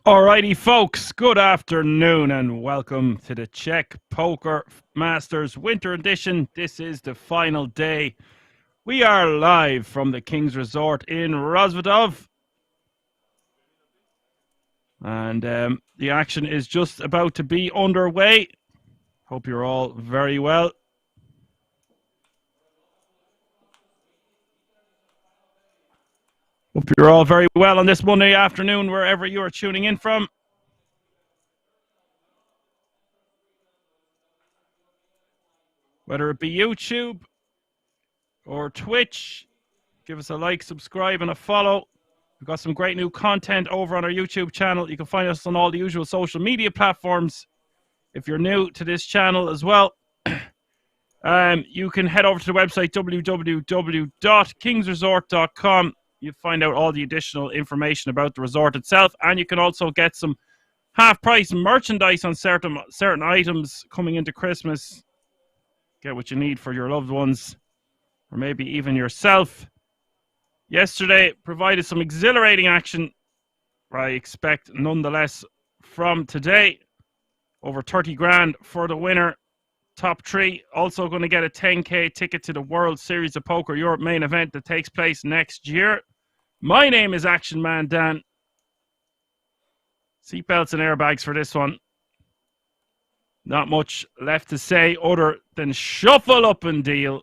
Alrighty, folks, good afternoon and welcome to the Czech Poker Masters Winter Edition. This is the final day. We are live from the King's Resort in Rozvadov. And the action is just about to be underway. Hope you're all very well. Hope you're all very well on this Monday afternoon, wherever you are tuning in from. Whether it be YouTube or Twitch, give us a like, subscribe, and a follow. We've got some great new content over on our YouTube channel. You can find us on all the usual social media platforms. If you're new to this channel as well, you can head over to the website www.kingsresort.com. You find out all the additional information about the resort itself, and you can also get some half-price merchandise on certain items coming into Christmas. Get what you need for your loved ones, or maybe even yourself. Yesterday provided some exhilarating action, I expect nonetheless, from today. Over 30 grand for the winner. Top three also going to get a 10k ticket to the World Series of Poker Europe main event that takes place next year. My name is Action Man Dan. Seatbelts and airbags for this one. Not much left to say other than shuffle up and deal.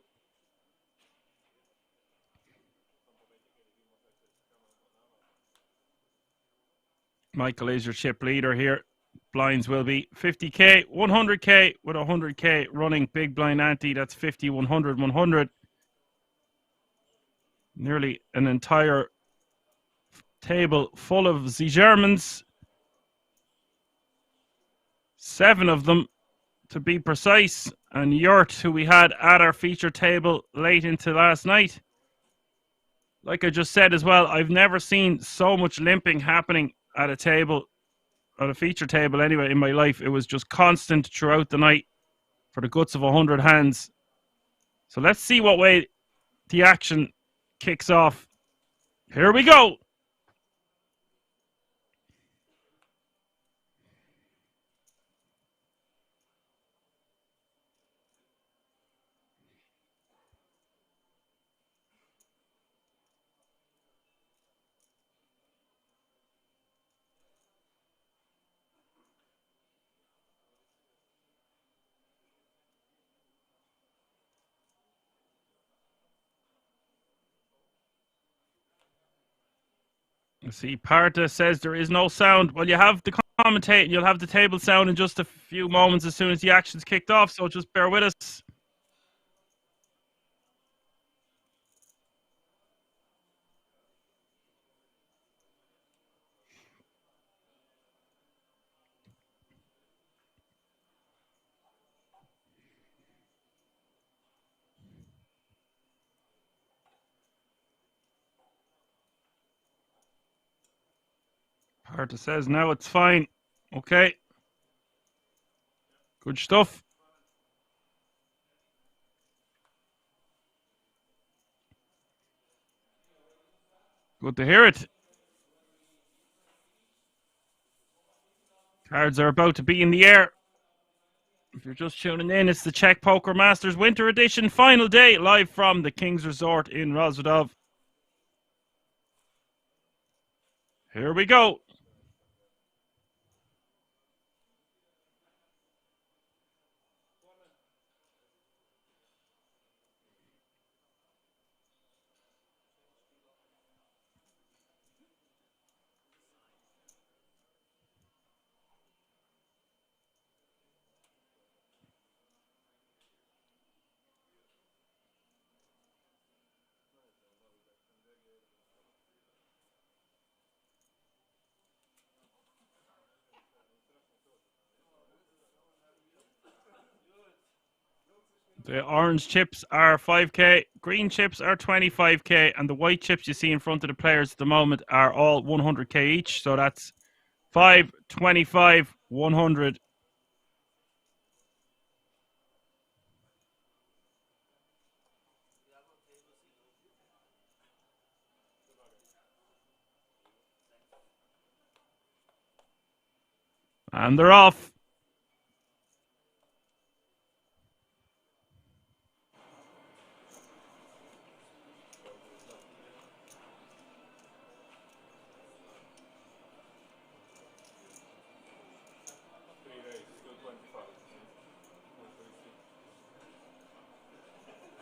Michael is your chip leader here. Blinds will be 50k, 100k with 100k running big blind ante. That's 50, 100, 100. Nearly an entire table full of the Germans. 7 of them to be precise. And Yurt, who we had at our feature table late into last night. Like I just said as well, I've never seen so much limping happening at a table, at a feature table anyway, in my life. It was just constant throughout the night for the guts of 100 hands. So let's see what way the action kicks off. Here we go. See, Parta says there is no sound. Well, you have the commentate, you'll have the table sound in just a few moments as soon as the action's kicked off, so just bear with us. Parta says now it's fine. Okay. Good stuff. Good to hear it. Cards are about to be in the air. If you're just tuning in, it's the Czech Poker Masters Winter Edition final day, live from the King's Resort in Rozvadov. Here we go. The orange chips are 5k, green chips are 25k, and the white chips you see in front of the players at the moment are all 100k each. So that's 5, 25, 100. And they're off.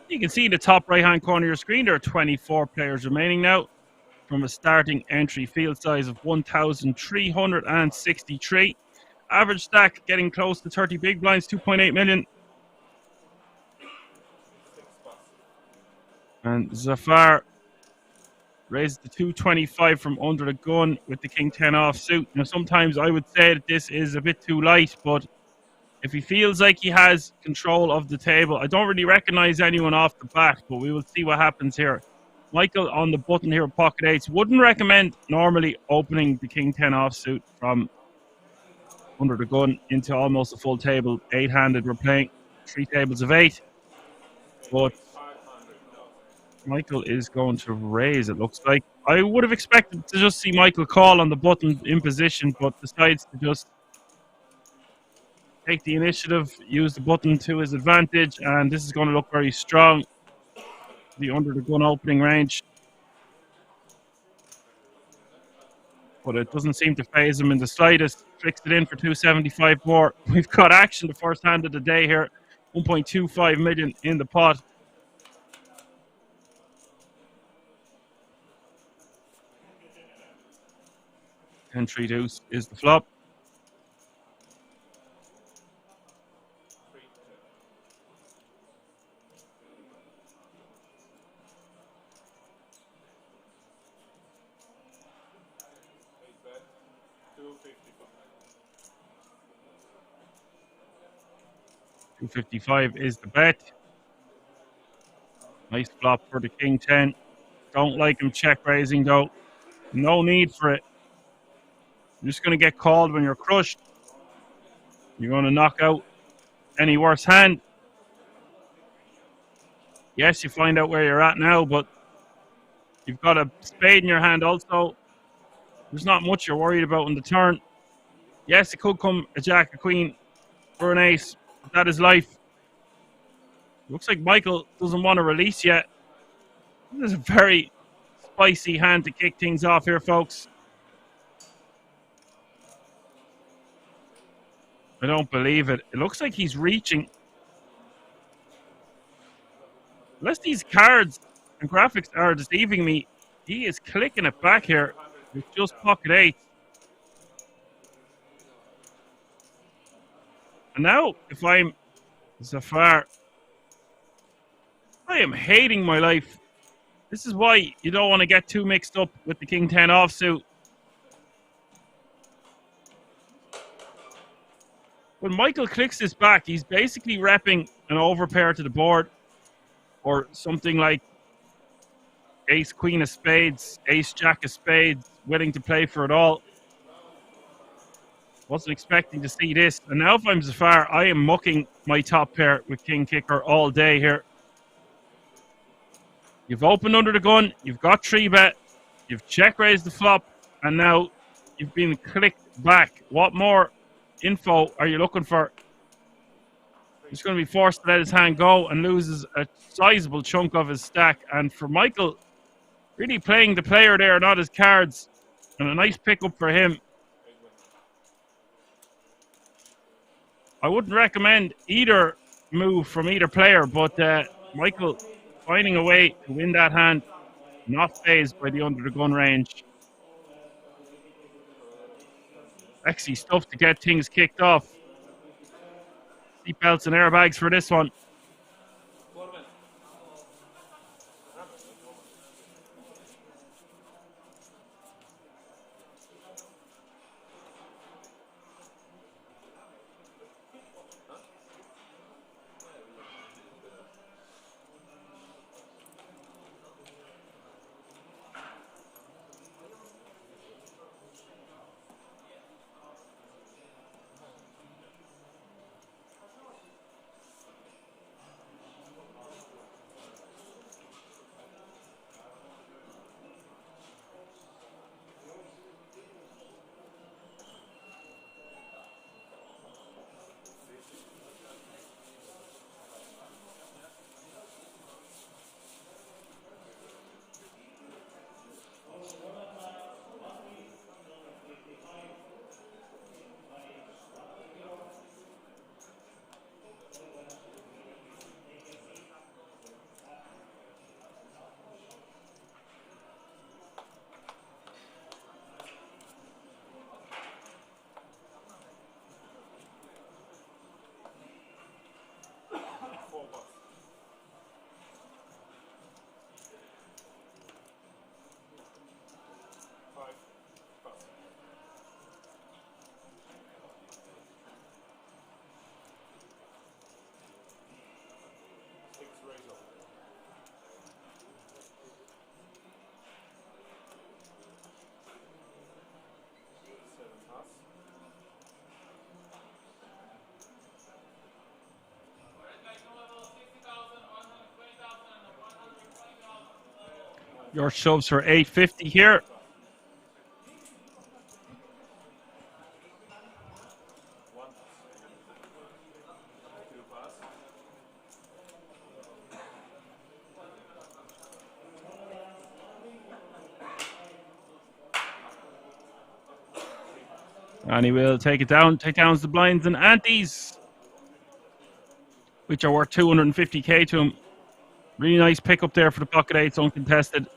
You can see the top right-hand corner of your screen. There are 24 players remaining now from a starting entry field size of 1,363. Average stack getting close to 30 big blinds, 2.8 million. And Zafar raises the 225 from under the gun with the king 10 offsuit. Now, sometimes I would say that this is a bit too light, but if he feels like he has control of the table, I don't really recognize anyone off the bat, but we will see what happens here. Michael on the button here with pocket eights. Wouldn't recommend normally opening the king 10 offsuit from under the gun into almost a full table. 8-handed, we're playing 3 tables of 8. But Michael is going to raise, it looks like. I would have expected to just see Michael call on the button in position, but decides to just take the initiative, use the button to his advantage, and this is going to look very strong. The under the gun opening range. But it doesn't seem to phase him in the slightest. Flicks it in for 275 more. We've got action, the first hand of the day here. 1.25 million in the pot. 10-3 deuce is the flop. $255 is the bet. Nice flop for the king 10. Don't like him check raising though. No need for it. You're just going to get called when you're crushed. You're going to knock out any worse hand. Yes, you find out where you're at now, but you've got a spade in your hand also. There's not much you're worried about on the turn. Yes, it could come a jack, a queen, or an ace. But that is life. Looks like Michael doesn't want to release yet. This is a very spicy hand to kick things off here, folks. I don't believe it. It looks like he's reaching. Unless these cards and graphics are deceiving me, he is clicking it back here with just pocket eight. And now, if I'm Zafar, I am hating my life. This is why you don't want to get too mixed up with the king 10 offsuit. When Michael clicks this back, he's basically repping an overpair to the board, or something like ace queen of spades, ace jack of spades, willing to play for it all. Wasn't expecting to see this. And now if I'm Zafar, I am mucking my top pair with king kicker all day here. You've opened under the gun, you've got 3-bet, you've check raised the flop, and now you've been clicked back. What more info are you looking for? He's going to be forced to let his hand go and loses a sizable chunk of his stack. And for Michael, really playing the player there, not his cards. And a nice pickup for him. I wouldn't recommend either move from either player, but Michael finding a way to win that hand, not phased by the under the gun range. Sexy stuff to get things kicked off. Seatbelts and airbags for this one. Your shoves for 850 here. And he will take it down. Take down the blinds and antes, which are worth 250k to him. Really nice pick up there for the pocket eights, uncontested.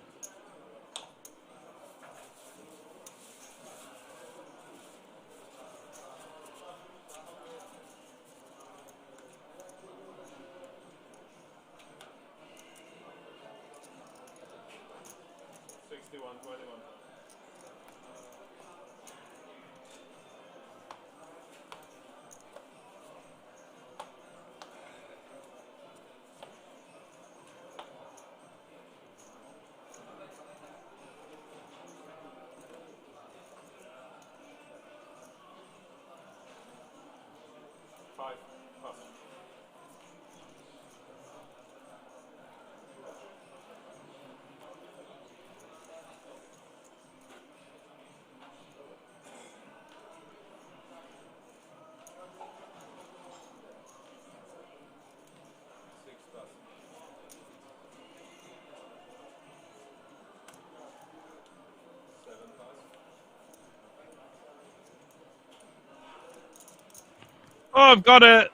Oh, I've got a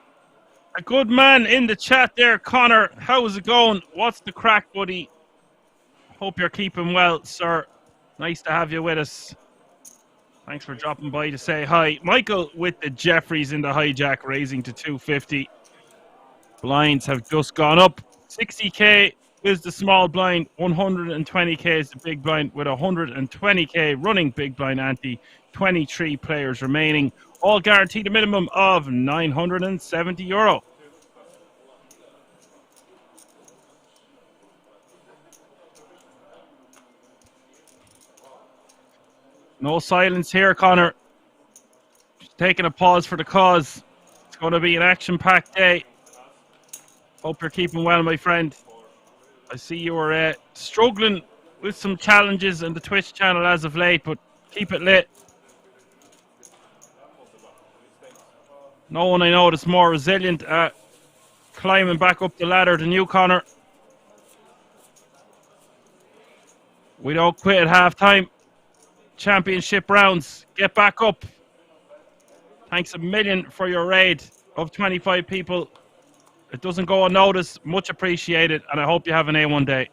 good man in the chat there, Connor. How's it going? What's the crack, buddy? Hope you're keeping well, sir. Nice to have you with us. Thanks for dropping by to say hi. Michael with the Jeffries in the hijack, raising to 250. Blinds have just gone up. 60k is the small blind. 120k is the big blind with 120k running big blind ante. 23 players remaining. All guaranteed a minimum of €970. No silence here, Connor. Just taking a pause for the cause. It's going to be an action-packed day. Hope you're keeping well, my friend. I see you were struggling with some challenges in the Twitch channel as of late, but keep it lit. No one I know that's more resilient at climbing back up the ladder than you, Connor. We don't quit at half-time. Championship rounds. Get back up. Thanks a million for your raid of 25 people. It doesn't go unnoticed. Much appreciated, and I hope you have an A1 day.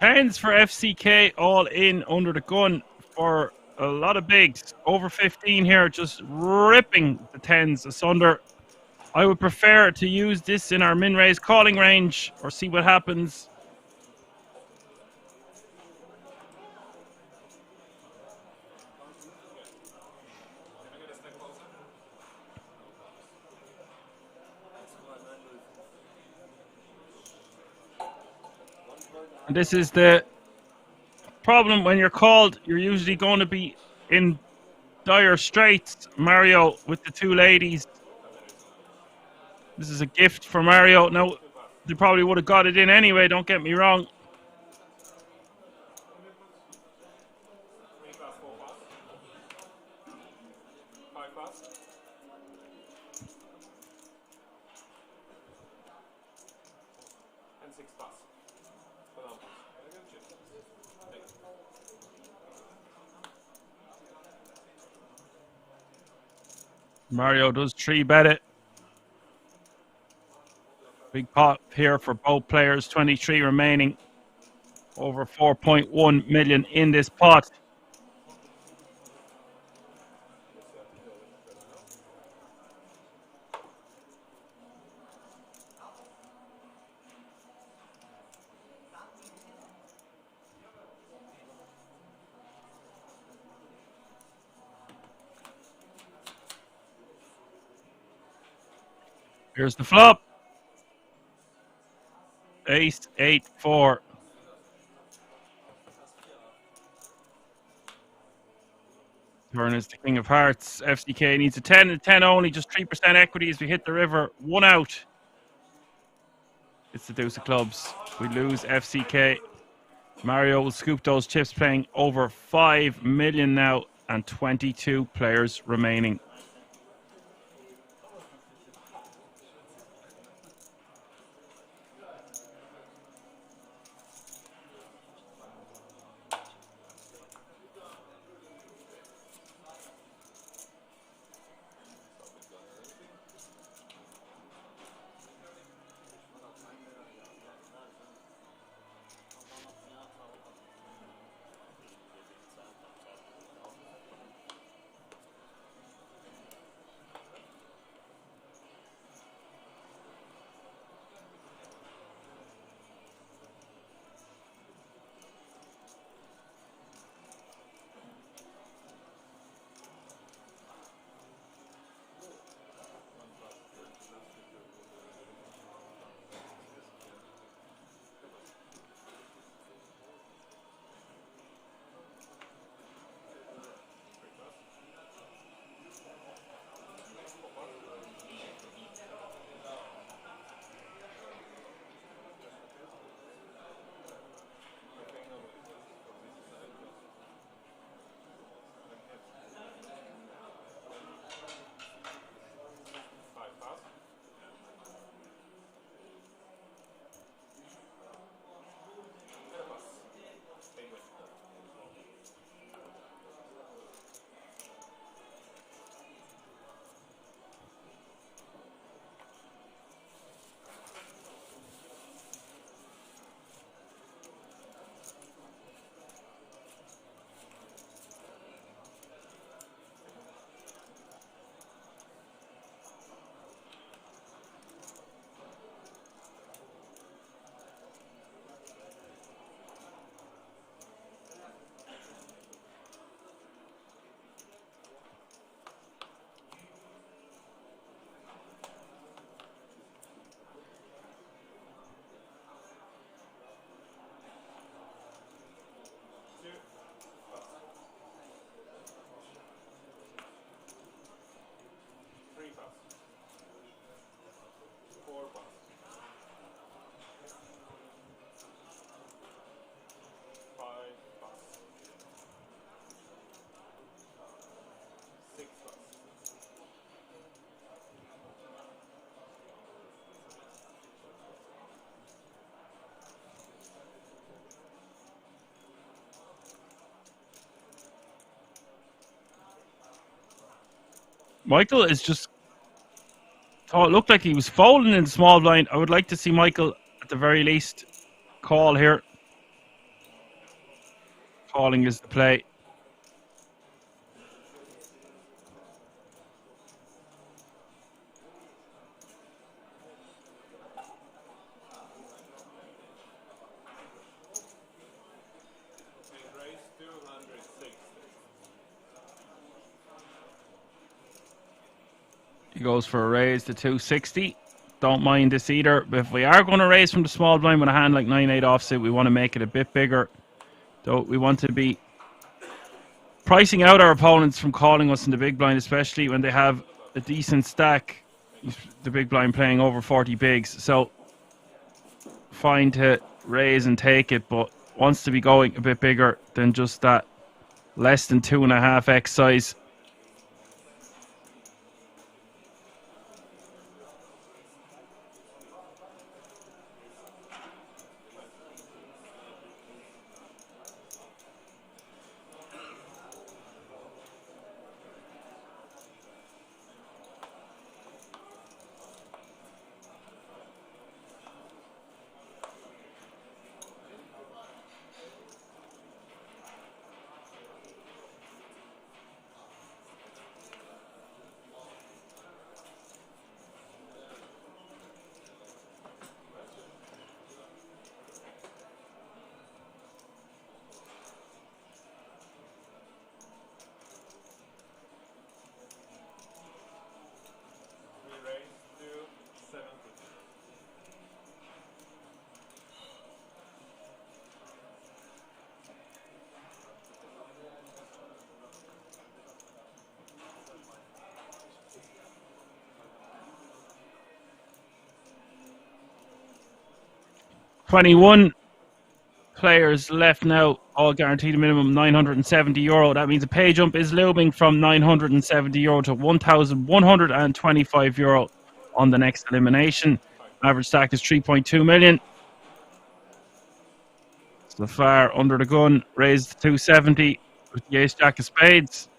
Tens for FCK, all in under the gun for a lot of bigs. Over 15 here, just ripping the tens asunder. I would prefer to use this in our min-raise calling range or see what happens. And this is the problem when you're called. You're usually going to be in dire straits. Mario with the two ladies. This is a gift for Mario. Now, they probably would have got it in anyway, don't get me wrong. Mario does 3-bet it. Big pot here for both players. 23 remaining. Over 4.1 million in this pot. Here's the flop. Ace, 8, 4. Turn is the king of hearts. FCK needs a 10 and 10 only, just 3% equity as we hit the river. 1 out. It's the deuce of clubs. We lose FCK. Mario will scoop those chips, playing over 5 million now and 22 players remaining. Michael is just thought it looked like he was folding in the small blind. I would like to see Michael at the very least call here. Calling is the play. He goes for a raise to 260. Don't mind this either. But if we are going to raise from the small blind with a hand like 9-8 offsuit, we want to make it a bit bigger. So we want to be pricing out our opponents from calling us in the big blind, especially when they have a decent stack. The big blind playing over 40 bigs. So fine to raise and take it, but wants to be going a bit bigger than just that less than 2.5x size. €21 players left now, all guaranteed a minimum €970. That means a pay jump is looming from €970 to €1,125 on the next elimination. Average stack is 3.2 million. So far under the gun, raised to 270 with the ace jack of spades.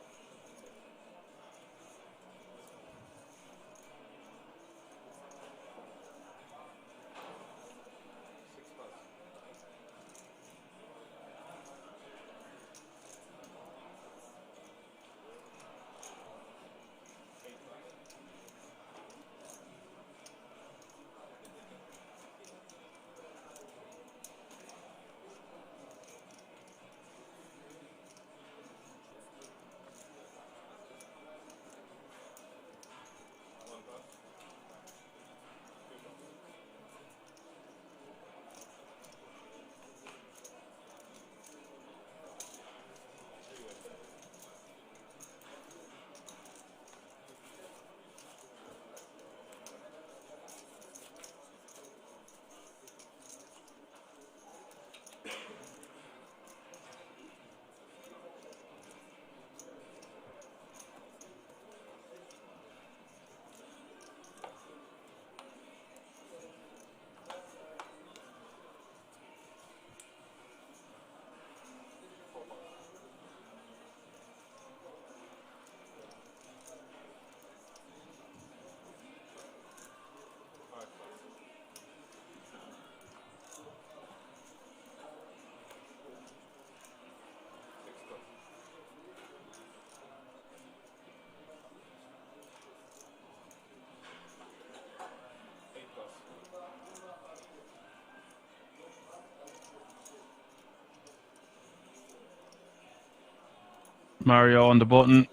Mario on the button.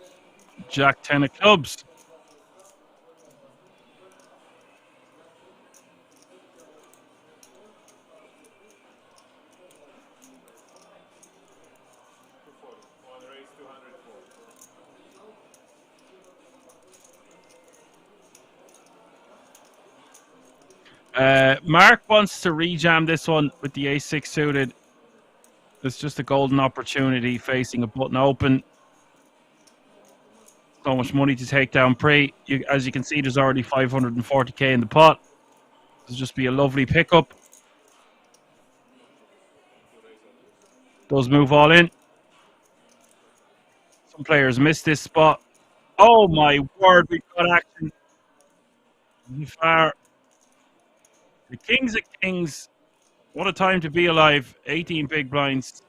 Jack 10 of clubs. Mark wants to rejam this one with the ace-6 suited. It's just a golden opportunity facing a button open. So much money to take down pre. As you can see, there's already 540k in the pot. This will just be a lovely pickup. Does move all in. Some players miss this spot. Oh my word, we've got action. Far. The kings of kings. What a time to be alive. 18 big blinds.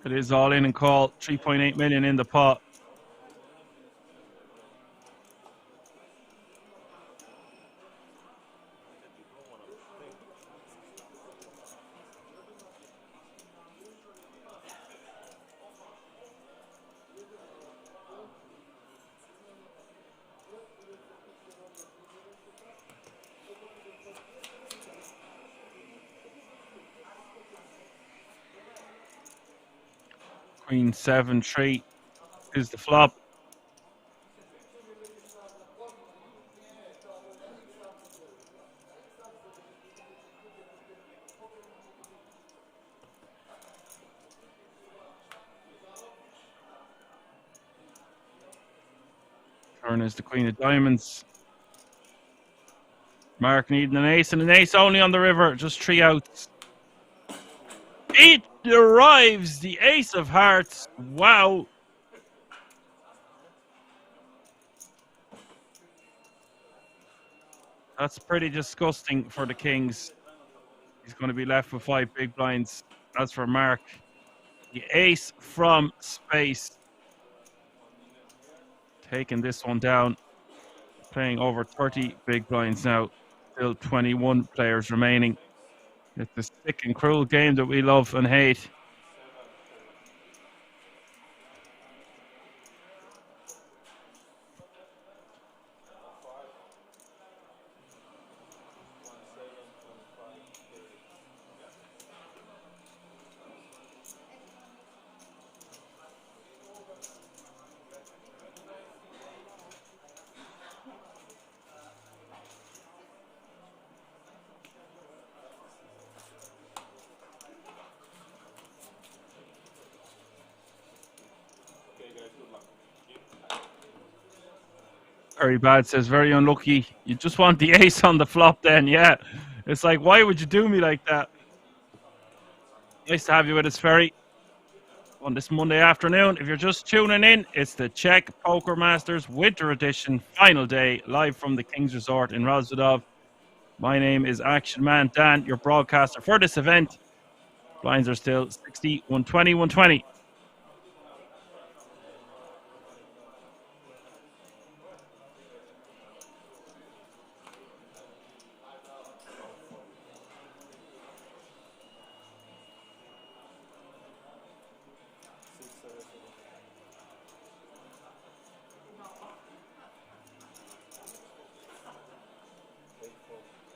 It is all in and call. 3.8 million in the pot. Queen 7-3 is the flop. Turn is the Queen of Diamonds. Mark needing an ace, and an ace only on the river. Just 3 outs. It arrives, the Ace of Hearts. Wow. That's pretty disgusting for the Kings. He's going to be left with 5 big blinds. As for Mark, the ace from space. Taking this one down. Playing over 30 big blinds now. Still 21 players remaining. It's the sick and cruel game that we love and hate. Very bad says, very unlucky. You just want the ace on the flop then, yeah. It's like, why would you do me like that? Nice to have you with us, Ferry, on this Monday afternoon. If you're just tuning in, it's the Czech Poker Masters Winter Edition final day, live from the King's Resort in Rozvadov. My name is Action Man Dan, your broadcaster for this event. Blinds are still 60, 120, 120.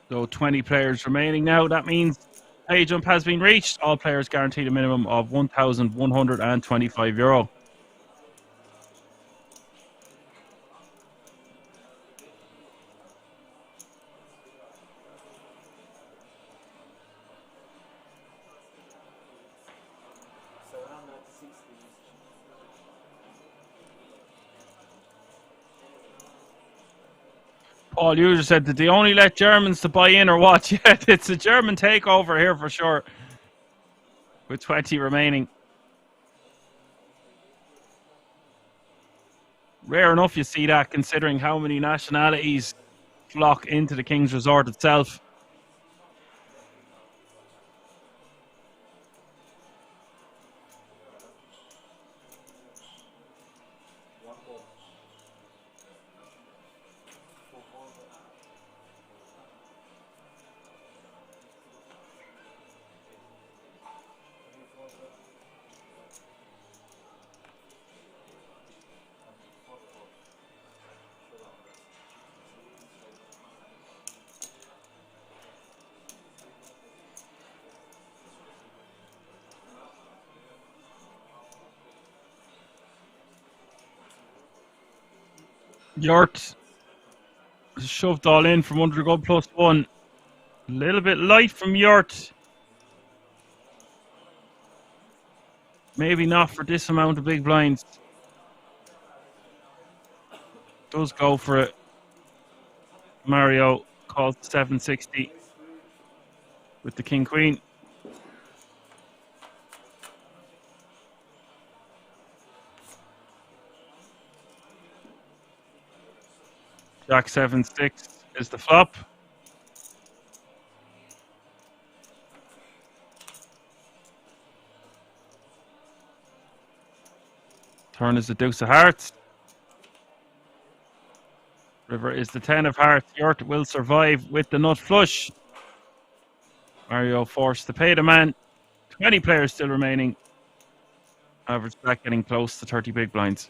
So 20 players remaining now. That means pay jump has been reached. All players guaranteed a minimum of €1,125. Paul User said, did they only let Germans to buy in or what? Yeah, it's a German takeover here for sure. With 20 remaining. Rare enough you see that, considering how many nationalities flock into the King's Resort itself. Yort shoved all in from under the gun +1. A little bit light from Yort. Maybe not for this amount of big blinds. Does go for it. Mario calls 760 with the King Queen. Jack 7-6 is the flop. Turn is the deuce of hearts. River is the 10 of hearts. Yurt will survive with the nut flush. Mario forced to pay the man. 20 players still remaining. Average stack getting close to 30 big blinds.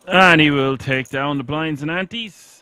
And he will take down the blinds and antes.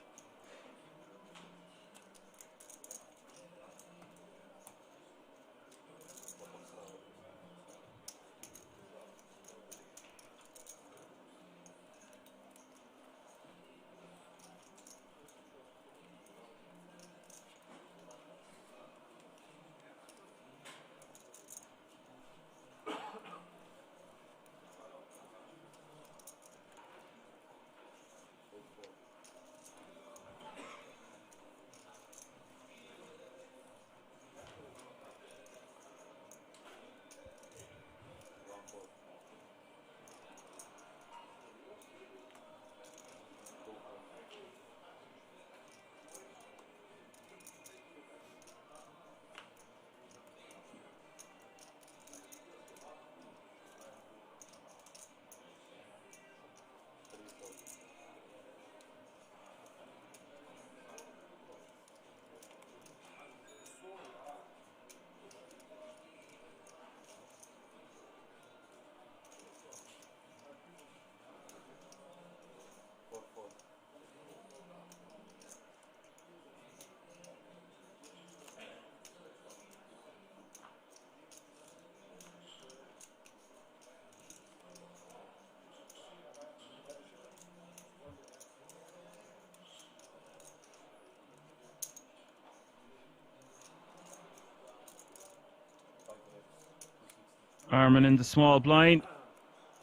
Armin in the small blind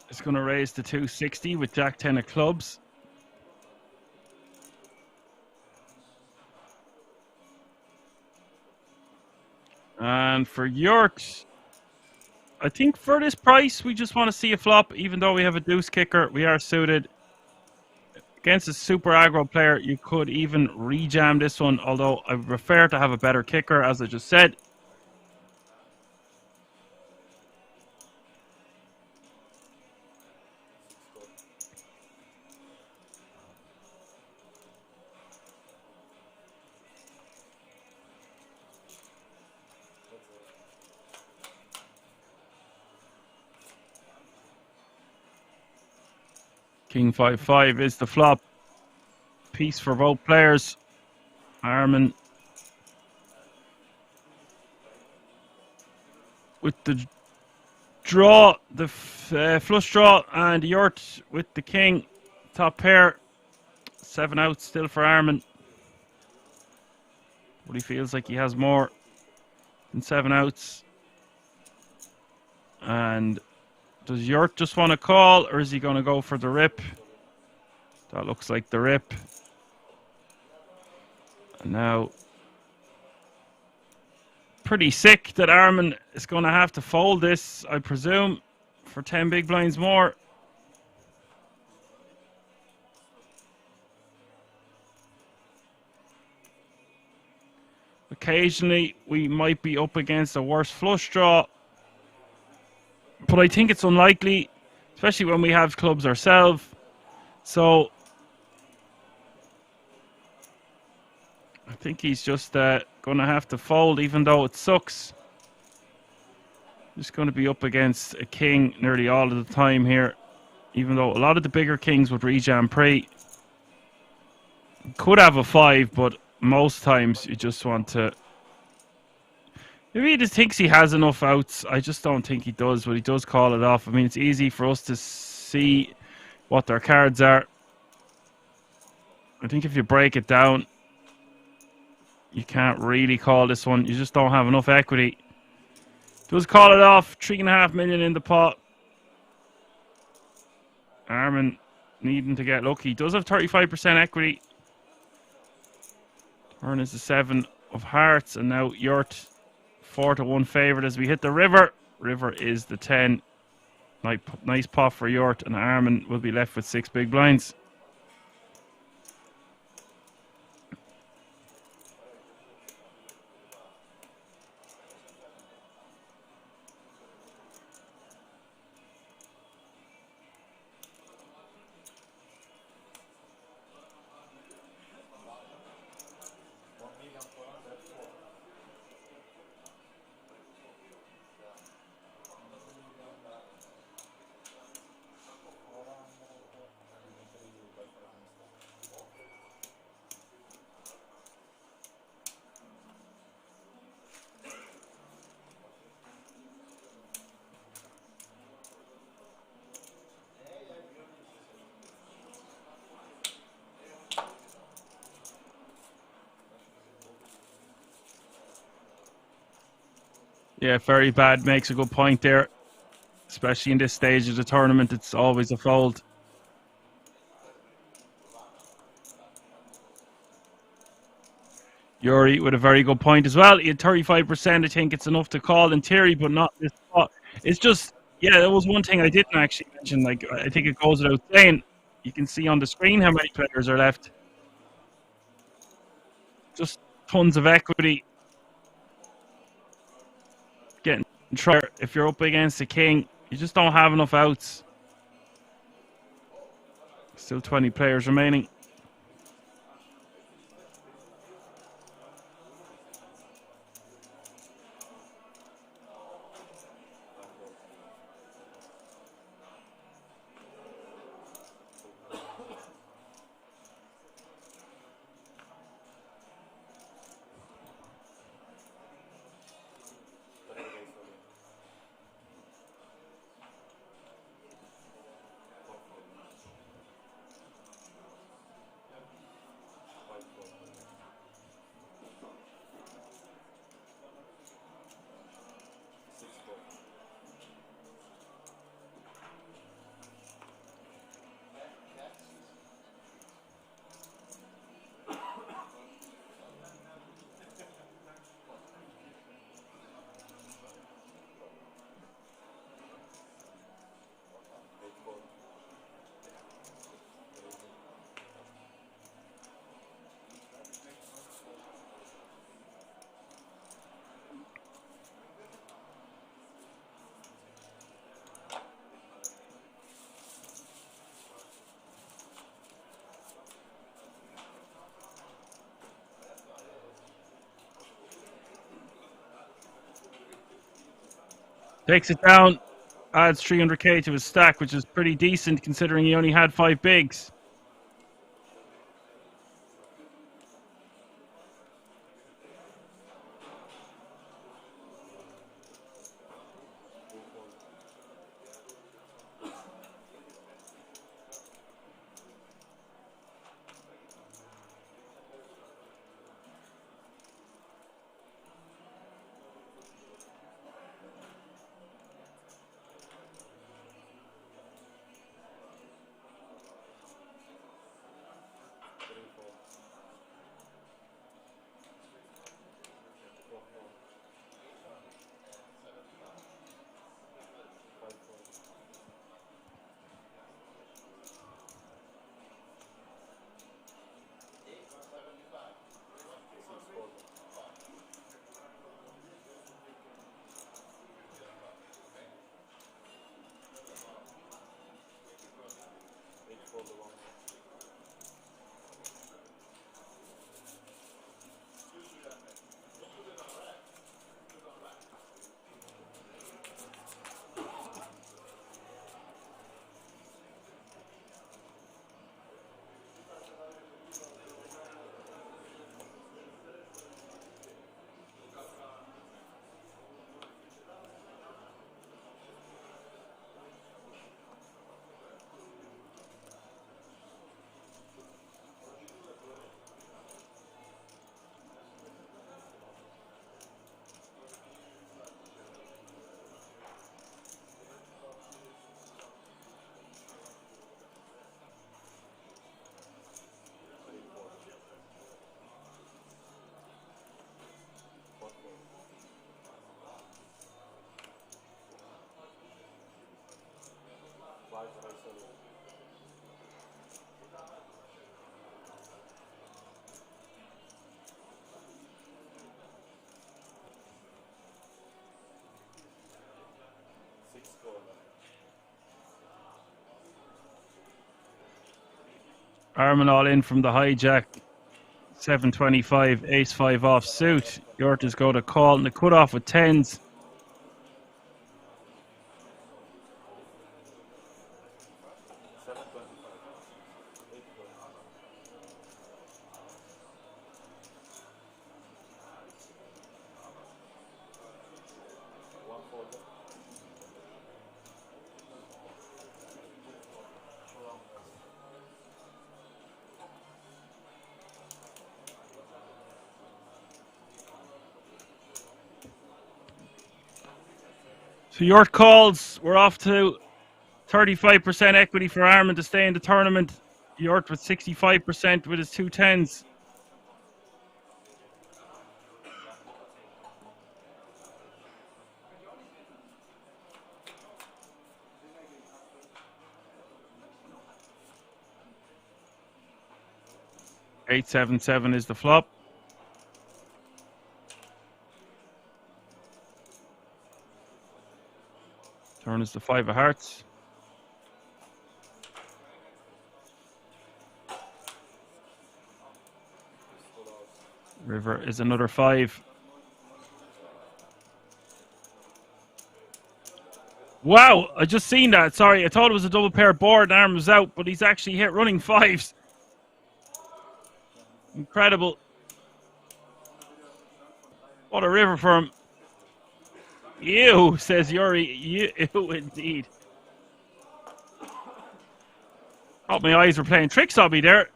is going to raise to 260 with Jack 10 of clubs. And for Yurt, I think for this price, we just want to see a flop. Even though we have a deuce kicker, we are suited. Against a super aggro player, you could even rejam this one, although I prefer to have a better kicker, as I just said. King 5-5 is the flop. piece for both players. Armin with the draw, the flush draw, and Yurt with the king. Top pair. 7 outs still for Armin. But he feels like he has more than 7 outs. And does Yurt just want to call, or is he going to go for the rip? That looks like the rip. And now, pretty sick that Armin is going to have to fold this, I presume, for 10 big blinds more. Occasionally, we might be up against a worse flush draw, but I think it's unlikely, especially when we have clubs ourselves. So I think he's just going to have to fold, even though it sucks. Just going to be up against a king nearly all of the time here, even though a lot of the bigger kings would rejam pre. Could have a 5, but most times you just want to... Maybe he just thinks he has enough outs. I just don't think he does, but he does call it off. I mean, it's easy for us to see what their cards are. I think if you break it down, you can't really call this one. You just don't have enough equity. Does call it off. 3.5 million in the pot. Armin needing to get lucky. Does have 35% equity. Turn is the 7 of hearts, and now Yurt 4-1 favourite as we hit the river. River is the 10. Nice pot for Yurt, and Armin will be left with 6 big blinds. Yeah, very bad. Makes a good point there. Especially in this stage of the tournament, it's always a fold. Yuri with a very good point as well. He had 35%. I think it's enough to call in theory, but not this spot. It's just, yeah, that was one thing I didn't actually mention. Like, I think it goes without saying. You can see on the screen how many players are left. Just tons of equity. Getting try if you're up against a king, you just don't have enough outs. Still 20 players remaining. Takes it down, adds 300k to his stack, which is pretty decent considering he only had 5 bigs. Armin all in from the hijack. 725, ace 5 off suit. Yortas go to call and the cutoff with 10s. So your calls, we're off to 35% equity for Armin to stay in the tournament. Yort with 65% with his 2 10s. Eight 7 7 is the flop. Turn is the 5 of hearts. River is another 5. Wow, I just seen that. Sorry, I thought it was a double pair board and Arm was out, but he's actually hit running 5s. Incredible. What a river for him. Ew, says Yuri. Ew, indeed. Thought my eyes were playing tricks on me there.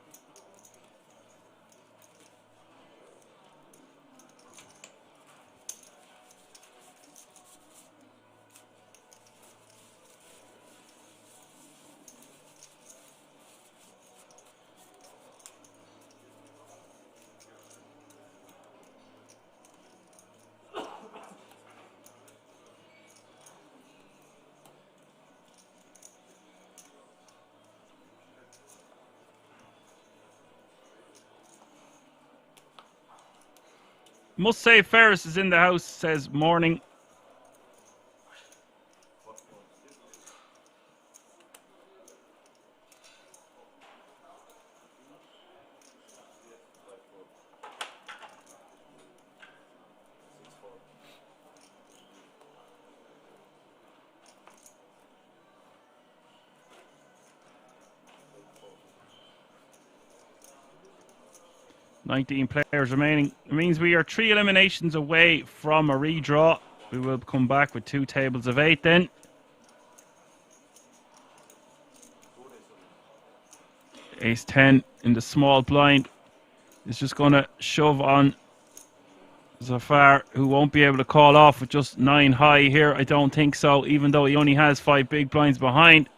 Must say Ferris is in the house, says morning. $19 players remaining. It means we are 3 eliminations away from a redraw. We will come back with 2 tables of 8 then. Ace 10 in the small blind is just going to shove on Zafar, who won't be able to call off with just 9 high here. I don't think so, even though he only has 5 big blinds behind.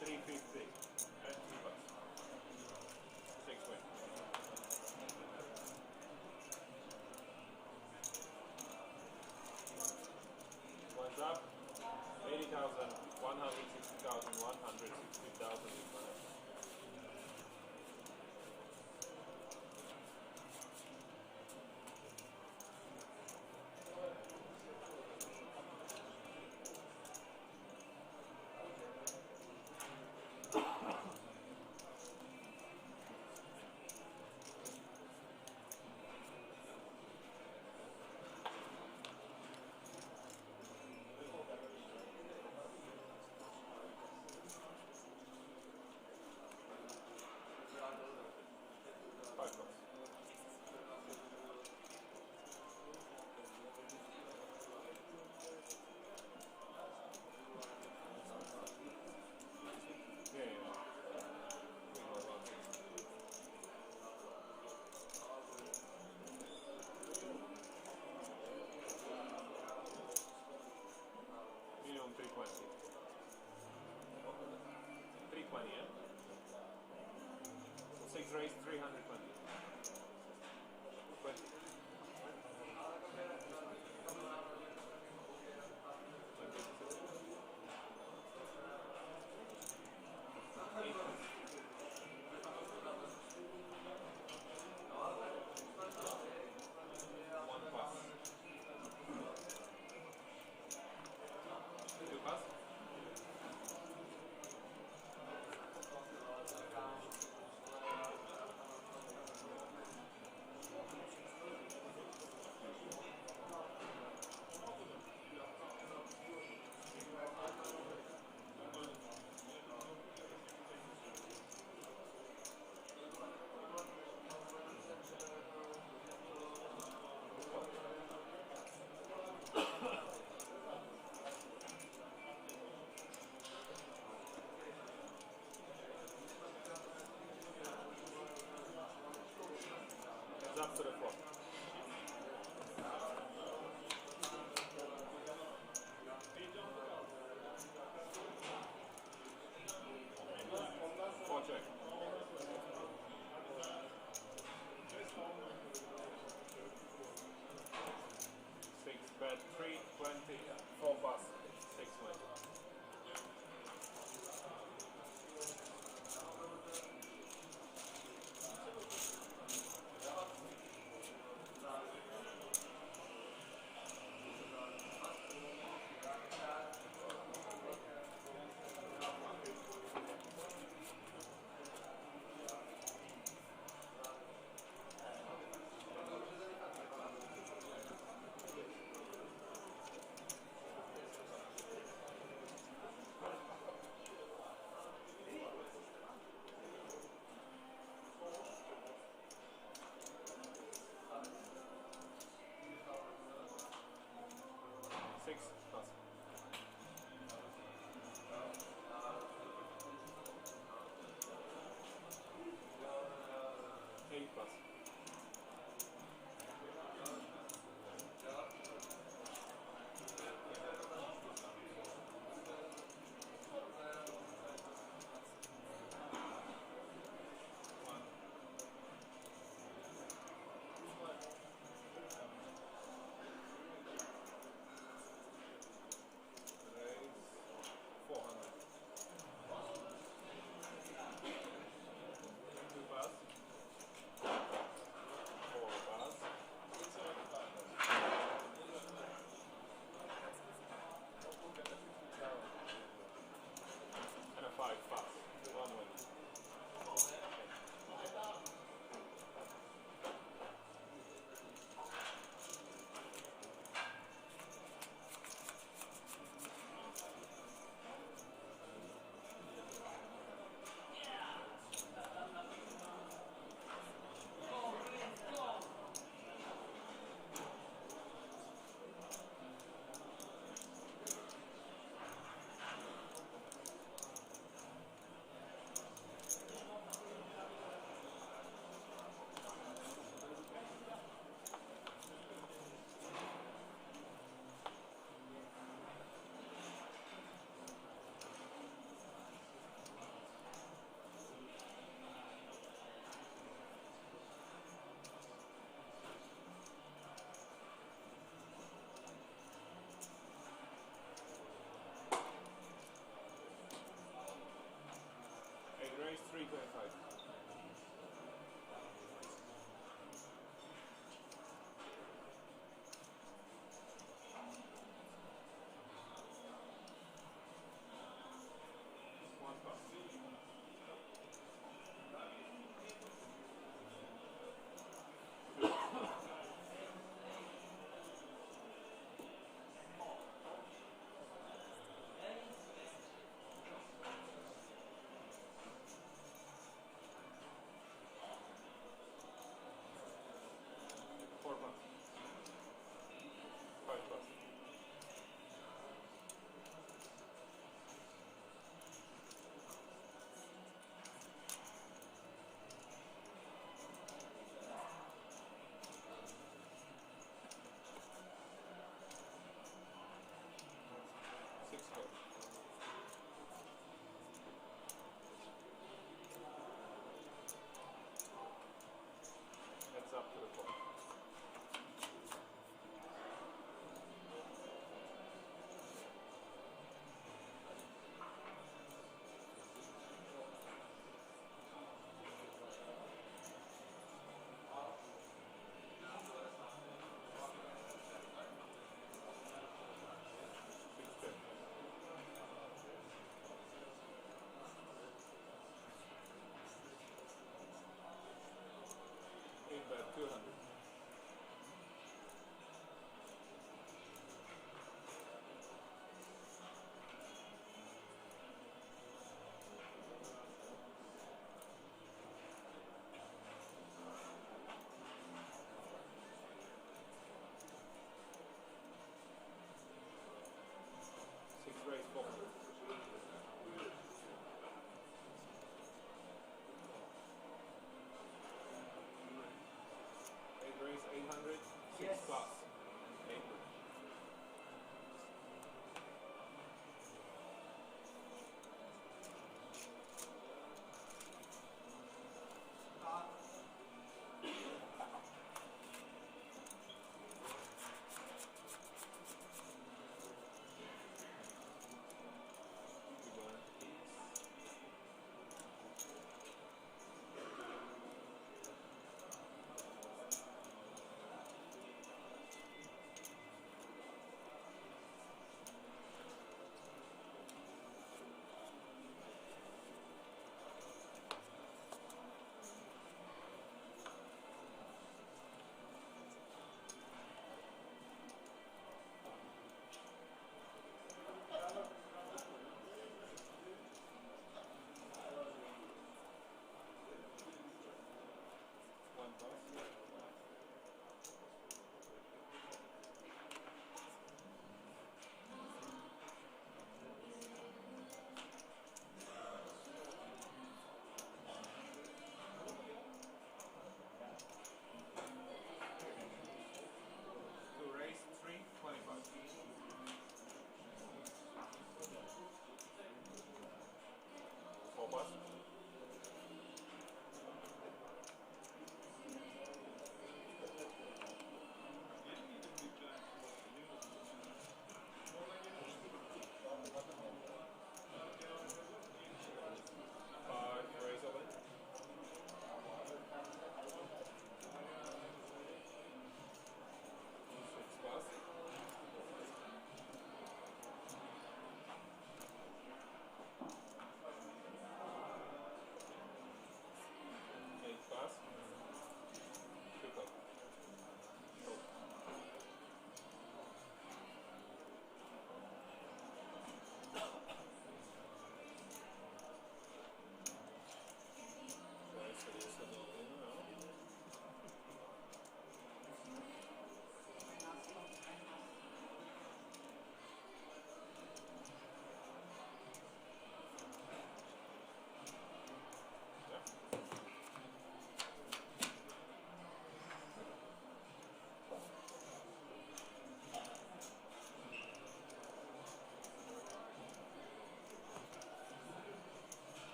350. And 3 bucks. 6 win. What's up? 80,000, 160,000, 160,000. Minimum 320. 320, yeah? 6 raised, 320. 20. One pass. 2 pass.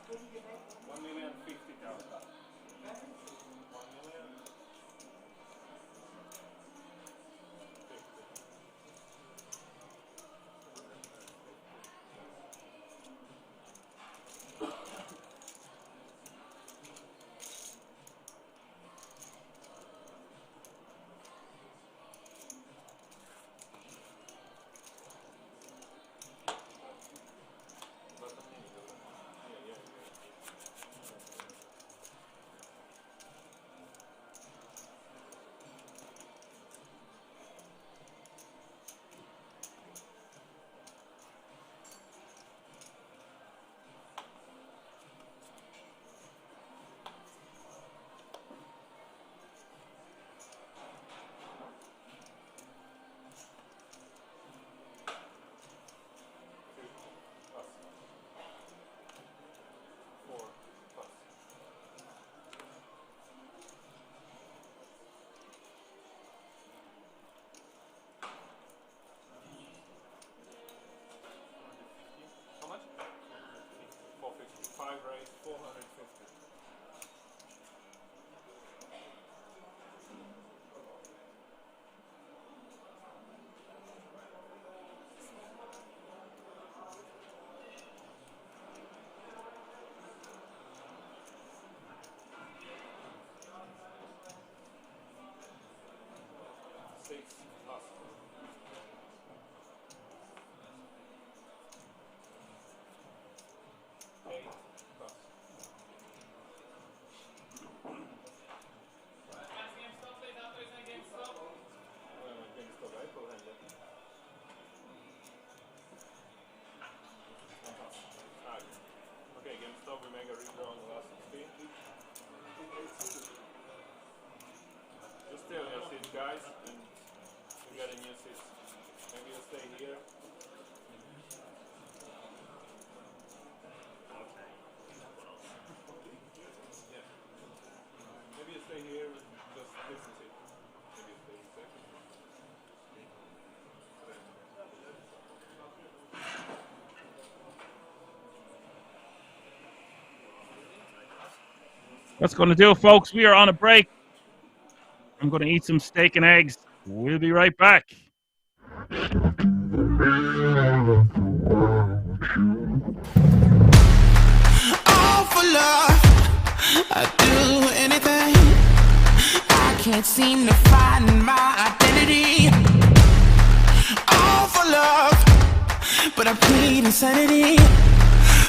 1,050,000. 1,000,000. How much? 450. 5 raise, 450. Six plus. Eight plus. Okay, game stop, we make a redraw on the last 16. Just tell your seat, guys, and you get a new seat. Maybe you stay here. Yeah. Maybe you stay here and just listen to it. Maybe you stay second. That's going to do it, folks. We are on a break. I'm going to eat some steak and eggs. We'll be right back. All for love, I'd do anything. I can't seem to find my identity. All for love, but I plead insanity.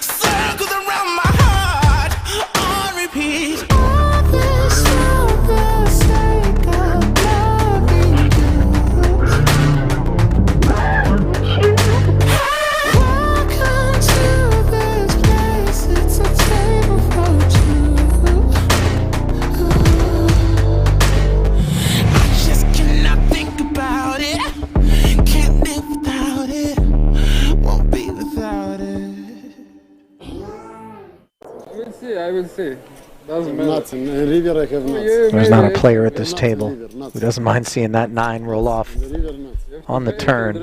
Circles around my heart on repeat. All this for the sake of loving you. Welcome to this place, it's a table for two. I just cannot think about it. Can't live without it. Won't be without it. I will see. Doesn't matter. Nothing. River I have nuts. There's not a player at this table who doesn't mind seeing that 9 roll off River nuts. on the turn.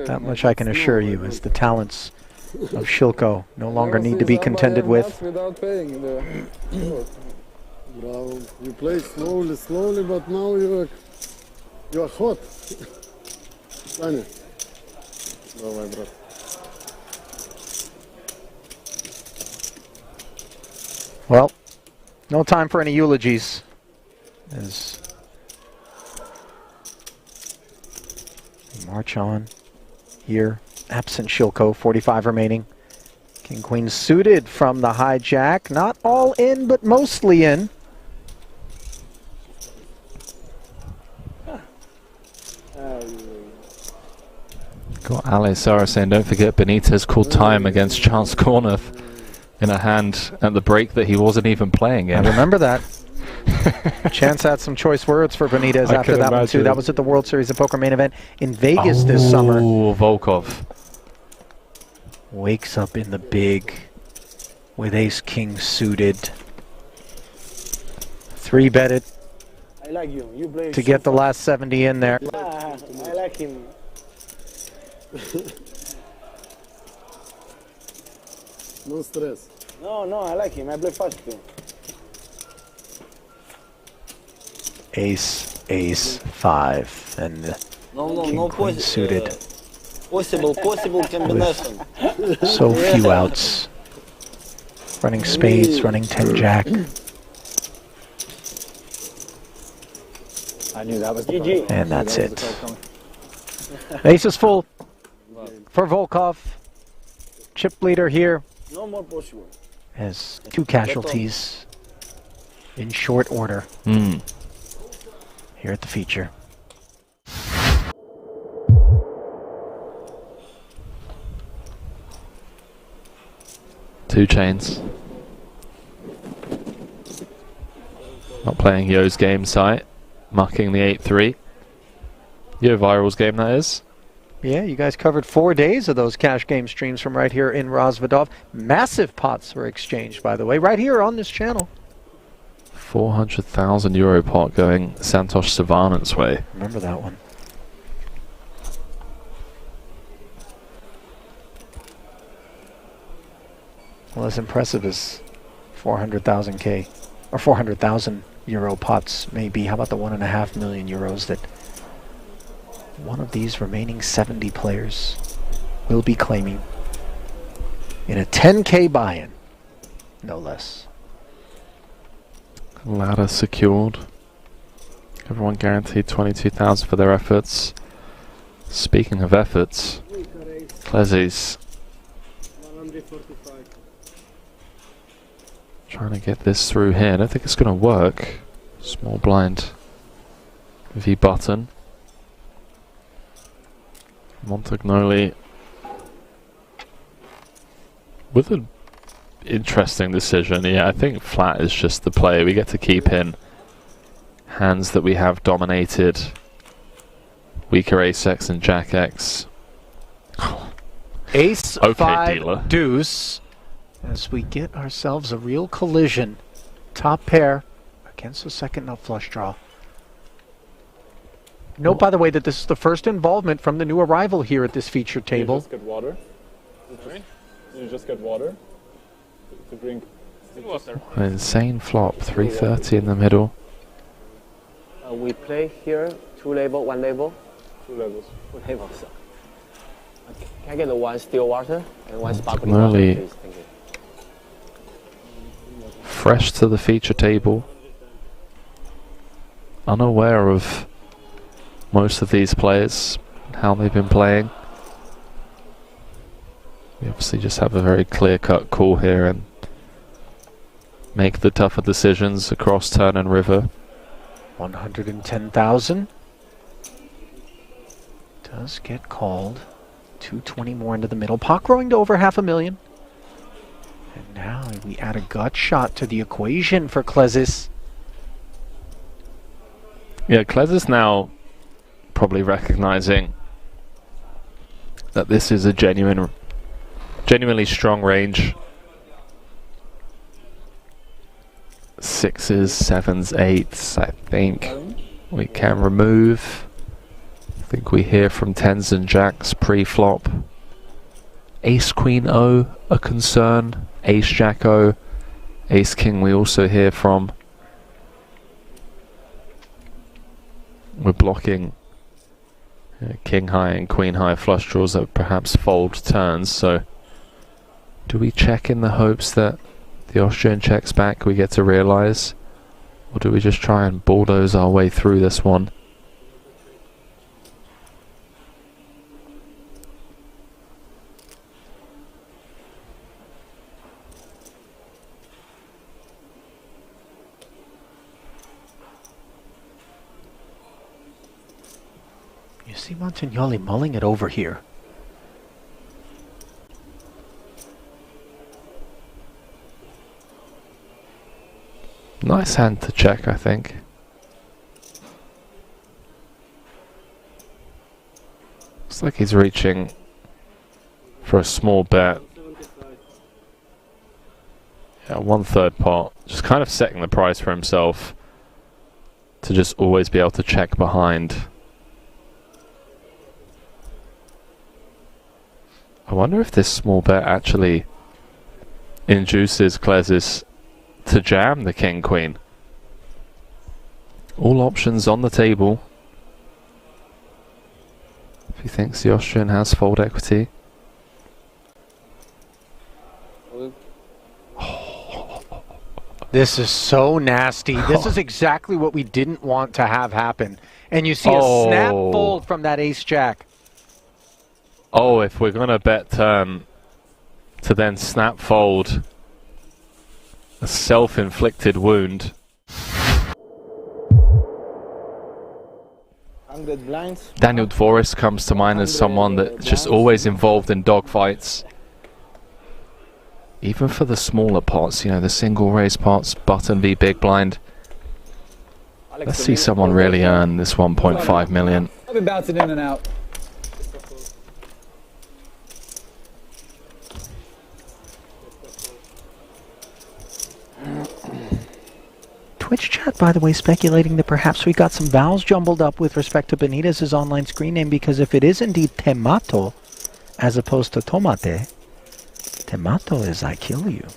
That much I can assure you, as the talents of Shilko no longer need to be contended with. Without paying the Bravo. You play slowly, slowly, but now you are hot. Таня. Давай, брат. Well, no time for any eulogies, as we march on here. Absent Shilko, 45 remaining. King Queen suited from the hijack, not all in, but mostly in. Got Ale Sara saying, don't forget Benitez called time against Chance Cornuff in a hand at the break that he wasn't even playing in. I remember that. Chance had some choice words for Benitez after that one too. That was at the World Series of Poker main event in Vegas this summer. Oh, Volkov. Wakes up in the big with ace-king suited. 3-betted I like you. You play to get the last 70 in there. I like him. No stress. No, no, I like him. I play fast too. Ace, ace, 5, and No, king, no, queen suited. possible combination. So few outs. Running spades, running 10 jack. I knew that was the GG. And that's it. Ace is full for Volkov. Chip leader here No more possible. has 2 casualties in short order here at the feature. Two chains. Not playing Yo's game site. Mucking the 8-3. Yo Viral's game, that is. Yeah, you guys covered 4 days of those cash game streams from right here in Rozvadov. Massive pots were exchanged, by the way, right here on this channel. 400,000 euro pot going Santosh Savanant's way. Remember that one. Well, as impressive as 400,000 K or 400,000 euro pots may be, how about the 1.5 million euros that one of these remaining 70 players will be claiming in a 10K buy-in, no less. Ladder secured. Everyone guaranteed 22,000 for their efforts. Speaking of efforts, Clezzy's trying to get this through here. I don't think it's going to work. Small blind V button. Montagnoli with an interesting decision. Yeah, I think flat is just the play. We get to keep in hands that we have dominated. Weaker ace X and jack X. Ace, Okay, 5, dealer. deuce, as we get ourselves a real collision. Top pair against the second nut flush draw. Note, by the way, that this is the first involvement from the new arrival here at this featured You table. just get water. You just get water to drink. An insane flop. 330 in the middle. We play here 2 label, 1 label. 2 levels. 2 labels. Okay. Can I get the 1 still water and 1 sparkling Early. water, please? Thank you. Fresh to the feature table. Unaware of most of these players, how they've been playing. We obviously just have a very clear-cut call here and make the tougher decisions across turn and river. 110,000 does get called. 220 more into the middle. Pot growing to over 500,000. And now we add a gut shot to the equation for Klezis. Yeah, Klez is now probably recognizing that this is a genuinely strong range. 6s, 7s, 8s, I think we can remove. I think we hear from 10s and jacks pre-flop. Ace Queen O, a concern. Ace Jack O. Ace King we also hear from. We're blocking King High and Queen High flush draws that perhaps fold turns, so do we check in the hopes that the Austrian checks back we get to realise, or do we just try and bulldoze our way through this one? You see Montagnoli mulling it over here. Nice hand to check, I think. Looks like he's reaching for a small bet. Yeah, 1/3 pot. Just kind of setting the price for himself to just always be able to check behind. I wonder if this small bet actually induces Klezis to jam the king-queen. All options on the table. If he thinks the Austrian has fold equity. This is so nasty. This is exactly what we didn't want to have happen. And you see a snap fold from that ace-jack. Oh, if we're going to bet turn to then snap fold a self-inflicted wound. 100 blinds. Daniel Dvoris comes to mind as someone that's just always involved in dogfights. Even for the smaller pots, you know, the single raise pots, button v big blind. Let's see someone really earn this 1.5 million. I'll be bouncing in and out. Twitch chat, by the way, speculating that perhaps we got some vowels jumbled up with respect to Benitez's online screen name, because if it is indeed Temato, as opposed to Tomate, Temato is I kill you.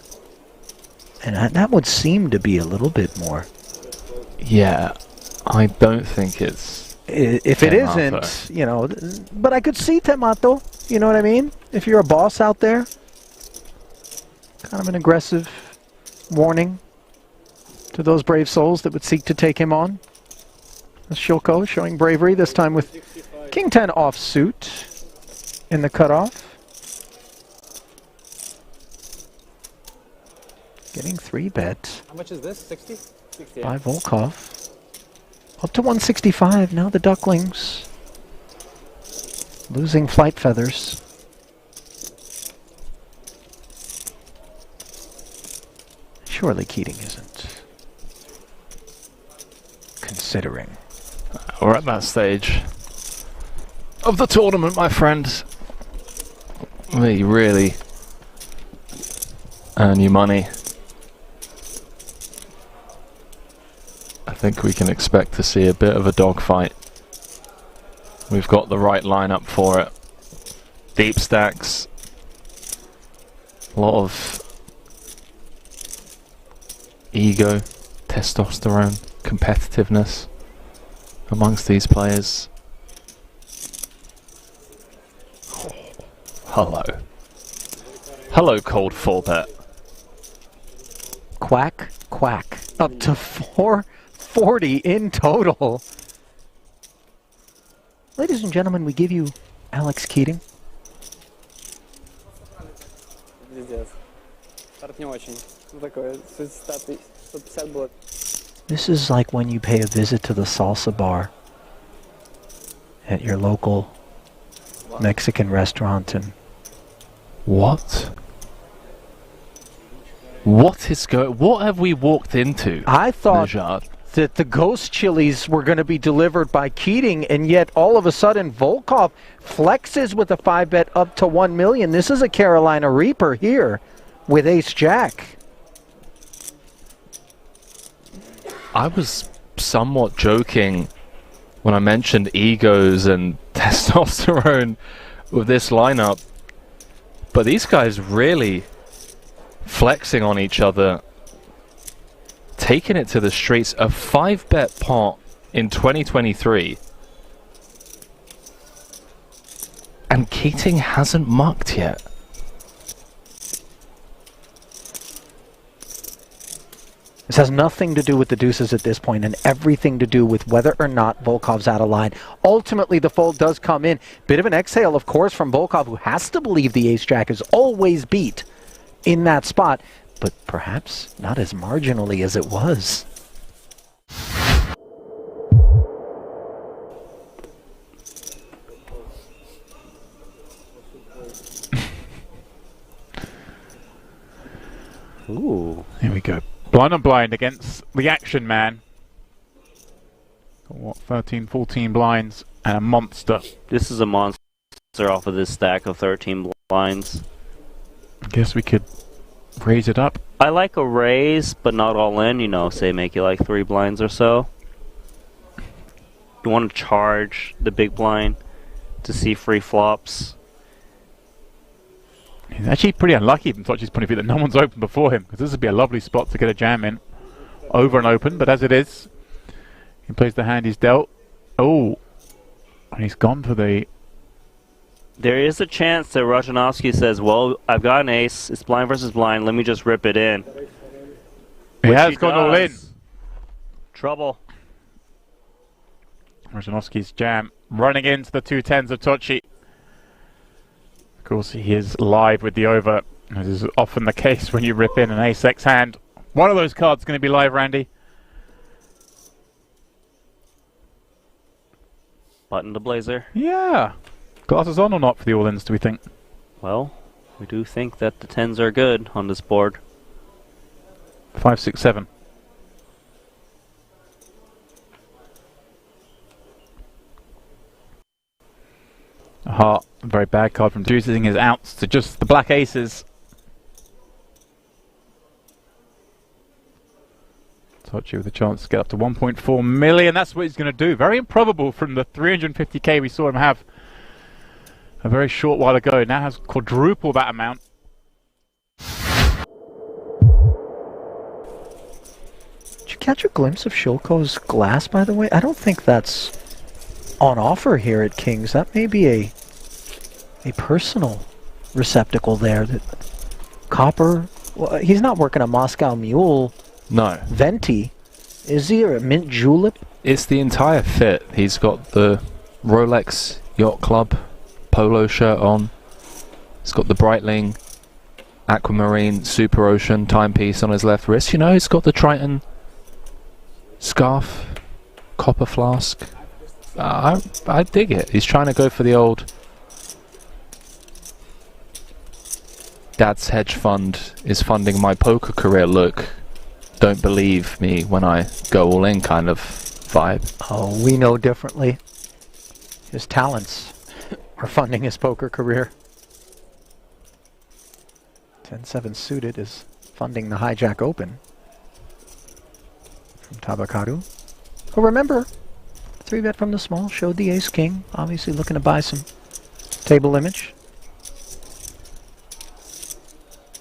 And that would seem to be a little bit more. Yeah, I don't think it's... If it isn't, you know, but I could see Temato, you know what I mean? If you're a boss out there, kind of an aggressive warning to those brave souls that would seek to take him on. Shilko showing bravery, this time with King 10 offsuit in the cutoff. Getting 3-bet. How much is this? 60? 60. By Volkov. Up to 165, now the Ducklings. Losing flight feathers. Surely Keating isn't considering. We're at that stage of the tournament, my friend, where you really earn your money. I think we can expect to see a bit of a dogfight. We've got the right lineup for it. Deep stacks. A lot of ego, testosterone, competitiveness amongst these players. Oh, hello. Hello, cold 4-bet. Quack, quack. Up to 440 in total. Ladies and gentlemen, we give you Alex Keating. This is like when you pay a visit to the salsa bar at your local Mexican restaurant and... What? What is going... What have we walked into? I thought that the ghost chilies were going to be delivered by Keating, and yet all of a sudden Volkov flexes with a 5-bet up to 1 million. This is a Carolina Reaper here with Ace-Jack. I was somewhat joking when I mentioned egos and testosterone with this lineup, but these guys really flexing on each other, taking it to the streets. A 5-bet pot in 2023, and Keating hasn't mucked yet. This has nothing to do with the deuces at this point and everything to do with whether or not Volkov's out of line. Ultimately, the fold does come in. Bit of an exhale, of course, from Volkov, who has to believe the ace-jack is always beat in that spot, but perhaps not as marginally as it was. Ooh. Here we go. Blind on blind against the action man. Got what, 13, 14 blinds and a monster. This is a monster off of this stack of 13 blinds. I guess we could raise it up. I like a raise, but not all in, you know, say make it like 3 blinds or so. You want to charge the big blind to see free flops. He's actually pretty unlucky from Tochi's point of view that no one's open before him, because this would be a lovely spot to get a jam in. Over and open, but as it is, he plays the hand he's dealt. Oh, and he's gone for the... There is a chance that Rajanovsky says, well, I've got an ace, it's blind versus blind, let me just rip it in. He has gone all in. Trouble. Rajanovsky's jam running into the 2-10s of Tochi. Of course, he is live with the over, as is often the case when you rip in an ace-x hand. One of those cards is going to be live, Randy. Button to blazer. Yeah. Glasses on or not for the all-ins, do we think? Well, we do think that the 10s are good on this board. 5, 6, 7. A heart, a very bad card from reducing his outs to just the black aces. Tochi with a chance to get up to 1.4 million. That's what he's going to do. Very improbable from the 350k we saw him have a very short while ago. Now has quadruple that amount. Did you catch a glimpse of Shilko's glass, by the way? I don't think that's on offer here at King's. That may be a personal receptacle there. That copper. Well, he's not working a Moscow Mule. No. Venti. Is he, or a mint julep? It's the entire fit. He's got the Rolex Yacht Club polo shirt on. He's got the Breitling Aquamarine Super Ocean timepiece on his left wrist. You know, he's got the Triton scarf, copper flask. I dig it. He's trying to go for the old Dad's hedge fund is funding my poker career look. Don't believe me when I go all in kind of vibe. Oh, we know differently. His talents are funding his poker career. 10-7 suited is funding the Hijack Open from Tabakaru. Oh, remember, 3-bet from the small showed the ace-king. Obviously looking to buy some table image.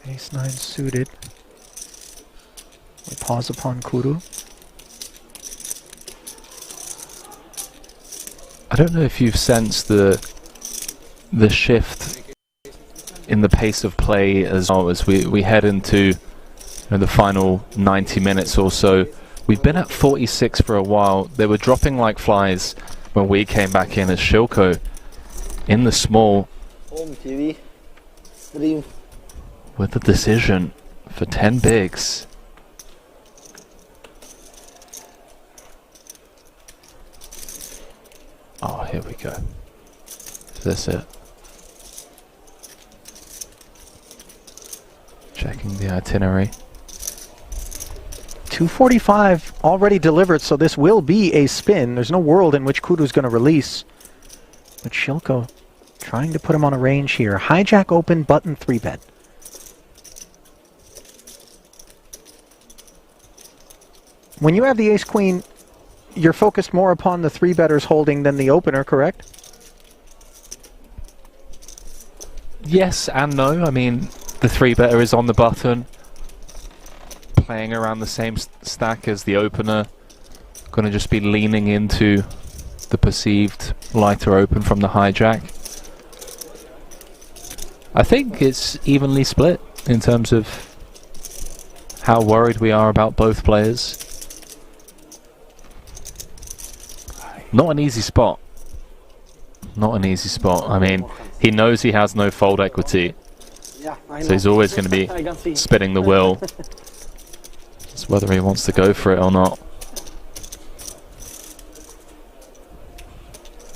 Ace-9 suited. We pause upon Kuru. I don't know if you've sensed the shift in the pace of play as well as we head into the final 90 minutes or so. We've been at 46 for a while. They were dropping like flies when we came back in as Shilko in the small Home TV. Stream. with the decision for 10 bigs. Oh, here we go. Is this it? Checking the itinerary. 245 already delivered, so this will be a spin. There's no world in which Kudu's going to release. But Shilko trying to put him on a range here. Hijack open, button 3-bet. When you have the ace-queen, you're focused more upon the 3-betters holding than the opener, correct? Yes and no. I mean, the 3-better is on the button, playing around the same stack as the opener. Going to just be leaning into the perceived lighter open from the hijack. I think it's evenly split in terms of how worried we are about both players. Not an easy spot. Not an easy spot. I mean, he knows he has no fold equity, so he's always going to be spinning the wheel. It's whether he wants to go for it or not.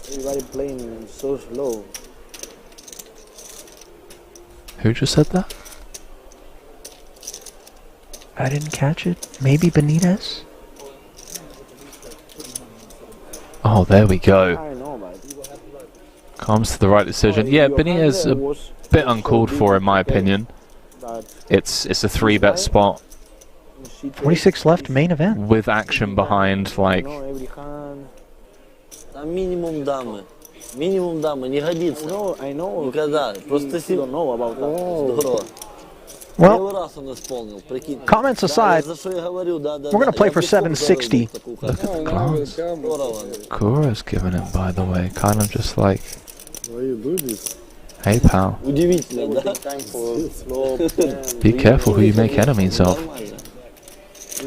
Everybody playing so slow. Who just said that? I didn't catch it. Maybe Benitez? Oh, there we go. I know, but Comes to the right decision. Yeah, Benitez a bit uncalled for in my opinion. It's a 3-bet spot 46 left, main event. with action behind. Like, minimum dame. Минимум, да, не годится. I know. Никогда. Просто ты don't know about that. Здорово. Well, Первый раз он исполнил, прикинь. comments aside, За что я говорю, да, we're going to play for 760. Look at the class. Kura's giving it, by the way. Kind of just like, Why you do this? hey pal, Удивительно, да? Time for slow. be careful who you make enemies of.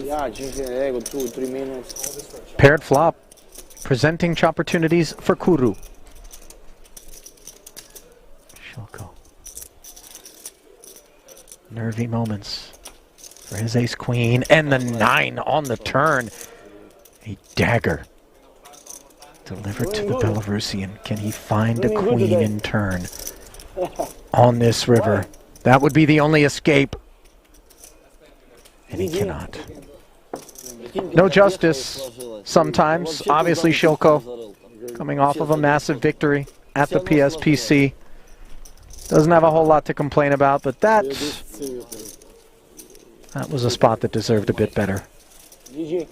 Yeah, changing the ego 2-3 minutes. Paired flop, presenting opportunities for Kuru. Shilko. Nervy moments for his ace queen and the 9 on the turn. A dagger delivered to the Belarusian. Can he find a queen in turn on this river? That would be the only escape. And he cannot. No justice sometimes. Obviously, Shilko coming off of a massive victory at the PSPC. Doesn't have a whole lot to complain about, but that was a spot that deserved a bit better. GG.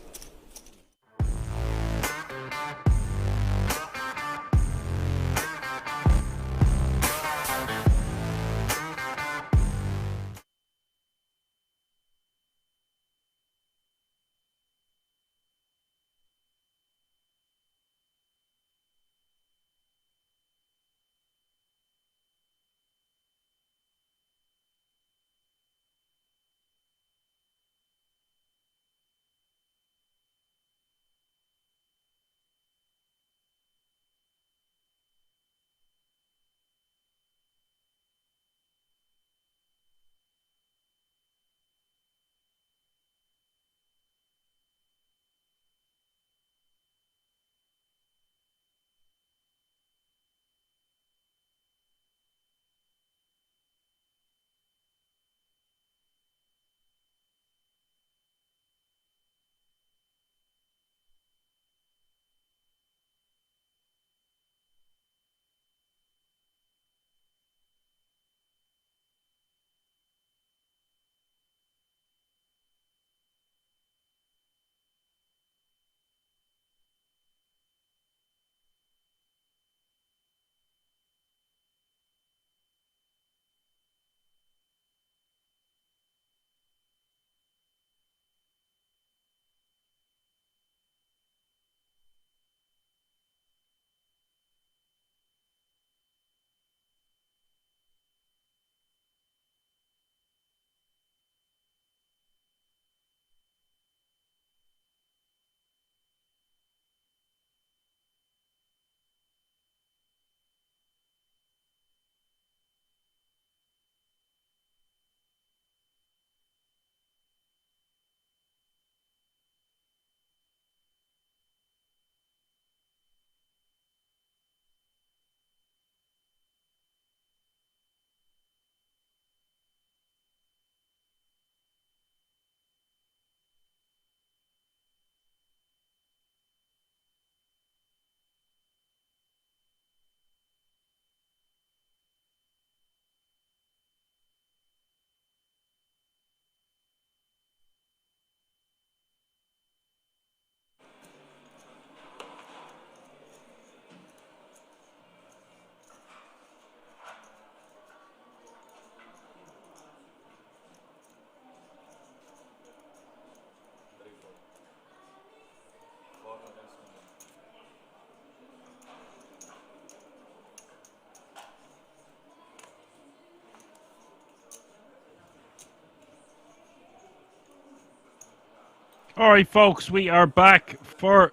All right, folks, we are back for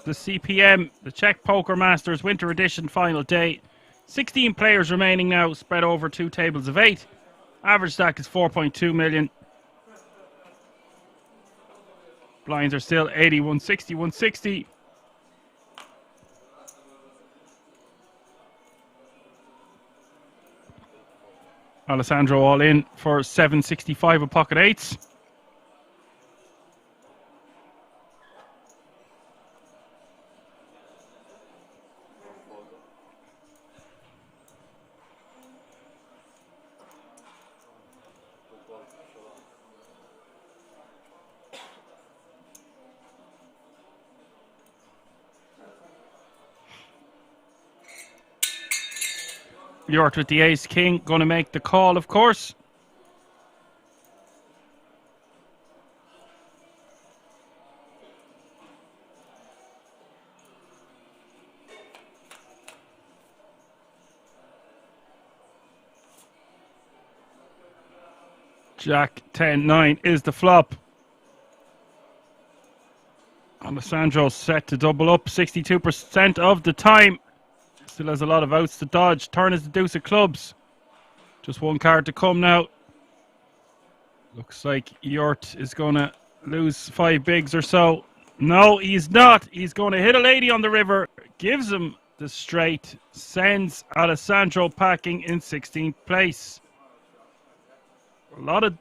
the CPM, the Czech Poker Masters Winter Edition final day. 16 players remaining now, spread over 2 tables of 8. Average stack is 4.2 million. Blinds are still 80, 160, 160. Alessandro all in for 765 of pocket eights. Yort with the ace king, going to make the call, of course. Jack 10-9 is the flop. Alessandro set to double up 62% of the time. Still has a lot of outs to dodge. Turn is the deuce of clubs. Just one card to come now. Looks like Yort is going to lose 5 bigs or so. No, he's not. He's going to hit a lady on the river. Gives him the straight. Sends Alessandro packing in 16th place. A lot of,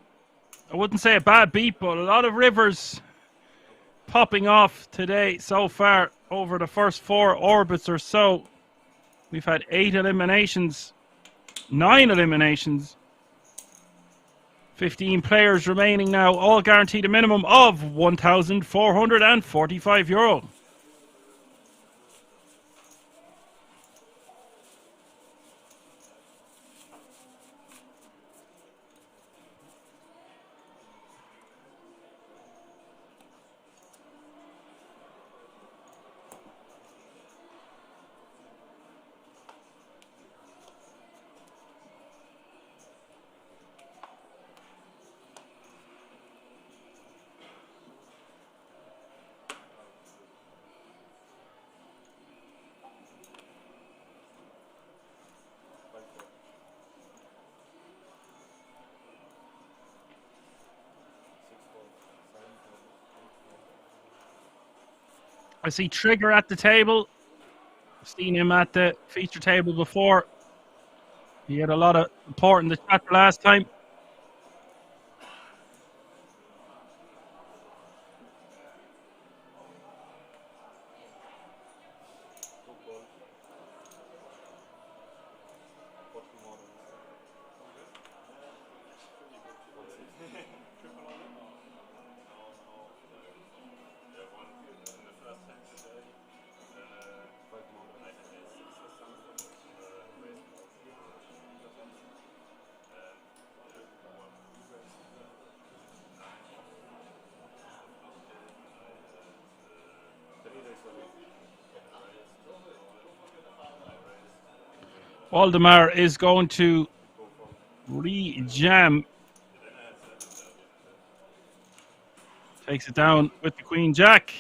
I wouldn't say a bad beat, but a lot of rivers popping off today so far over the first 4 orbits or so. We've had 8 eliminations, 9 eliminations, 15 players remaining now, all guaranteed a minimum of €1,445. I see Trigger at the table. I've seen him at the feature table before. He had a lot of support in the chat last time. Waldemar is going to re-jam. Takes it down with the Queen Jack.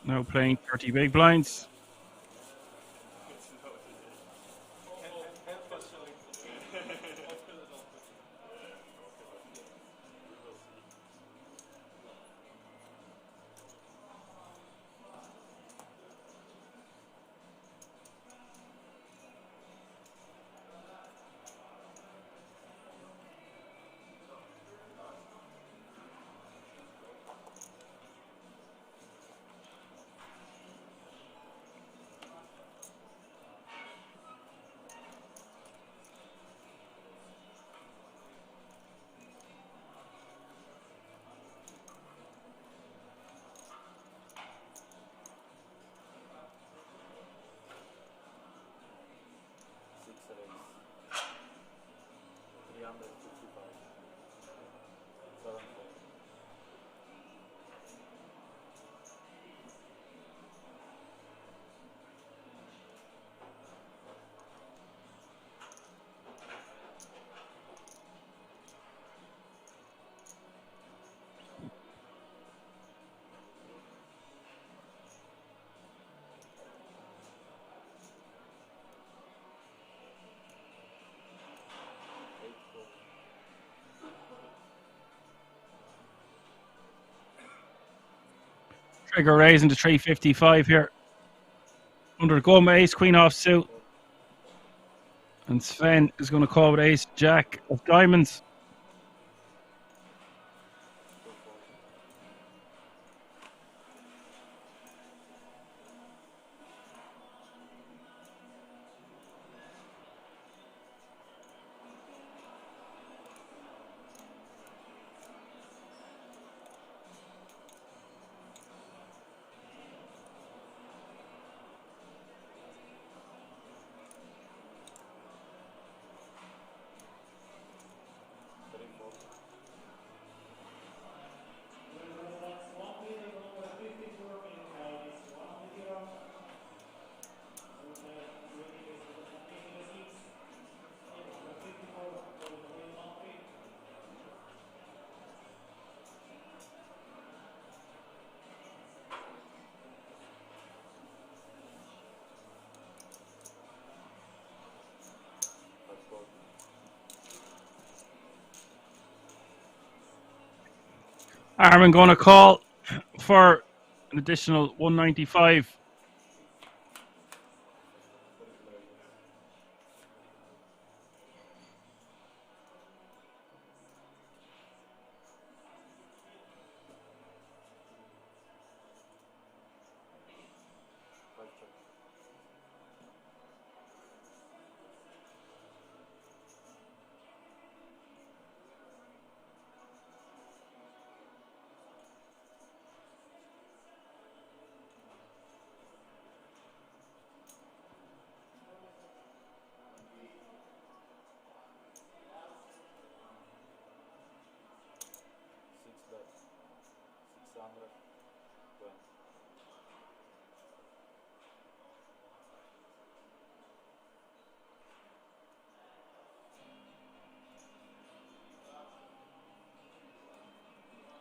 Now playing 30 big blinds. Trigger raising to 355 here. Under the gun with ace queen off suit. And Sven is going to call with ace jack of diamonds. Armin going to call for an additional 195.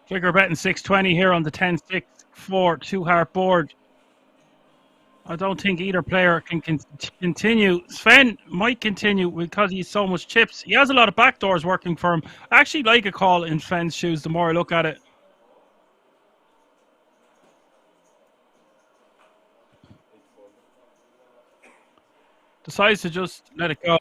Trigger betting 620 here on the 10-6 4 2-heart board. I don't think either player can continue. Sven might continue because he's so much chips. He has a lot of backdoors working for him. I actually like a call in Sven's shoes the more I look at it. Decides to just let it go.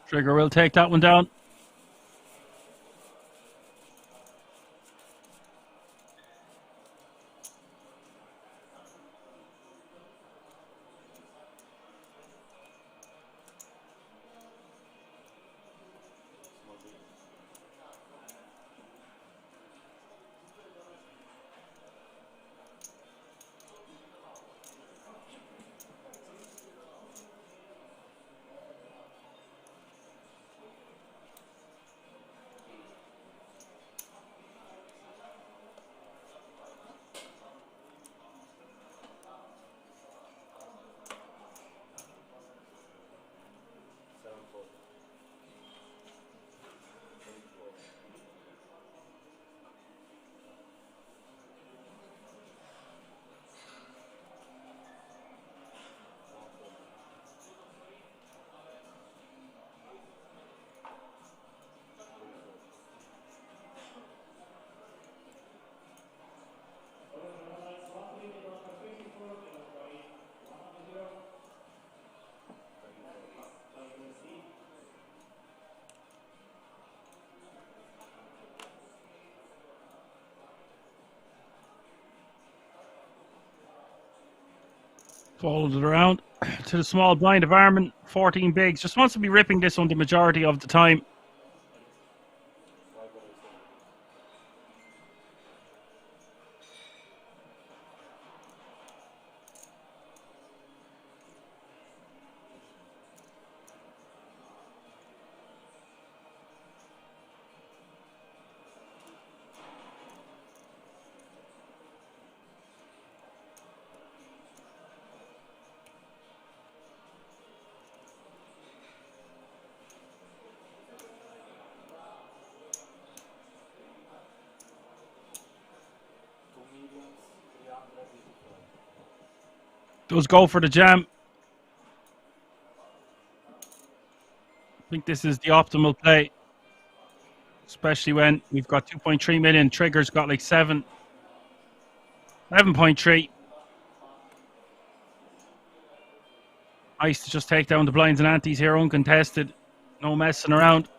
Trigger will take that one down. Fold it around to the small blind of Armin. 14 bigs. Just wants to be ripping this one the majority of the time. Does go for the jam. I think this is the optimal play. Especially when we've got 2.3 million. Trigger's got like 7. 11.3. Nice to just take down the blinds and antes here uncontested. No messing around.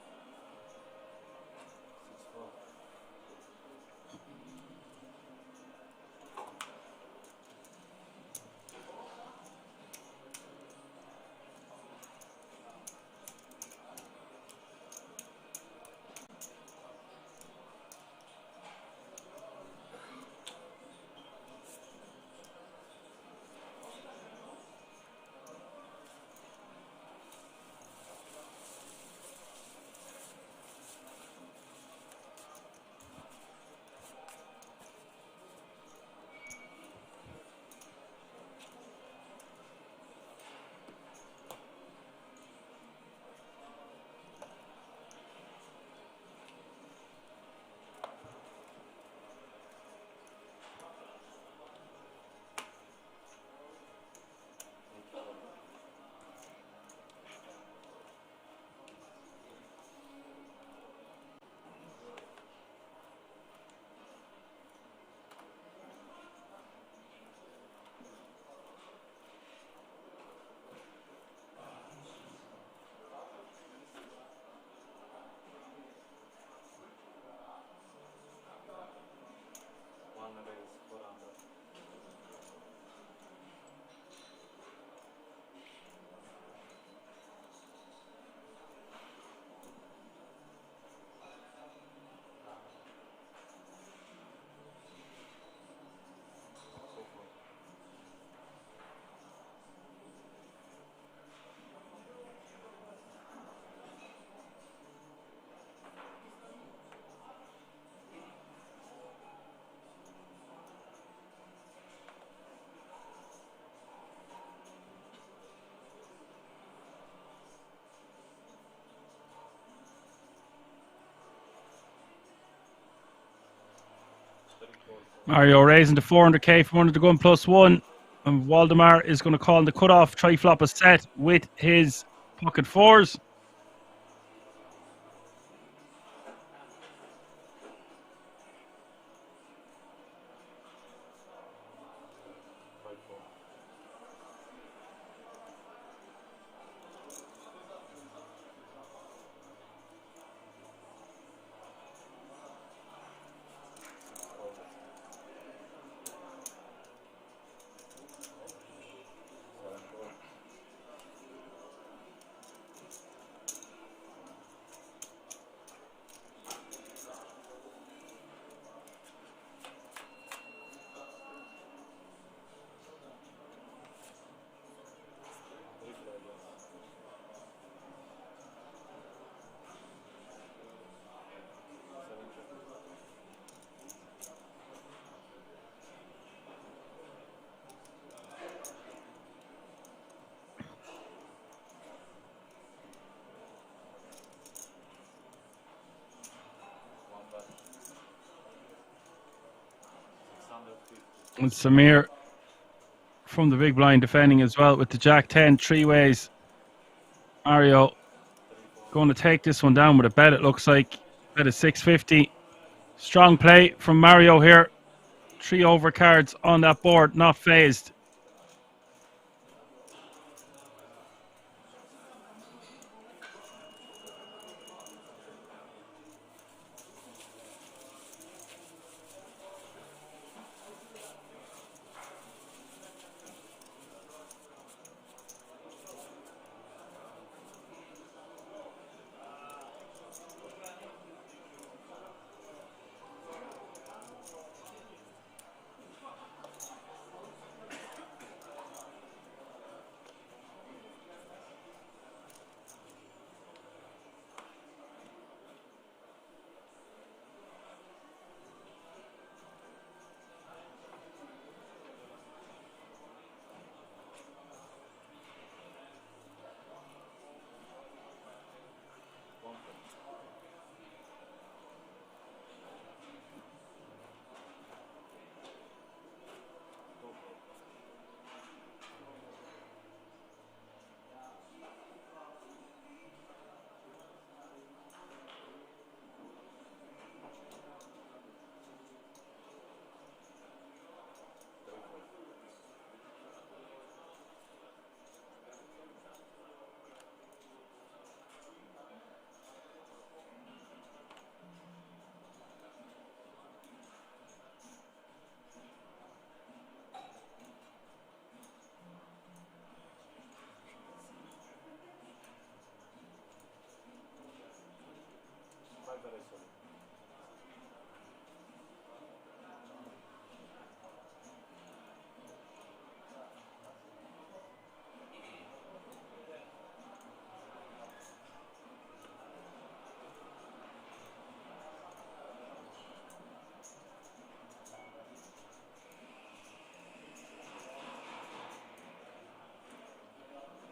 Mario raising to 400k from under the gun +1. And Waldemar is going to call in the cutoff. Try flop a set with his pocket fours. And Samir from the big blind defending as well with the Jack 10 three ways. Mario going to take this one down with a bet, it looks like. Bet of 650. Strong play from Mario here. 3 overcards on that board, not phased.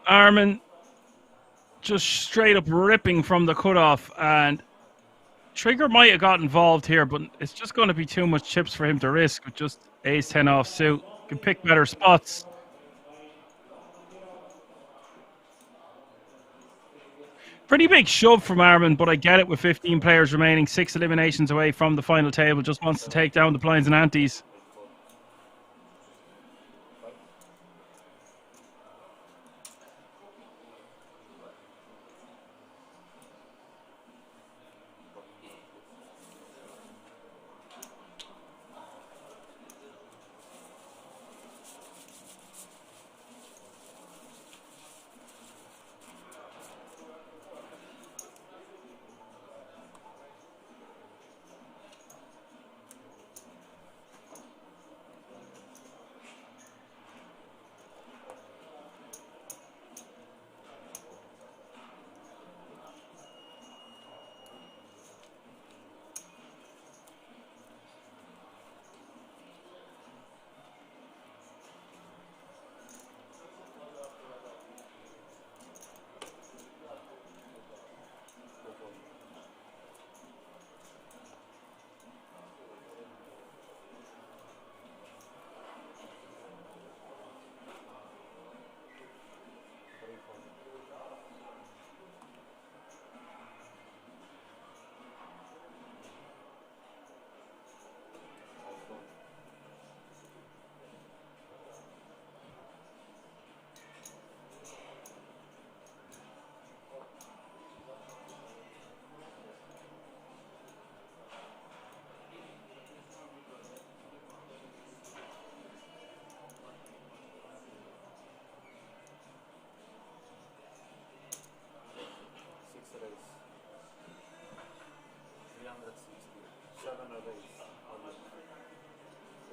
Armin just straight up ripping from the cutoff, and Trigger might have got involved here, but it's just going to be too much chips for him to risk with just ace 10 off suit. Can pick better spots. Pretty big shove from Armin, but I get it with 15 players remaining, 6 eliminations away from the final table. Just wants to take down the blinds and antes.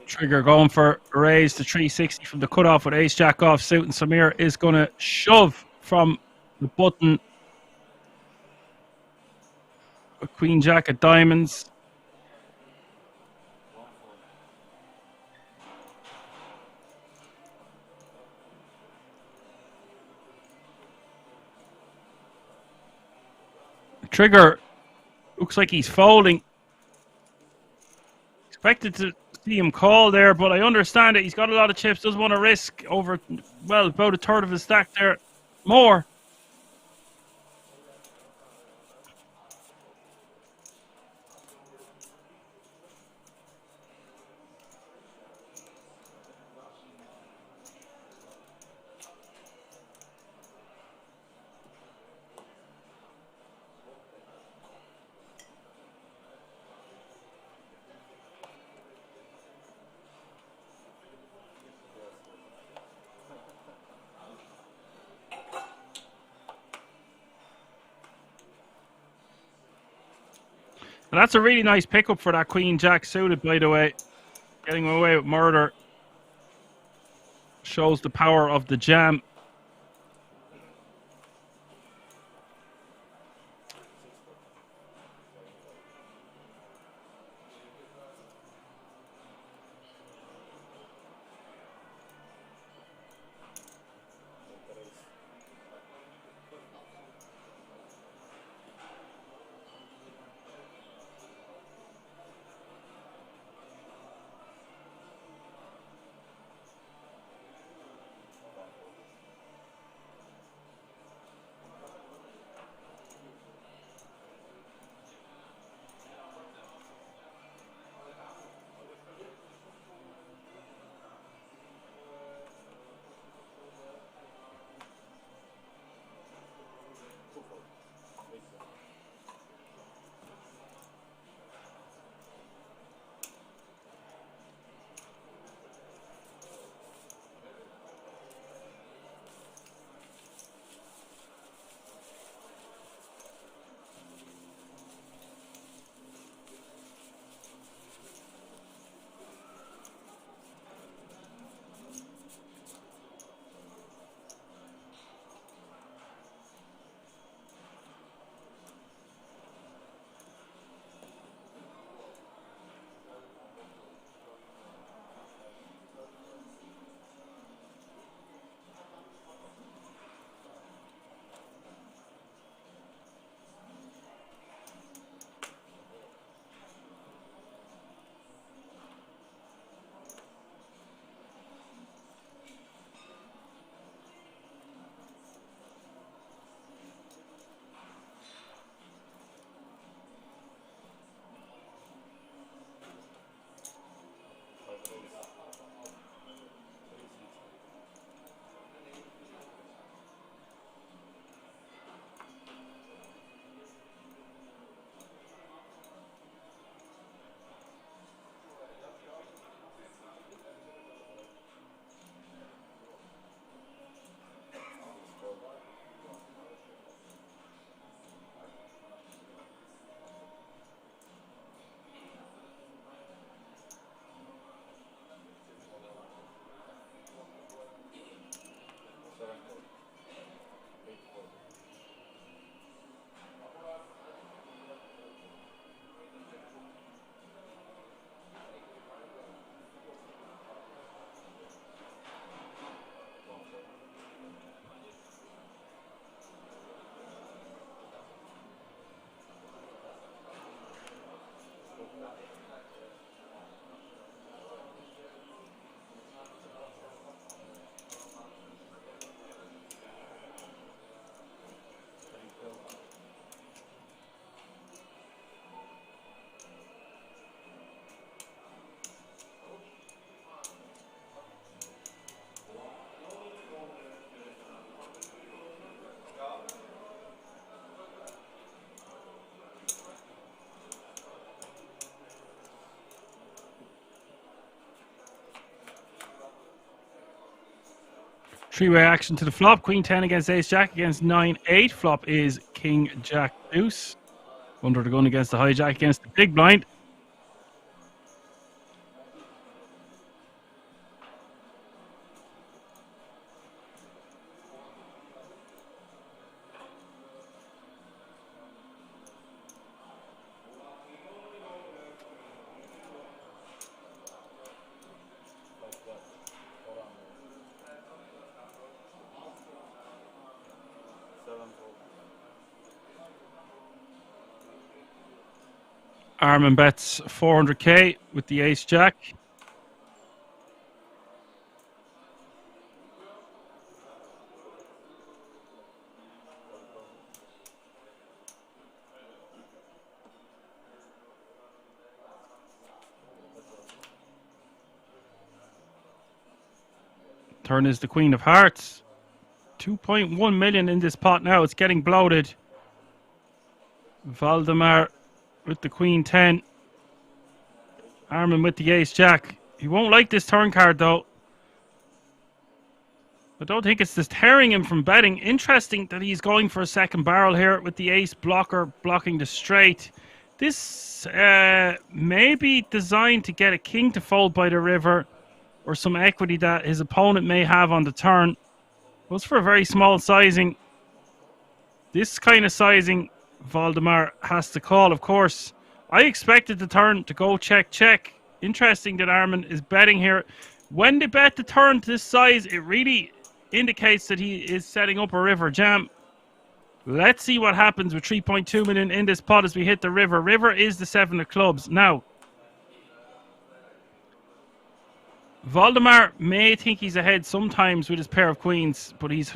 Trigger going for a raise to 360 from the cutoff with ace jack off suit, and Samir is going to shove from the button. A queen jack of diamonds. Trigger looks like he's folding. Expected to see him call there, but I understand it. He's got a lot of chips, doesn't want to risk over, well, about a third of his stack there. More. And that's a really nice pickup for that queen jack suited, by the way. Getting away with murder shows the power of the jam. Three-way action to the flop. Queen 10 against ace jack against 9-8. Flop is king jack deuce. Under the gun against the hijack against the big blind. Armin bets 400k with the ace jack. Turn is the queen of hearts. 2.1 million in this pot now. It's getting bloated. Valdemar with the queen 10. Armin with the ace jack. He won't like this turn card though. I don't think it's deterring him from betting. Interesting that he's going for a second barrel here with the ace blocker blocking the straight. This may be designed to get a king to fold by the river, or some equity that his opponent may have on the turn. Goes for a very small sizing. This kind of sizing Valdemar has to call, of course. I expected the turn to go check, check. Interesting that Armin is betting here. When they bet the turn to this size, it really indicates that he is setting up a river jam. Let's see what happens with 3.2 million in this pot as we hit the river. River is the 7 of clubs. Now, Valdemar may think he's ahead sometimes with his pair of queens, but he's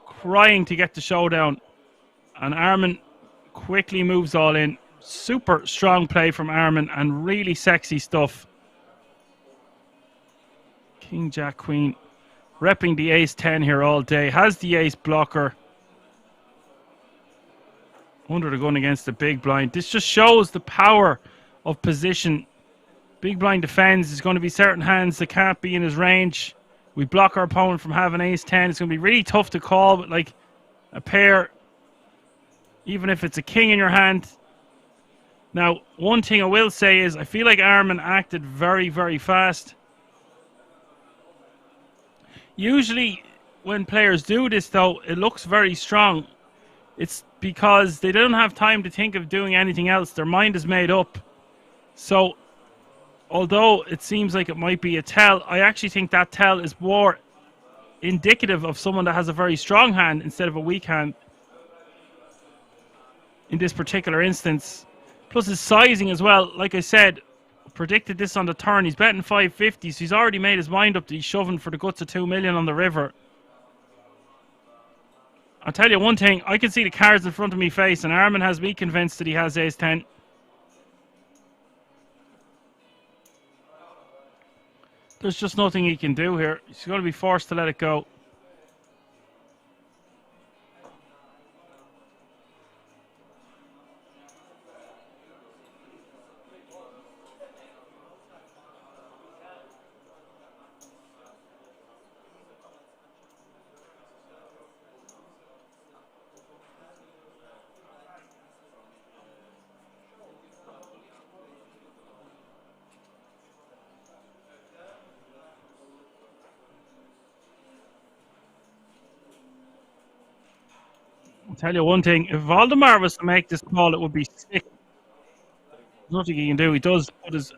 crying to get the showdown. And Armin quickly moves all in. Super strong play from Armin and really sexy stuff. King, Jack, Queen. Repping the ace 10 here all day. Has the ace blocker. Under the gun against the big blind. This just shows the power of position. Big blind defends. There's going to be certain hands that can't be in his range. We block our opponent from having ace 10. It's going to be really tough to call, but like a pair, even if it's a king in your hand. Now, one thing I will say is I feel like Armin acted very, very fast. Usually when players do this though, it looks very strong. It's because they don't have time to think of doing anything else. Their mind is made up. So, although it seems like it might be a tell, I actually think that tell is more indicative of someone that has a very strong hand instead of a weak hand. In this particular instance. Plus his sizing as well. Like I said, predicted this on the turn. He's betting 550, so he's already made his mind up that he's shoving for the guts of 2 million on the river. I'll tell you one thing. I can see the cards in front of me face, and Armin has me convinced that he has ace 10. There's just nothing he can do here. He's going to be forced to let it go. I'll tell you one thing, if Valdemar was to make this call, it would be sick. There's nothing he can do. He does put his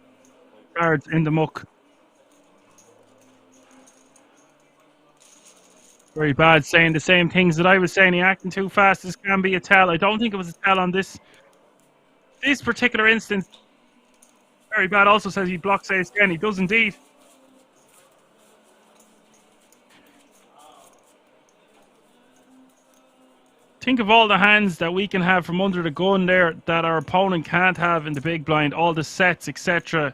cards in the muck. Very bad saying the same things that I was saying. He acting too fast. This can be a tell. I don't think it was a tell on this particular instance. Very bad also says he blocks ace 10. He does indeed. Think of all the hands that we can have from under the gun there that our opponent can't have in the big blind. All the sets, etc.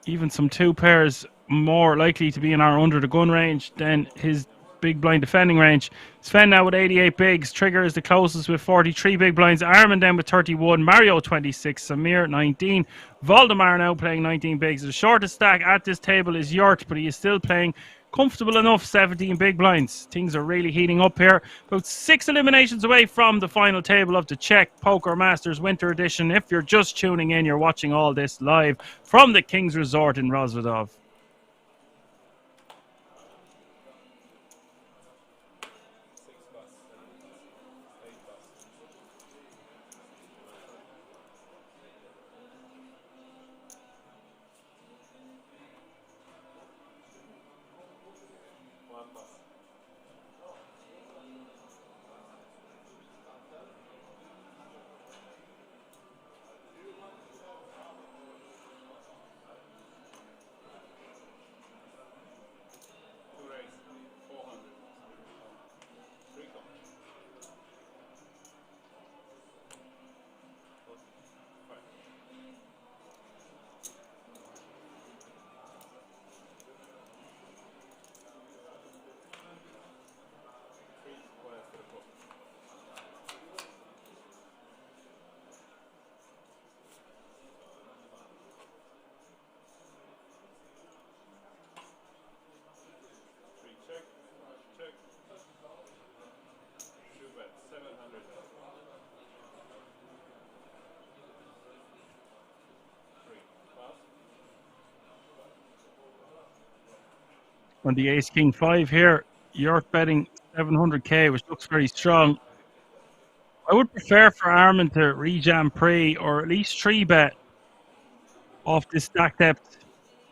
Even some two pairs more likely to be in our under the gun range than his big blind defending range. Sven now with 88 bigs. Trigger is the closest with 43 big blinds. Armin then with 31. Mario 26. Samir 19. Valdemar now playing 19 bigs. The shortest stack at this table is Yurt, but he is still playing comfortable enough 17 big blinds. Things are really heating up here. About 6 eliminations away from the final table of the Czech Poker Masters Winter Edition. If you're just tuning in, you're watching all this live from the King's Resort in Rozvadov. on the Ace King 5 here. York betting 700k, which looks very strong. I would prefer for Armin to rejam pre or at least 3-bet off this stack depth.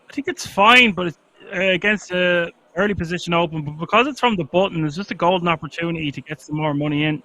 I think it's fine, but it's against the early position open. But because it's from the button, it's just a golden opportunity to get some more money in.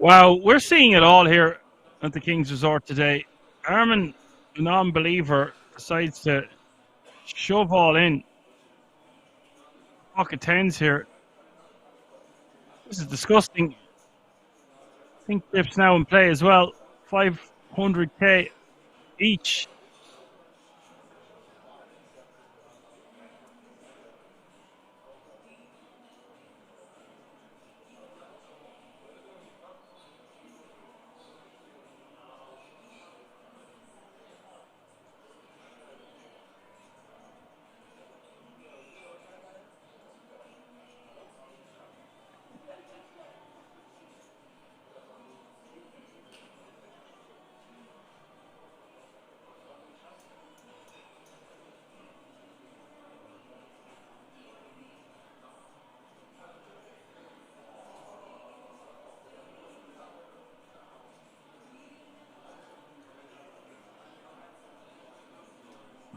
Wow, we're seeing it all here at the King's Resort today. Armin, a non-believer, decides to shove all in. Pocket tens here. This is disgusting. I think dips now in play as well. 500k each.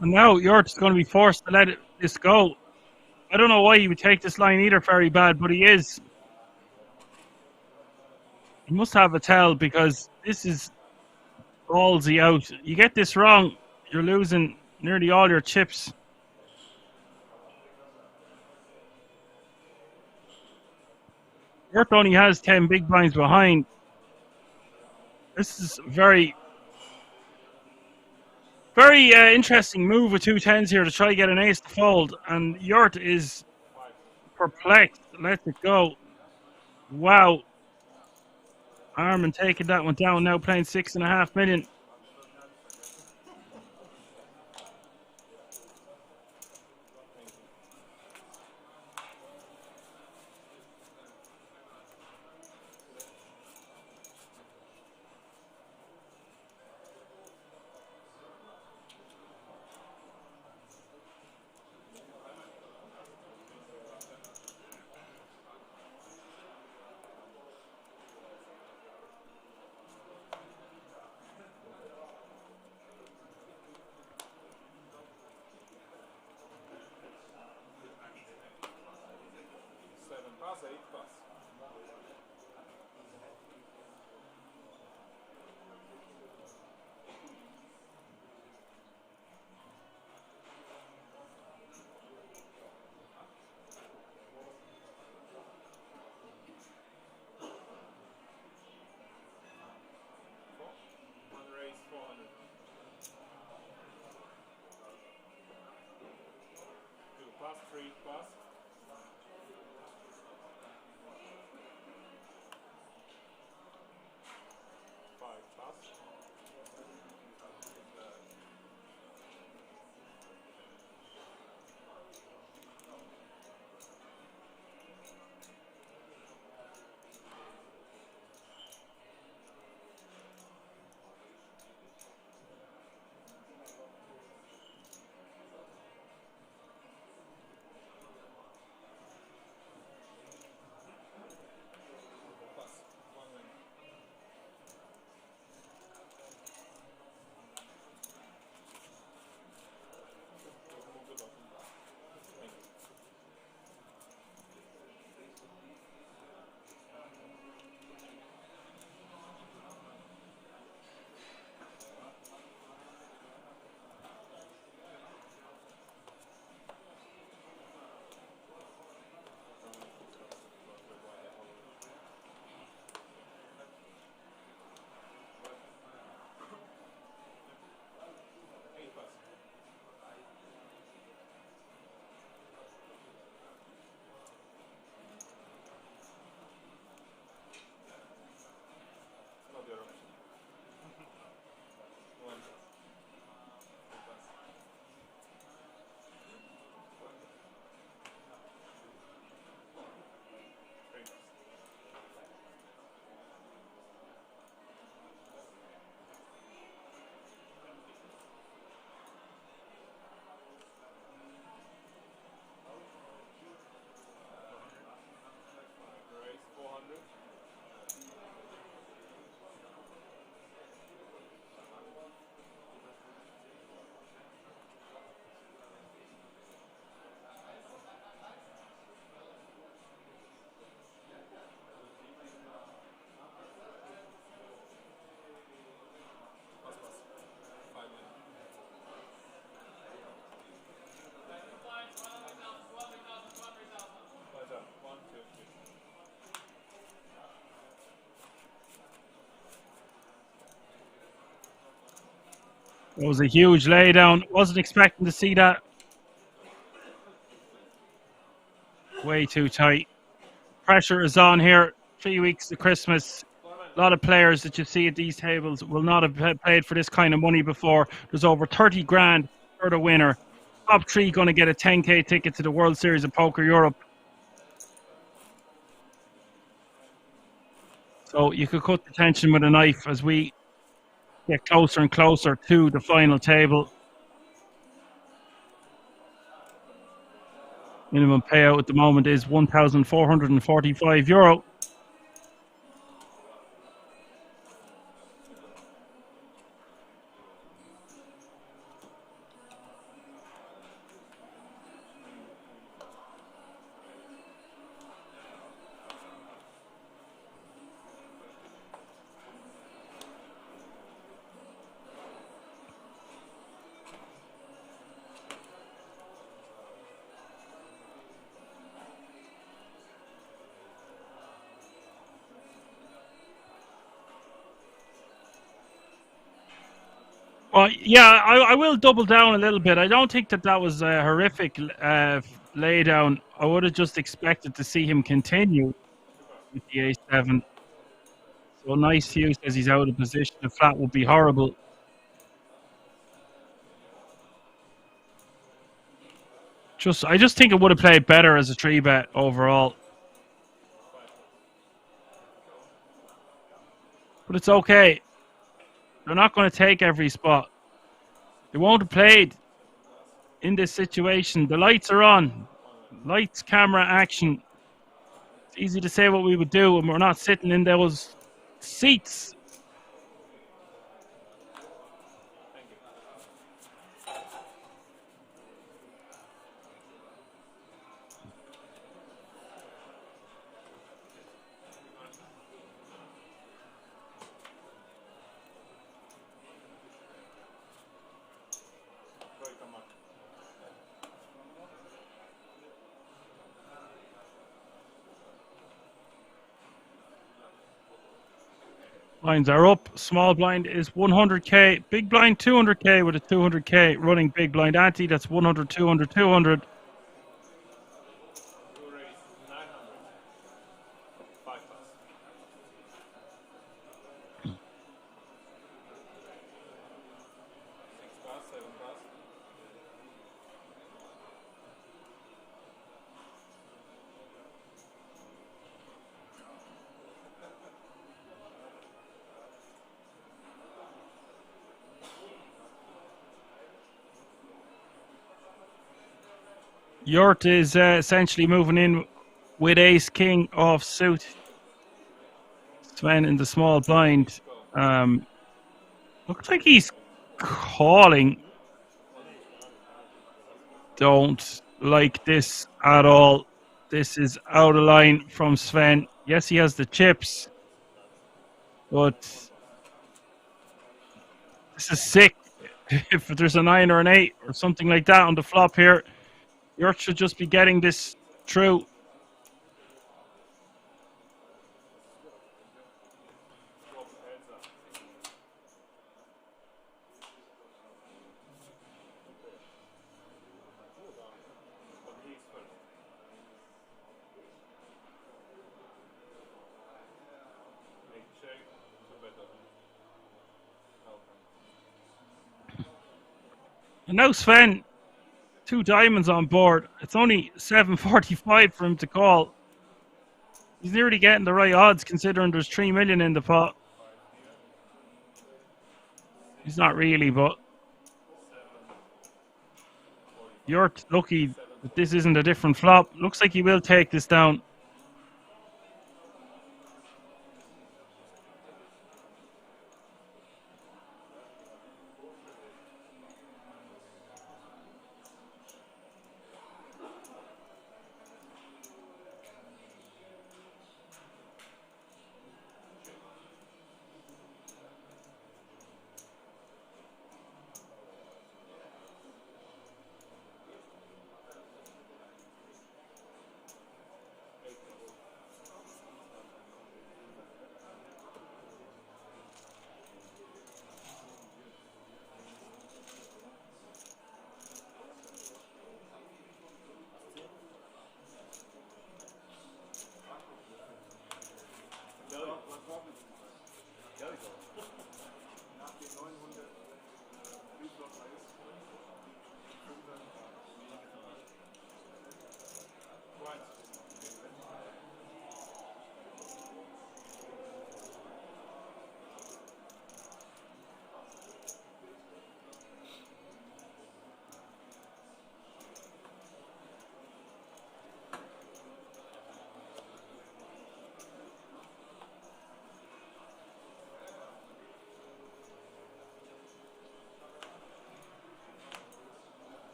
And now York's going to be forced to let this go. I don't know why he would take this line either very bad, but he is. He must have a tell because this is ballsy out. You get this wrong, you're losing nearly all your chips. York only has 10 big blinds behind. This is very interesting move with 2 10s here to try to get an ace to fold. And Yort is perplexed. Let it go. Wow. Armin taking that one down, now playing 6.5 million. It was a huge laydown. Wasn't expecting to see that. Way too tight. Pressure is on here. 3 weeks to Christmas. A lot of players that you see at these tables will not have played for this kind of money before. There's over 30 grand for the winner. Top three going to get a 10k ticket to the World Series of Poker Europe. So you could cut the tension with a knife as we get closer and closer to the final table. Minimum payout at the moment is €1,445. Well, yeah, I will double down a little bit. I don't think that was a horrific laydown. I would have just expected to see him continue with the A7. So nice use as he's out of position. The flat would be horrible. I just think it would have played better as a 3-bet overall. But it's okay. They're not going to take every spot. They won't have played in this situation. The lights are on. Lights, camera, action. It's easy to say what we would do when we're not sitting in those seats. Blinds are up. Small blind is 100k. Big blind 200k with a 200k running big blind ante. That's 100, 200, 200. Yurt is essentially moving in with ace king off suit. Sven in the small blind. Looks like he's calling. Don't like this at all. This is out of line from Sven. Yes, he has the chips, but this is sick. If there's a 9 or an 8 or something like that on the flop here, Yurt should just be getting this through. And now Sven, 2 diamonds on board. It's only 745 for him to call. He's nearly getting the right odds considering there's 3 million in the pot. He's not really, but you're lucky that this isn't a different flop. Looks like he will take this down.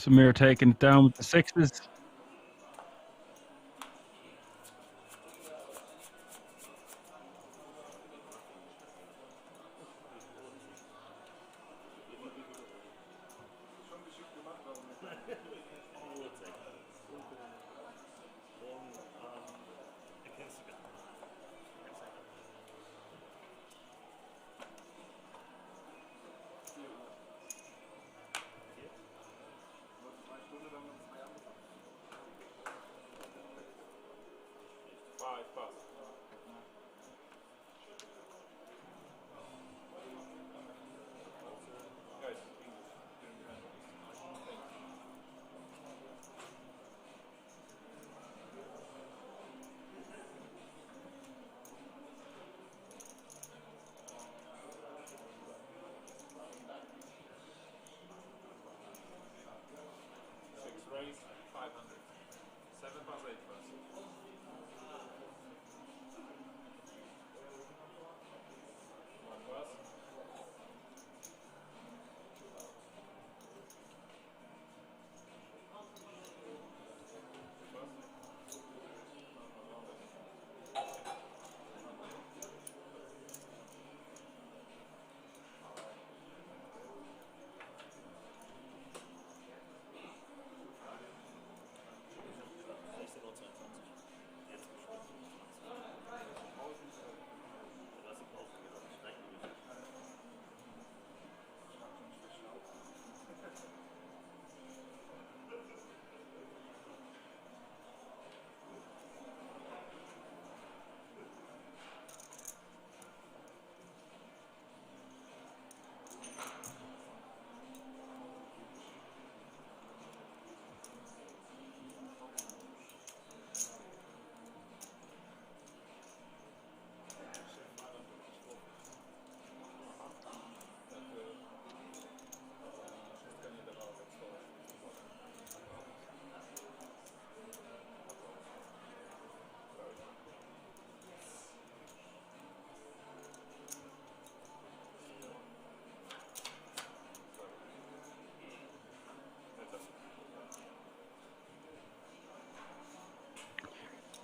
Samir taking it down with the sixes.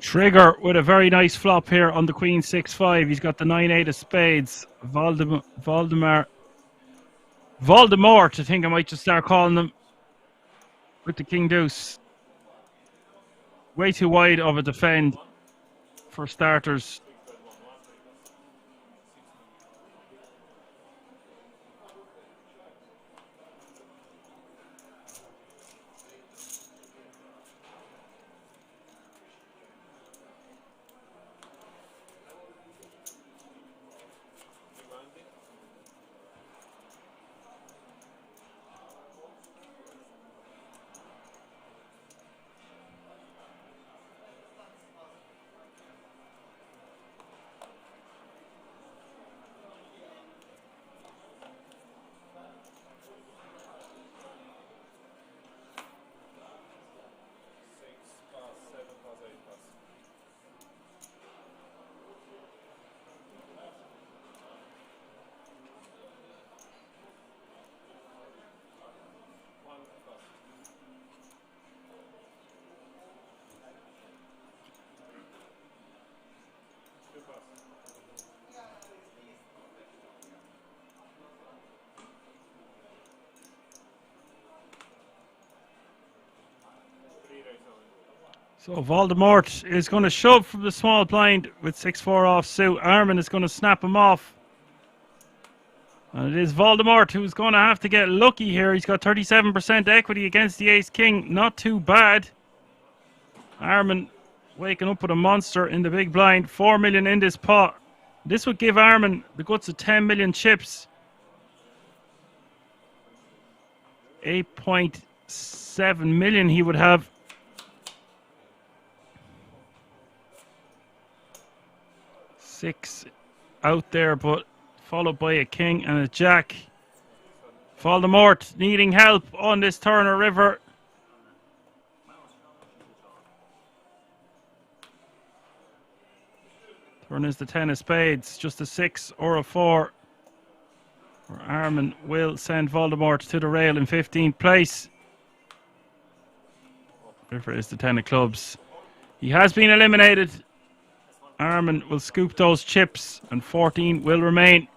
Trigger with a very nice flop here on the Queen 6-5. He's got the 9-8 of spades. Voldemort, I think I might just start calling them, with the King Deuce. Way too wide of a defend for starters. So Voldemort is going to shove from the small blind with 6-4 off suit. Armin is going to snap him off. And it is Voldemort who's going to have to get lucky here. He's got 37% equity against the Ace-King. Not too bad. Armin waking up with a monster in the big blind. 4 million in this pot. This would give Armin the guts of 10 million chips. 8.7 million he would have. 6 out there, but followed by a king and a jack. Voldemort needing help on this Turner River. Turn is the 10 of spades, just a 6 or a 4. Or Armin will send Voldemort to the rail in 15th place. River is the 10 of clubs. He has been eliminated. Armin will scoop those chips and 14 will remain.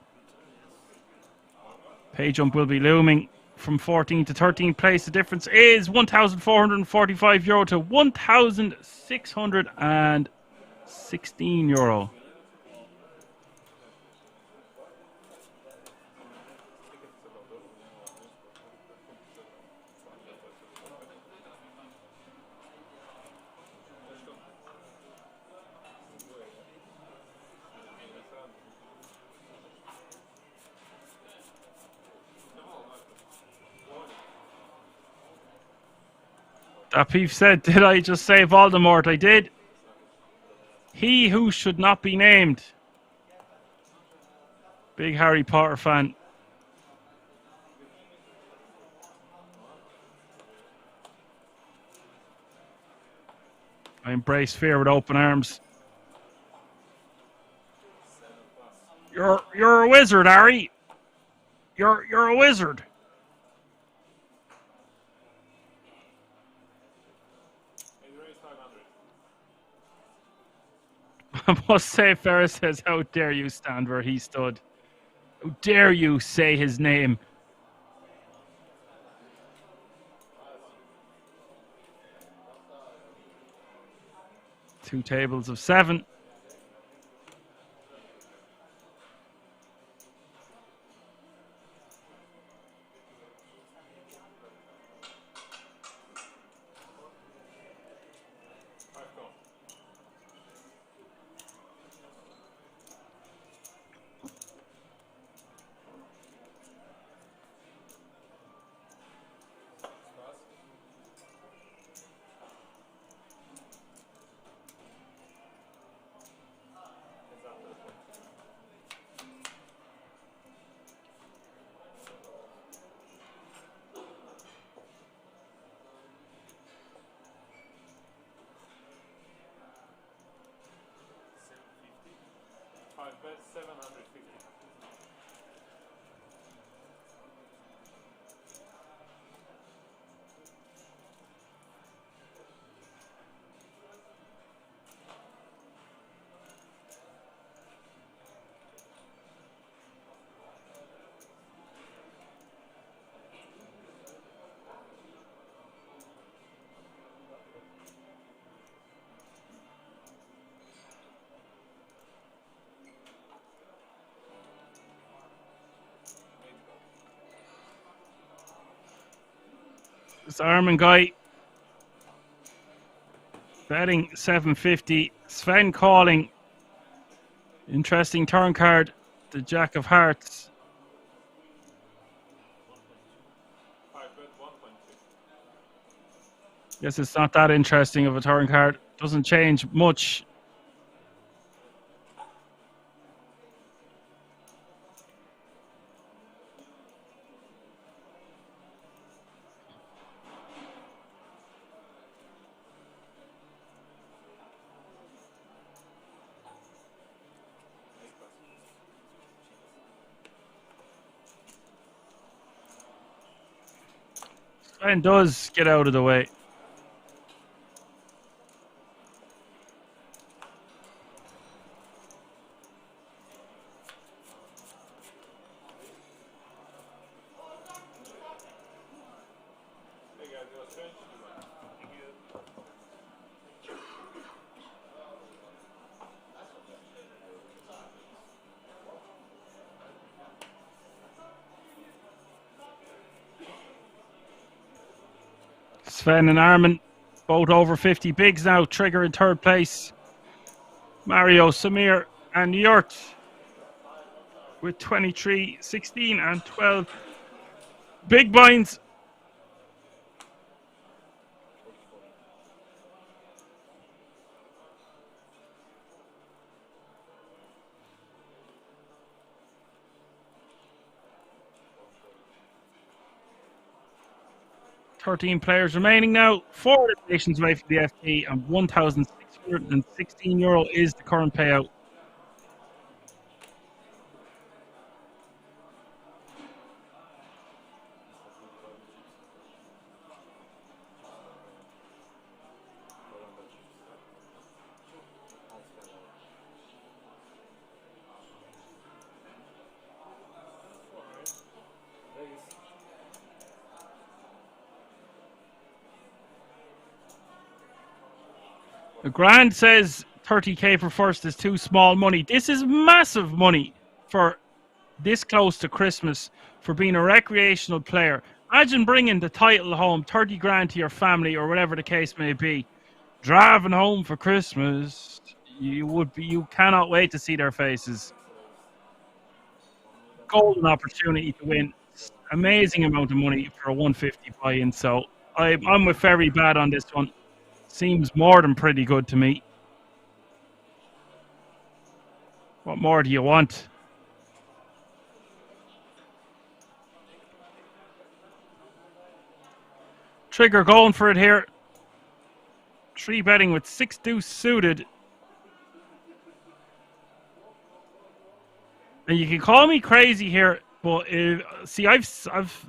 Pay jump will be looming from 14 to 13th place. The difference is €1,445 to €1,616. That Peef said, did I just say Voldemort? I did. He who should not be named. Big Harry Potter fan. I embrace fear with open arms. You're a wizard, Harry. You're a wizard. I must say, Ferris says, how dare you stand where he stood? How dare you say his name? Two tables of 7. This Armin guy betting 750. Sven calling. Interesting turn card. The Jack of Hearts. Guess it's not that interesting of a turn card. Doesn't change much. And does get out of the way. Sven and Armin, both over 50 bigs now. Trigger in third place. Mario, Samir, and Yurt with 23, 16, and 12 big blinds. Thirteen players remaining now. 4 eliminations away from the FT, and €1,616 is the current payout. Grand says 30k for first is too small money. This is massive money for this close to Christmas for being a recreational player. Imagine bringing the title home, 30 grand to your family or whatever the case may be. Driving home for Christmas. You cannot wait to see their faces. Golden opportunity to win. Amazing amount of money for a 150 buy-in. So I'm with Ferry Bad on this one. Seems more than pretty good to me. What more do you want? Trigger going for it here. 3 betting with 6 deuce suited. And you can call me crazy here, but see, I've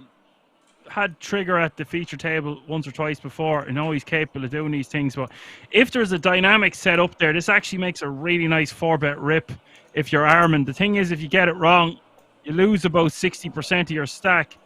had Trigger at the feature table once or twice before, and know he's capable of doing these things. But if there's a dynamic set up there, this actually makes a really nice 4-bet rip if you're arming. The thing is, if you get it wrong, you lose about 60% of your stack.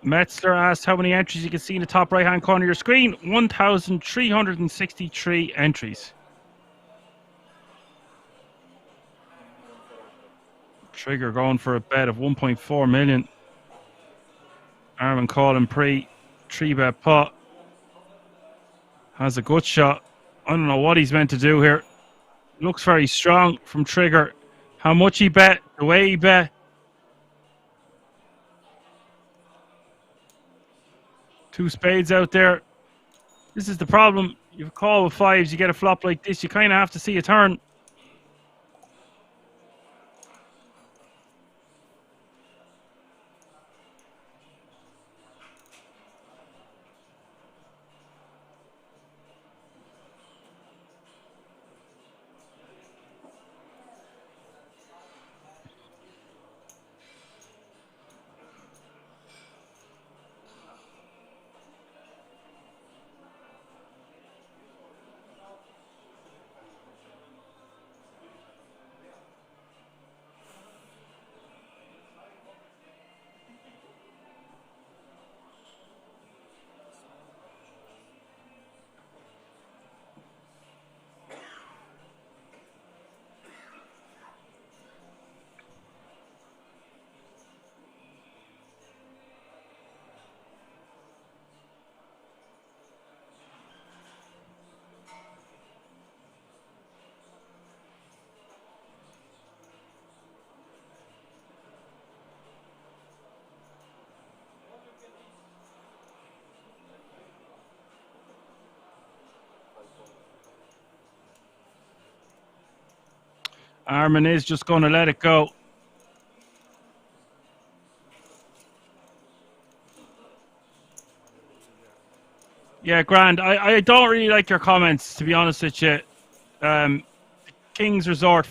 Metzler asked how many entries you can see in the top right hand corner of your screen. 1,363 entries. Trigger going for a bet of 1.4 million. Armin calling pre 3-bet pot. Has a good shot. I don't know what he's meant to do here. Looks very strong from Trigger. How much he bet, the way he bet. 2 spades out there. This is the problem. You have a call with 5s, you get a flop like this, you kind of have to see a turn. Armin is just going to let it go. Yeah, Grand. I don't really like your comments, to be honest with you. King's Resort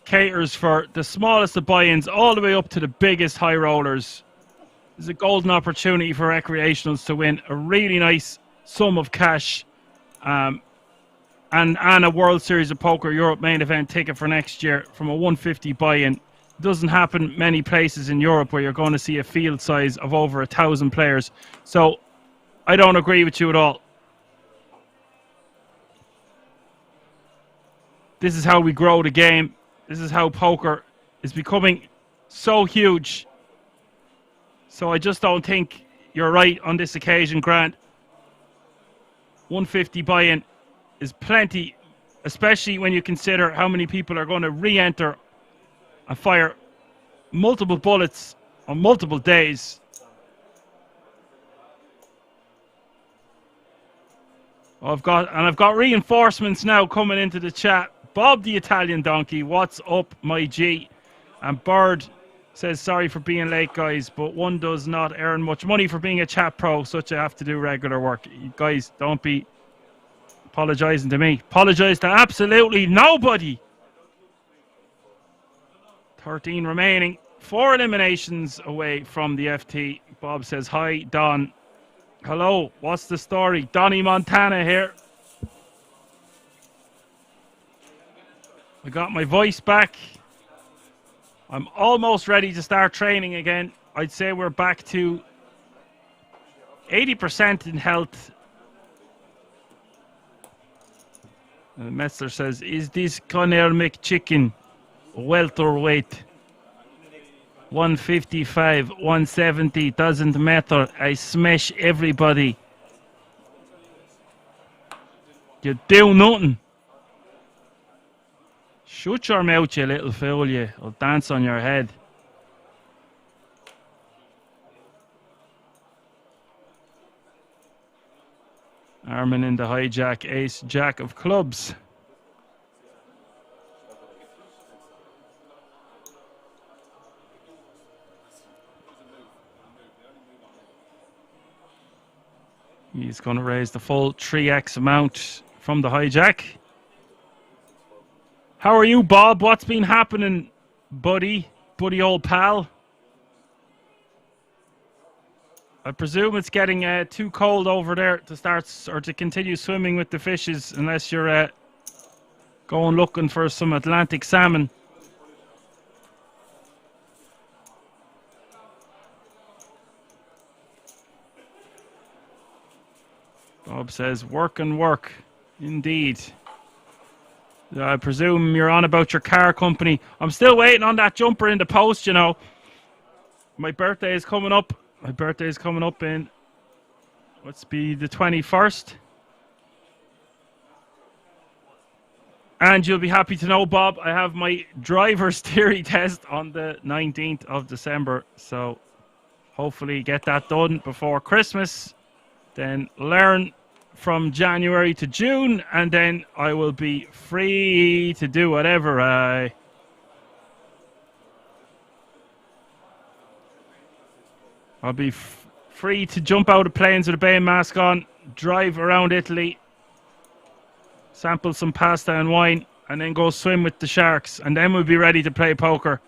caters for the smallest of buy-ins all the way up to the biggest high rollers. There's a golden opportunity for recreationals to win a really nice sum of cash. And a World Series of Poker Europe main event ticket for next year from a 150 buy-in. It doesn't happen many places in Europe where you're going to see a field size of over 1,000 players. So I don't agree with you at all. This is how we grow the game. This is how poker is becoming so huge. So I just don't think you're right on this occasion, Grant. 150 buy-in is plenty, especially when you consider how many people are going to re-enter and fire multiple bullets on multiple days. I've got reinforcements now coming into the chat. Bob the Italian Donkey, what's up, my G? And Bird says, sorry for being late, guys, but one does not earn much money for being a chat pro, such I have to do regular work. You guys, don't be apologising to me. Apologise to absolutely nobody. 13 remaining. 4 eliminations away from the FT. Bob says, hi, Don. Hello, what's the story? Donny Montana here. I got my voice back. I'm almost ready to start training again. I'd say we're back to 80% in health. Metzler says, is this Conor McChicken welterweight? 155, 170, doesn't matter. I smash everybody. You do nothing. Shut your mouth, you little fool, you. I'll dance on your head. Armin in the hijack, ace, jack of clubs. He's going to raise the full 3x amount from the hijack. How are you, Bob? What's been happening, buddy? Buddy old pal? I presume it's getting too cold over there to start or to continue swimming with the fishes unless you're going looking for some Atlantic salmon. Bob says, work and work. Indeed. I presume you're on about your car company. I'm still waiting on that jumper in the post, you know. My birthday is coming up. My birthday is coming up in, let's be the 21st. And you'll be happy to know, Bob, I have my driver's theory test on the 19th of December. So hopefully get that done before Christmas. Then learn from January to June, and then I will be free to do whatever I'll be free to jump out of planes with a Bay mask on, drive around Italy, sample some pasta and wine, and then go swim with the sharks, and then we'll be ready to play poker.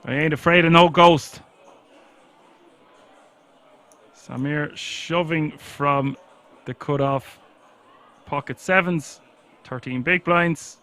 I ain't afraid of no ghost. Samir shoving from the cutoff. Pocket sevens. 13 big blinds.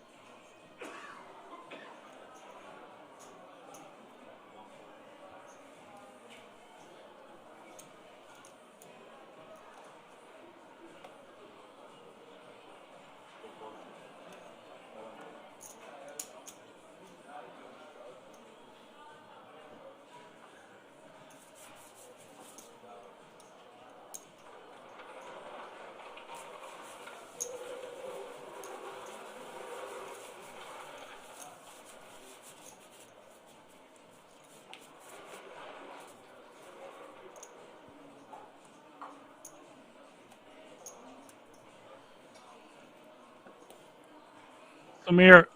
Samir,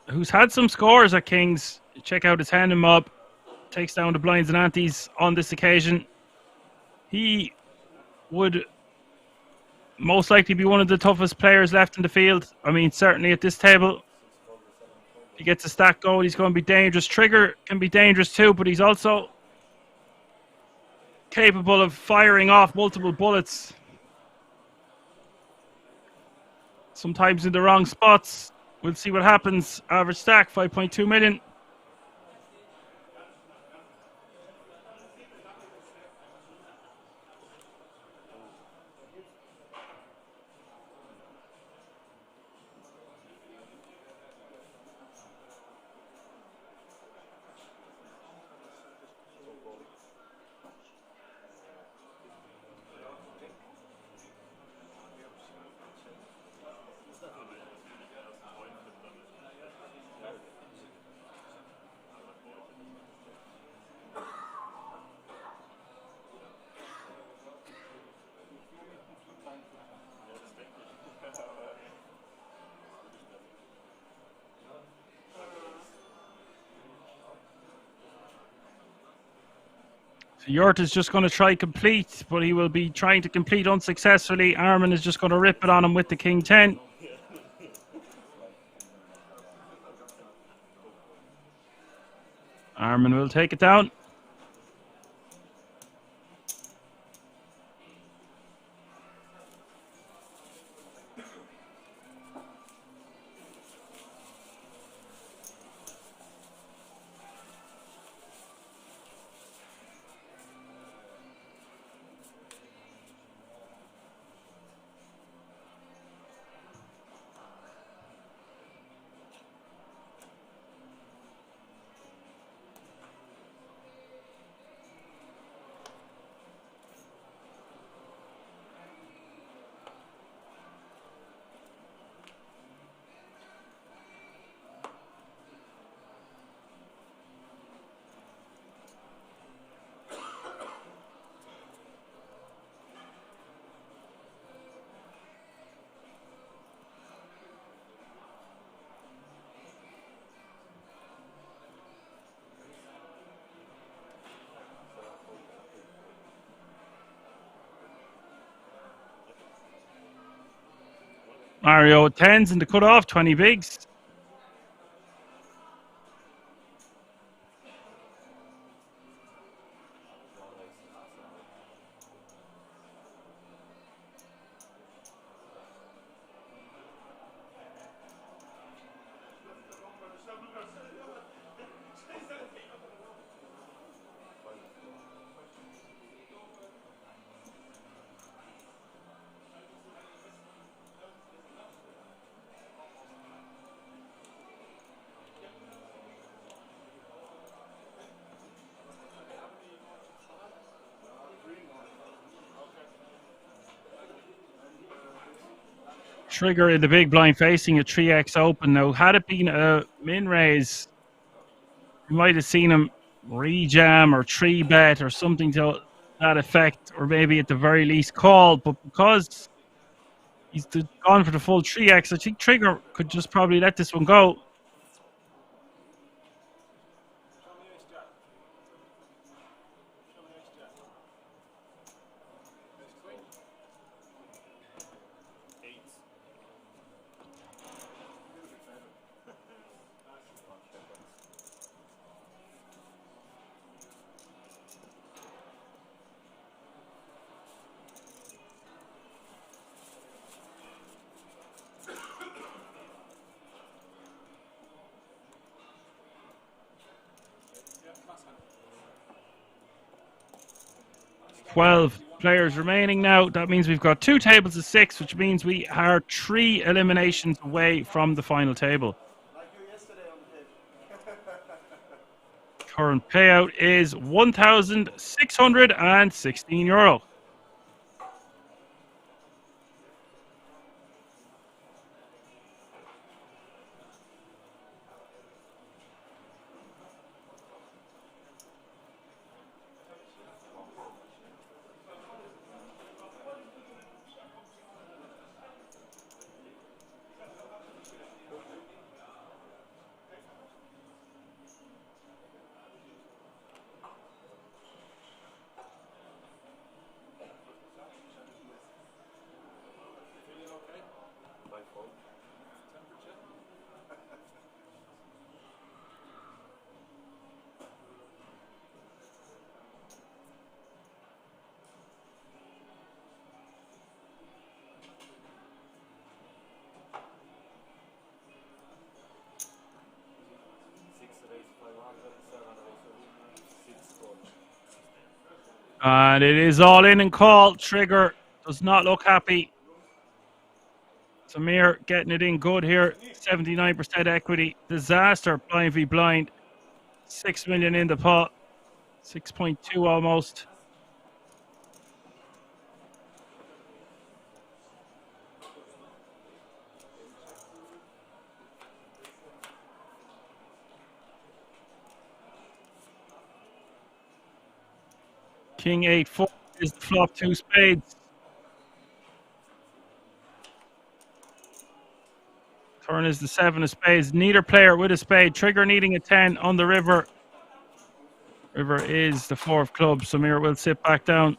who's had some scores at Kings, check out his hand and mob, takes down the blinds and antes on this occasion. He would most likely be one of the toughest players left in the field. I mean, certainly at this table. He gets a stack going, he's going to be dangerous. Trigger can be dangerous too, but he's also capable of firing off multiple bullets. Sometimes in the wrong spots. We'll see what happens. Average stack, 5.2 million. Yurt is just going to try complete, but he will be trying to complete unsuccessfully. Armin is just going to rip it on him with the king 10. Armin will take it down. Mario 10s in the cutoff, 20 bigs. Trigger in the big blind facing a 3x open. Now, had it been a min raise, you might have seen him rejam or 3-bet or something to that effect, or maybe at the very least call. But because he's gone for the full 3x, I think Trigger could just probably let this one go. Twelve players remaining now. That means we've got 2 tables of 6, which means we are 3 eliminations away from the final table. Current payout is €1,616. And it is all in and call. Trigger does not look happy. Samir getting it in good here. 79% equity. Disaster. Blind v blind. 6 million in the pot. 6.2 almost. King 8-4 is the flop 2 spades. Turn is the 7 of spades. Neither player with a spade. Trigger needing a 10 on the river. River is the 4 of clubs, so Mir will sit back down.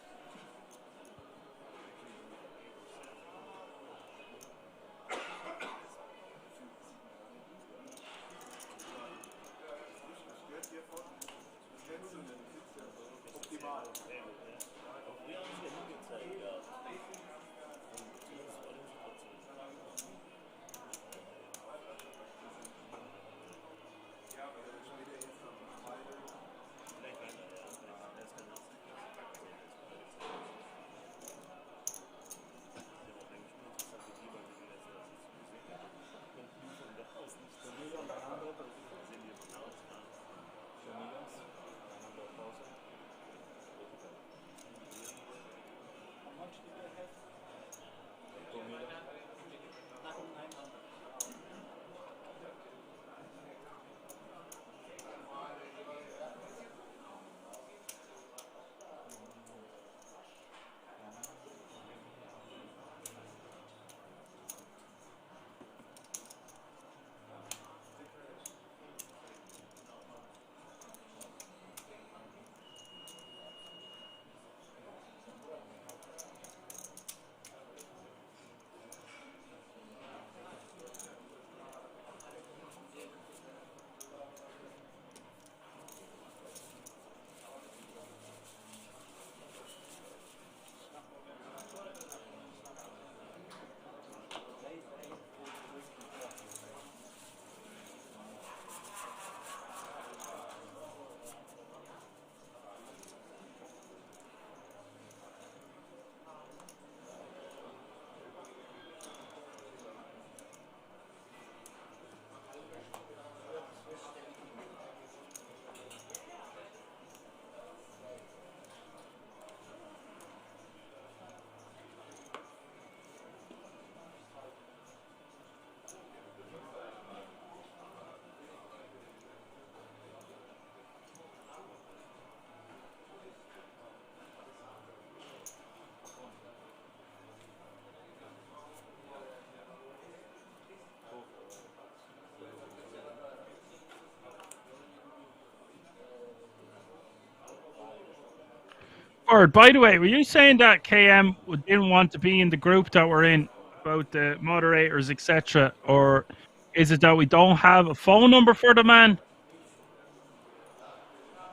Or, by the way, were you saying that KM didn't want to be in the group that we're in about the moderators, etc., or is it that we don't have a phone number for the man,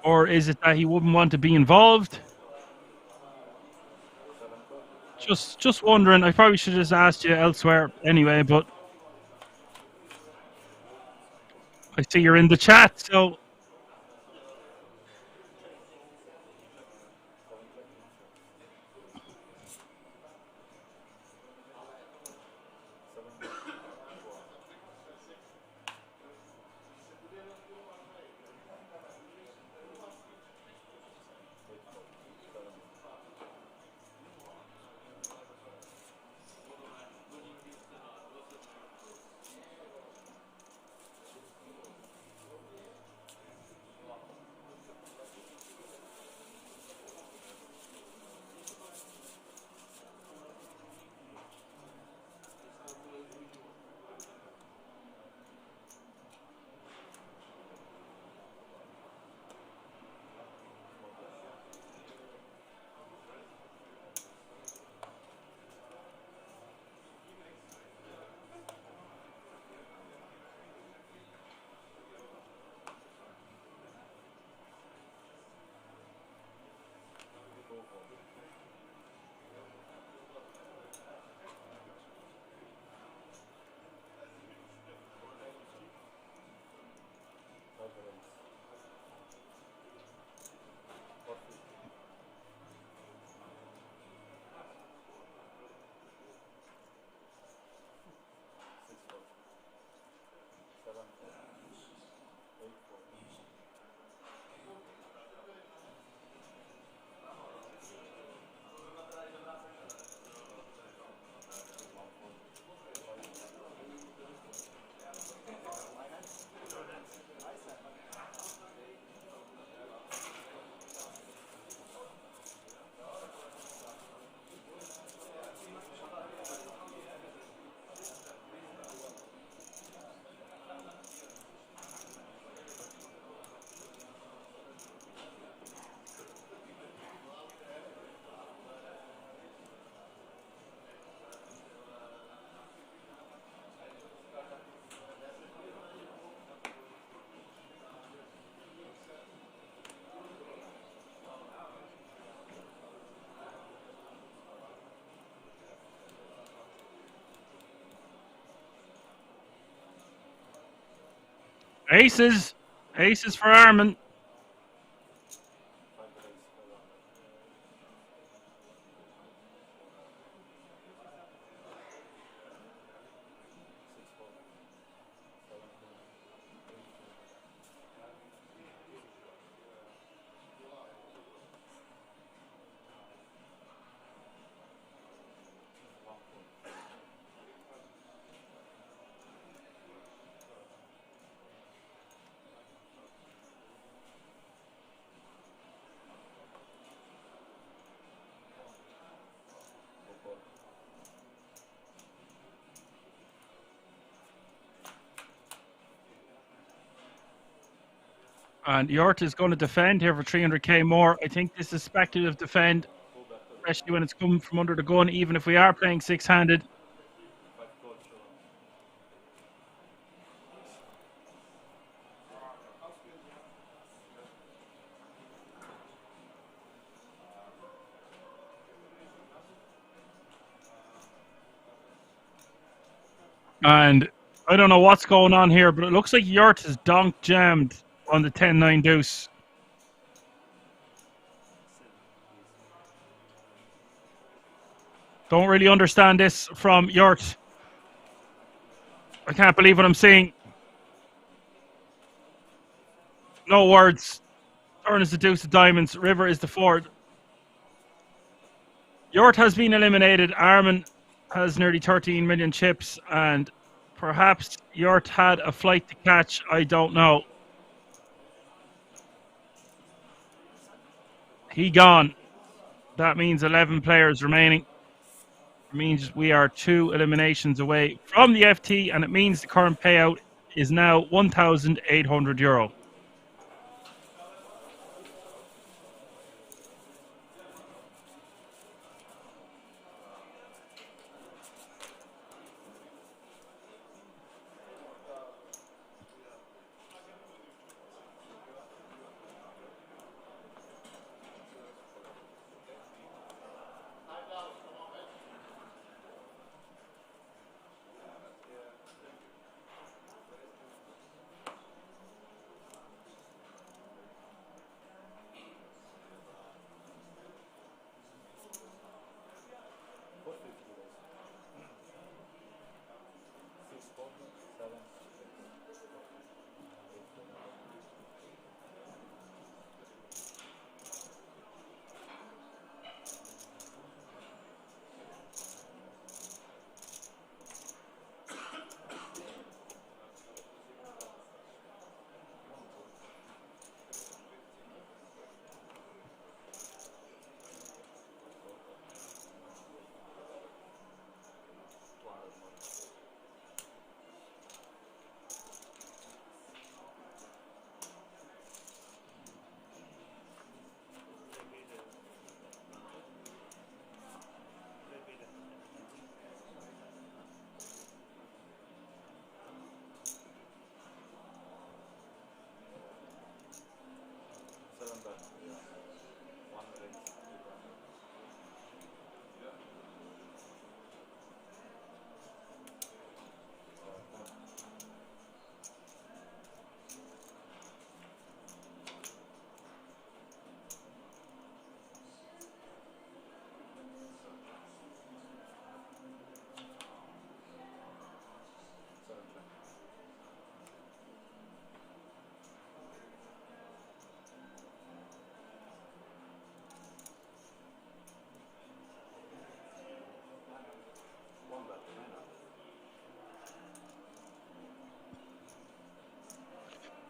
or is it that he wouldn't want to be involved? Just wondering. I probably should have just asked you elsewhere anyway, but I see you're in the chat, so. Aces. Aces for Armin. And Yort is going to defend here for 300k more. I think this is speculative defend, especially when it's coming from under the gun, even if we are playing six-handed. And I don't know what's going on here, but it looks like Yort is donk jammed on the 10-9 deuce. Don't really understand this from Yort. I can't believe what I'm seeing. No words. Turn is the deuce of diamonds. River is the four. Yort has been eliminated. Armin has nearly 13 million chips, and perhaps Yort had a flight to catch. I don't know. He gone. That means 11 players remaining. It means we are 2 eliminations away from the FT, and it means the current payout is now €1,800.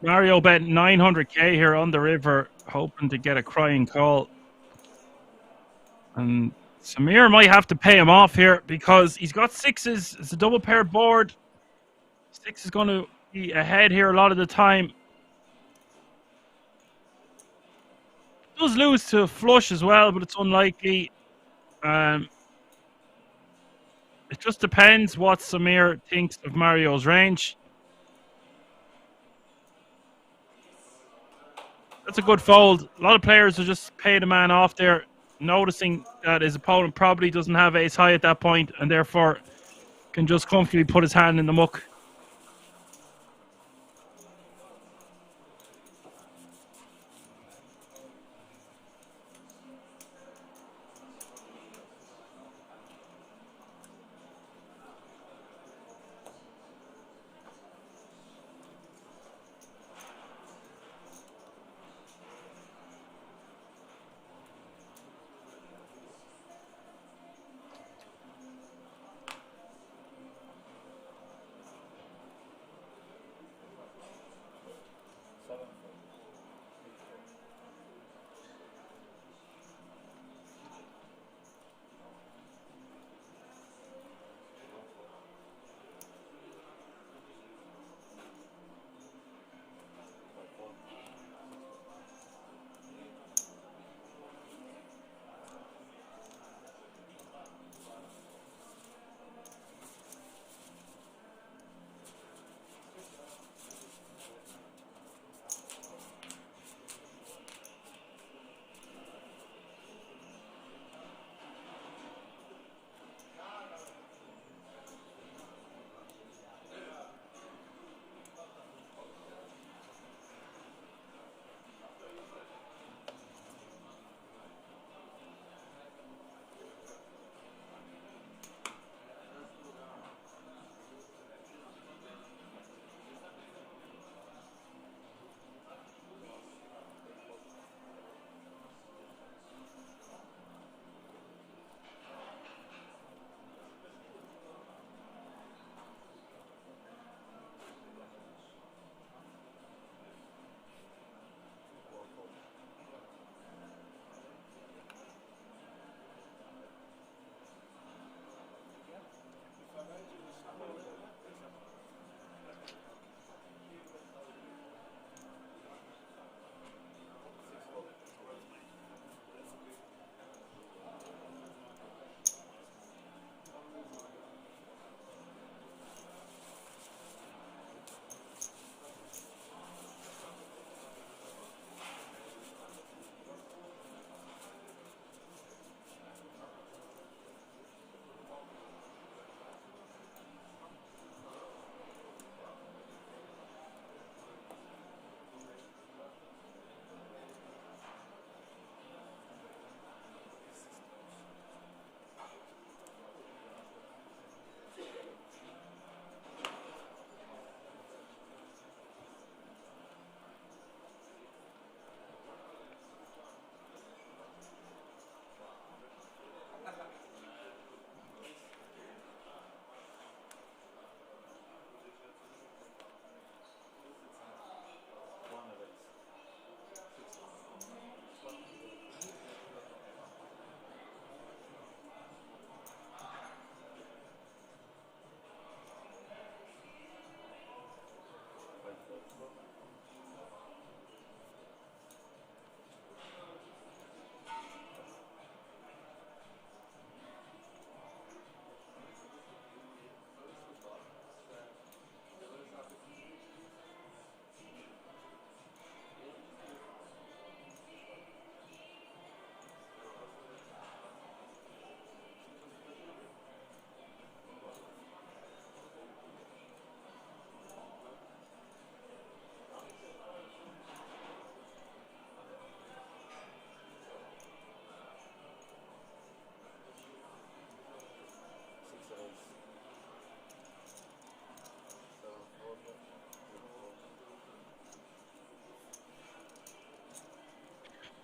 Mario bet 900k here on the river, hoping to get a crying call. And Samir might have to pay him off here because he's got sixes. It's a double pair board. Six is going to be ahead here a lot of the time. Does lose to flush as well, but it's unlikely. It just depends what Samir thinks of Mario's range. That's a good fold. A lot of players will just pay the man off there, noticing that his opponent probably doesn't have ace high at that point and therefore can just comfortably put his hand in the muck.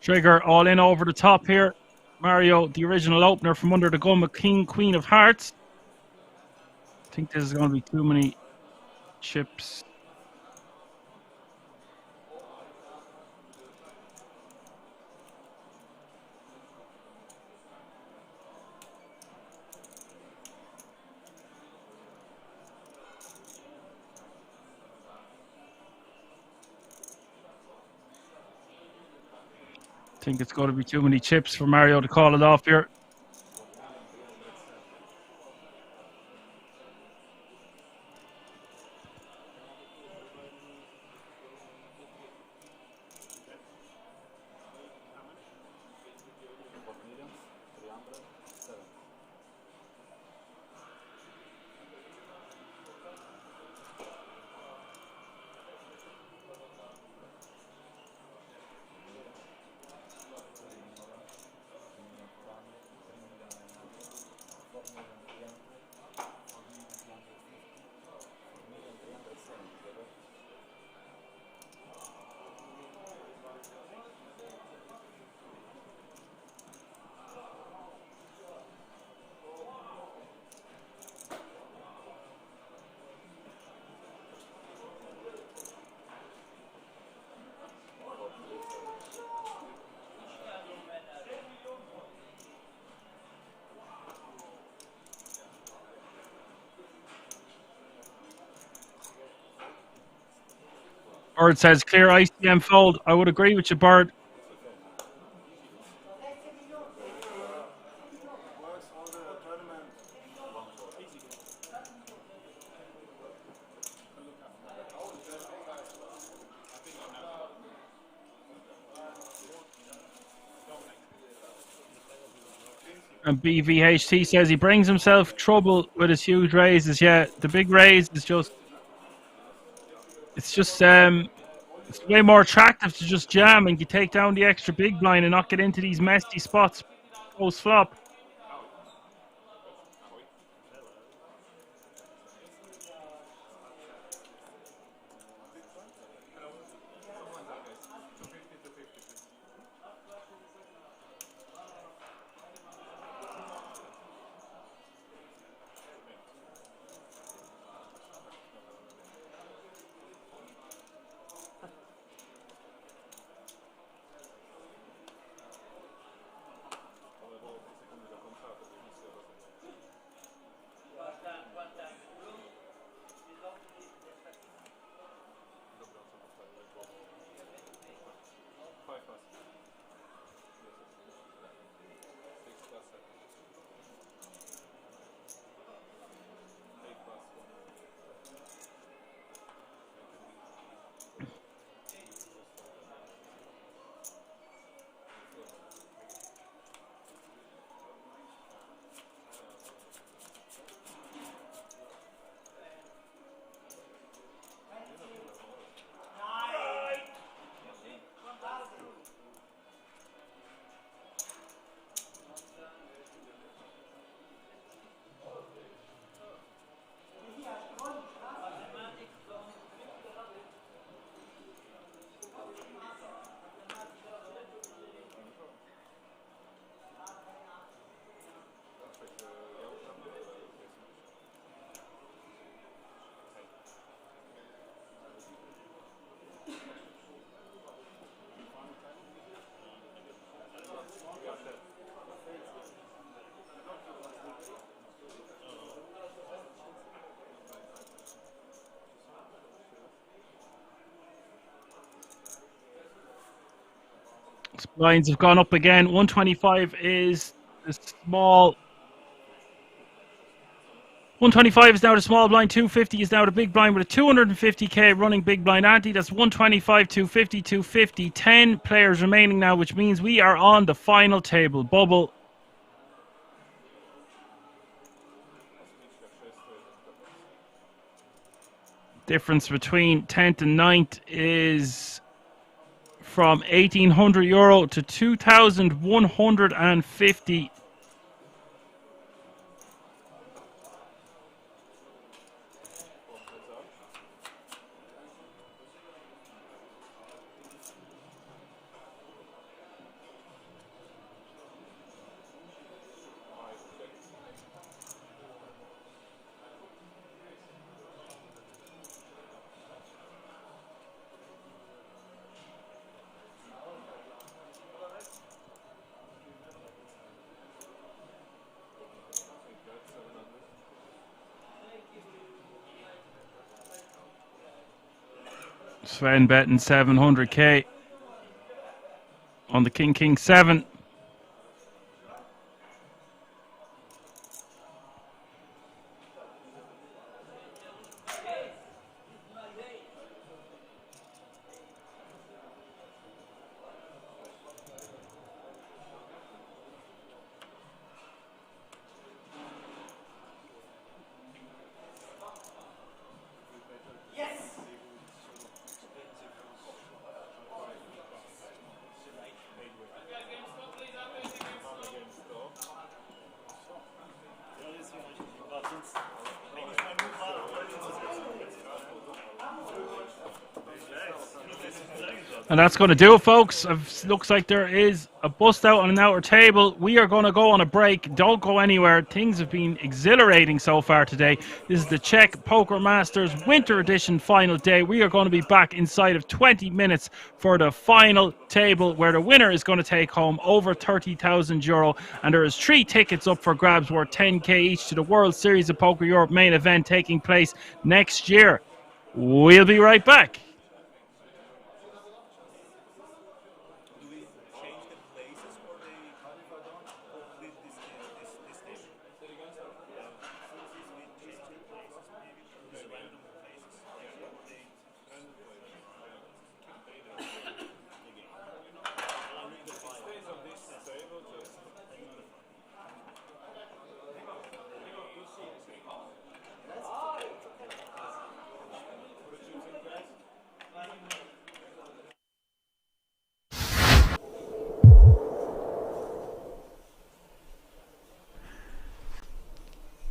Trigger all in over the top here. Mario, the original opener from under the gun with King, Queen of Hearts. I think this is going to be too many chips. I think it's going to be too many chips for Mario to call it off here. Bird says clear ICM fold. I would agree with you, Bird. And BVHT says he brings himself trouble with his huge raises. Yeah, the big raise is just... it's way more attractive to just jam and you take down the extra big blind and not get into these messy spots post flop. Lines have gone up again. 125 is the small. 125 is now the small blind. 250 is now the big blind with a 250k running big blind ante. That's 125, 250, 250. 10 players remaining now, which means we are on the final table. Bubble. Difference between 10th and 9th is from €1,800 to 2,150. Sven betting 700k on the King 7. And that's going to do it, folks. Looks like there is a bust out on an outer table. We are going to go on a break. Don't go anywhere. Things have been exhilarating so far today. This is the Czech Poker Masters Winter Edition final day. We are going to be back inside of 20 minutes for the final table, where the winner is going to take home over €30,000. And there is 3 tickets up for grabs worth 10k each to the World Series of Poker Europe main event taking place next year. We'll be right back.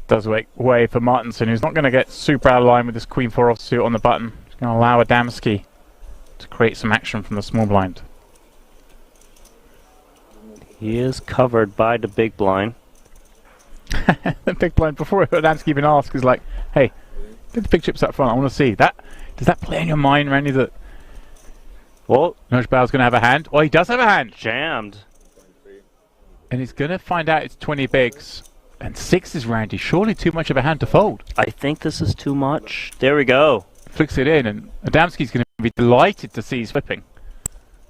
Does make way for Martinson, who's not going to get super out of line with this Queen 4 offsuit on the button. He's going to allow Adamski to create some action from the small blind. He is covered by the big blind. The big blind, before Adamski even asks, is like, hey, get the big chips up front, I want to see. That. Does that play in your mind, Randy, that well, Nojbau's going to have a hand? Oh, he does have a hand. Jammed. And he's going to find out it's 20 bigs. And 6 is Randy. Surely too much of a hand to fold. I think this is too much. There we go. Flicks it in, and Adamski's going to be delighted to see he's flipping.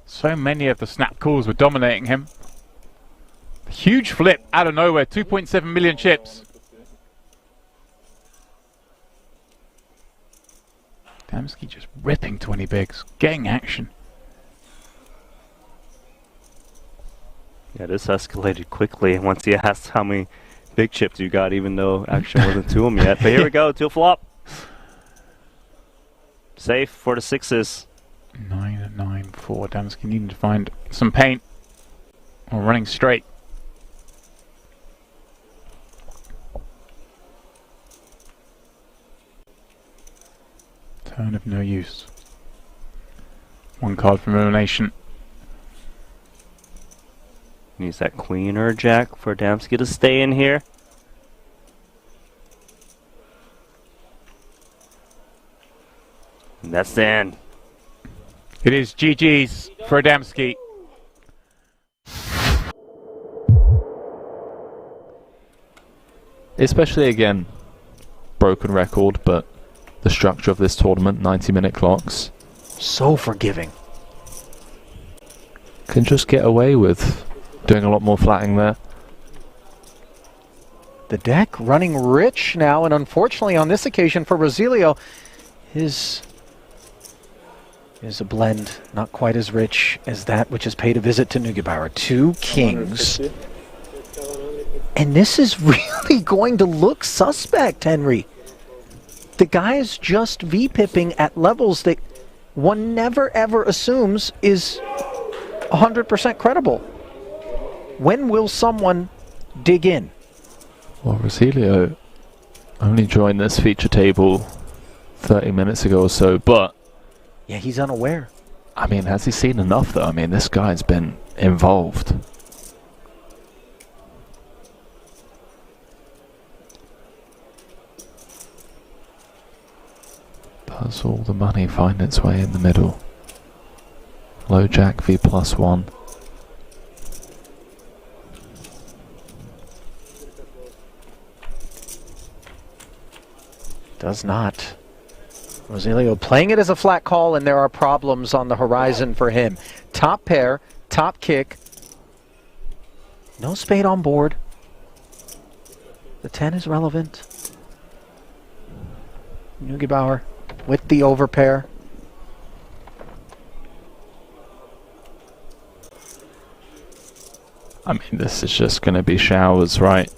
So many of the snap calls were dominating him. Huge flip out of nowhere. 2.7 million chips. Adamski just ripping 20 bigs. Getting action. Yeah, this escalated quickly once he asked how many big chips you got, even though action wasn't to him yet. But here we go, 2 flop. Safe for the 6s. 9-9-4. Adamski needing to find some paint. Or running straight. Turn of no use. 1 card from elimination. Needs that queen or jack for Adamski to stay in here. And that's the end. It is GG's for Adamski. Especially again, broken record, but the structure of this tournament, 90-minute clocks. So forgiving. Can just get away with doing a lot more flatting there. The deck running rich now, and unfortunately on this occasion for Rosilio, his is a blend not quite as rich as that which has paid a visit to Neugebauer. 2 kings. And this is really going to look suspect, Henry. The guy is just V-pipping at levels that one never ever assumes is 100% credible. When will someone dig in? Well, Rosilio only joined this feature table 30 minutes ago or so, but yeah, he's unaware. I mean, has he seen enough though? I mean, this guy's been involved. Does all the money find its way in the middle? Low jack v +1. Does not. Rosilio playing it as a flat call, and there are problems on the horizon for him. Top pair, top kick. No spade on board. The 10 is relevant. Neugebauer with the overpair. I mean, this is just going to be showers, right?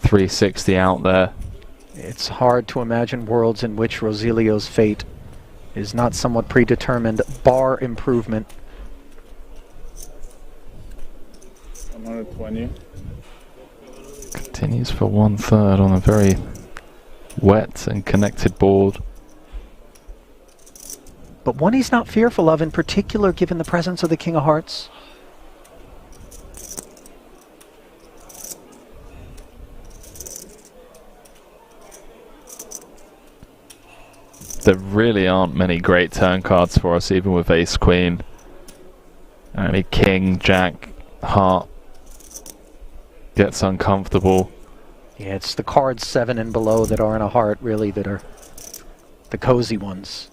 360 out there. It's hard to imagine worlds in which Rosilio's fate is not somewhat predetermined, bar improvement. 120. Continues for 1/3 on a very wet and connected board. But one he's not fearful of, in particular given the presence of the King of Hearts. There really aren't many great turn cards for us, even with Ace Queen. Only King, Jack, Heart gets uncomfortable. Yeah, it's the cards 7 and below that are in a heart, really, that are the cozy ones.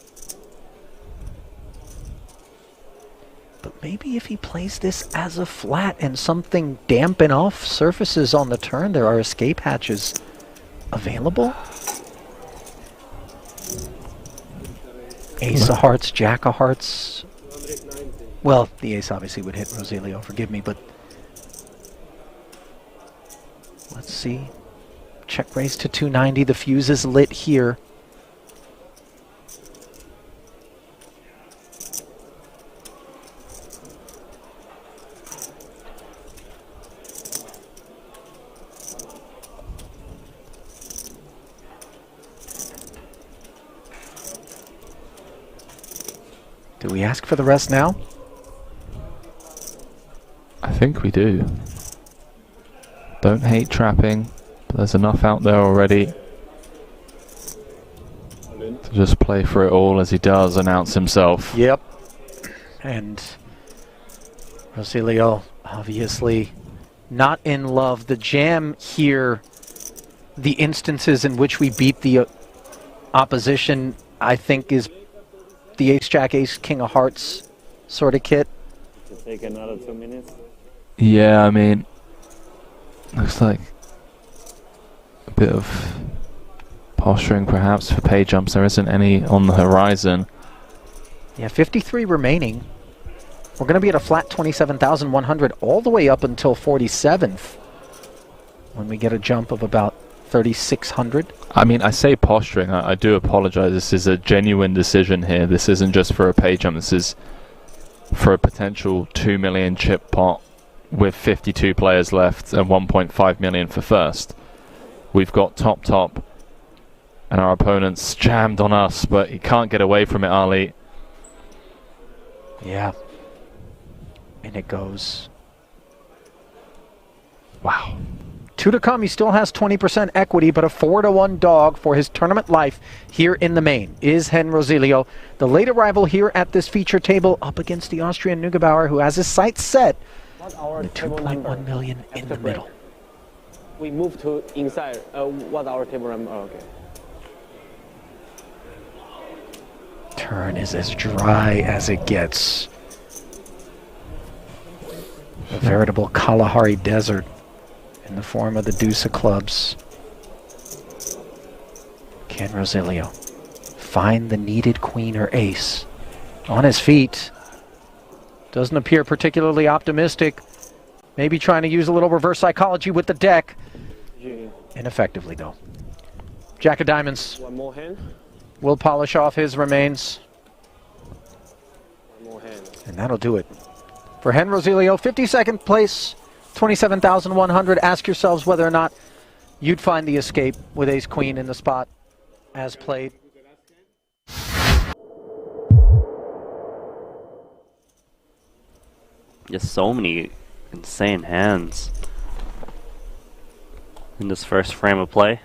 But maybe if he plays this as a flat and something dampen off surfaces on the turn, there are escape hatches available. Ace of Hearts, Jack of Hearts. Well, the ace obviously would hit Rosilio, forgive me, but let's see. Check raise to 290. The fuse is lit here. Do we ask for the rest now? I think we do. Don't hate trapping, but there's enough out there already to just play for it all as he does announce himself. Yep. And Rosilio, obviously not in love. The jam here, the instances in which we beat the opposition, I think is the Ace-Jack, Ace-King of Hearts sort of kit. To take another 2 minutes. Yeah, I mean, looks like a bit of posturing perhaps for pay jumps. There isn't any on the horizon. Yeah, 53 remaining. We're going to be at a flat 27,100 all the way up until 47th when we get a jump of about 3,600. I mean, I say posturing. I do apologize. This is a genuine decision here. This isn't just for a pay jump. This is for a potential 2 million chip pot with 52 players left and 1.5 million for first. We've got top, and our opponent's jammed on us, but he can't get away from it, Ali. Yeah. And it goes. Wow. 2 to come. He still has 20% equity, but a 4-1 dog for his tournament life here in the main is Hen Rosilio, the late arrival here at this feature table up against the Austrian Neugebauer, who has his sights set What our the table 2.1 number million in after the break? middle. We move to inside. What our table number? Oh, okay. Turn is as dry as it gets. A veritable Kalahari desert in the form of the deuce of clubs. Can Rosilio find the needed queen or ace? On his feet. Doesn't appear particularly optimistic. Maybe trying to use a little reverse psychology with the deck. Ineffectively, though. Jack of diamonds. One more hand. Will polish off his remains. One more hand. And that'll do it. For Hen Rosilio, 52nd place, 27,100. Ask yourselves whether or not you'd find the escape with ace-queen in the spot as played. Just so many insane hands in this first frame of play.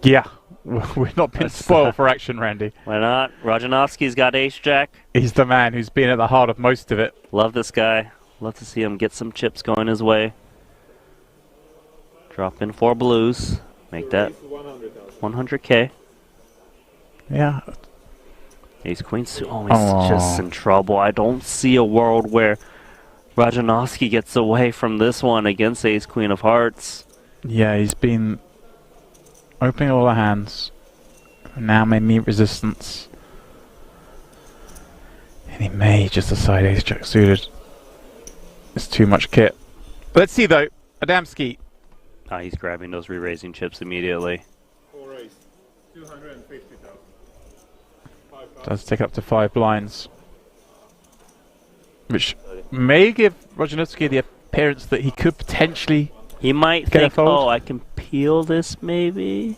Yeah, we've not been spoiled for action, Randy. Why not? Rajanovski's got ace-jack. He's the man who's been at the heart of most of it. Love this guy. Love to see him get some chips going his way. Drop in 4 blues. Make that 100K. Yeah, Ace Queen suit. Oh, he's just in trouble. I don't see a world where Rajanovsky gets away from this one against Ace Queen of Hearts. Yeah, he's been opening all the hands. Now may meet resistance. And he may just decide Ace Jack suited. It's too much kit. Let's see though. Adamski. He's grabbing those re-raising chips immediately. Does take up to 5 blinds. Which may give Rajanovsky the appearance that he could potentially He might think, oh, I can peel this maybe.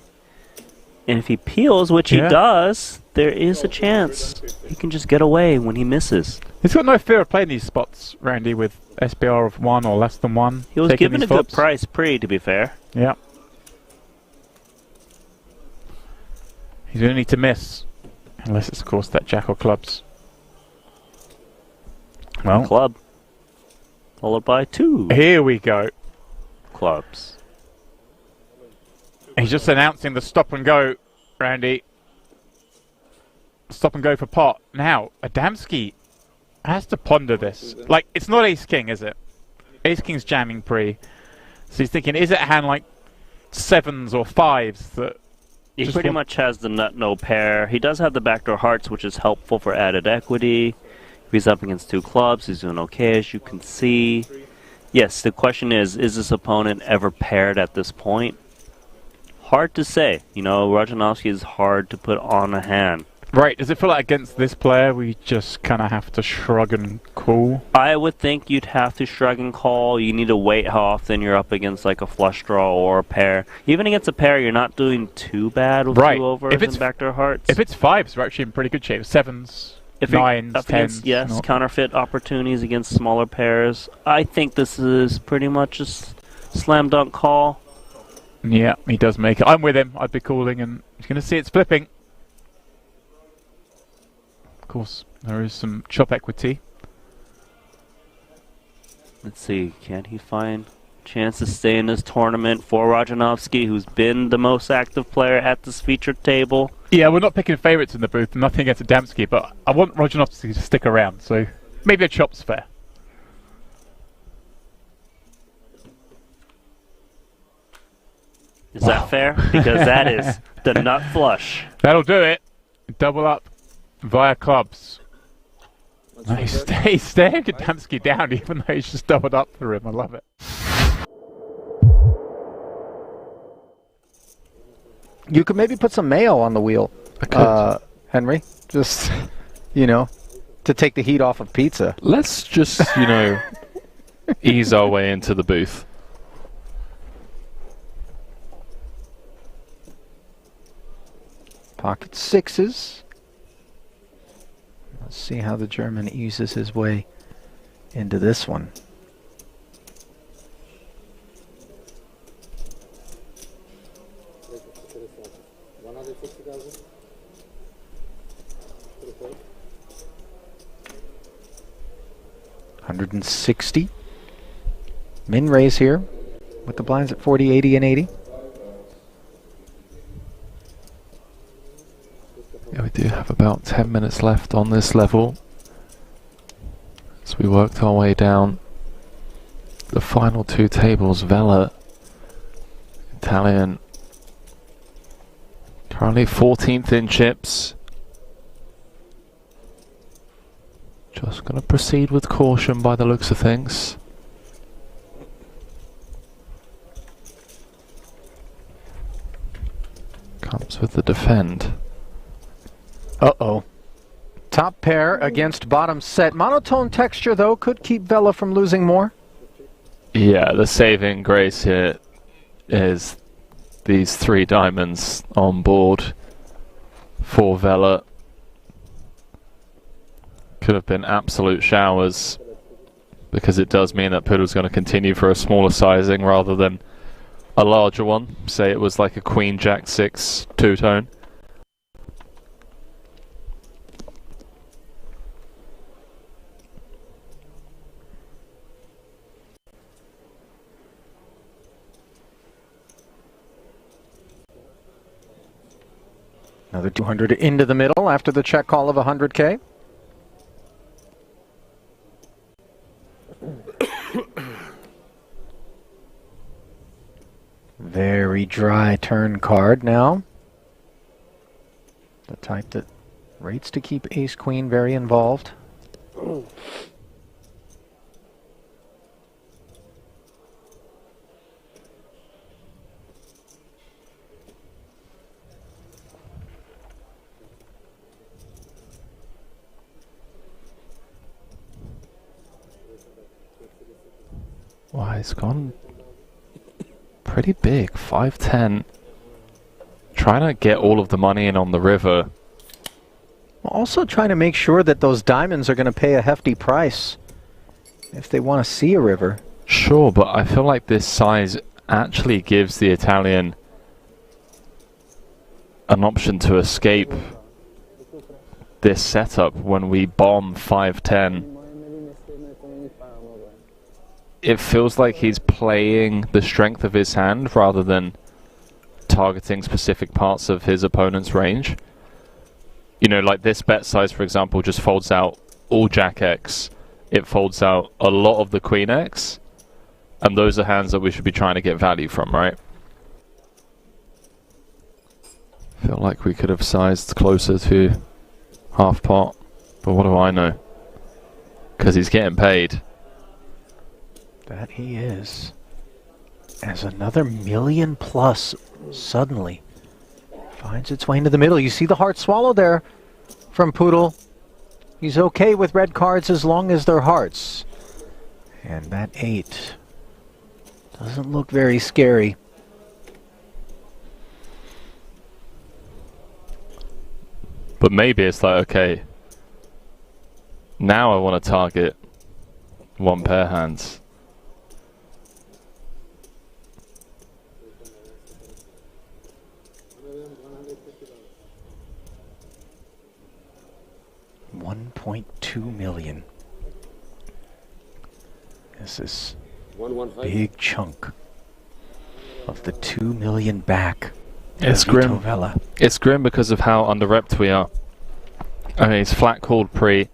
And if he peels, which he does, there is a chance he can just get away when he misses. He's got no fear of playing these spots, Randy, with SBR of 1 or less than 1. He was given a good price pre, to be fair. Yeah. He's going to need to miss. Unless it's, of course, that Jack or clubs. Well. Club. Followed by 2. Here we go. Clubs. He's just announcing the stop and go, Randy. Stop and go for pot. Now, Adamski has to ponder this. Like, it's not Ace-King, is it? Ace-King's jamming pre. So he's thinking, is it a hand like 7s or 5s that... He pretty much has the nut no pair. He does have the backdoor hearts, which is helpful for added equity. If he's up against 2 clubs, he's doing okay, as you can see. Yes, the question is this opponent ever paired at this point? Hard to say. You know, Rajanovsky is hard to put on a hand. Right, does it feel like against this player we just kind of have to shrug and call? I would think you'd have to shrug and call. You need to wait how often you're up against like a flush draw or a pair. Even against a pair, you're not doing too bad with 2 overs and backdoor hearts. If it's 5s, we're actually in pretty good shape. 7s, 9s, 10s. Yes, counterfeit opportunities against smaller pairs. I think this is pretty much a slam dunk call. Yeah, he does make it. I'm with him. I'd be calling, and he's going to see it's flipping. Of course, there is some chop equity. Let's see, can he find a chance to stay in this tournament for Rajanovsky, who's been the most active player at this featured table? Yeah, we're not picking favourites in the booth, nothing against Adamski, but I want Rajanovsky to stick around, so maybe a chop's fair. Is that fair? Because that is the nut flush. That'll do it. Double up via clubs. Nice. He's staring Adamski down even though he's just doubled up for him. I love it. You could maybe put some mayo on the wheel, Henry. Just, you know, to take the heat off of pizza. Let's just, you know, ease our way into the booth. Pocket 6s. Let's see how the German eases his way into this one. $160. Min raise here with the blinds at 40, 80, and 80. Yeah, we do have about 10 minutes left on this level. So we worked our way down the final 2 tables. Vela, Italian, currently 14th in chips. Just going to proceed with caution by the looks of things. Comes with the defend. Uh-oh. Top pair against bottom set. Monotone texture, though, could keep Vela from losing more. Yeah, the saving grace here is these 3 diamonds on board for Vela. Could have been absolute showers, because it does mean that Poodle's going to continue for a smaller sizing rather than a larger one. Say it was like a Queen Jack 6 two-tone. Another 200 into the middle after the check call of 100K. Very dry turn card now. The type that rates to keep ace-queen very involved. Wow, it's gone pretty big. 5-10. Trying to get all of the money in on the river. Also trying to make sure that those diamonds are going to pay a hefty price if they want to see a river. Sure, but I feel like this size actually gives the Italian an option to escape this setup when we bomb 5-10. It feels like he's playing the strength of his hand rather than targeting specific parts of his opponent's range. You know, like this bet size, for example, just folds out all Jack X. It folds out a lot of the Queen X. And those are hands that we should be trying to get value from, right? Feel like we could have sized closer to half pot. But what do I know? Because he's getting paid. That he is. As another million plus suddenly finds its way into the middle. You see the heart swallow there from Poodle. He's okay with red cards as long as they're hearts. And that 8 doesn't look very scary. But maybe it's like, okay, now I want to target one pair hands. $1.2 million. This is a big chunk of the 2 million back. It's grim. It's grim because of how under-repped we are. I mean, he's flat called pre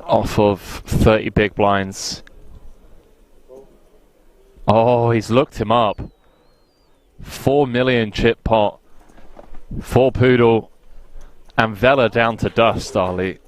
off of 30 big blinds. Oh, he's looked him up. 4 million chip pot for Poodle and Vela down to dust, Ali.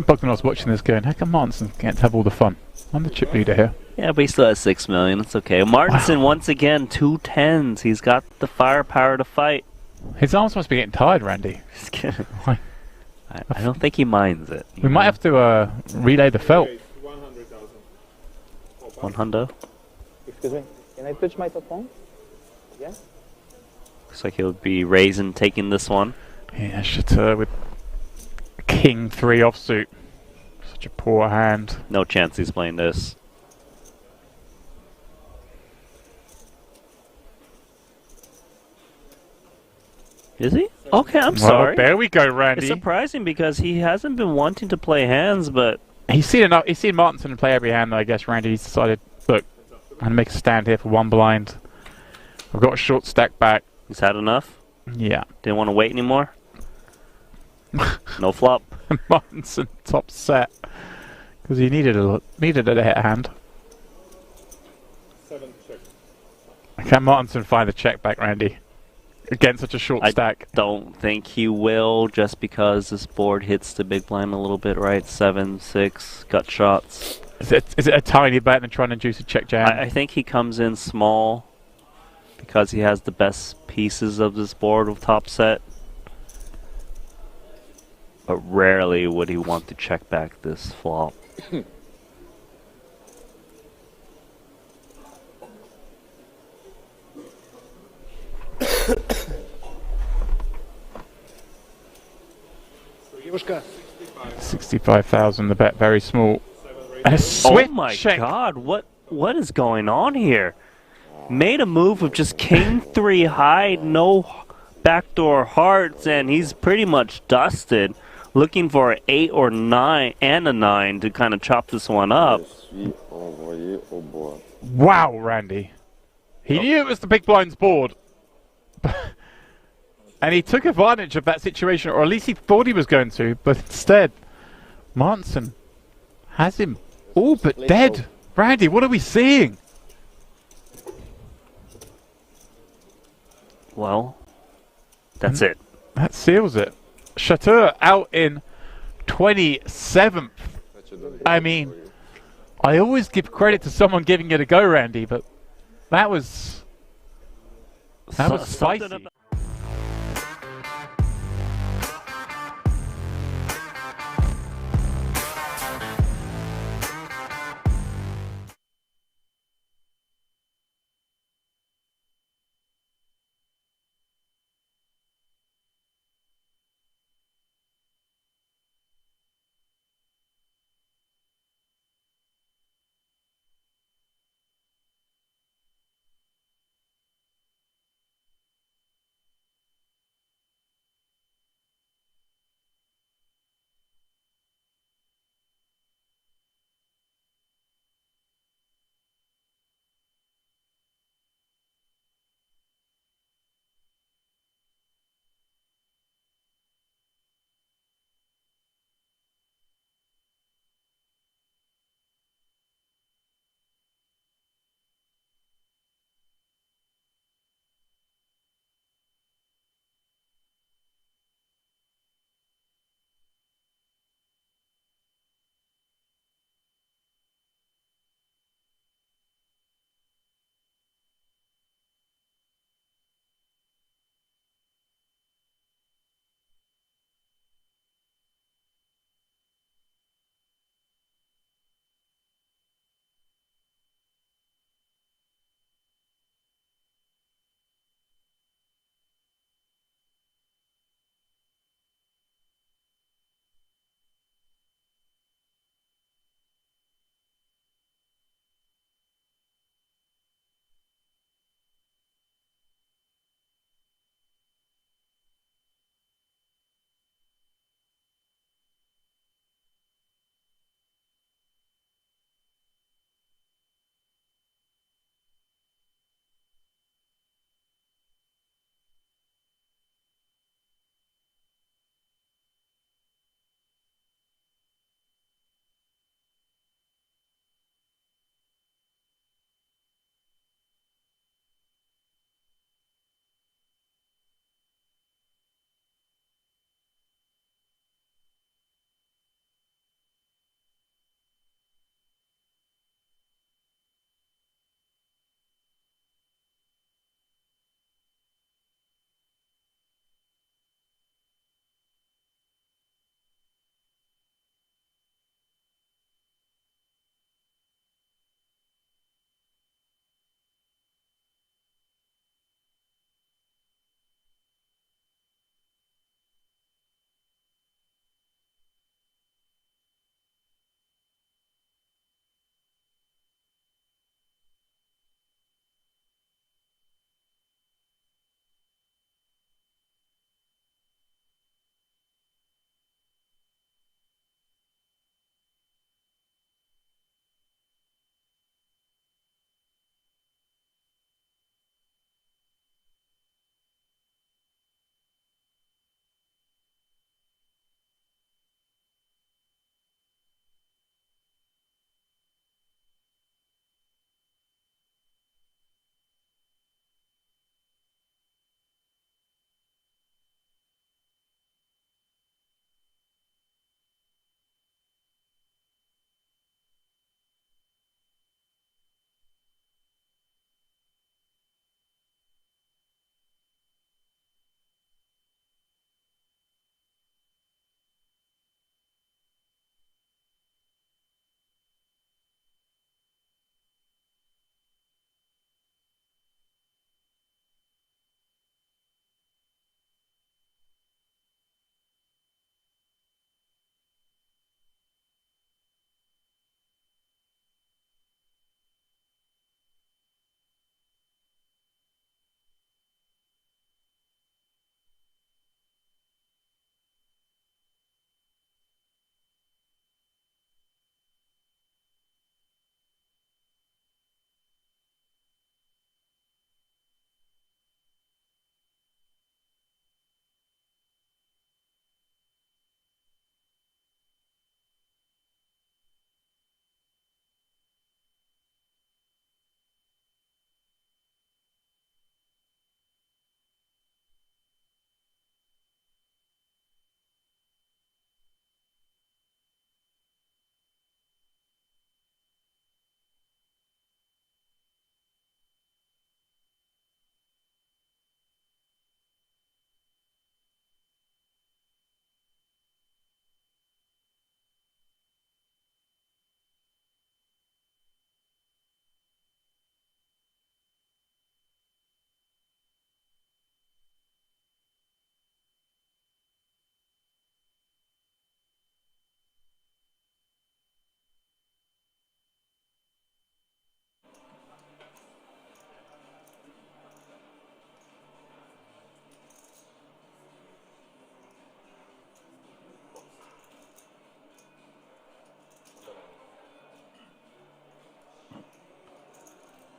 Bogdan was watching this going, how come Martinson can't have all the fun? I'm the chip leader here. Yeah, but he still has 6 million. It's okay. Martinson, once again, 2 10s. He's got the firepower to fight. His arms must be getting tired, Randy. Just kidding. I don't think he minds it. We might have to relay the felt. 100. Excuse me, can I touch my phone? Yes? Looks like he'll be raising, taking this one. Yeah, Chateau with King 3 offsuit. Such a poor hand. No chance he's playing this. Is he? Okay, I'm sorry. There we go, Randy. It's surprising because he hasn't been wanting to play hands, but he's seen enough. He's seen Martinson play every hand, though, I guess. Randy's decided, look, I'm going to make a stand here for 1 blind. I've got a short stack back. He's had enough? Yeah. Didn't want to wait anymore? No flop. Martinson top set. Because he needed a hit hand. 7 check. Can Martinson find a check back, Randy? Against such a short stack. I don't think he will, just because this board hits the big blind a little bit, right? 7, 6, gut shots. Is it a tiny bet than trying to induce a check jam? I think he comes in small because he has the best pieces of this board with top set. But rarely would he want to check back this flop. $65,000, the bet very small. And a switch. Oh my god, what is going on here? Made a move of just king 3 high, no backdoor hearts, and he's pretty much dusted. Looking for an 8 or 9 and a 9 to kind of chop this one up. Wow, Randy. He knew it was the big blind's board. And he took advantage of that situation, or at least he thought he was going to, but instead, Martinson has him all but dead. Randy, what are we seeing? Well, that's it. That seals it. Chateau out in 27th. I mean, I always give credit to someone giving it a go, Randy, but that was spicy.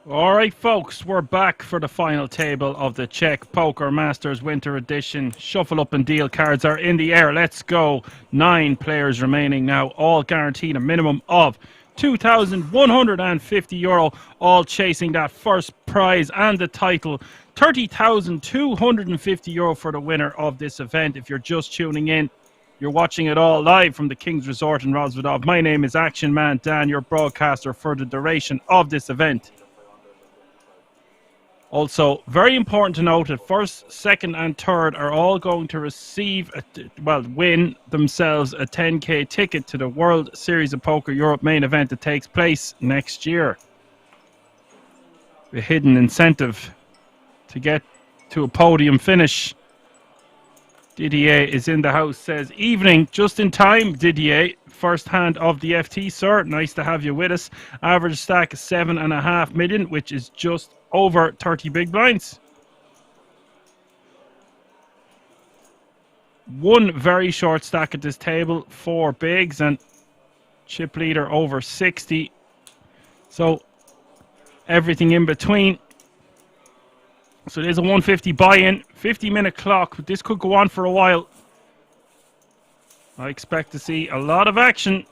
All right, folks, we're back for the final table of the Czech Poker Masters Winter Edition. Shuffle up and deal cards are in the air. Let's go. 9 players remaining now, all guaranteed a minimum of €2,150, all chasing that first prize and the title. €30,250 for the winner of this event. If you're just tuning in, you're watching it all live from the King's Resort in Rosvedov. My name is Action Man Dan, your broadcaster for the duration of this event. Also, very important to note that first, second, and third are all going to receive, win themselves a 10k ticket to the World Series of Poker Europe main event that takes place next year. A hidden incentive to get to a podium finish. Didier is in the house, says, evening, just in time, Didier. First hand of the FT, sir. Nice to have you with us. Average stack 7.5 million, which is just over 30 big blinds. One very short stack at this table, 4 bigs, and chip leader over 60. So everything in between. So there's a 150 buy-in, 50-minute clock, but this could go on for a while. I expect to see a lot of action.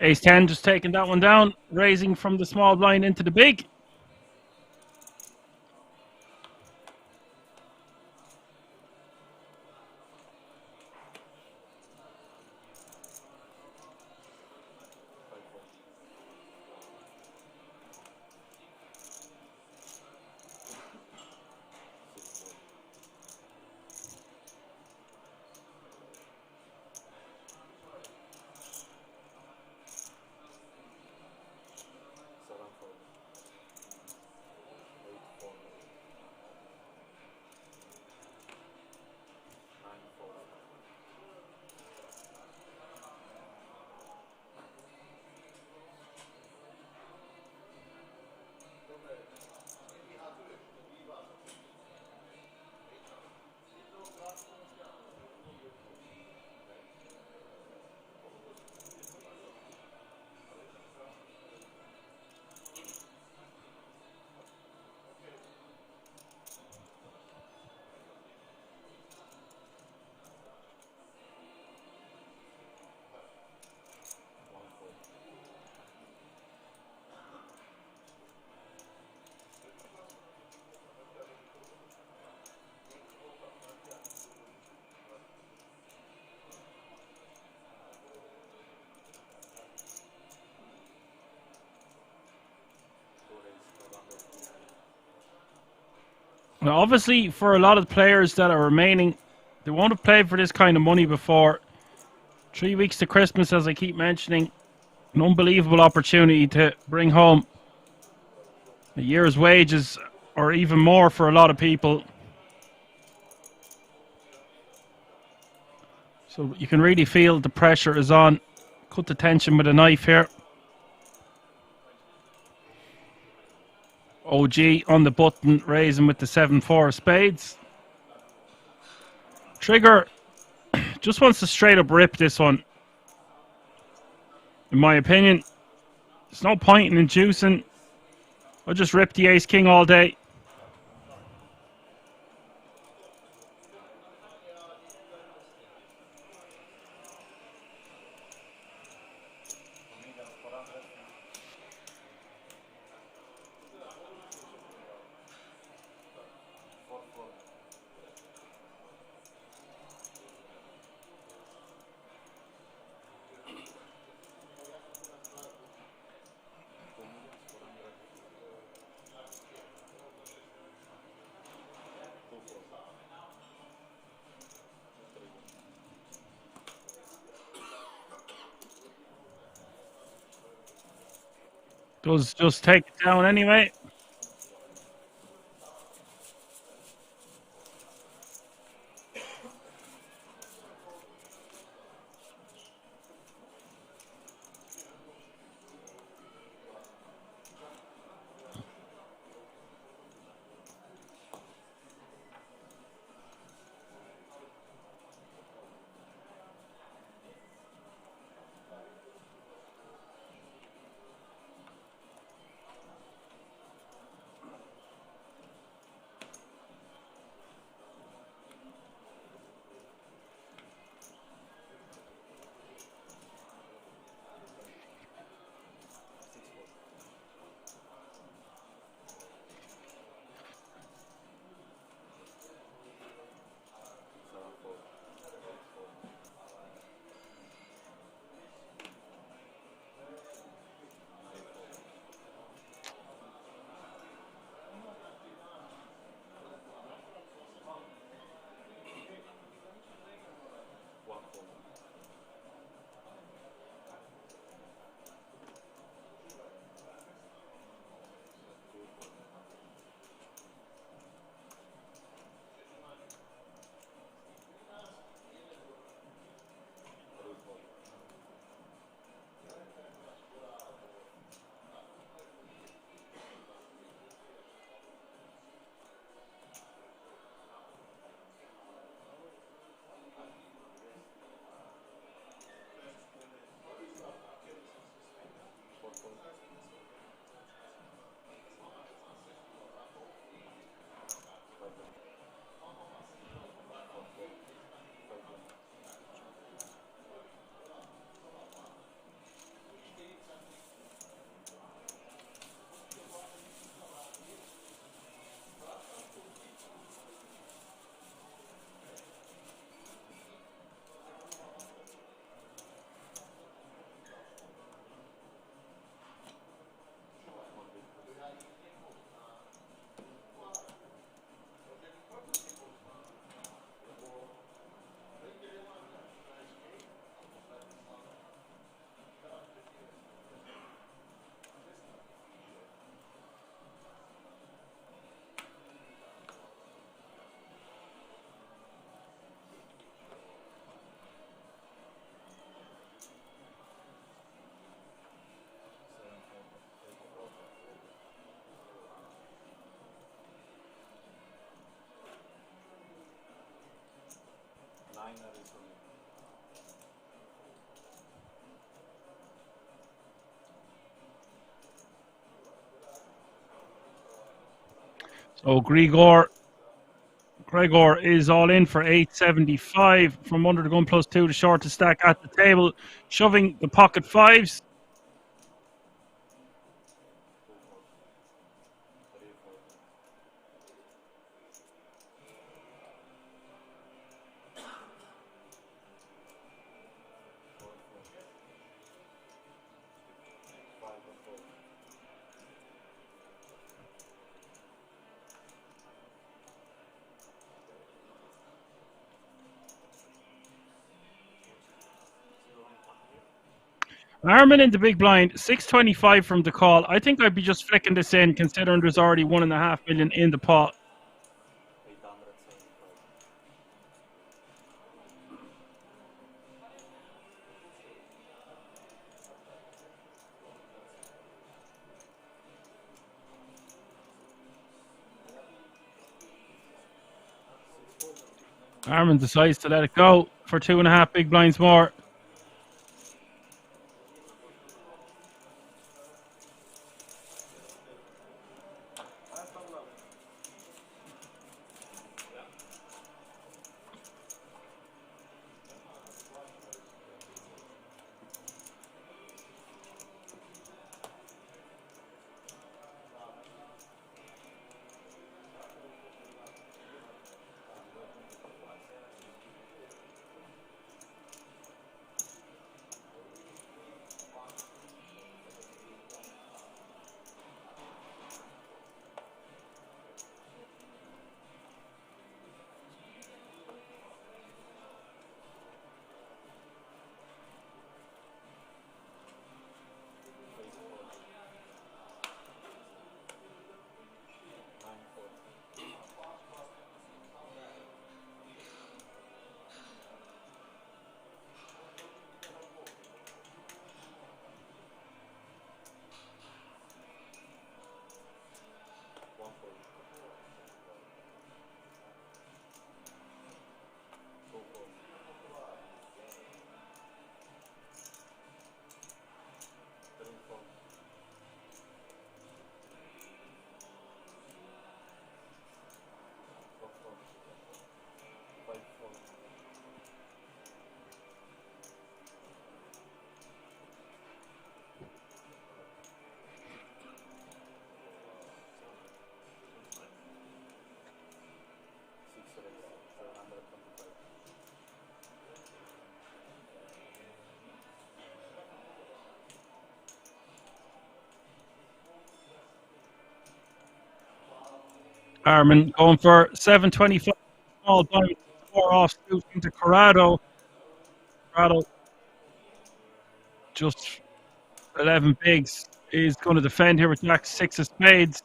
Ace 10 just taking that one down, raising from the small blind into the big. Now, obviously, for a lot of players that are remaining, they won't have played for this kind of money before. 3 weeks to Christmas, as I keep mentioning, an unbelievable opportunity to bring home a year's wages or even more for a lot of people. So you can really feel the pressure is on. Cut the tension with a knife here. OG on the button, raising with the 7-4 of spades. Trigger just wants to straight up rip this one. In my opinion, there's no point in inducing. I'll just rip the ace king all day. Does just take it down anyway. So Gregor is all in for 875 from under the gun +2, the shortest stack at the table, shoving the pocket fives. Armin in the big blind, 625 from the call. I think I'd be just flicking this in, considering there's already 1.5 million in the pot. Armin decides to let it go for 2.5 big blinds more. Armin going for 725 small blind, 4 off suit into Corrado. Corrado just 11 bigs is going to defend here with Jack 6 of spades.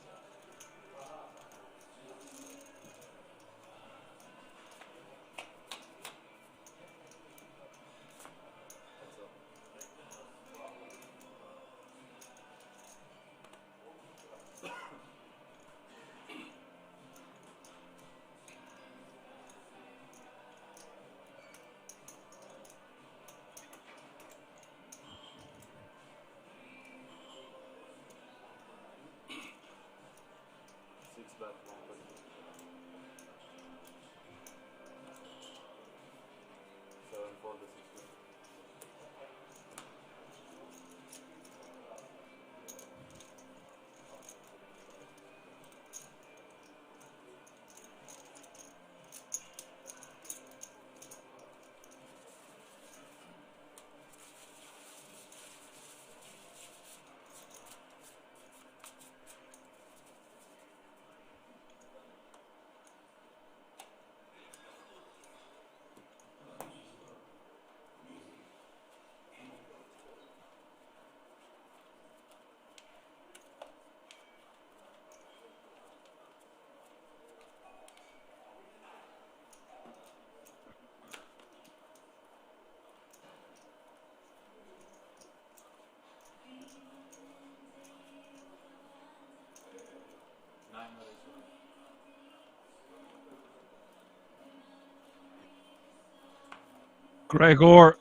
Gregor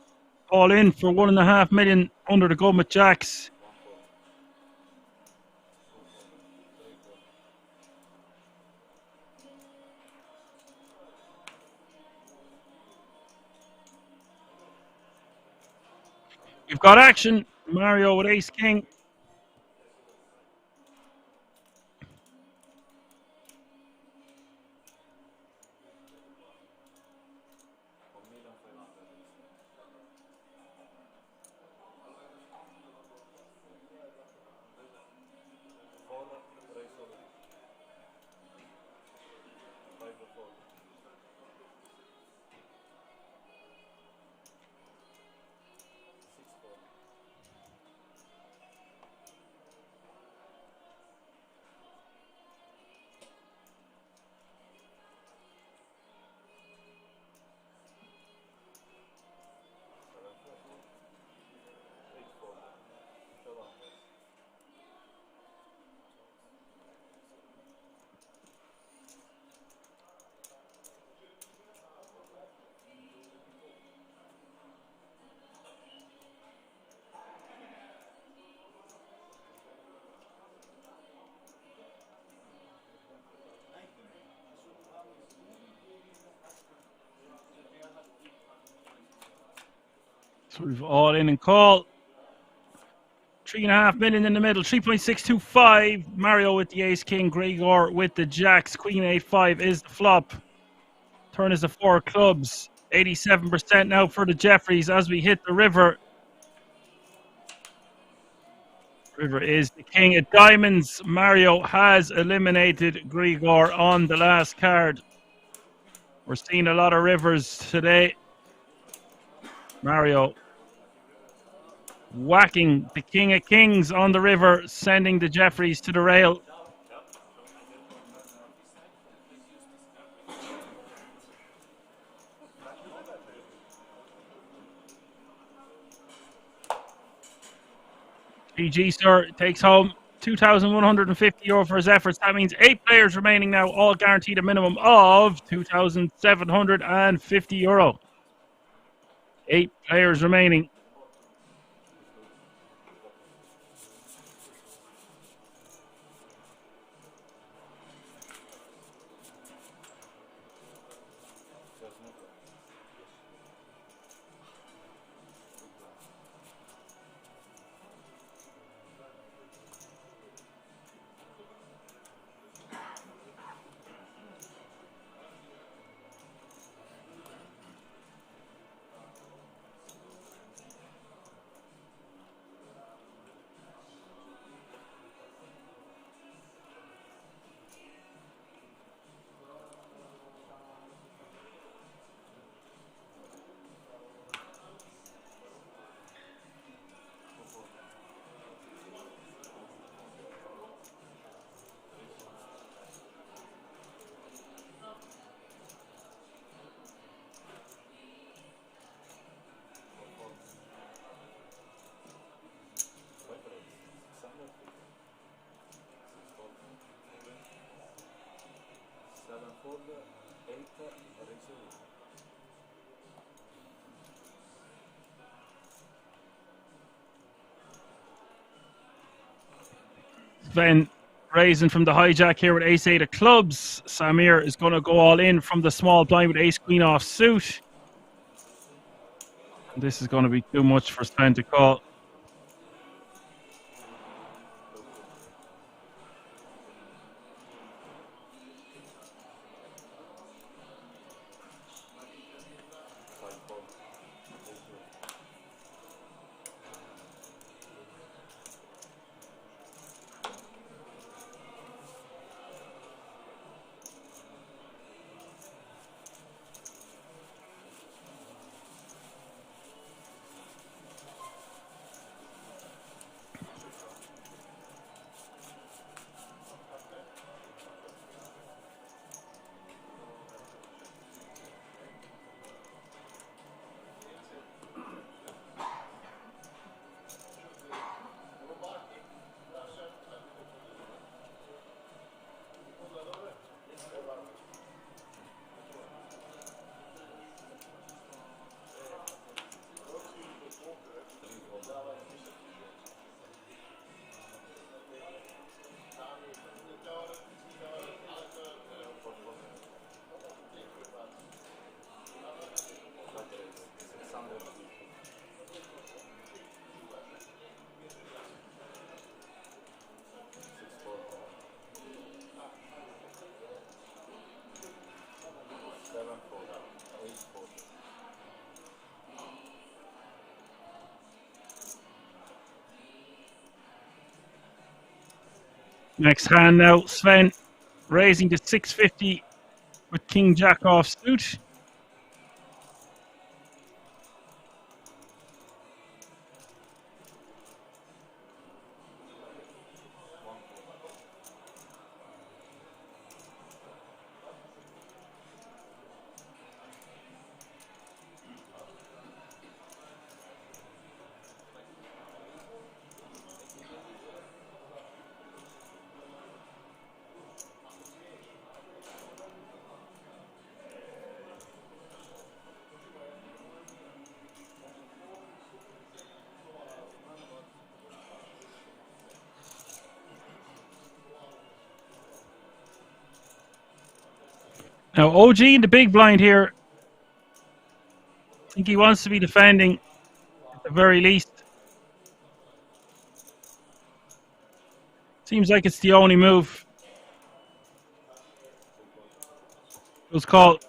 all in for 1.5 million under the gun with Jacks. You've got action. Mario with ace king. So we've all in and call. 3.5 million in the middle. 3.625. Mario with the ace king. Gregor with the jacks. Queen 8-5 is the flop. Turn is the 4 clubs. 87% now for the Jeffries as we hit the river. River is the king of diamonds. Mario has eliminated Gregor on the last card. We're seeing a lot of rivers today. Mario whacking the king of kings on the river, sending the Jeffries to the rail. GG, sir, takes home €2,150 for his efforts. That means 8 players remaining now, all guaranteed a minimum of €2,750. 8 players remaining. Sven raising from the hijack here with ace-8 of clubs. Samir is going to go all in from the small blind with ace-queen off suit. This is going to be too much for Sven to call. Next hand now, Sven raising to 650 with King Jack off suit. Now, OG in the big blind here. I think he wants to be defending. the very least. Seems like it's the only move. It was called.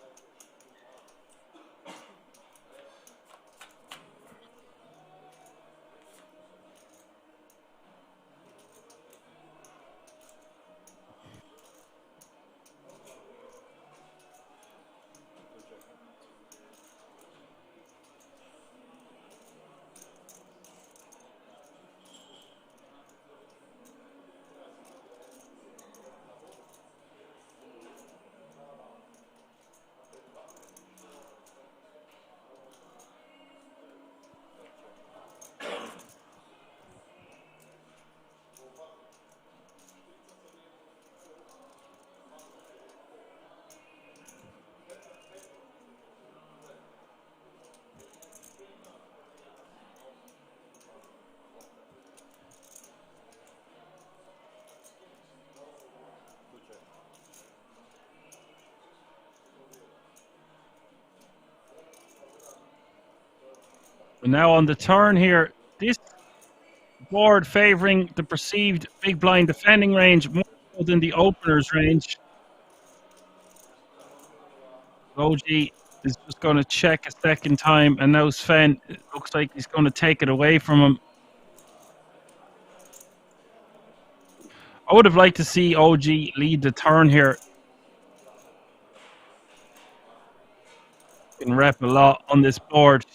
Now on the turn here, this board favouring the perceived big blind defending range more so than the opener's range. OG is just going to check a second time, and now Sven, it looks like he's going to take it away from him. I would have liked to see OG lead the turn here. Can rep a lot on this board.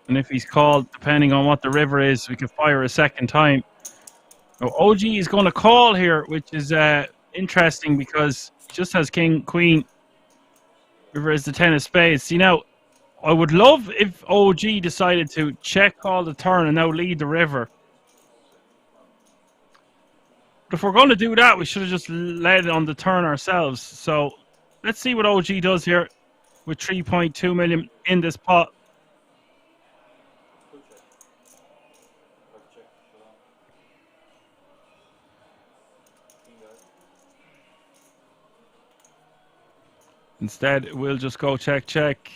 And if he's called, depending on what the river is, we can fire a second time. Now, OG is going to call here, which is interesting because he just has king, queen. River is the 10 of spades. See, now, I would love if OG decided to check call the turn and now lead the river. But if we're going to do that, we should have just led on the turn ourselves. So let's see what OG does here with 3.2 million in this pot. Instead, we'll just go check, check,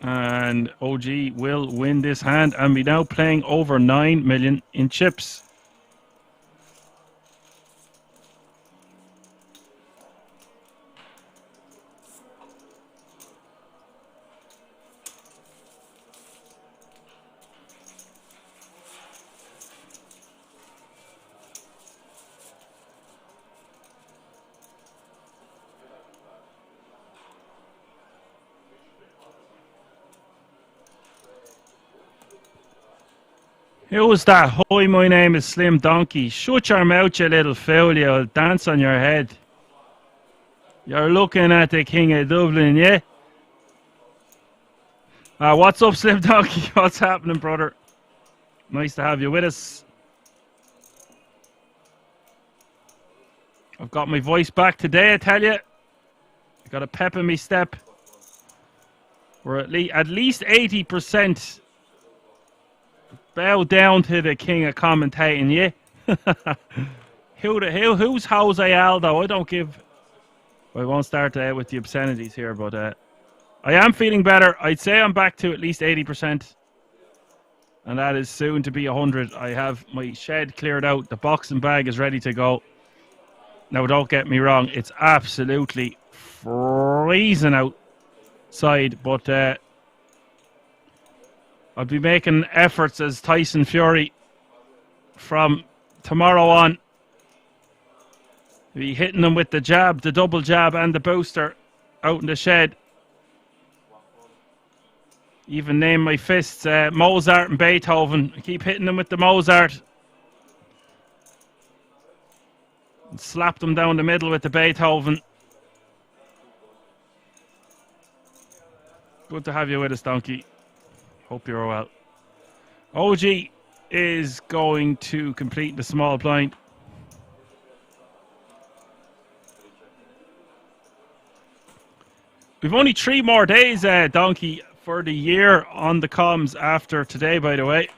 and OG will win this hand and be now playing over 9 million in chips. Who was that? Hi, my name is Slim Donkey. Shut your mouth, you little fool. You'll dance on your head. You're looking at the King of Dublin, yeah? What's up, Slim Donkey? What's happening, brother? Nice to have you with us. I've got my voice back today, I tell you. I got a pep in me step. We're at least 80%. Bow down to the king of commentating, yeah? Who's Jose Aldo? I don't give... I won't start with the obscenities here, but I am feeling better. I'd say I'm back to at least 80%. And that is soon to be 100. I have my shed cleared out. The boxing bag is ready to go. Now, don't get me wrong. It's absolutely freezing outside, but... I'll be making efforts as Tyson Fury from tomorrow on. Be hitting them with the jab, the double jab and the booster out in the shed. Even name my fists Mozart and Beethoven. I keep hitting them with the Mozart. And slap them down the middle with the Beethoven. Good to have you with us, Donkey. Hope you're well. OG is going to complete the small blind. We've only 3 more days, Donkey, for the year on the comms after today, by the way.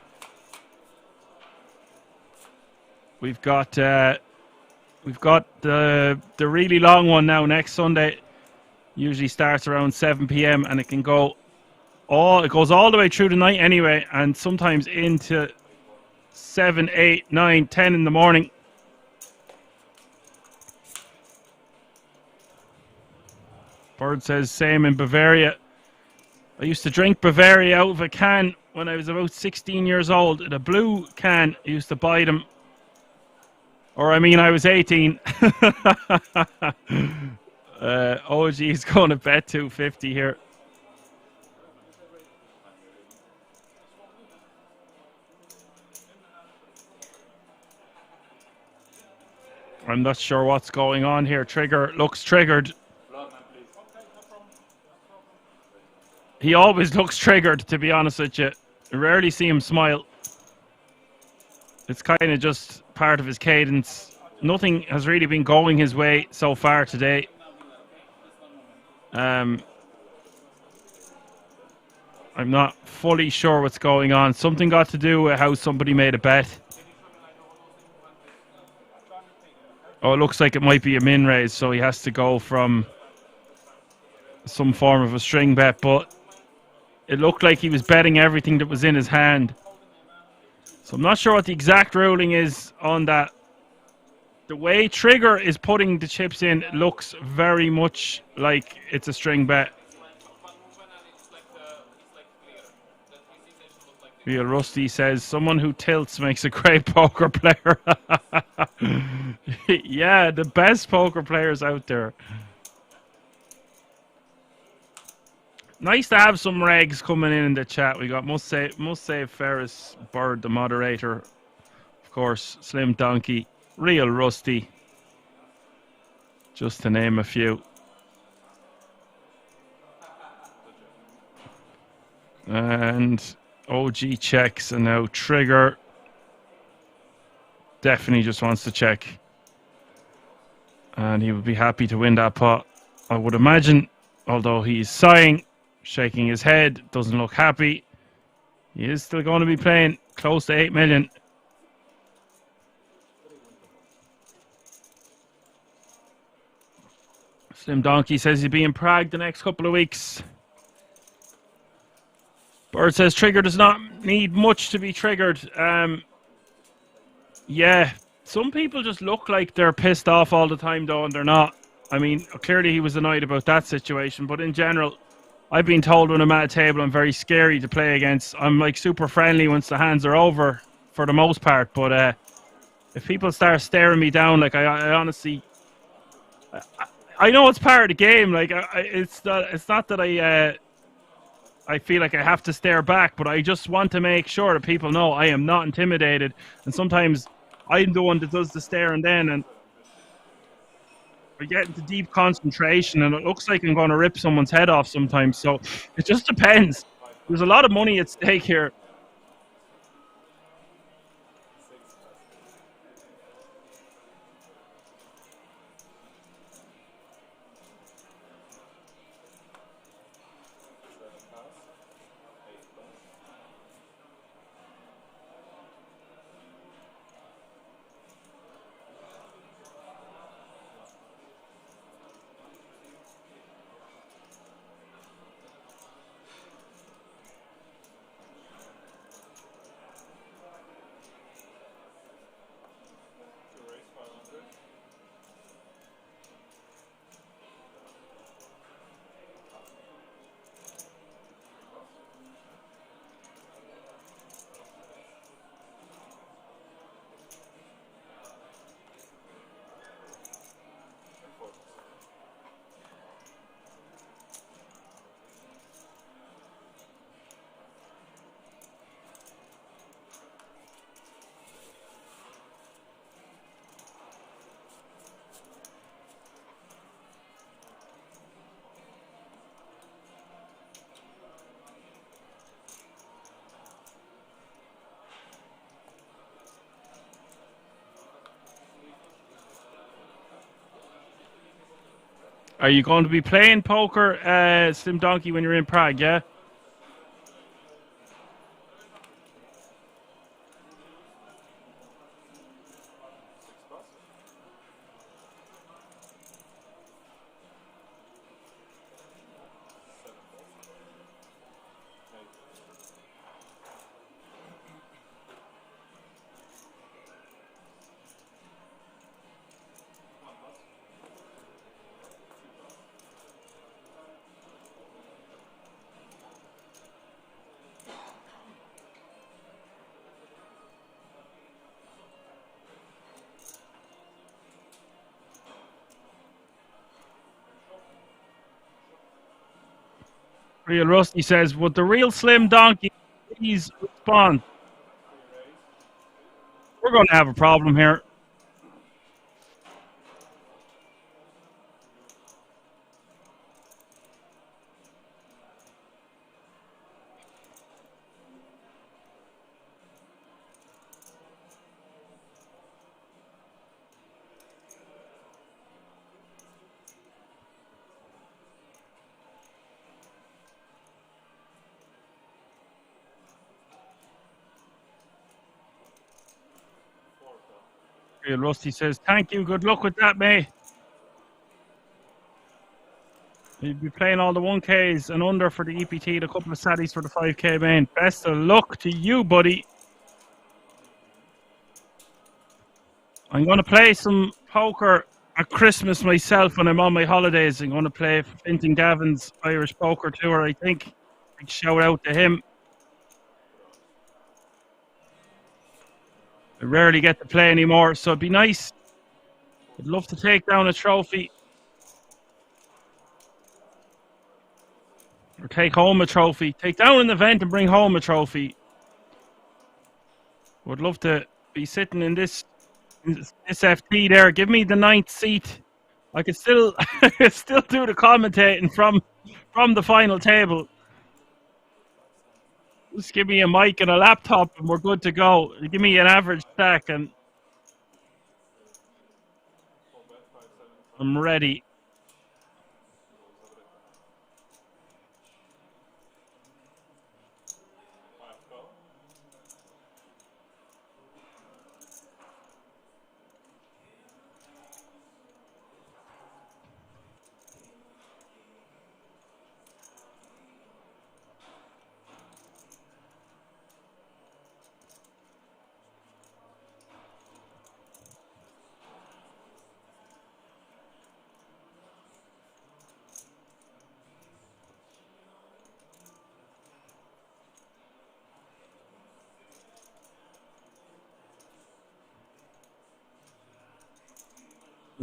We've got the really long one now next Sunday. Usually starts around 7 p.m. and it can go it goes all the way through the night anyway, and sometimes into 7, 8, 9, 10 in the morning. Bird says same in Bavaria. I used to drink Bavaria out of a can when I was about 16 years old. In a blue can, I used to buy them. Or I mean, I was 18. OG is going to bet 250 here. I'm not sure what's going on here. Trigger looks triggered. He always looks triggered, to be honest with you. I rarely see him smile. It's kind of just part of his cadence. Nothing has really been going his way so far today. I'm not fully sure what's going on. Something got to do with how somebody made a bet. Oh, it looks like it might be a min raise, so he has to go from some form of a string bet, but it looked like he was betting everything that was in his hand. So I'm not sure what the exact ruling is on that. The way Trigger is putting the chips in looks very much like it's a string bet. Real Rusty says, someone who tilts makes a great poker player. Yeah, the best poker players out there. Nice to have some regs coming in the chat. We got Must Save Ferris, Bird, the moderator. Of course, Slim Donkey, Real Rusty. Just to name a few. And OG checks, and now Trigger definitely just wants to check. And he would be happy to win that pot, I would imagine. Although he's sighing, shaking his head, doesn't look happy. He is still going to be playing close to 8 million. Slim Donkey says he'll be in Prague the next couple of weeks. Bird says Trigger does not need much to be triggered. Yeah, some people just look like they're pissed off all the time though, and they're not. I mean, clearly he was annoyed about that situation, but in general, I've been told when I'm at a table I'm very scary to play against. I'm like super friendly once the hands are over for the most part, but if people start staring me down, like I honestly, I know it's part of the game. Like it's not that I feel like I have to stare back, but I just want to make sure that people know I am not intimidated. And sometimes I'm the one that does the staring then, and I get into deep concentration, and it looks like I'm going to rip someone's head off sometimes. So it just depends. There's a lot of money at stake here. Are you going to be playing poker, Slim Donkey, when you're in Prague, yeah? Real Rusty says, would the real Slim Donkey please respond? We're going to have a problem here. Real Rusty says, thank you, good luck with that, mate. You'll be playing all the 1Ks and under for the EPT, a couple of saddies for the 5K main. Best of luck to you, buddy. I'm going to play some poker at Christmas myself when I'm on my holidays. I'm going to play Fintan Gavin's Irish Poker Tour, I think. Big shout out to him. I rarely get to play anymore, so it'd be nice. I'd love to take down a trophy. Or take home a trophy. Take down an event and bring home a trophy. Would love to be sitting in this FT there. Give me the 9th seat. I could still still do the commentating from the final table. Just give me a mic and a laptop and we're good to go. Give me an average stack and I'm ready.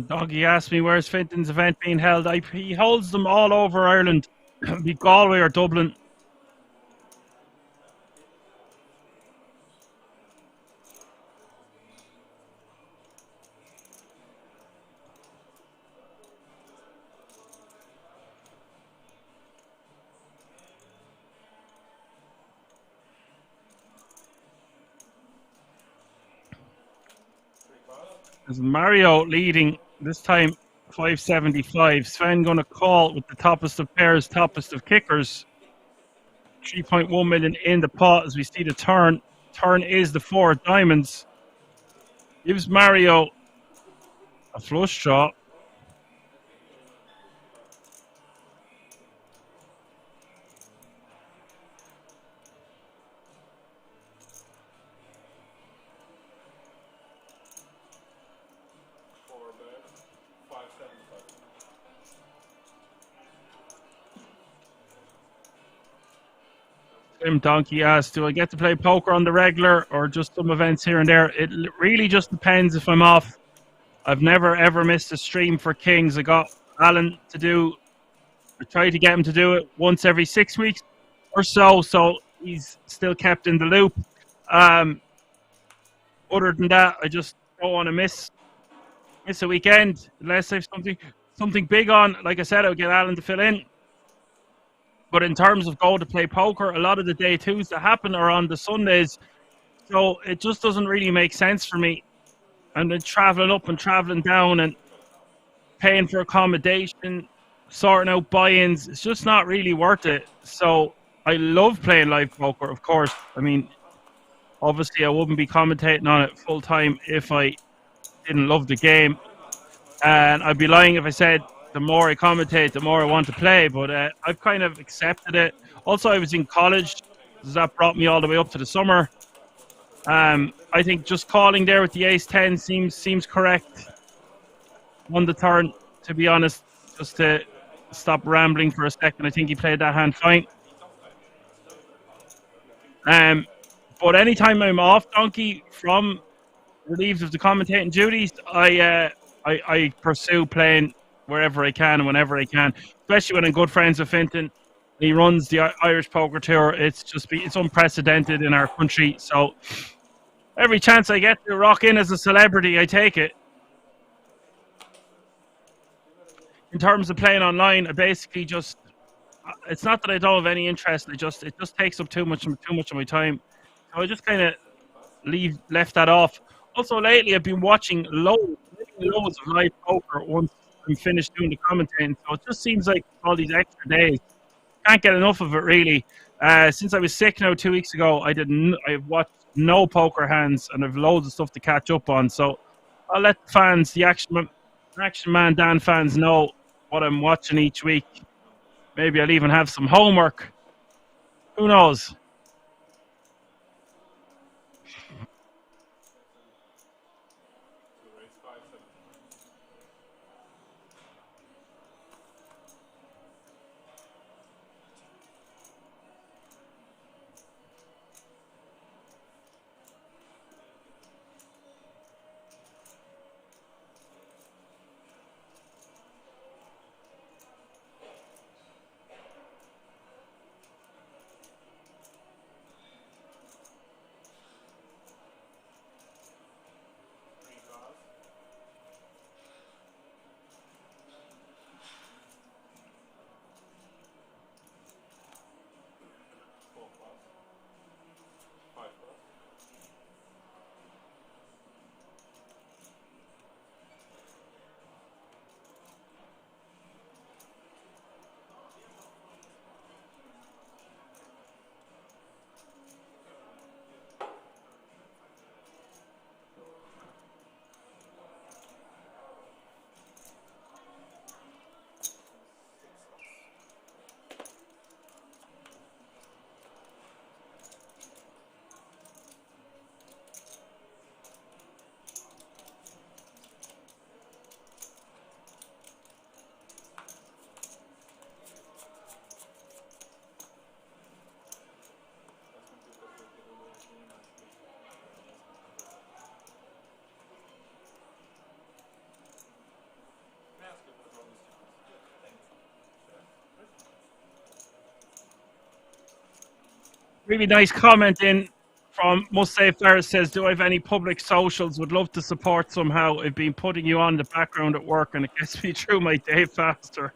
Doggy asked me where's Fintan's event being held. He holds them all over Ireland. Be Galway or Dublin. There's Mario leading this time 575. Sven going to call with the toppest of pairs, toppest of kickers. 3.1 million in the pot as we see the turn. Turn is the 4 of diamonds. Gives Mario a flush draw. Donkey asked, do I get to play poker on the regular or just some events here and there? It really just depends if I'm off. I've never ever missed a stream for Kings. I got Alan to do, I tried to get him to do it once every 6 weeks or so he's still kept in the loop. Other than that, I just don't want to miss a weekend unless I have something big on. Like I said, I'll get Alan to fill in. But in terms of going to play poker, a lot of the day twos that happen are on the Sundays. So it just doesn't really make sense for me. And then traveling up and traveling down and paying for accommodation, sorting out buy-ins, it's just not really worth it. So I love playing live poker, of course. I mean, obviously I wouldn't be commentating on it full time if I didn't love the game. And I'd be lying if I said the more I commentate, the more I want to play. But I've kind of accepted it. Also, I was in college. That brought me all the way up to the summer. I think just calling there with the ace-10 seems correct on the turn, to be honest. Just to stop rambling for a second. I think he played that hand fine. But anytime I'm off, Donkey, from relieved of the commentating duties, I pursue playing wherever I can and whenever I can, especially when I'm good friends with Fintan. He runs the Irish Poker Tour. It's unprecedented in our country. So every chance I get to rock in as a celebrity, I take it. In terms of playing online, I basically just, it's not that I don't have any interest. It just takes up too much of my time. So I just kind of left that off. Also, lately I've been watching loads of live poker once I'm finished doing the commentating. So it just seems like all these extra days. Can't get enough of it, really. Since I was sick now 2 weeks ago, I've watched no poker hands, and I've loads of stuff to catch up on. So I'll let the fans, the Action Man Dan fans, know what I'm watching each week. Maybe I'll even have some homework. Who knows? Really nice comment in from Must Say Ferris says, do I have any public socials? Would love to support somehow. I've been putting you on the background at work and it gets me through my day faster.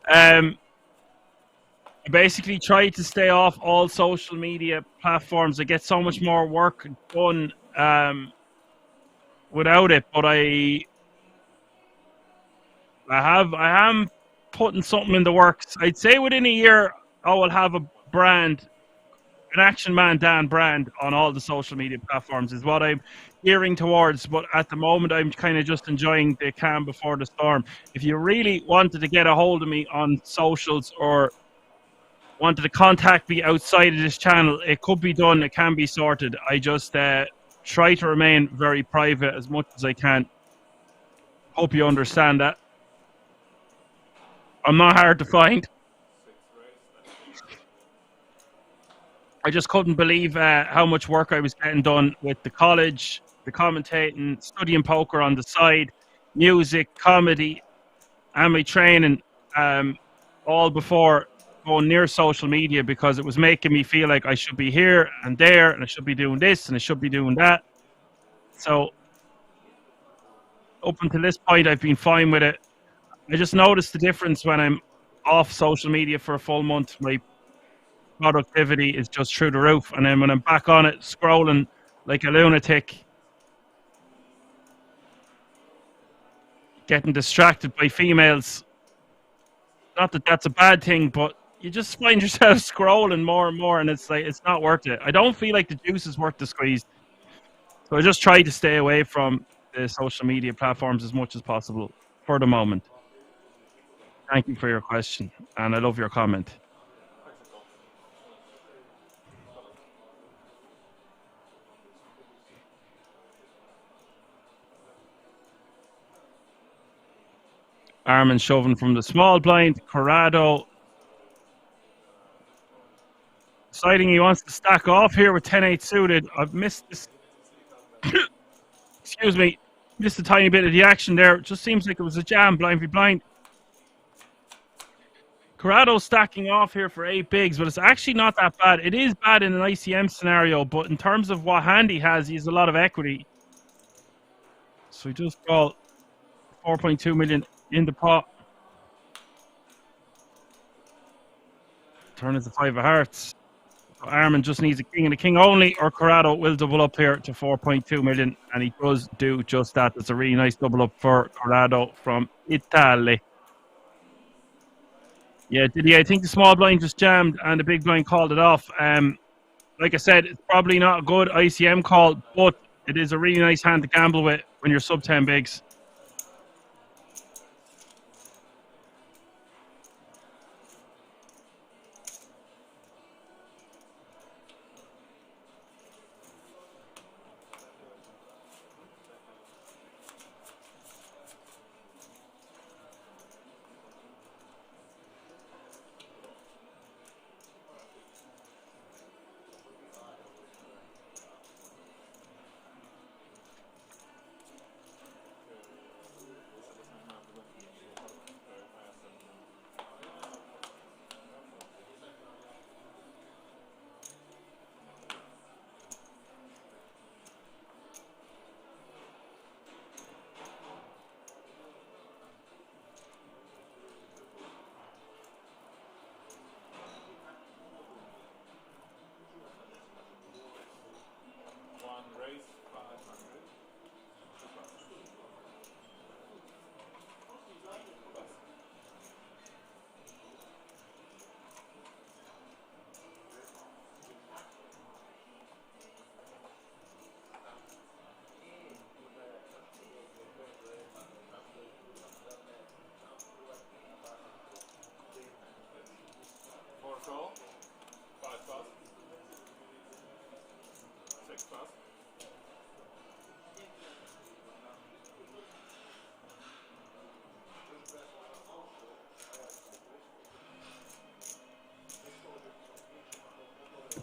I basically try to stay off all social media platforms. I get so much more work done without it, but I am putting something in the works. I'd say within a year I will have a brand, an Action Man Dan brand on all the social media platforms is what I'm gearing towards. But at the moment, I'm kind of just enjoying the calm before the storm. If you really wanted to get a hold of me on socials or wanted to contact me outside of this channel, it could be done. It can be sorted. I just try to remain very private as much as I can. Hope you understand that. I'm not hard to find. I just couldn't believe how much work I was getting done with the college, the commentating, studying poker on the side, music, comedy, and my training, all before going near social media, because it was making me feel like I should be here and there, and I should be doing this, and I should be doing that. So up until this point, I've been fine with it. I just noticed the difference when I'm off social media for a full month. My productivity is just through the roof, and then when I'm back on it, scrolling like a lunatic, getting distracted by females. Not that that's a bad thing, but you just find yourself scrolling more and more, and it's like, it's not worth it. I don't feel like the juice is worth the squeeze. So I just try to stay away from the social media platforms as much as possible for the moment. Thank you for your question, and I love your comment. Armin shoving from the small blind. Corrado deciding he wants to stack off here with 10-8 suited. I've missed this. Excuse me. Missed a tiny bit of the action there. It just seems like it was a jam, blind v blind. Corrado stacking off here for 8 bigs, but it's actually not that bad. It is bad in an ICM scenario, but in terms of what hand he has a lot of equity. So he just called 4.2 million in the pot. Turn is the 5 of hearts. So Armin just needs a king and a king only, or Corrado will double up here to 4.2 million, and he does do just that. It's a really nice double up for Corrado from Italy. Yeah, I think the small blind just jammed and the big blind called it off. Like I said, it's probably not a good ICM call, but it is a really nice hand to gamble with when you're sub 10 bigs.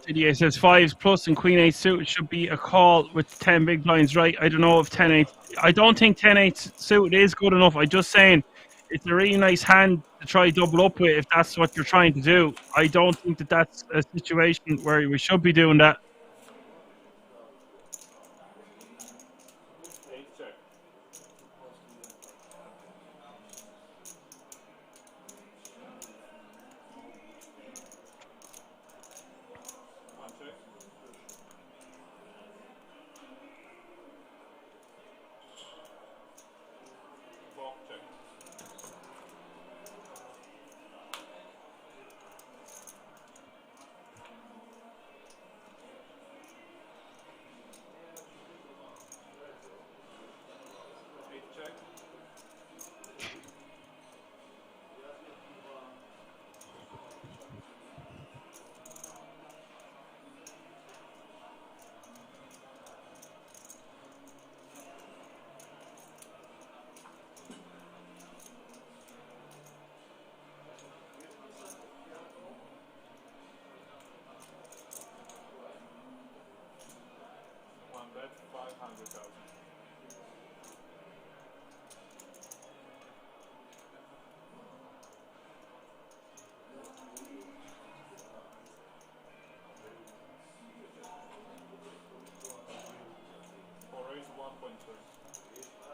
TDA says 5s plus and Queen 8 suit should be a call with 10 big blinds, right? I don't know if 10-8. I don't think 10-8 suit is good enough. I'm just saying it's a really nice hand to try double up with if that's what you're trying to do. I don't think that that's a situation where we should be doing that.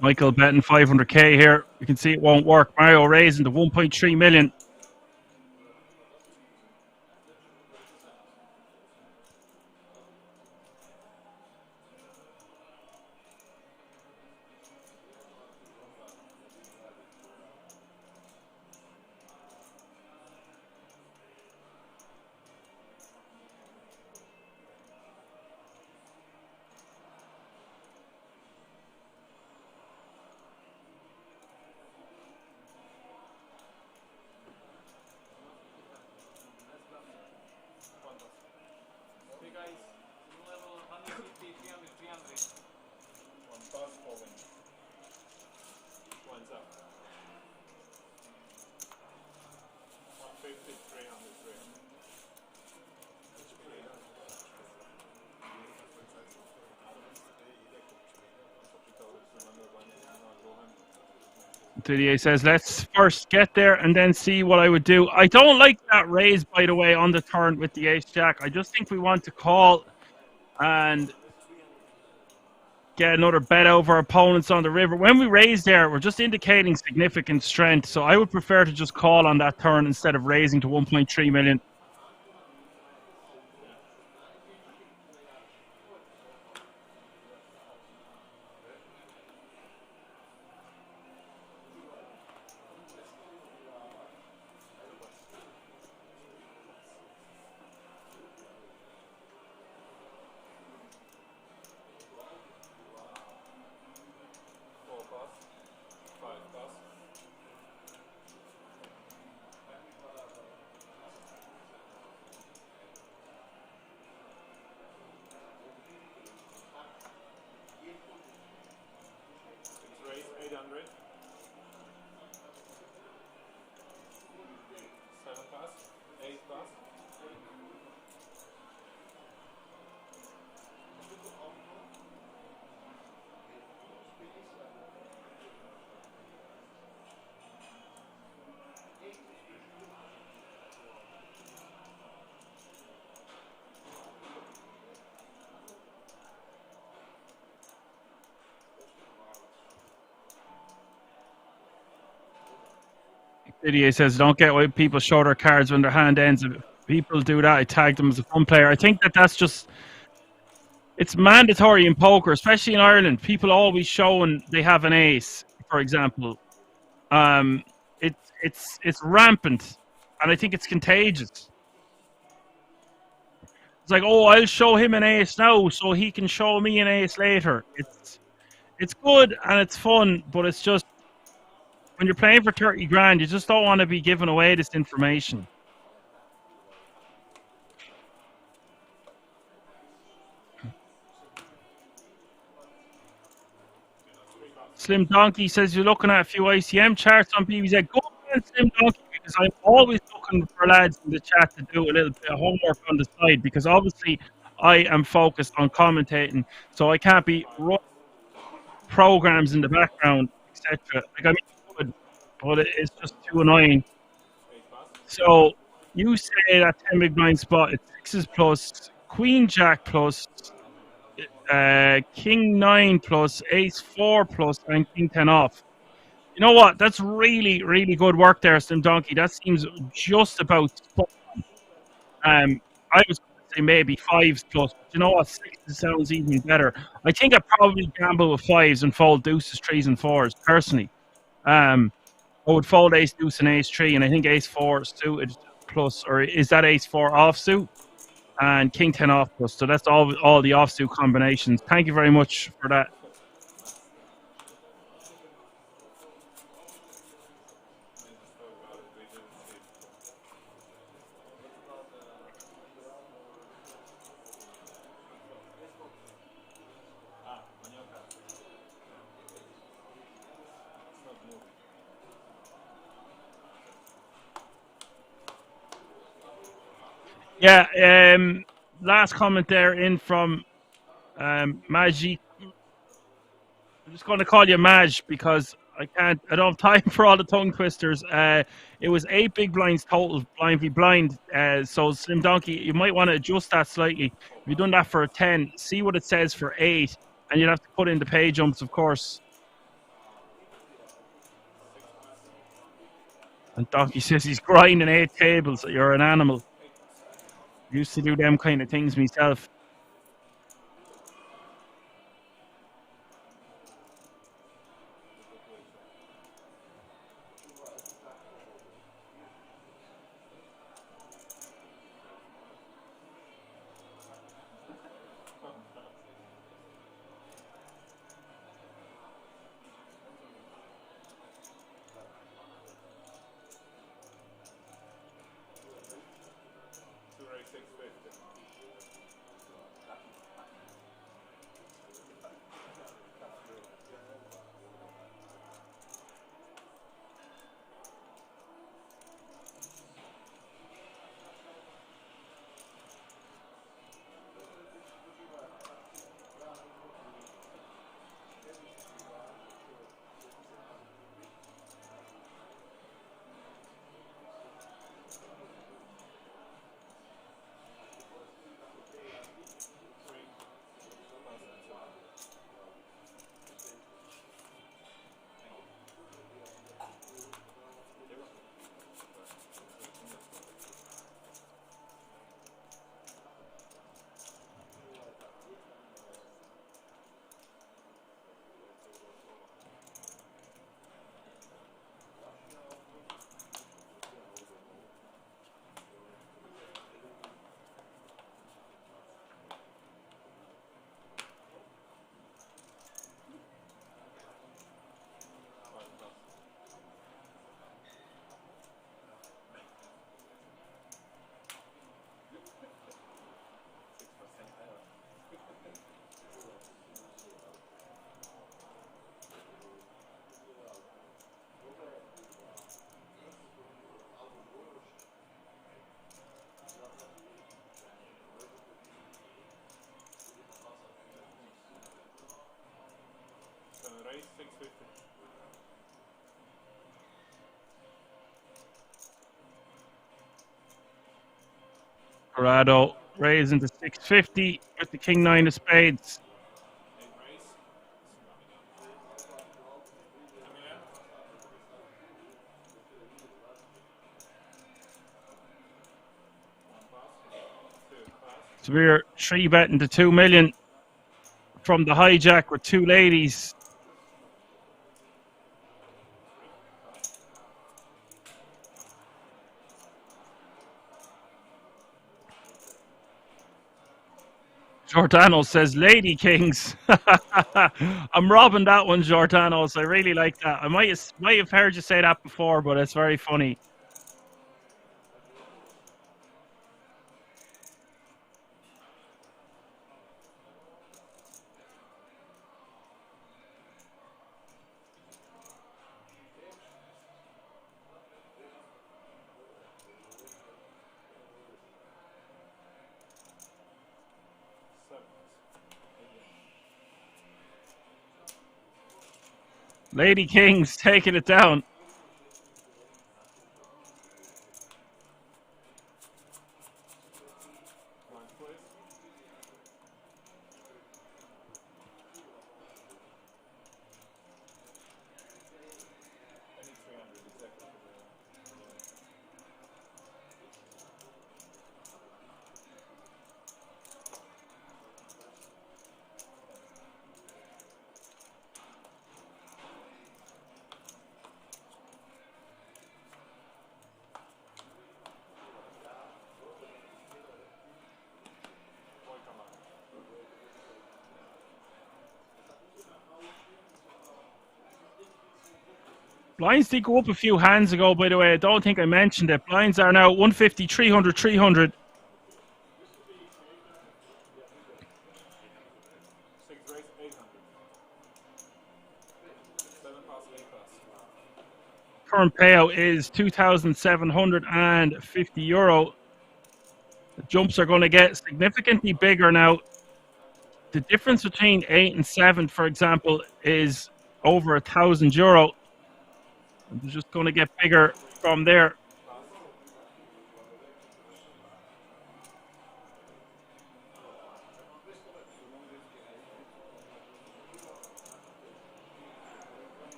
Michael betting 500k here. You can see it won't work. Mario raising to 1.3 million. Didier says, let's first get there and then see what I would do. I don't like that raise, by the way, on the turn with the ace-jack. I just think we want to call and get another bet over opponents on the river. When we raise there, we're just indicating significant strength. So I would prefer to just call on that turn instead of raising to 1.3 million. Didier says, don't get why people show their cards when their hand ends. If people do that, I tag them as a fun player. I think that's just, it's mandatory in poker, especially in Ireland. People always showing they have an ace, for example. It's rampant, and I think it's contagious. It's like, oh, I'll show him an ace now so he can show me an ace later. It's good and it's fun, but it's just, when you're playing for 30 grand, you just don't want to be giving away this information. Slim Donkey says you're looking at a few ICM charts on BBZ. Go on, Slim Donkey, because I'm always looking for lads in the chat to do a little bit of homework on the side, because obviously I am focused on commentating, so I can't be running programs in the background, etc. Like, I mean, good, but it's just too annoying. So you say that 10 big blind spot, it's sixes plus, queen jack plus, king 9 plus, ace 4 plus, and king 10 off. You know what? That's really, really good work there, Slim Donkey. That seems just about spot on. I was going to say maybe 5s plus, but you know what? 6s sounds even better. I think I probably gamble with 5s and fold deuces, 3s, and 4s, personally. I would fold ace deuce and ace 3, and I think ace 4 suited plus, or is that ace 4 offsuit? And king 10 off plus. So that's all the offsuit combinations. Thank you very much for that. Yeah, last comment there in from Majik. I'm just going to call you Maj because I don't have time for all the tongue twisters. It was 8 big blinds total, blind v blind. So Slim Donkey, you might want to adjust that slightly. If you've done that for a 10, see what it says for 8, and you'd have to put in the pay jumps, of course. And Donkey says he's grinding 8 tables. You're an animal. Used to do them kind of things myself. Corrado raising to 650 with the king nine of spades. So we're 3-betting to 2 million from the hijack with two ladies. Giordano says Lady Kings. I'm robbing that one, Giordano. So I really like that. I might have heard you say that before, but it's very funny. Lady Kings taking it down. Blinds did go up a few hands ago, by the way. I don't think I mentioned it. Blinds are now 150, 300, 300. Current payout is €2,750. The jumps are going to get significantly bigger now. The difference between 8 and 7, for example, is over €1,000. It's just going to get bigger from there.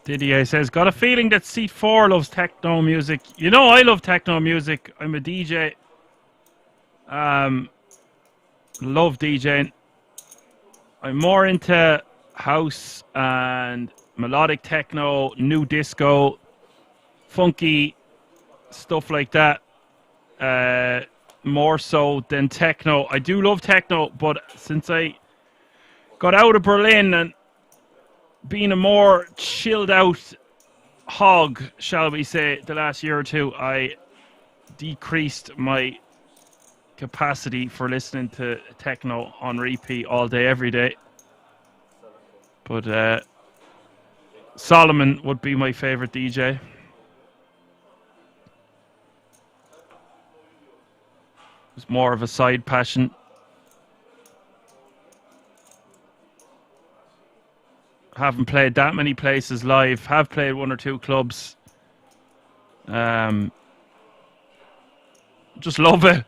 Didier says, got a feeling that seat 4 loves techno music. You know, I love techno music. I'm a DJ. Love DJing. I'm more into house and melodic techno, new disco, funky stuff like that. More so than techno. I do love techno, but since I got out of Berlin and being a more chilled out hog, shall we say, the last year or two, I decreased my capacity for listening to techno on repeat all day, every day. But Solomon would be my favorite DJ. It's more of a side passion. Haven't played that many places live. Have played 1 or 2 clubs. Just love it.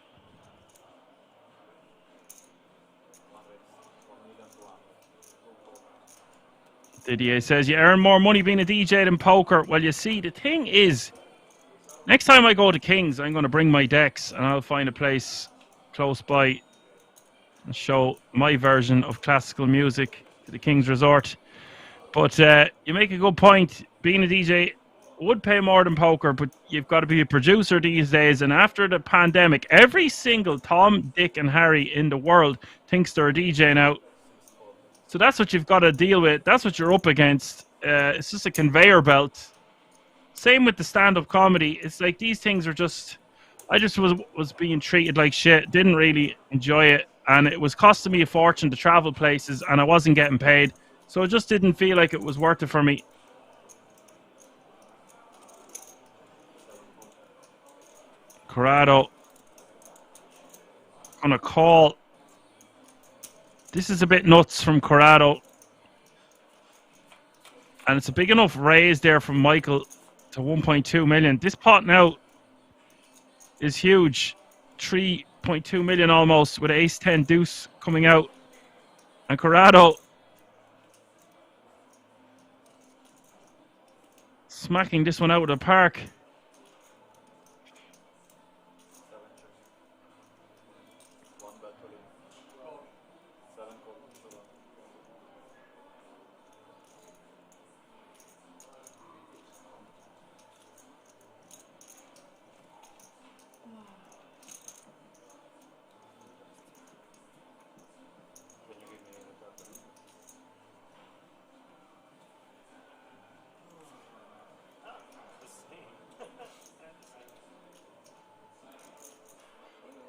Didier says, you earn more money being a DJ than poker. Well, you see, the thing is, next time I go to Kings, I'm going to bring my decks and I'll find a place close by and show my version of classical music to the Kings Resort. But you make a good point. Being a DJ would pay more than poker, but you've got to be a producer these days. And after the pandemic, every single Tom, Dick and Harry in the world thinks they're a DJ now. So that's what you've got to deal with. That's what you're up against. It's just a conveyor belt. Same with the stand-up comedy. It's like these things are just... I just was being treated like shit. Didn't really enjoy it, and it was costing me a fortune to travel places, and I wasn't getting paid. So it just didn't feel like it was worth it for me. Corrado on a call. This is a bit nuts from Corrado. And it's a big enough raise there from Michael to 1.2 million. This pot now is huge. 3.2 million almost with ace 10 deuce coming out. And Corrado smacking this one out of the park.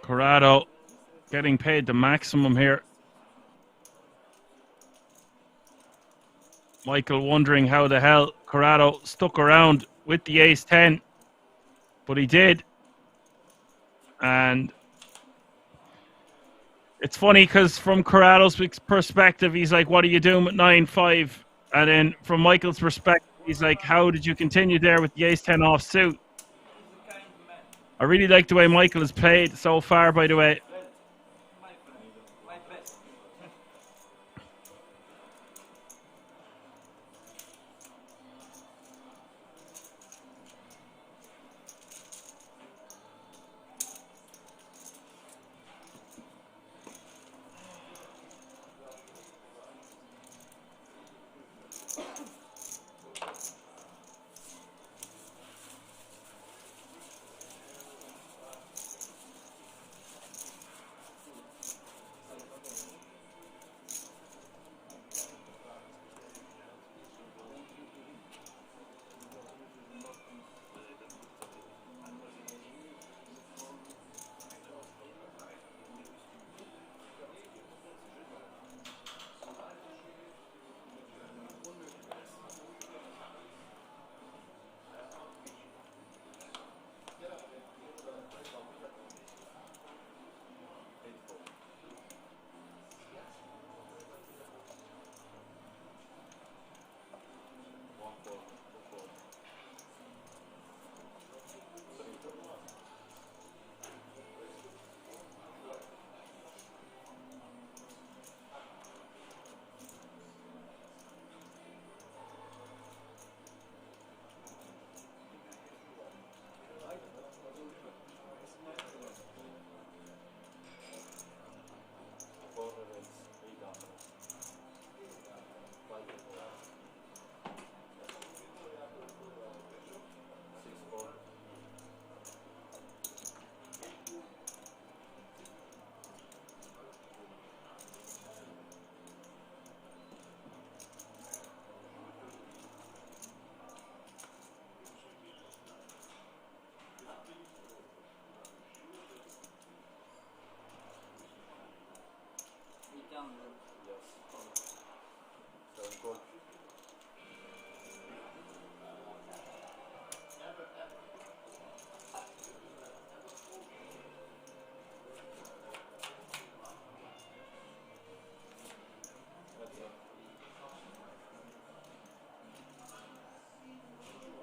Corrado getting paid the maximum here. Michael wondering how the hell Corrado stuck around with the ace 10. But he did. And it's funny because from Corrado's perspective, he's like, what are you doing with 9-5? And then from Michael's perspective, he's like, how did you continue there with the ace 10 offsuit? I really like the way Michael has played so far, by the way.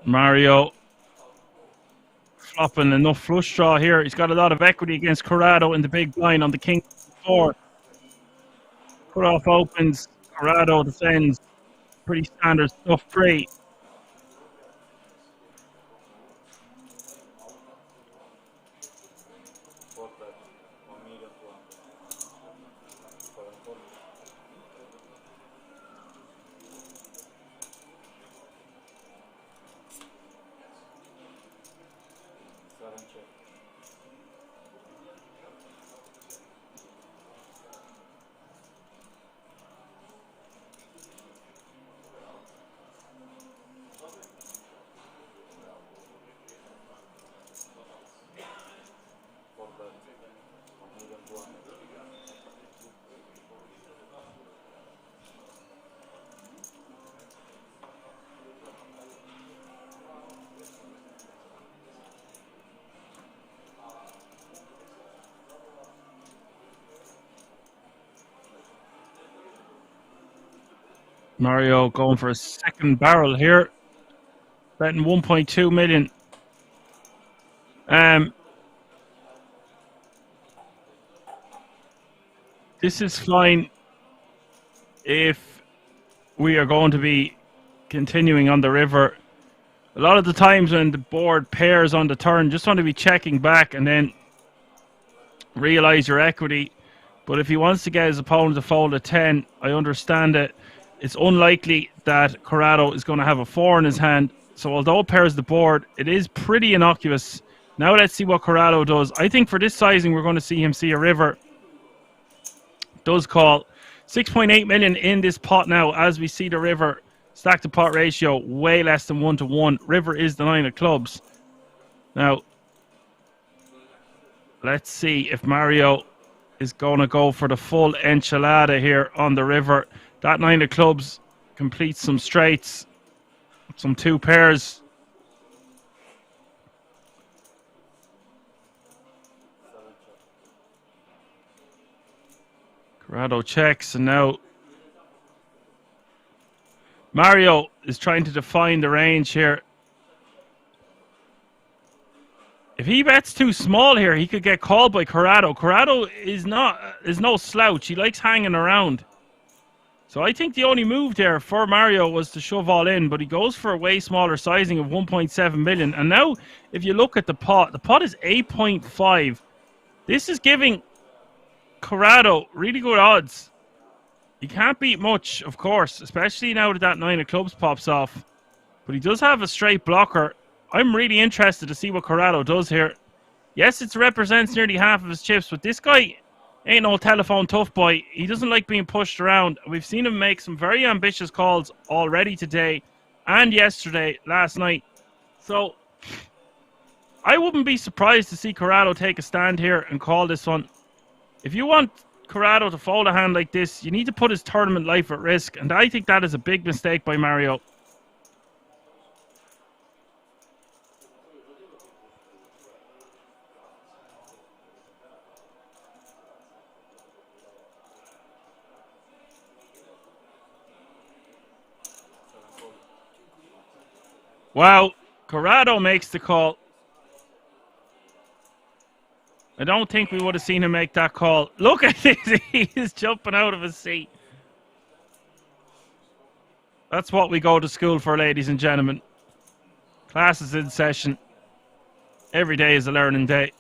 Mario flopping enough flush draw here. He's got a lot of equity against Corrado in the big blind on the king 4. Cut off opens, Corrado defends. Pretty standard stuff. Free. Mario going for a second barrel here. Betting 1.2 million. This is fine if we are going to be continuing on the river. A lot of the times when the board pairs on the turn, just want to be checking back and then realize your equity. But if he wants to get his opponent to fold a 10, I understand it. It's unlikely that Corrado is going to have a 4 in his hand. So although it pairs the board, it is pretty innocuous. Now let's see what Corrado does. I think for this sizing, we're going to see him see a river. Does call 6.8 million in this pot now as we see the river. Stack to pot ratio way less than 1-to-1. River is the 9 of clubs. Now, let's see if Mario is going to go for the full enchilada here on the river. That 9 of clubs completes some straights, some 2 pairs. Corrado checks, and now Mario is trying to define the range here. If he bets too small here, he could get called by Corrado. Corrado is no slouch. He likes hanging around. So I think the only move there for Mario was to shove all in, but he goes for a way smaller sizing of 1.7 million. And now, if you look at the pot is 8.5. This is giving Corrado really good odds. He can't beat much, of course, especially now that 9 of clubs pops off. But he does have a straight blocker. I'm really interested to see what Corrado does here. Yes, it represents nearly half of his chips, but this guy ain't no telephone tough boy. He doesn't like being pushed around. We've seen him make some very ambitious calls already today and yesterday, last night. So I wouldn't be surprised to see Corrado take a stand here and call this one. If you want Corrado to fold a hand like this, you need to put his tournament life at risk, and I think that is a big mistake by Mario. Wow, Corrado makes the call. I don't think we would have seen him make that call. Look at this. He is jumping out of his seat. That's what we go to school for, ladies and gentlemen. Class is in session. Every day is a learning day.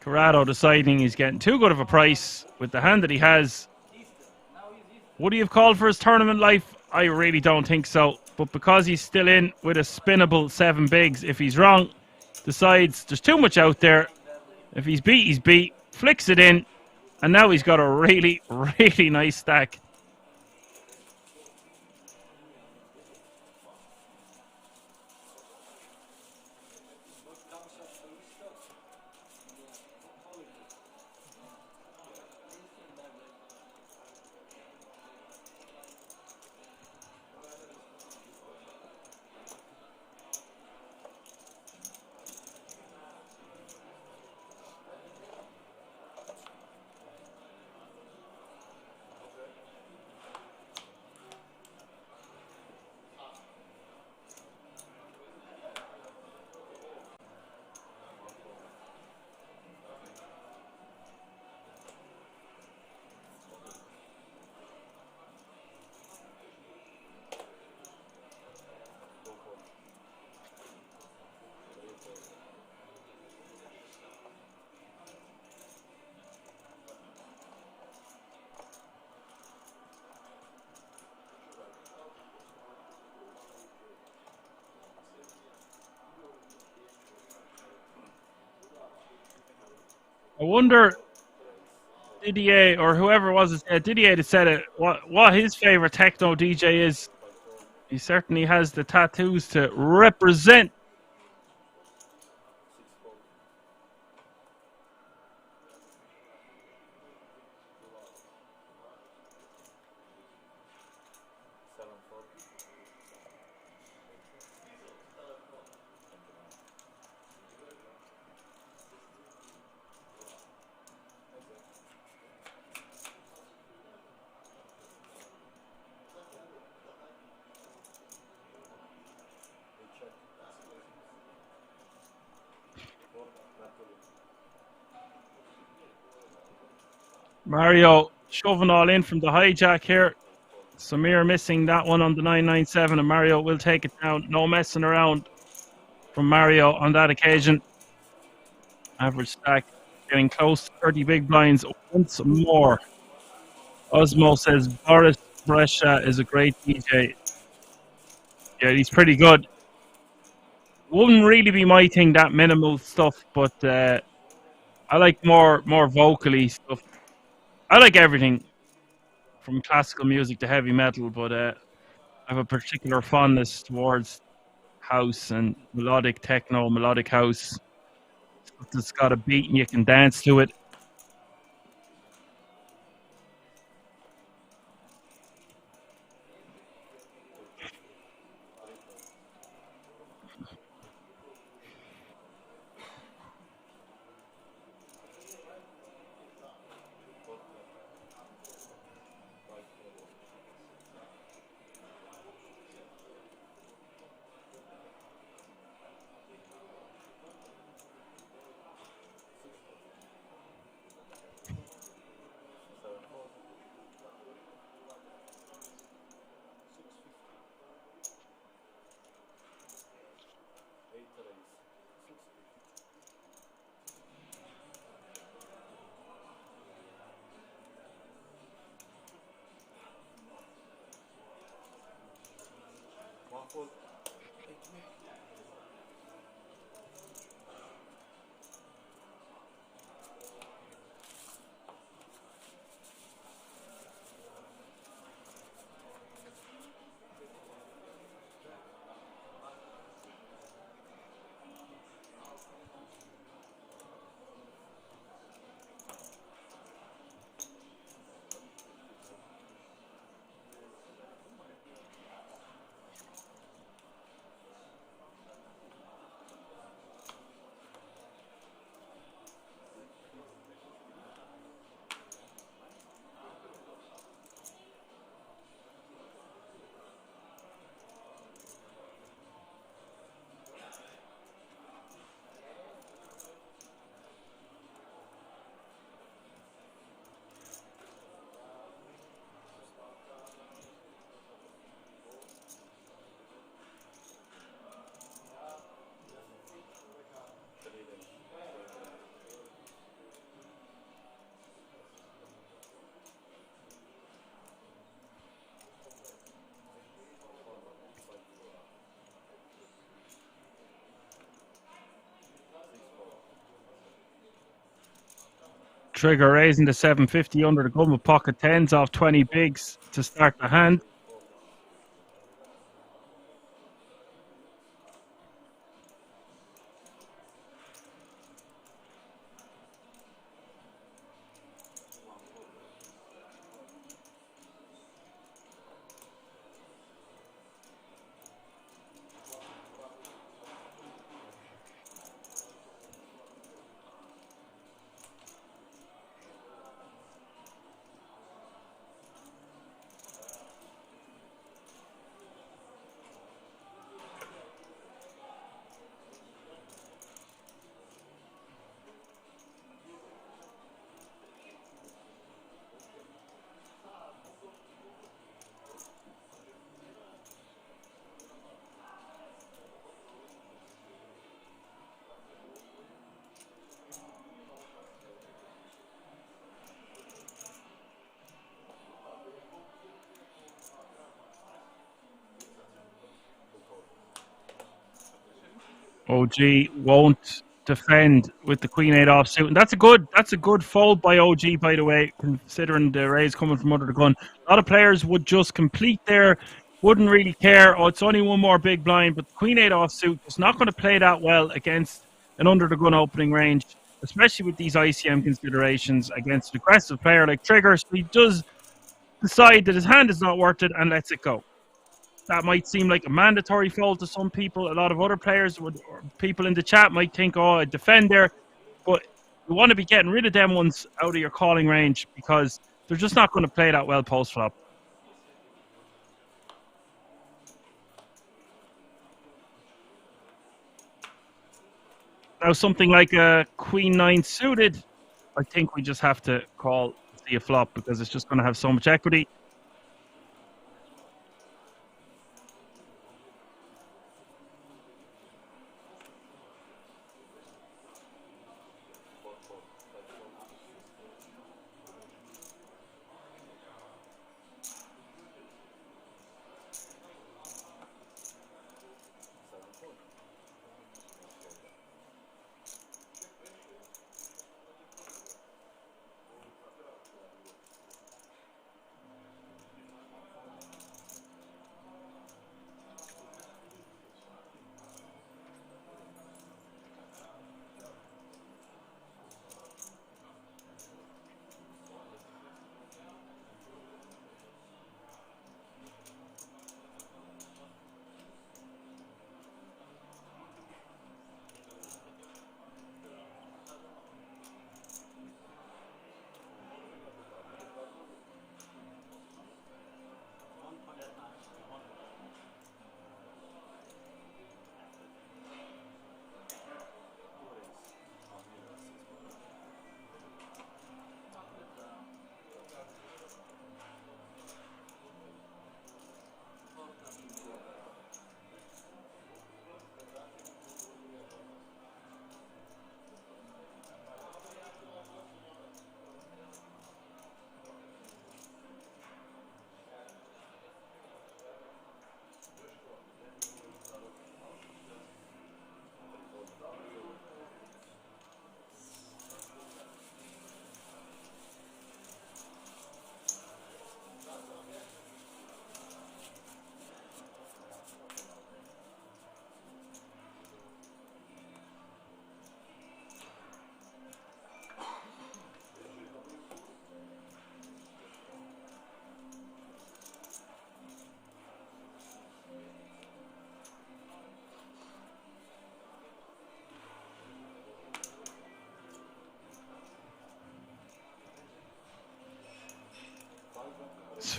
Corrado deciding he's getting too good of a price with the hand that he has. Would he have called for his tournament life? I really don't think so. But because he's still in with a spinnable 7 bigs, if he's wrong, decides there's too much out there. If he's beat, he's beat. Flicks it in. And now he's got a really, really nice stack. I wonder, Didier, or whoever it was, Didier that said it, what his favorite techno DJ is. He certainly has the tattoos to represent. Mario shoving all in from the hijack here. Samir missing that one on the 997, and Mario will take it down. No messing around from Mario on that occasion. Average stack getting close to 30 big blinds once more. Osmo says Boris Brescia is a great DJ. Yeah, he's pretty good. Wouldn't really be my thing, that minimal stuff, but I like more vocally stuff. I like everything from classical music to heavy metal, but I have a particular fondness towards house and melodic techno, melodic house. Stuff that's got a beat and you can dance to it. Trigger raising the 750 under the gun with pocket 10s off 20 bigs to start the hand. OG won't defend with the Queen 8 offsuit, and that's a good fold by OG, by the way, considering the raise coming from under the gun. A lot of players would just complete there, wouldn't really care. Oh, it's only one more big blind, but the Queen 8 offsuit is not going to play that well against an under the gun opening range, especially with these ICM considerations against an aggressive player like Trigger. So he does decide that his hand is not worth it and lets it go. That might seem like a mandatory fold to some people. A lot of other players or people in the chat might think, oh, I defend there. But you want to be getting rid of them ones out of your calling range because they're just not going to play that well post-flop. Now, something like a Queen 9 suited, I think we just have to call see a flop because it's just going to have so much equity.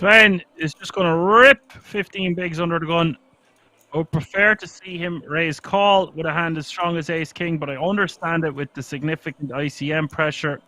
Sven is just going to rip 15 bigs under the gun. I would prefer to see him raise call with a hand as strong as ace king, but I understand it with the significant ICM pressure.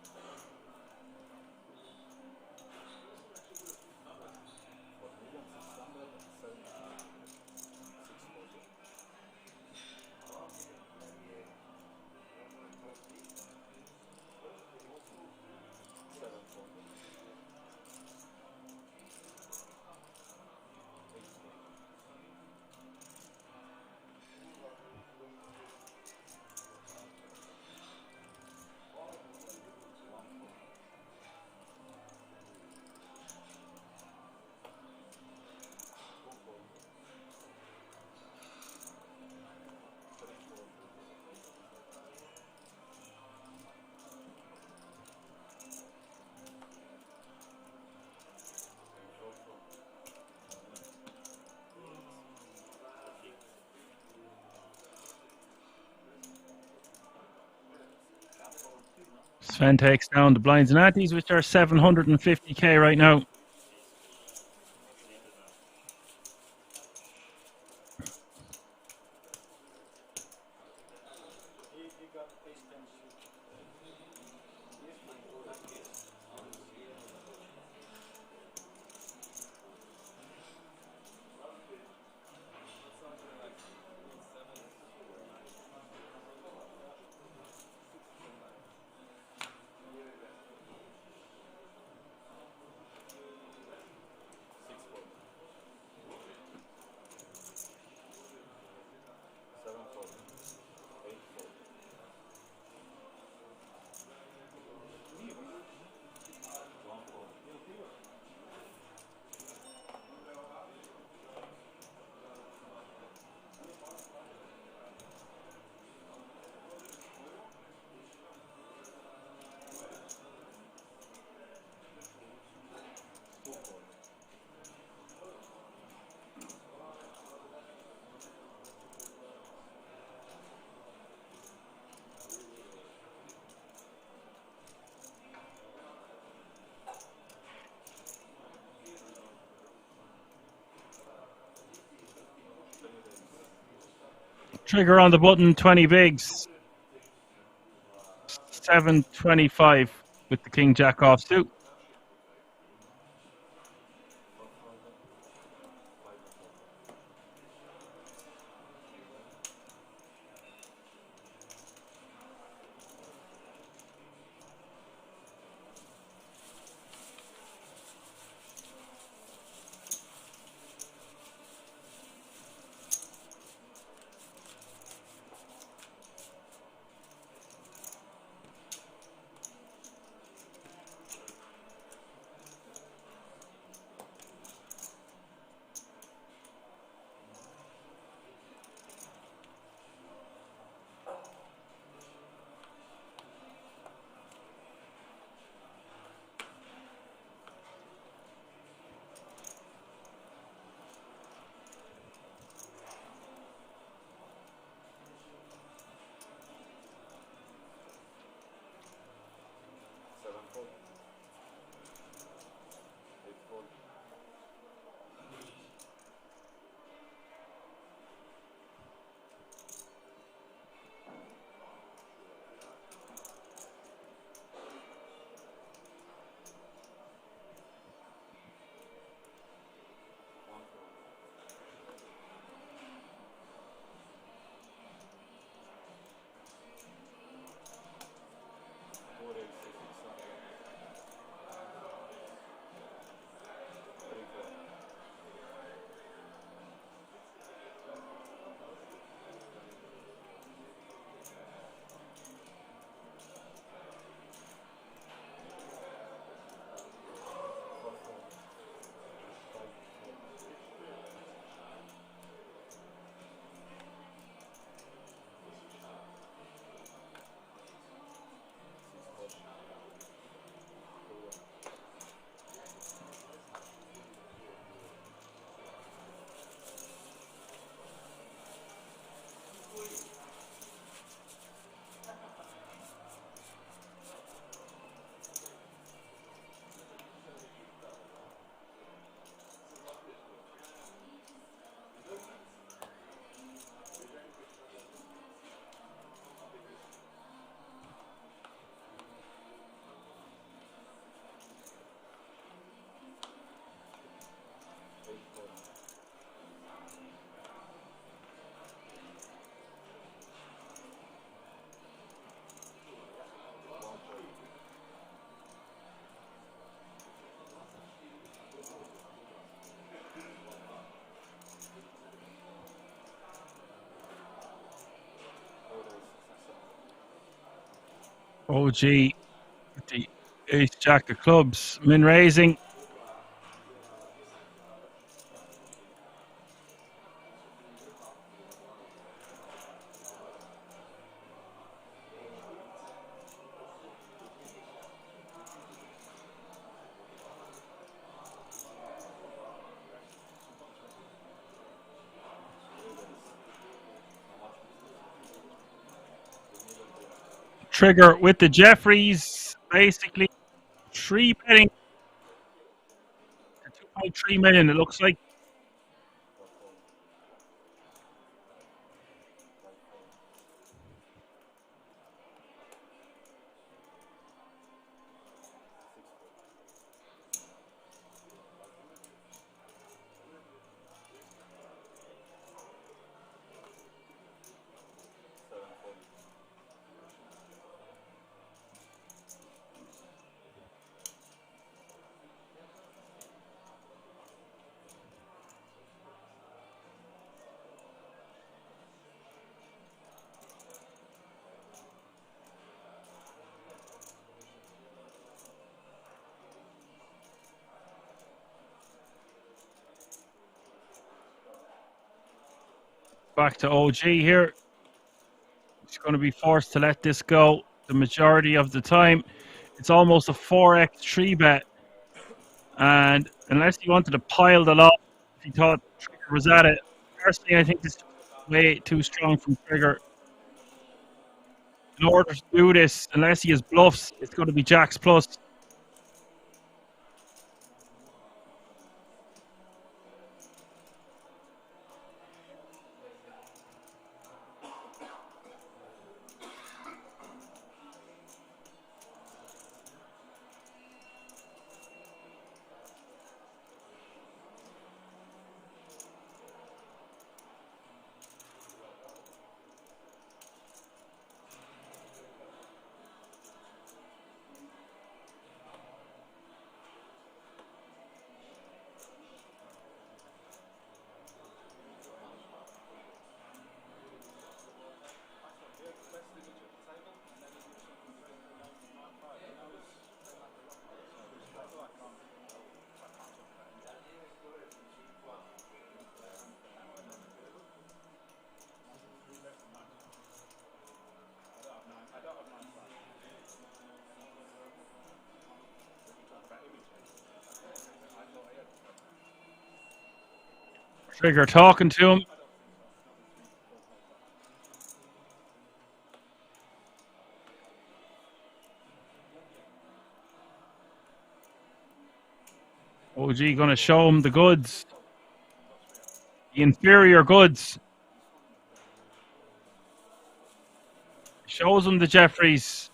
Sven takes down the blinds and antes, which are 750k right now. Trigger on the button, 20 bigs. 725 with the king jack off suit. OG with the ace jack of clubs. Min raising. Trigger with the Jeffries, basically 3 betting 2.3 million, it looks like. Back to OG here. He's going to be forced to let this go the majority of the time. It's almost a 4x 3 bet. And unless he wanted to pile the lot, if he thought Trigger was at it, personally, I think this is way too strong from Trigger. In order to do this, unless he has bluffs, it's going to be Jacks plus. Trigger talking to him. OG going to show him the goods. The inferior goods. Shows him the Jeffries.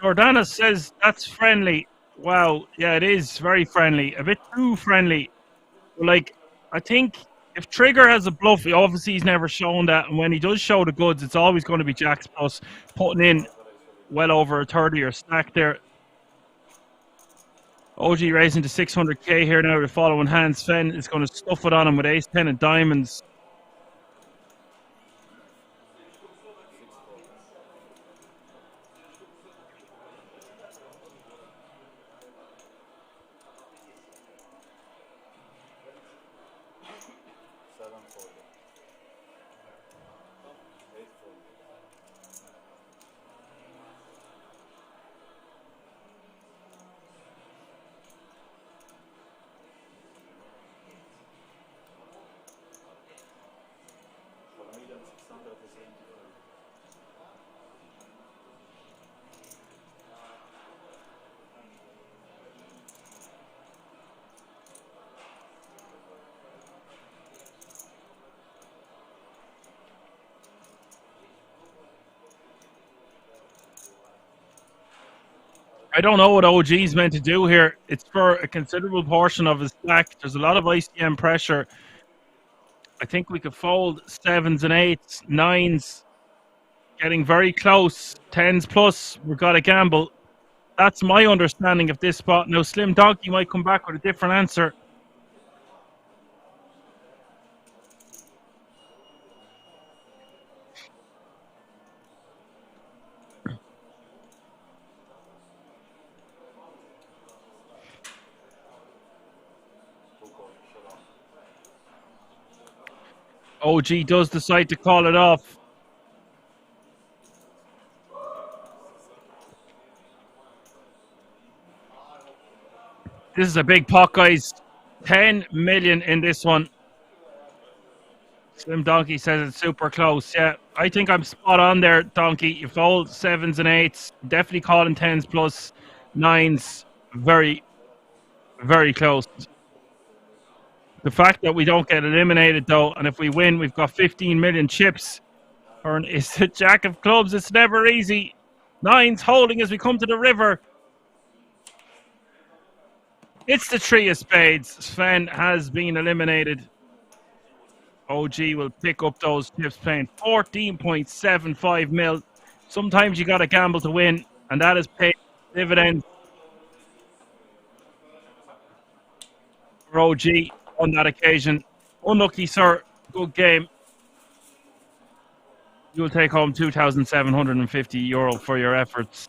Jordana says that's friendly. Wow, yeah, it is very friendly. A bit too friendly. Like, I think if Trigger has a bluff, obviously he's never shown that. And when he does show the goods, it's always going to be Jacks plus, putting in well over a 30 or stack there. OG raising to 600k here now. The following hand. Sven is going to stuff it on him with ace 10 and diamonds. I don't know what OG's meant to do here. It's for a considerable portion of his stack. There's a lot of ICM pressure. I think we could fold 7s and 8s, 9s, getting very close. 10s plus, we've got to gamble. That's my understanding of this spot. Now, Slim Donkey might come back with a different answer. OG does decide to call it off. This is a big pot, guys. 10 million in this one. Slim Donkey says it's super close. Yeah, I think I'm spot on there, Donkey. You fold 7s and 8s. Definitely calling 10s plus 9s. Very, very close. The fact that we don't get eliminated, though, and if we win, we've got 15 million chips. Or it's the Jack of Clubs. It's never easy. 9s holding as we come to the river. It's the 3 of spades. Sven has been eliminated. OG will pick up those chips, playing 14.75 mil. Sometimes you got to gamble to win, and that is paid dividends for OG on that occasion. Unlucky, sir. Good game. You will take home €2,750 for your efforts.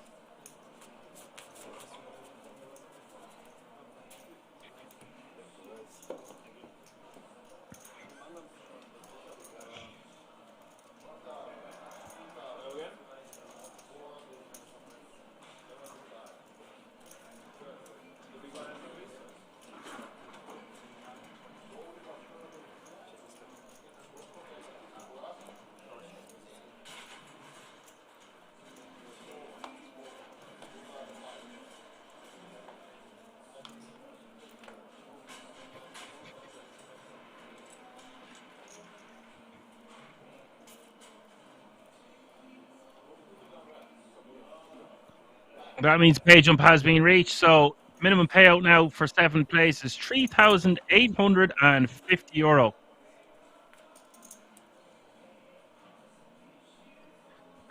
That means pay jump has been reached, so minimum payout now for 7th place is €3,850.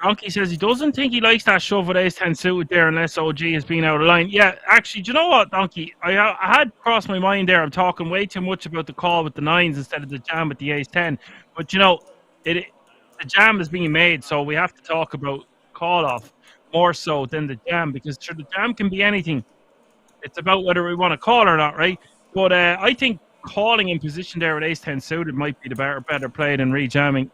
Donkey says he doesn't think he likes that shove with ace-10 suited there unless OG has been out of line. Yeah, actually, do you know what, Donkey? I had crossed my mind there. I'm talking way too much about the call with the 9s instead of the jam with the ace-10. But, you know, the jam is being made, so we have to talk about call-off more so than the jam, because sure, the jam can be anything. It's about whether we want to call or not, right? But I think calling in position there with ace-10 suited might be the better play than re-jamming.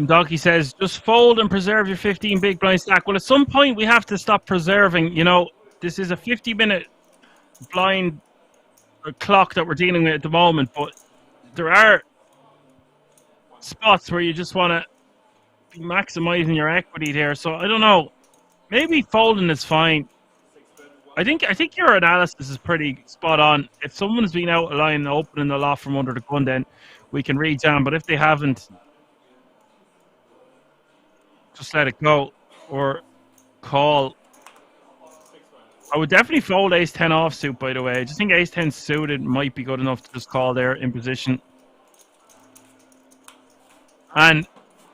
Donkey says, just fold and preserve your 15 big blind stack. Well, at some point, we have to stop preserving. You know, this is a 50-minute blind clock that we're dealing with at the moment, but there are spots where you just want to be maximizing your equity there. So, I don't know. Maybe folding is fine. I think your analysis is pretty spot on. If someone's been out of line and opening the lot from under the gun, then we can re-jam. But if they haven't, just let it go or call. I would definitely fold ace-10 offsuit, by the way. I just think ace-10 suited might be good enough to just call there in position. And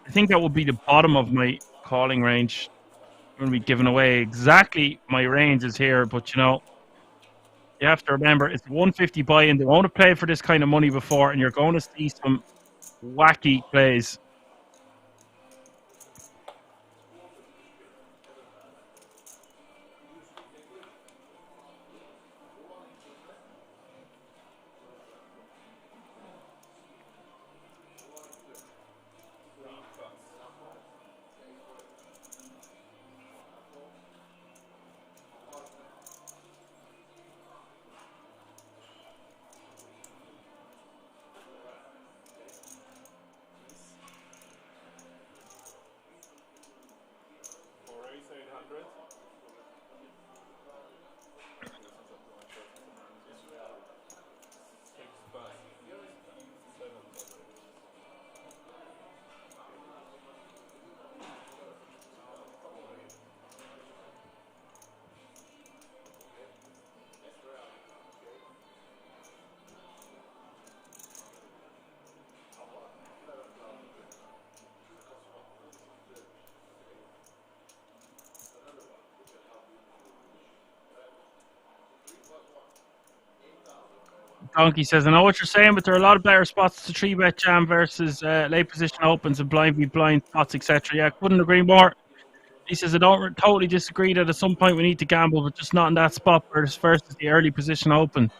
I think that would be the bottom of my calling range. I'm going to be giving away exactly my range is here, but you know, you have to remember it's 150 buy-in. They won't have played for this kind of money before, and you're going to see some wacky plays. Donkey says, I know what you're saying, but there are a lot of better spots to 3-bet jam versus late position opens and blind v blind spots, etc. Yeah, I couldn't agree more. He says, I don't totally disagree that at some point we need to gamble, but just not in that spot versus the early position open.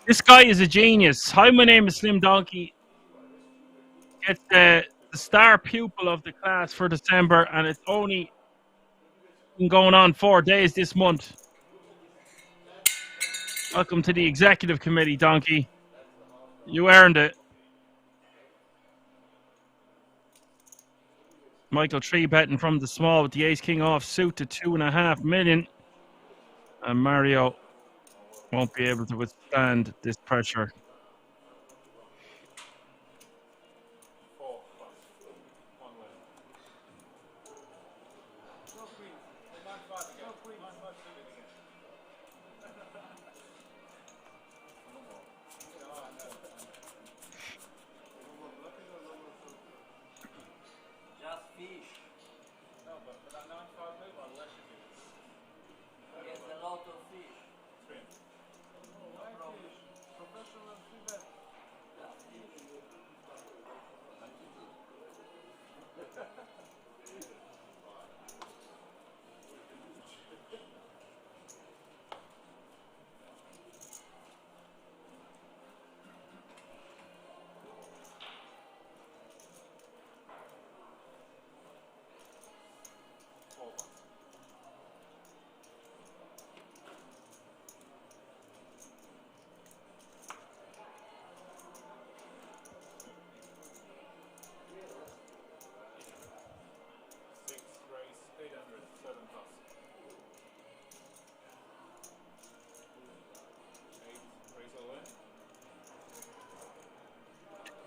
This guy is a genius. Hi, my name is Slim Donkey. It's the star pupil of the class for December, and it's only been going on 4 days this month. Welcome to the executive committee, Donkey. You earned it. Michael 3-betting from the small with the ace-king off suit to 2.5 million. And Mario won't be able to withstand this pressure.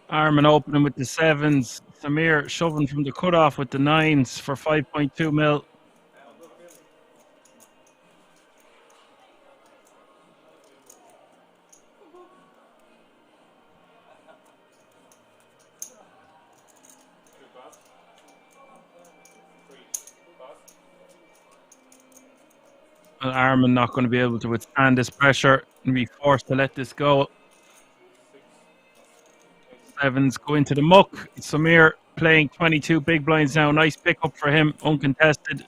Armin opening with the 7s. Samir shoving from the cutoff with the 9s for 5.2 mil. And Armin not going to be able to withstand this pressure and be forced to let this go. 7s go into the muck. Samir playing 22 big blinds now. Nice pickup for him, uncontested.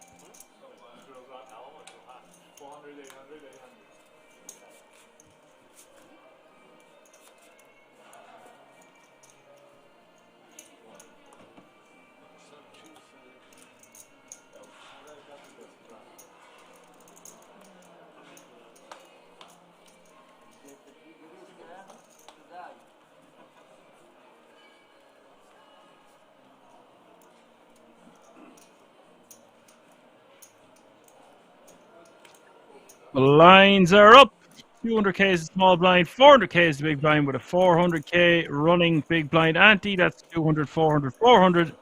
Blinds are up. 200k is the small blind, 400k is the big blind with a 400k running big blind ante. That's 200, 400, 400.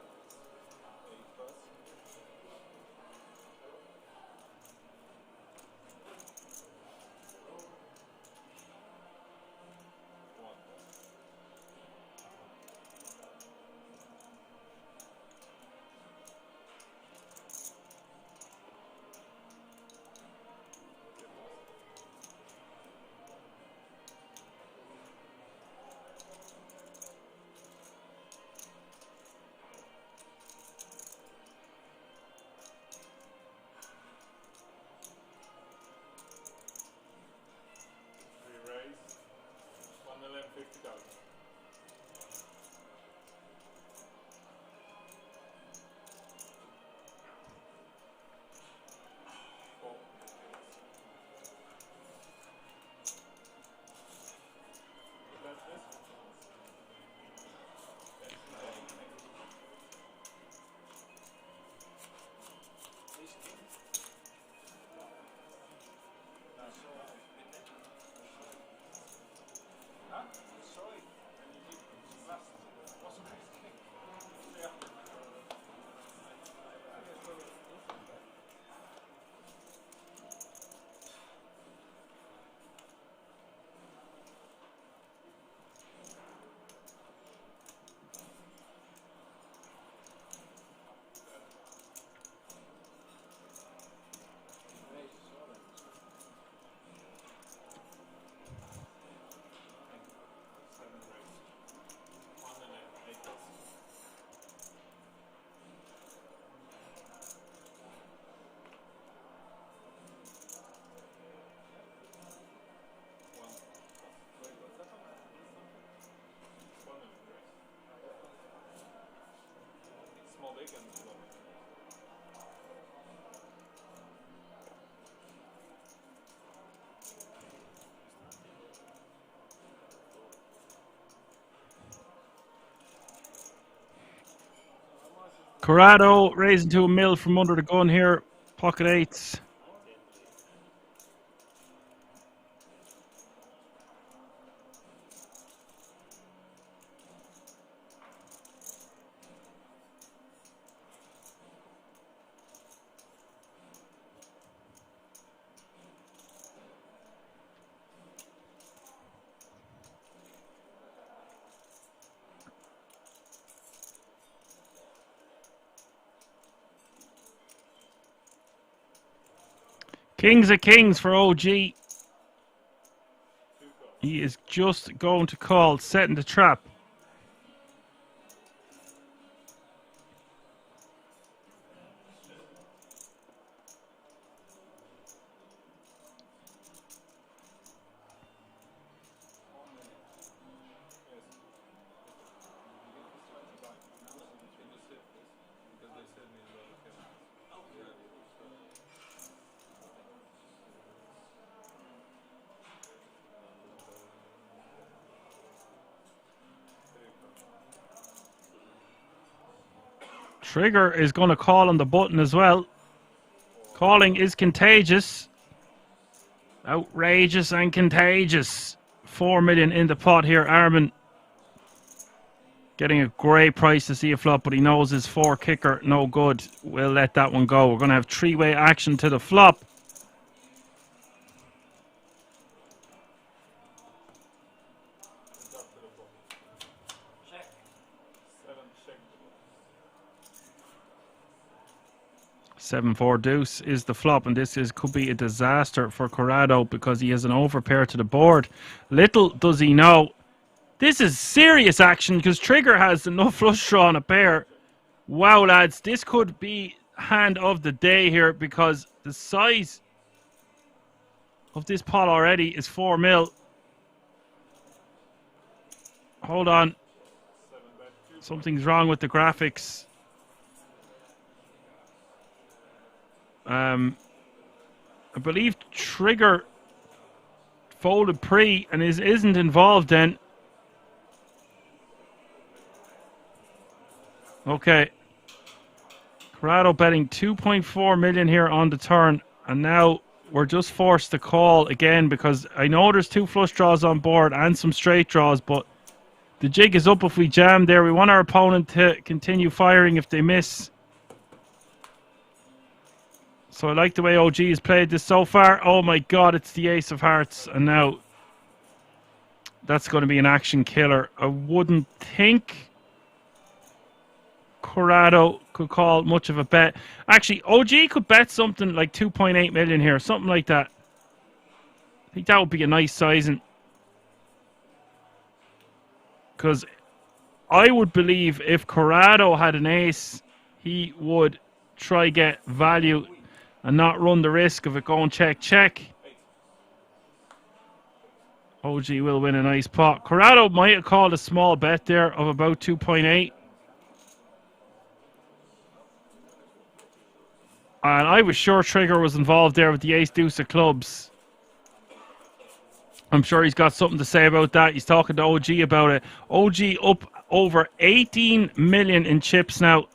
Corrado raising to a mil from under the gun here. Pocket eights. Kings of kings for OG. He is just going to call, setting the trap. Trigger is going to call on the button as well. Calling is contagious. Outrageous and contagious. 4 million in the pot here. Armin getting a great price to see a flop, but he knows his 4 kicker no good. We'll let that one go. We're going to have 3-way action to the flop. Seven four deuce is the flop, and this could be a disaster for Corrado because he has an overpair to the board. Little does he know, this is serious action because Trigger has enough flush draw on a pair. Wow, lads, this could be hand of the day here because the size of this pot already is 4 mil. Hold on, something's wrong with the graphics. I believe Trigger folded pre and isn't involved then. Okay. Corrado betting 2.4 million here on the turn, and now we're just forced to call again because I know there's 2 flush draws on board and some straight draws, but the jig is up if we jam there. We want our opponent to continue firing if they miss. So I like the way OG has played this so far. Oh my god, it's the ace of hearts. And now that's going to be an action killer. I wouldn't think Corrado could call much of a bet. Actually, OG could bet something like 2.8 million here. Something like that. I think that would be a nice sizing. Because I would believe if Corrado had an ace, he would try get value and not run the risk of it going check. OG will win a nice pot. Corrado might have called a small bet there of about 2.8. And I was sure Trigger was involved there with the ace deuce of clubs. I'm sure he's got something to say about that. He's talking to OG about it. OG up over 18 million in chips now.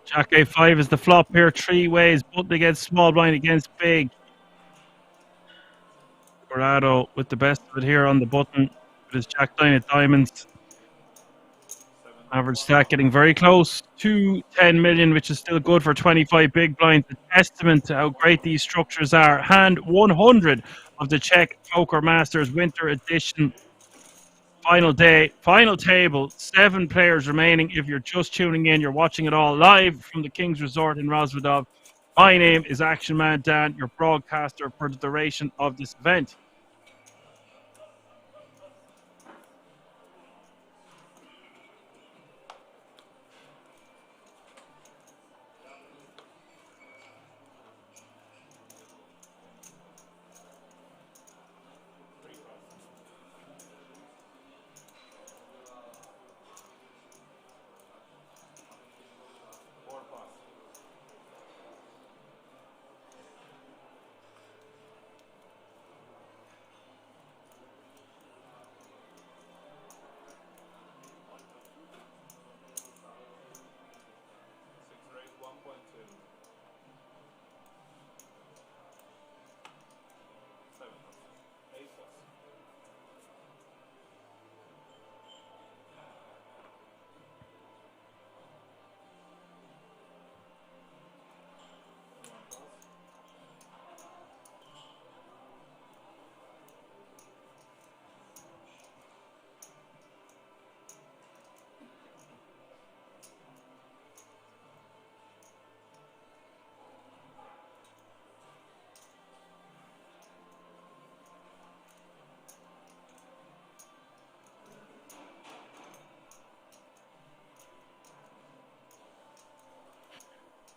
Jack A5 is the flop here. 3 ways. Button against small blind against big. Corrado with the best of it here on the button. With his Jack 9 of diamonds. Average stack getting very close to 10 million, which is still good for 25 big blinds. A testament to how great these structures are. Hand 100 of the Czech Poker Masters Winter Edition. Final day, final table, 7 players remaining. If you're just tuning in, you're watching it all live from the King's Resort in Rosvedov. My name is Action Man Dan, your broadcaster for the duration of this event.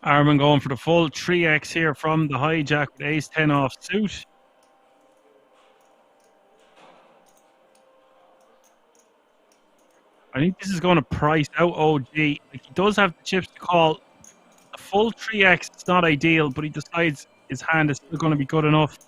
Armin going for the full 3x here from the hijack with ace 10 off suit. I think this is going to price out OG. Like, he does have the chips to call. A full 3x is not ideal, but he decides his hand is still going to be good enough.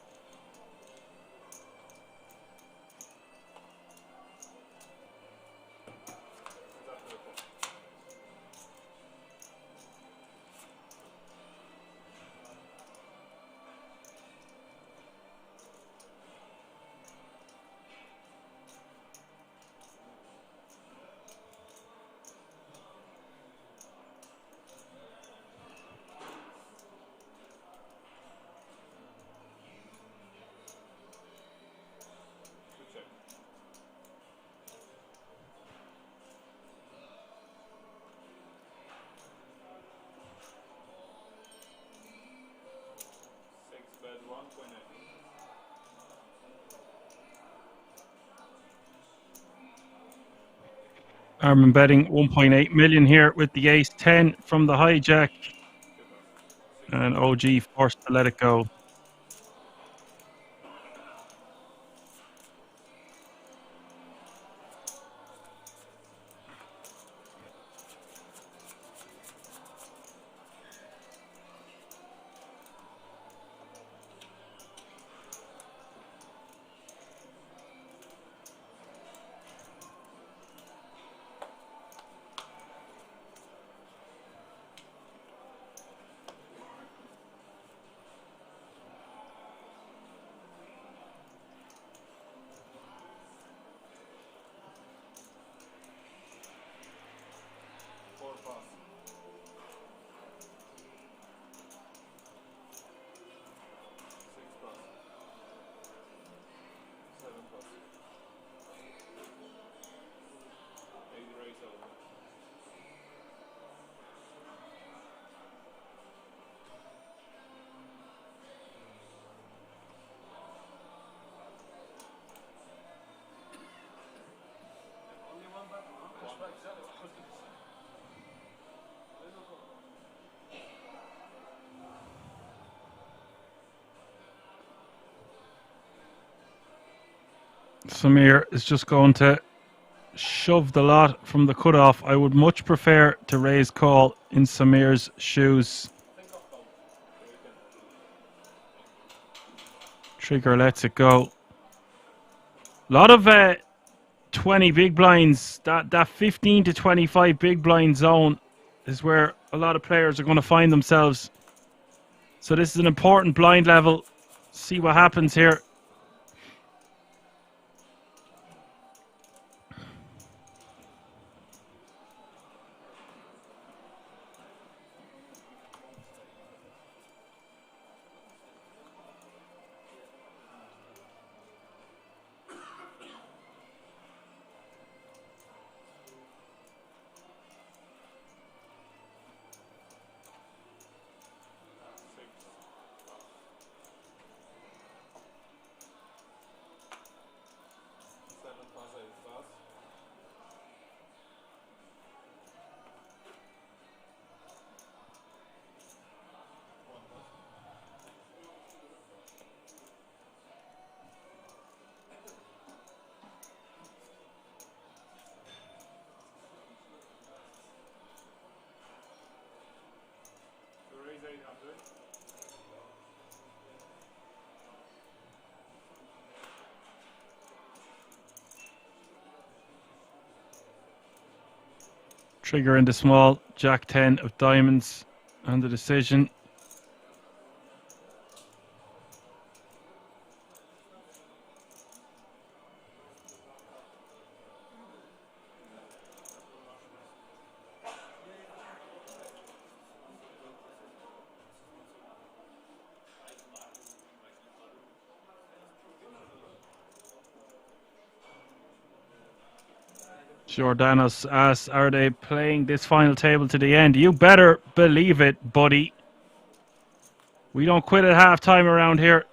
Armin betting 1.8 million here with the ace 10 from the hijack. And OG forced to let it go. Samir is just going to shove the lot from the cutoff. I would much prefer to raise call in Samir's shoes. Trigger lets it go. A lot of 20 big blinds. That 15 to 25 big blind zone is where a lot of players are going to find themselves. So this is an important blind level. See what happens here. Trigger into small, Jack 10 of diamonds, and the decision. Jordanos asks, are they playing this final table to the end? You better believe it, buddy. We don't quit at halftime around here.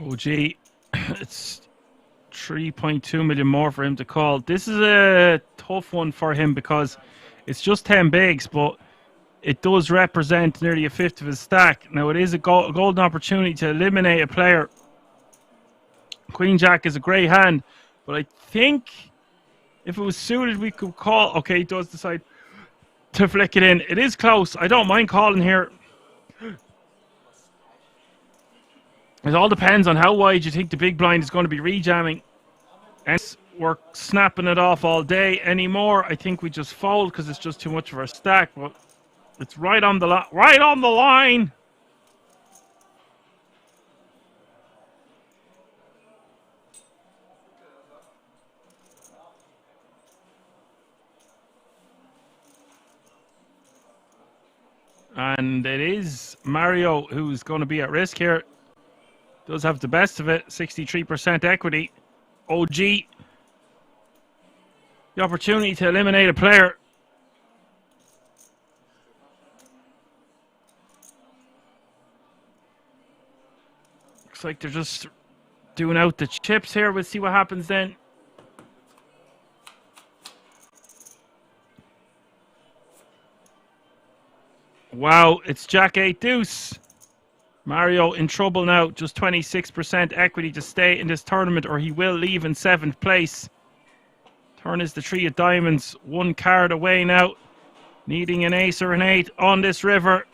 Oh, gee. It's 3.2 million more for him to call. This is a tough one for him because it's just 10 bigs, but it does represent nearly a fifth of his stack. Now, it is a golden opportunity to eliminate a player. Queen Jack is a great hand, but I think if it was suited, we could call. Okay, he does decide to flick it in. It is close. I don't mind calling here. It all depends on how wide you think the big blind is going to be rejamming. And we're snapping it off all day anymore. I think we just fold because it's just too much of our stack. But it's right on the line. And it is Mario who's going to be at risk here. Does have the best of it, 63% equity. OG. The opportunity to eliminate a player. Looks like they're just doing out the chips here. We'll see what happens then. Wow, it's Jack 8 deuce. Mario in trouble now, just 26% equity to stay in this tournament or he will leave in 7th place. Turn is the 3 of diamonds, 1 card away now. Needing an ace or an 8 on this river.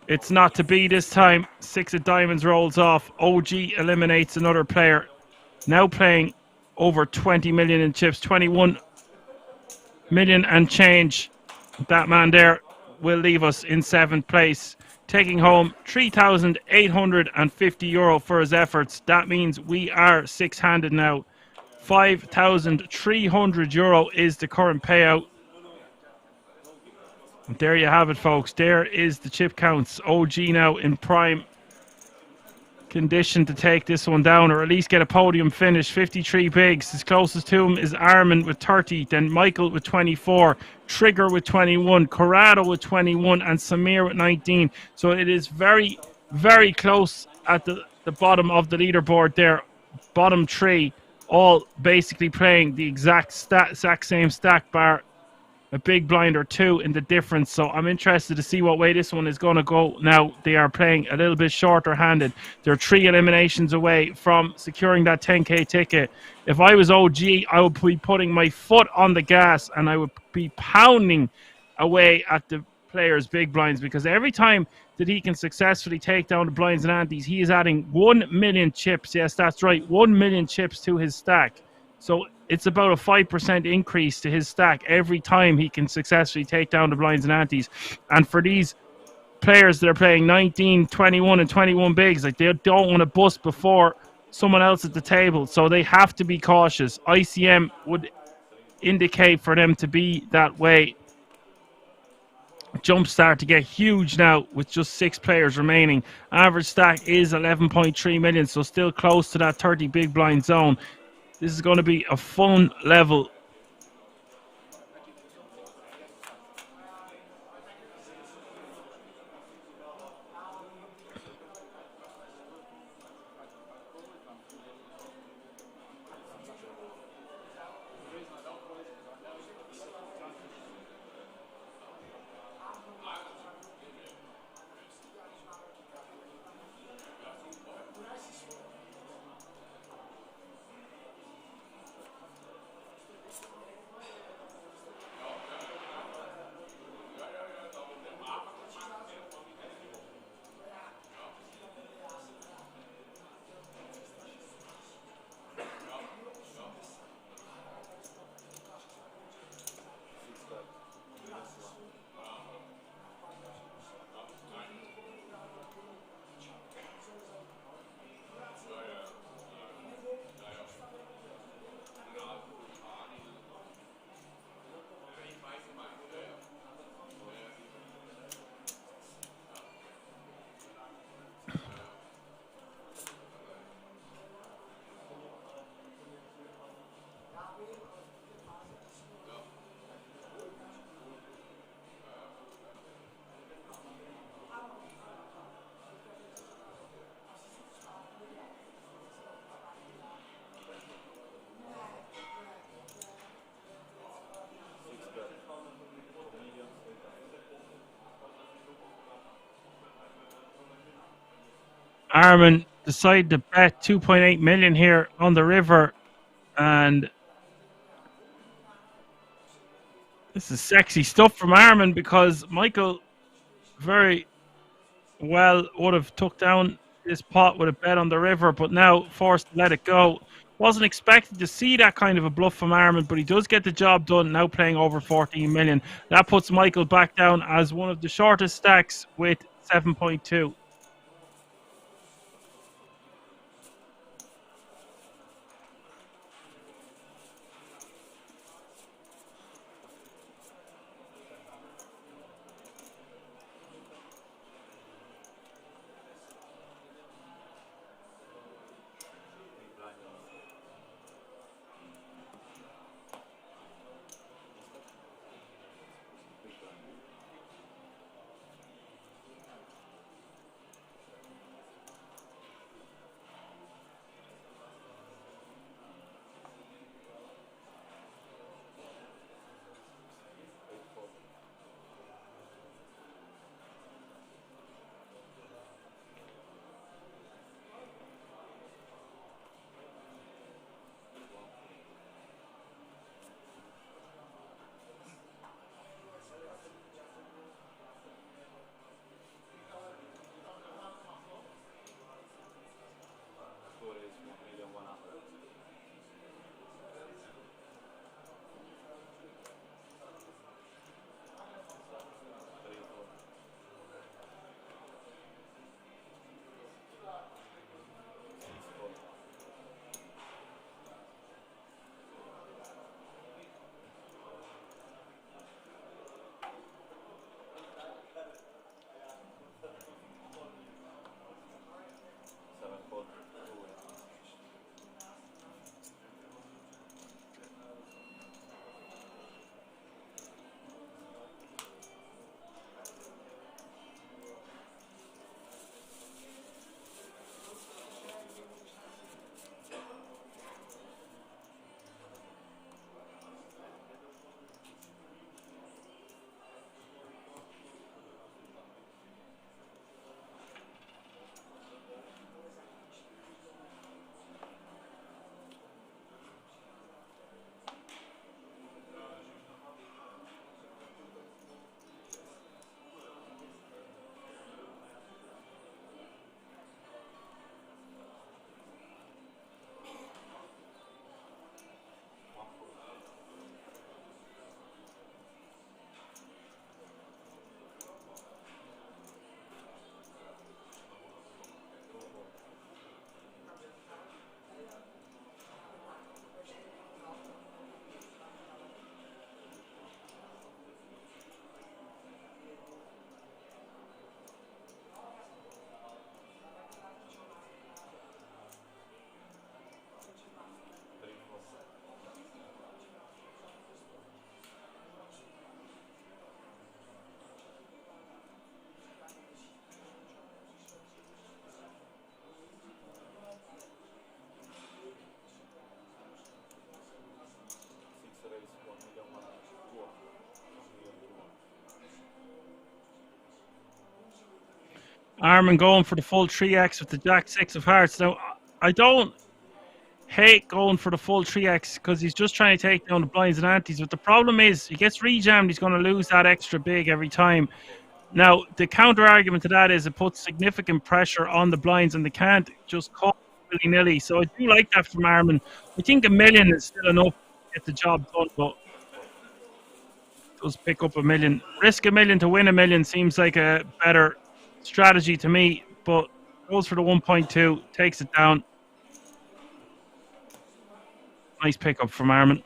It's not to be this time. 6 of diamonds rolls off. OG eliminates another player. Now playing over 20 million in chips, 21 million and change. That man there will leave us in 7th place. Taking home €3,850 for his efforts. That means we are 6-handed now. €5,300 is the current payout. And there you have it, folks. There is the chip counts. OG now in prime condition to take this one down or at least get a podium finish. 53 bigs. His closest to him is Armin with 30, then Michael with 24, Trigger with 21, Corrado with 21, and Samir with 19. So it is very, very close at the bottom of the leaderboard there. Bottom 3, all basically playing the exact same stack bar. a big blind or two in the difference. So I'm interested to see what way this one is going to go. Now they are playing a little bit shorter handed. They're 3 eliminations away from securing that 10k ticket. If I was OG, I would be putting my foot on the gas and I would be pounding away at the players' big blinds, because every time that he can successfully take down the blinds and antes, he is adding 1 million chips. Yes, that's right, 1 million chips to his stack. So it's about a 5% increase to his stack every time he can successfully take down the blinds and antes. And for these players that are playing 19, 21, and 21 bigs, like, they don't want to bust before someone else at the table, so they have to be cautious. ICM would indicate for them to be that way. Jumpstart to get huge now with just 6 players remaining. Average stack is 11.3 million, so still close to that 30 big blind zone. This is going to be a fun level. Armin decided to bet 2.8 million here on the river, and this is sexy stuff from Armin, because Michael very well would have took down this pot with a bet on the river, but now forced to let it go. Wasn't expected to see that kind of a bluff from Armin, but he does get the job done, now playing over 14 million. That puts Michael back down as one of the shortest stacks with 7.2. Armin going for the full 3x with the Jack 6 of hearts. Now, I don't hate going for the full 3x because he's just trying to take down the blinds and antes. But the problem is, he gets rejammed, he's going to lose that extra big every time. Now, the counter argument to that is it puts significant pressure on the blinds and they can't just call willy-nilly. So I do like that from Armin. I think $1 million is still enough to get the job done, but does pick up $1 million. Risk $1 million to win $1 million seems like a better strategy to me, but goes for the 1.2, takes it down. Nice pickup from Armin.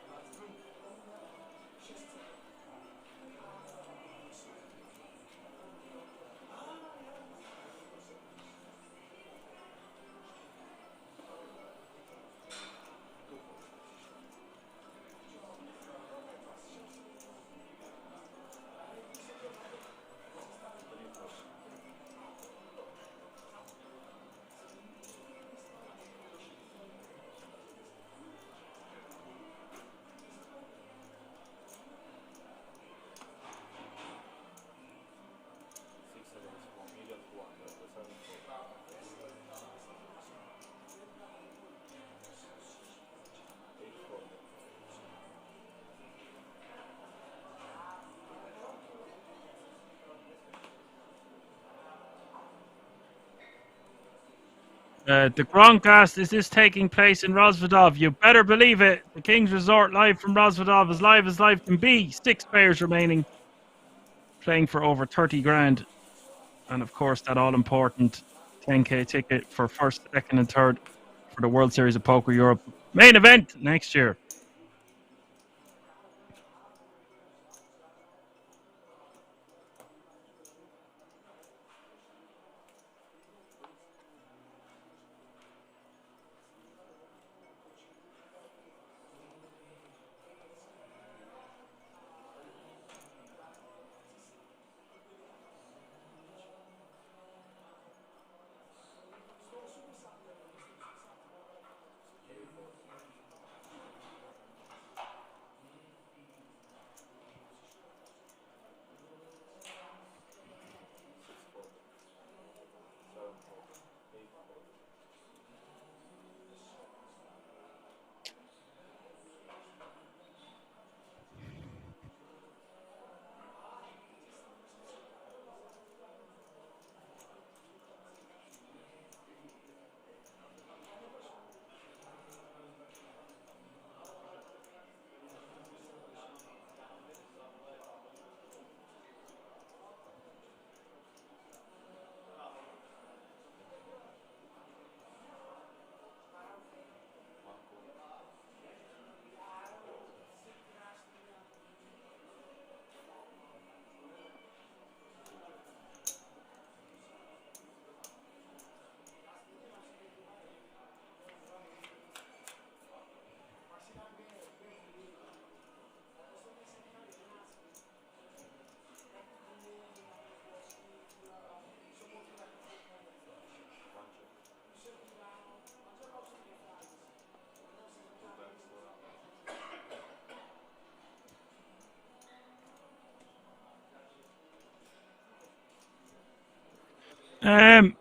The Gronkcast, is this taking place in Rozvadov? You better believe it. The King's Resort live from Rozvadov, as live can be. 6 players remaining, playing for over 30 grand. And of course, that all-important 10k ticket for first, second, and third for the World Series of Poker Europe main event next year.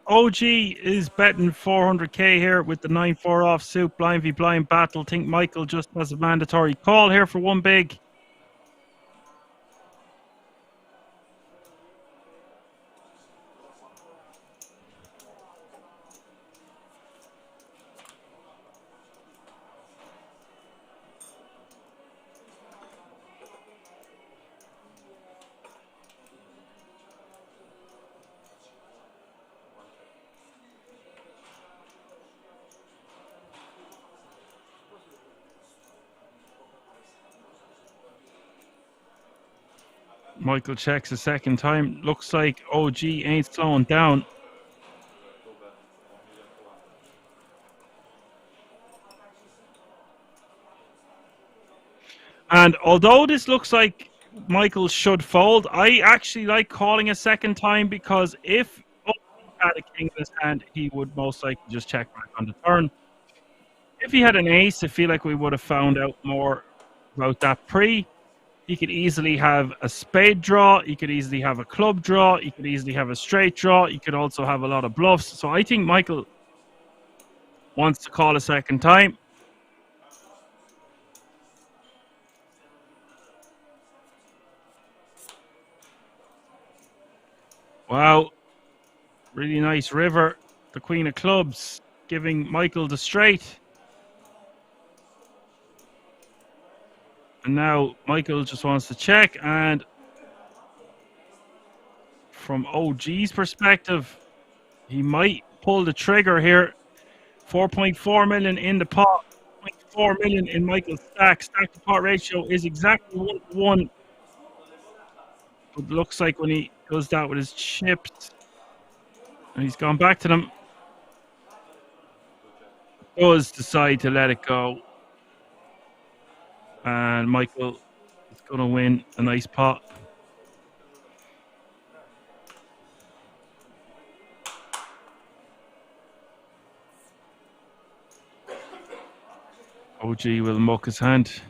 OG is betting 400k here with the 9-4 offsuit blind v blind battle. Think Michael just has a mandatory call here for one big. Michael checks a second time. Looks like OG ain't slowing down. And although this looks like Michael should fold, I actually like calling a second time because if OG had a king in his hand, he would most likely just check back on the turn. If he had an ace, I feel like we would have found out more about that pre. He could easily have a spade draw. He could easily have a club draw. He could easily have a straight draw. He could also have a lot of bluffs. So I think Michael wants to call a second time. Wow. Really nice river. The queen of clubs giving Michael the straight. And now Michael just wants to check. And from OG's perspective, he might pull the trigger here. 4.4 million in the pot. 0.4 million in Michael's stack. Stack to pot ratio is exactly 1-1. It looks like when he does that with his chips, and he's gone back to them, does decide to let it go. And Michael is going to win a nice pot. OG will muck his hand.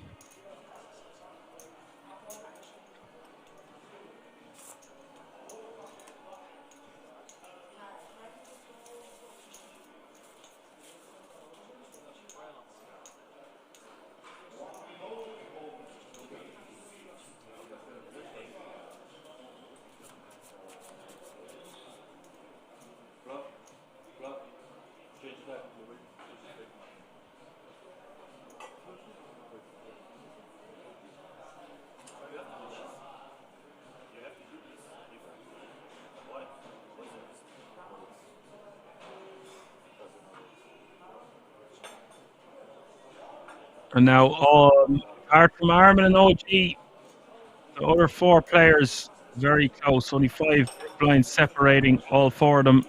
And now, apart from Armin and OG, the other four players very close. Only 5 blinds separating all 4 of them.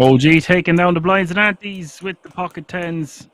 OG taking down the blinds and antes with the pocket tens.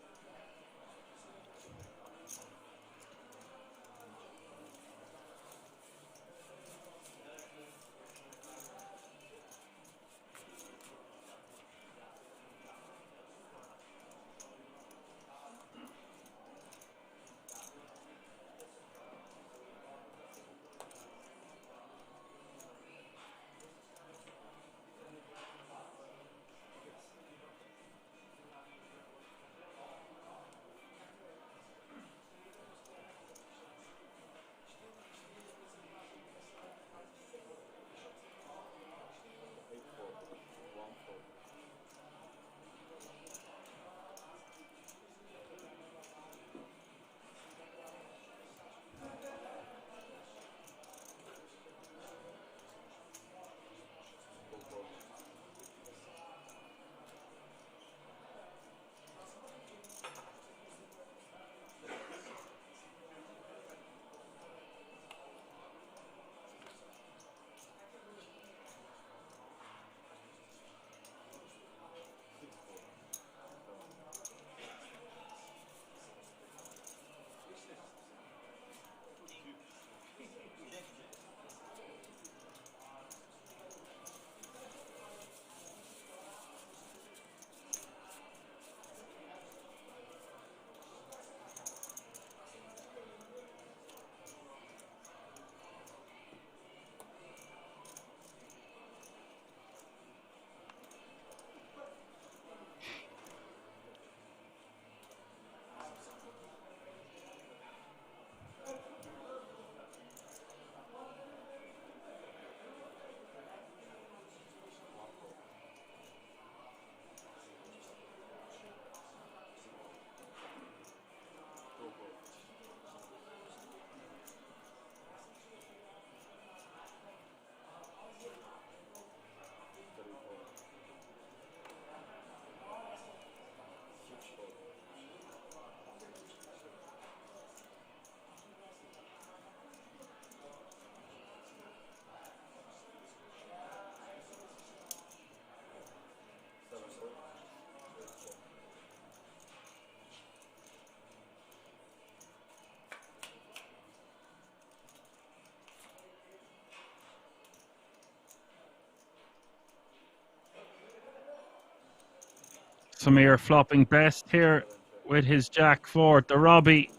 Samir flopping best here with his Jack 4. The Robbie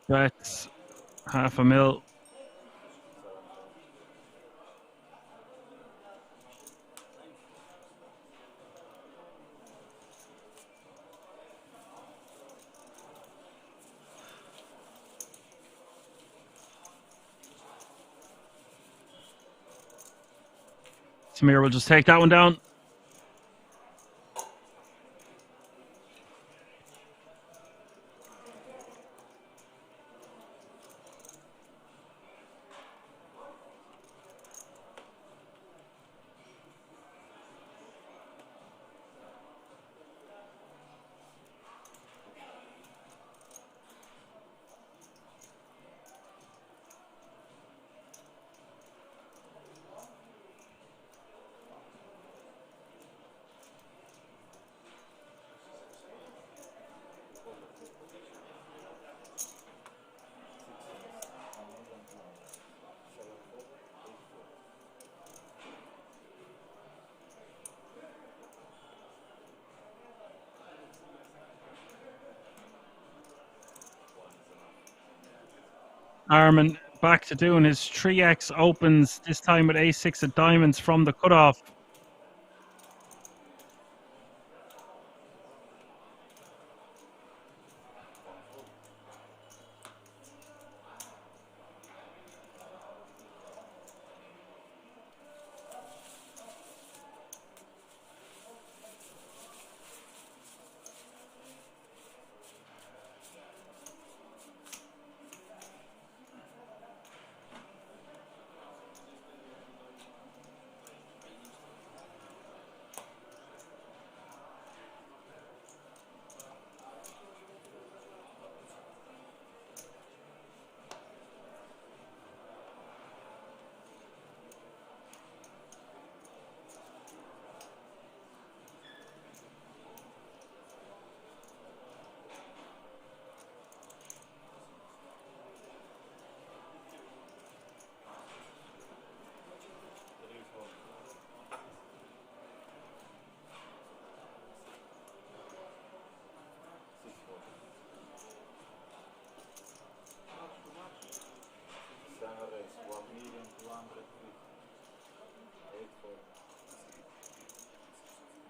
bets $500,000. Samir will just take that one down. Armin back to doing his 3x opens, this time with a6 of diamonds from the cutoff.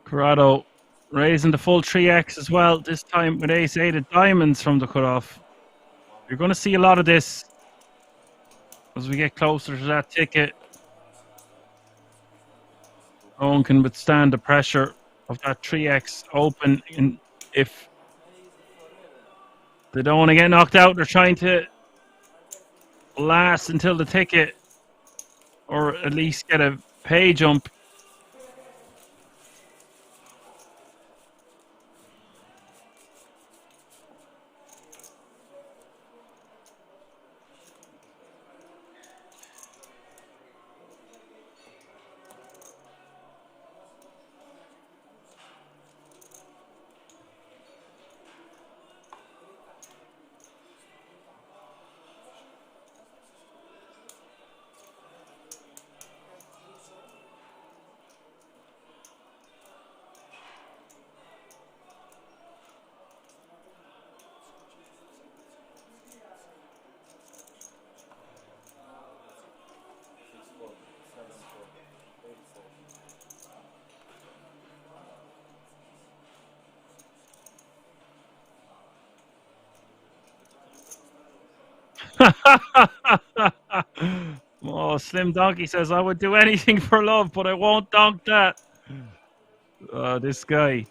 Corrado raising the full 3x as well, this time with ace-8 of diamonds from the cutoff. You're going to see a lot of this as we get closer to that ticket. No one can withstand the pressure of that 3x open. And if they don't want to get knocked out, they're trying to last until the ticket, or at least get a pay jump. Oh, Slim Donkey says, I would do anything for love, but I won't donk that. This guy.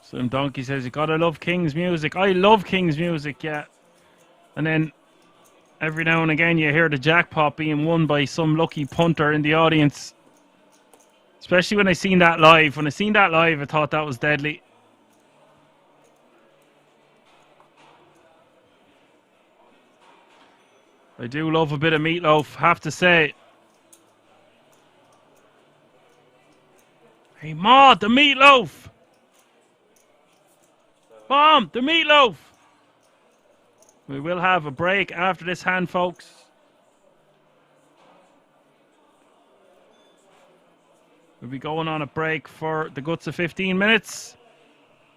Slim Donkey says, you gotta love King's music. I love King's music, yeah. And then every now and again you hear the jackpot being won by some lucky punter in the audience. Especially when I seen that live. When I seen that live, I thought that was deadly. I do love a bit of meatloaf, have to say. Hey, Ma, the meatloaf! Mom, the meatloaf! We will have a break after this hand, folks. We'll be going on a break for the guts of 15 minutes.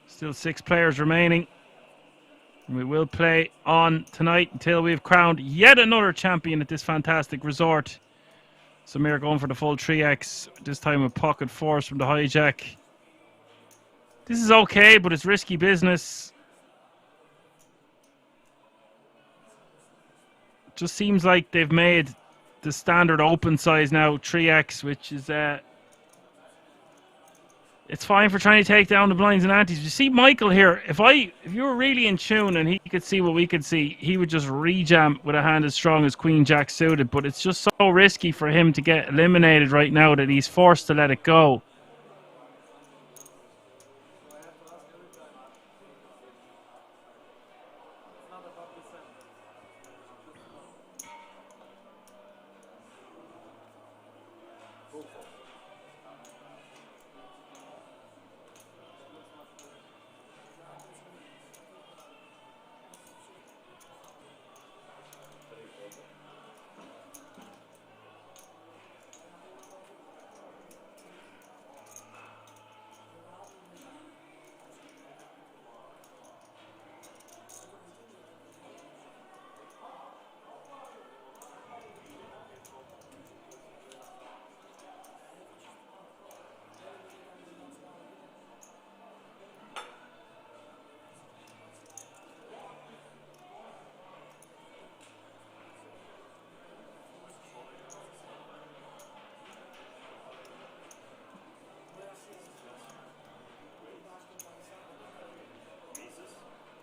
Still 6 players remaining. And we will play on tonight until we've crowned yet another champion at this fantastic resort. Samir going for the full 3x, this time with pocket force from the hijack. This is okay, but it's risky business. It just seems like they've made the standard open size now 3x, which is it's fine for trying to take down the blinds and antes. You see Michael here, if you were really in tune and he could see what we could see, he would just rejam with a hand as strong as Queen Jack suited, but it's just so risky for him to get eliminated right now that he's forced to let it go.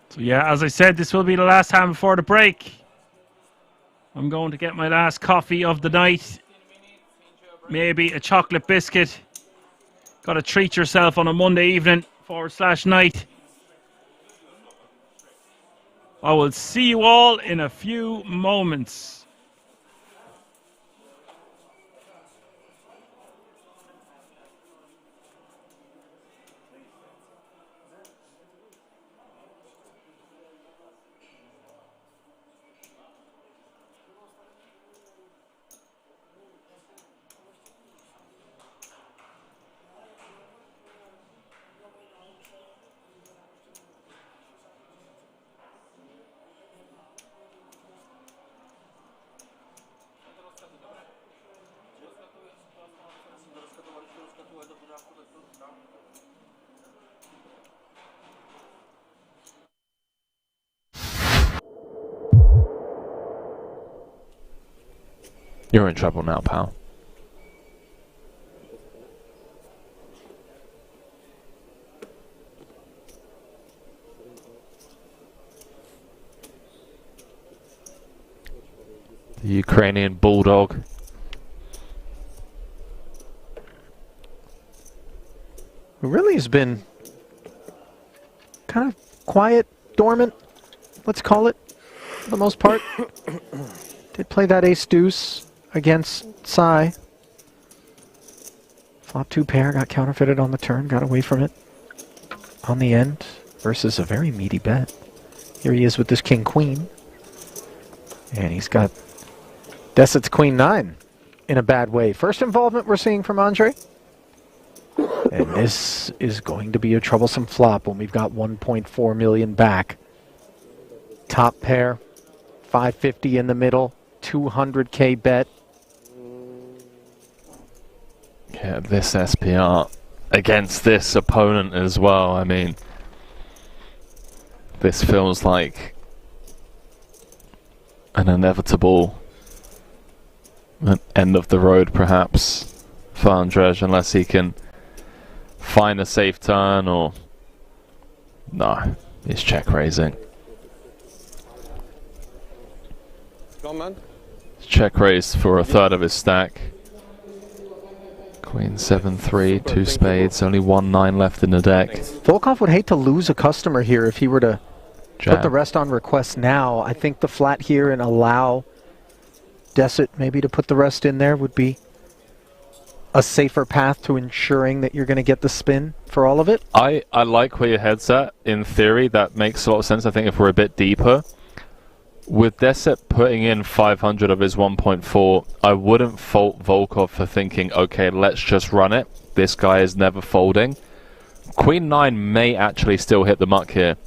So yeah, as I said, this will be the last hand before the break. I'm going to get my last coffee of the night. Maybe a chocolate biscuit. Got to treat yourself on a Monday evening / night. I will see you all in a few moments. You're in trouble now, pal. The Ukrainian bulldog. Who really has been kind of quiet, dormant, let's call it, for the most part. Did play that ace-deuce against Sai. Flop 2 pair, got counterfeited on the turn, got away from it on the end versus a very meaty bet. Here he is with this king-queen. And he's got Deset's queen-9 in a bad way. First involvement we're seeing from Andre. And this is going to be a troublesome flop when we've got 1.4 million back. Top pair, 550 in the middle, 200K bet. Yeah, this SPR against this opponent as well. I mean, this feels like an inevitable end of the road, perhaps, for Andrzej, unless he can find a safe turn or... No, he's check raising. Check raise for a third of his stack. Queen 7-3, 2 spades, only 1-9 left in the deck. Volkov would hate to lose a customer here if he were to Jam. put the rest on request now. I think the flat here and allow Deset maybe to put the rest in there would be a safer path to ensuring that you're going to get the spin for all of it. I like where your head's at. In theory, that makes a lot of sense. I think if we're a bit deeper, with Deset putting in 500 of his 1.4, I wouldn't fault Volkov for thinking, okay, let's just run it. This guy is never folding. Queen 9 may actually still hit the muck here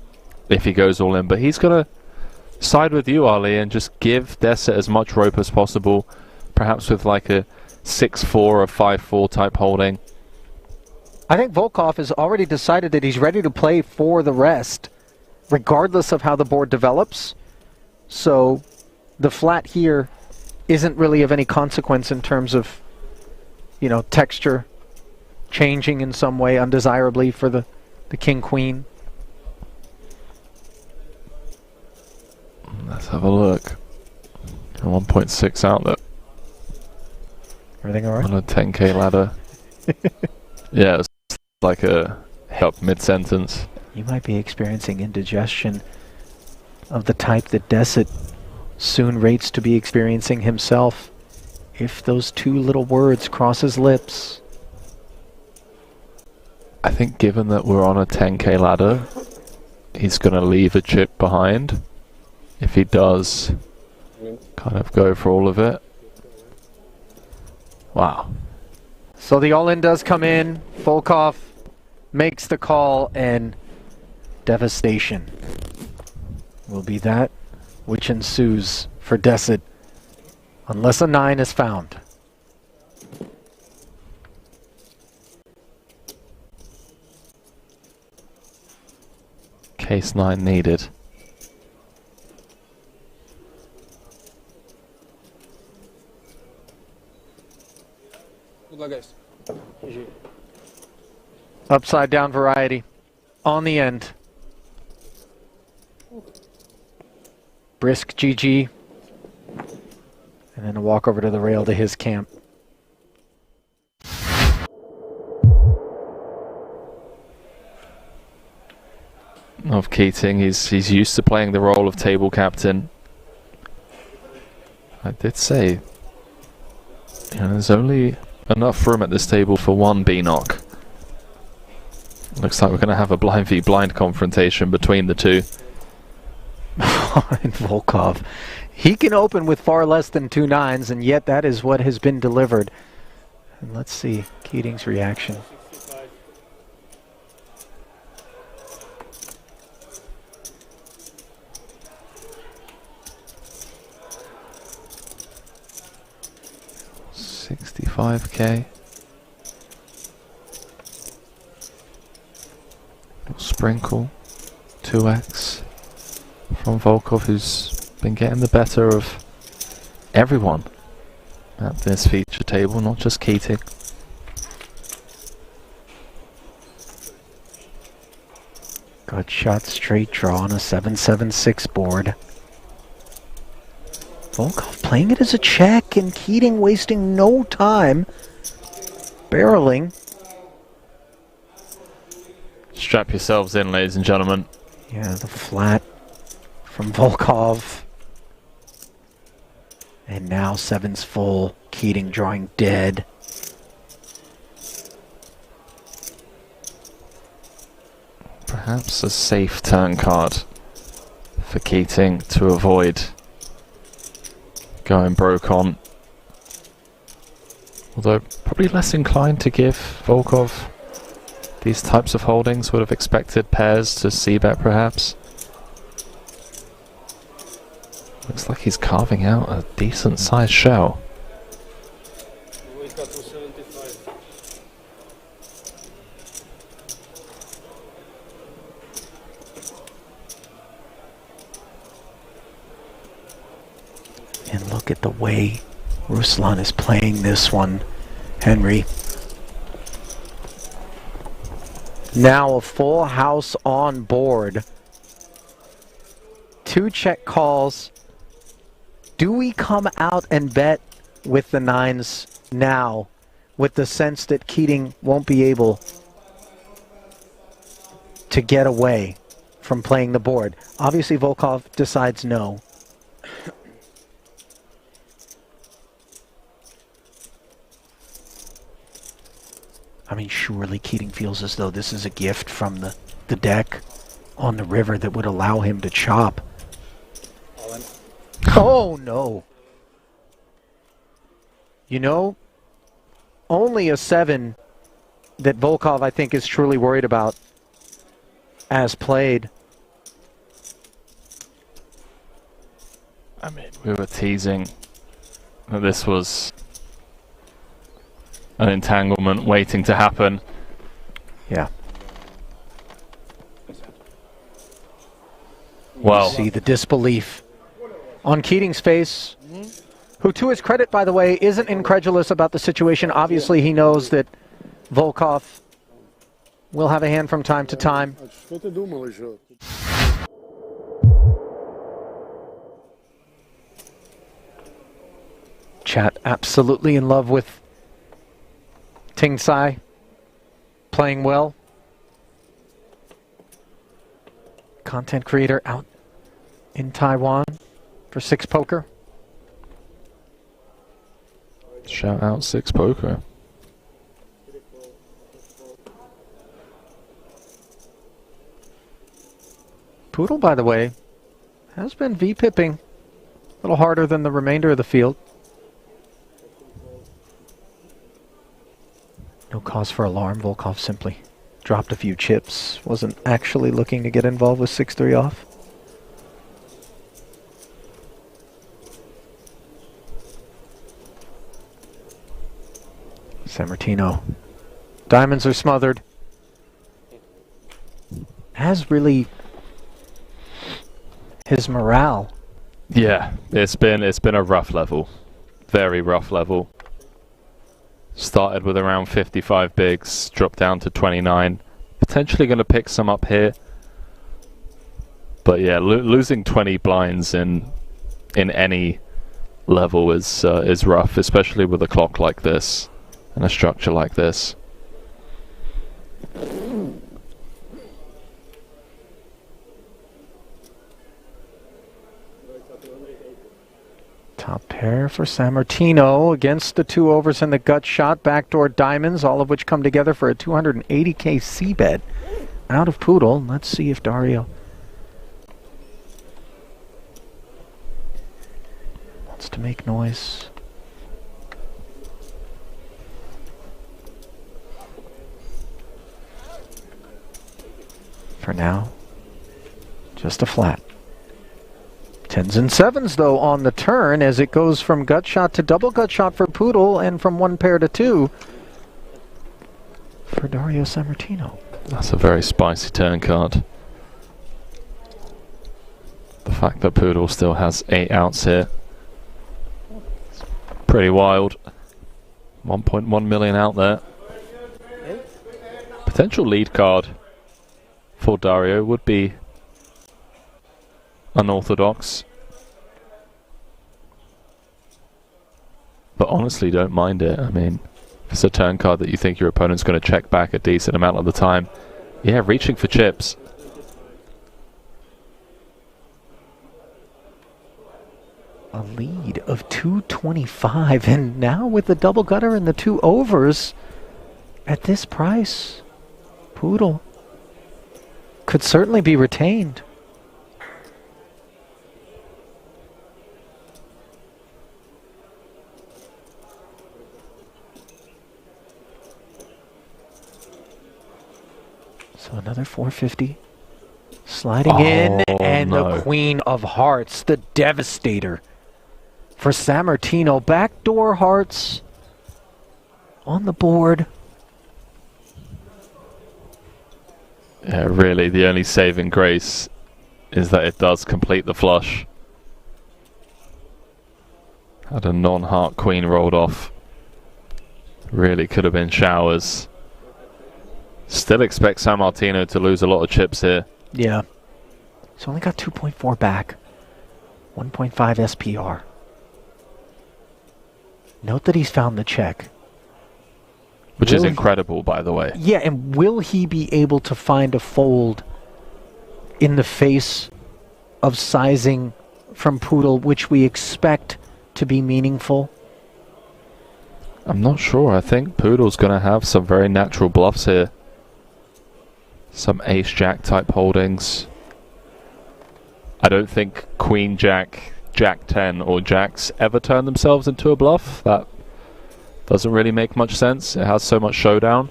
if he goes all in, but he's going to side with you, Ali, and just give Deset as much rope as possible, perhaps with like a 6-4 or 5-4 type holding. I think Volkov has already decided that he's ready to play for the rest, regardless of how the board develops. So the flat here isn't really of any consequence in terms of, you know, texture changing in some way undesirably for the king-queen. Let's have a look. A 1.6 outlet. Everything all right? On a 10K ladder. Yeah, it's like a help mid-sentence. You might be experiencing indigestion of the type that Deset soon rates to be experiencing himself if those two little words cross his lips. I think given that we're on a 10K ladder, he's going to leave a chip behind. If he does, kind of go for all of it. Wow. So the all-in does come in. Volkov makes the call, and devastation will be that which ensues for Deset unless a 9 is found. Case 9 needed. Good luck, guys. Upside down variety on the end. Brisk GG. And then a walk over to the rail to his camp. of Keating. He's used to playing the role of table captain. I did say, you know, there's only enough room at this table for one B-knock. Looks like we're going to have a blind v blind confrontation between the two. And Volkov, he can open with far less than 2 9s, and yet that is what has been delivered. And let's see Keating's reaction. $65K. Sprinkle 2x from Volkov, who's been getting the better of everyone at this feature table, not just Keating. Good shot, straight draw on a 7-7-6 board. Volkov playing it as a check, and Keating wasting no time barreling. Strap yourselves in, ladies and gentlemen. Yeah, the flat from Volkov. And now 7's full. Keating drawing dead. Perhaps a safe turn card for Keating to avoid going broke on. Although probably less inclined to give Volkov these types of holdings. Would have expected pairs to c-bet perhaps. Looks like he's carving out a decent sized shell. And look at the way Ruslan is playing this one, Henry. Now a full house on board. 2 check calls. Do we come out and bet with the 9s now, with the sense that Keating won't be able to get away from playing the board? Obviously Volkov decides no. I mean, surely Keating feels as though this is a gift from the deck on the river that would allow him to chop. Oh, no. You know, only a 7 that Volkov, I think, is truly worried about as played. I mean, we were teasing that this was an entanglement waiting to happen. Yeah. Well, you see the disbelief on Keating's face, who to his credit, by the way, isn't incredulous about the situation. Obviously he knows that Volkov will have a hand from time to time. Chat absolutely in love with Ting Tsai playing well. Content creator out in Taiwan for 6 Poker. shout out 6 Poker. Poodle, by the way, has been V-pipping a little harder than the remainder of the field. No cause for alarm. Volkov simply dropped a few chips. Wasn't actually looking to get involved with 6-3 off. Sammartino. Diamonds are smothered. Has really his morale. Yeah, it's been a rough level. Very rough level. Started with around 55 bigs, dropped down to 29. Potentially going to pick some up here. But yeah, losing 20 blinds in any level is rough, especially with a clock like this and a structure like this. Top pair for Sammartino against the 2 overs and the gut shot. Backdoor diamonds, all of which come together for a 280k c-bet out of Poodle. Let's see if Dario wants to make noise. For now, just a flat. 10s and 7s, though, on the turn as it goes from gut shot to double gut shot for Poodle and from 1 pair to 2 for Dario Sammartino. That's a very spicy turn card. The fact that Poodle still has 8 outs here. It's pretty wild. 1.1 million out there. Potential lead card for Dario would be unorthodox, but honestly don't mind it. I mean, if it's a turn card that you think your opponent's going to check back a decent amount of the time, yeah, reaching for chips. A lead of 225, and now with the double gutter and the 2 overs at this price, Poodle could certainly be retained. So another 450 sliding in, and no. the Queen of Hearts, the Devastator for Sammartino. Backdoor hearts on the board. Yeah, really, the only saving grace is that it does complete the flush. Had a non-heart queen rolled off. Really could have been showers. Still expect Sammartino to lose a lot of chips here. Yeah. He's only got 2.4 back. 1.5 SPR. Note that he's found the check. Which is incredible, by the way. Yeah, and will he be able to find a fold in the face of sizing from Poodle, which we expect to be meaningful? I'm not sure. I think Poodle's going to have some very natural bluffs here. Some ace-jack type holdings. I don't think queen-jack, jack-10 or jacks ever turn themselves into a bluff. That doesn't really make much sense. It has so much showdown.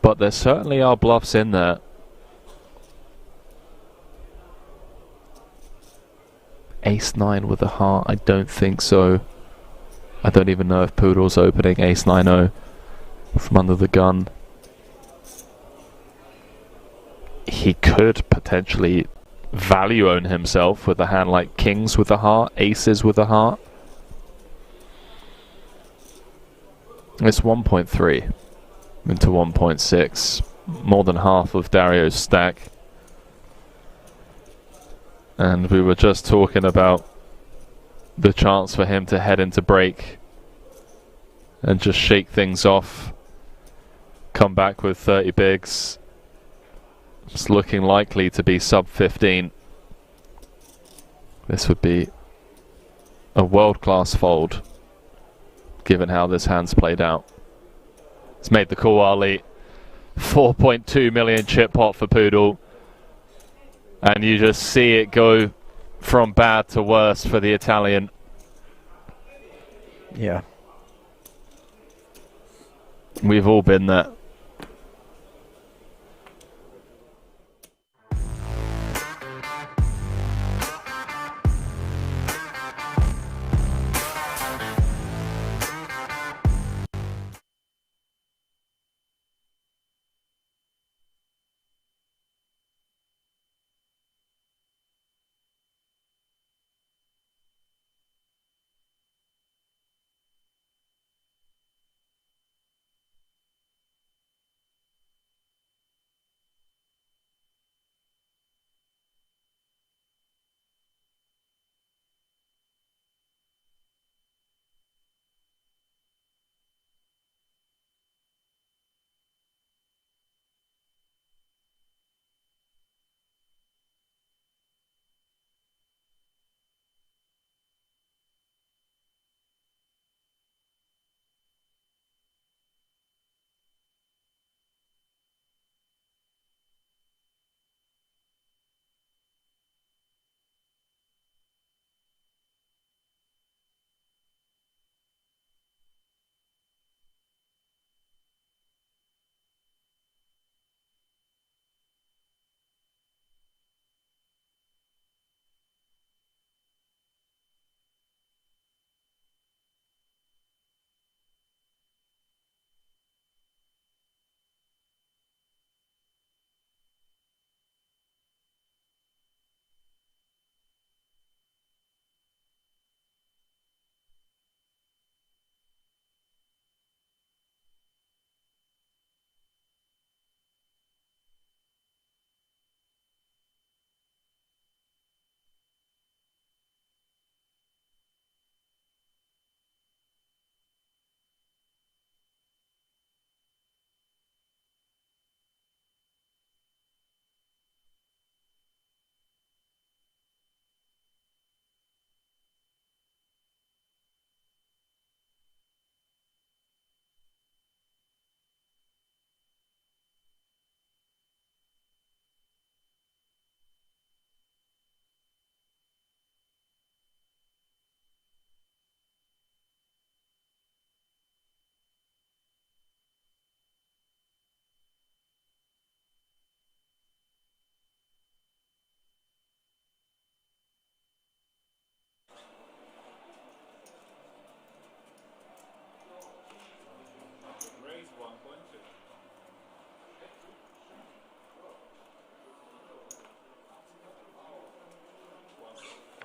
But there certainly are bluffs in there. Ace-9 with a heart, I don't think so. I don't even know if Poodle's opening ace-9-0 from under the gun. He could potentially value own himself with a hand like kings with a heart, aces with a heart. It's 1.3 into 1.6, more than half of Dario's stack. And we were just talking about the chance for him to head into break and just shake things off, come back with 30 bigs. It's looking likely to be sub 15. This would be a world-class fold, given how this hand's played out. It's made the call, Ali. 4.2 million chip pot for Poodle. And you just see it go from bad to worse for the Italian. Yeah. We've all been there.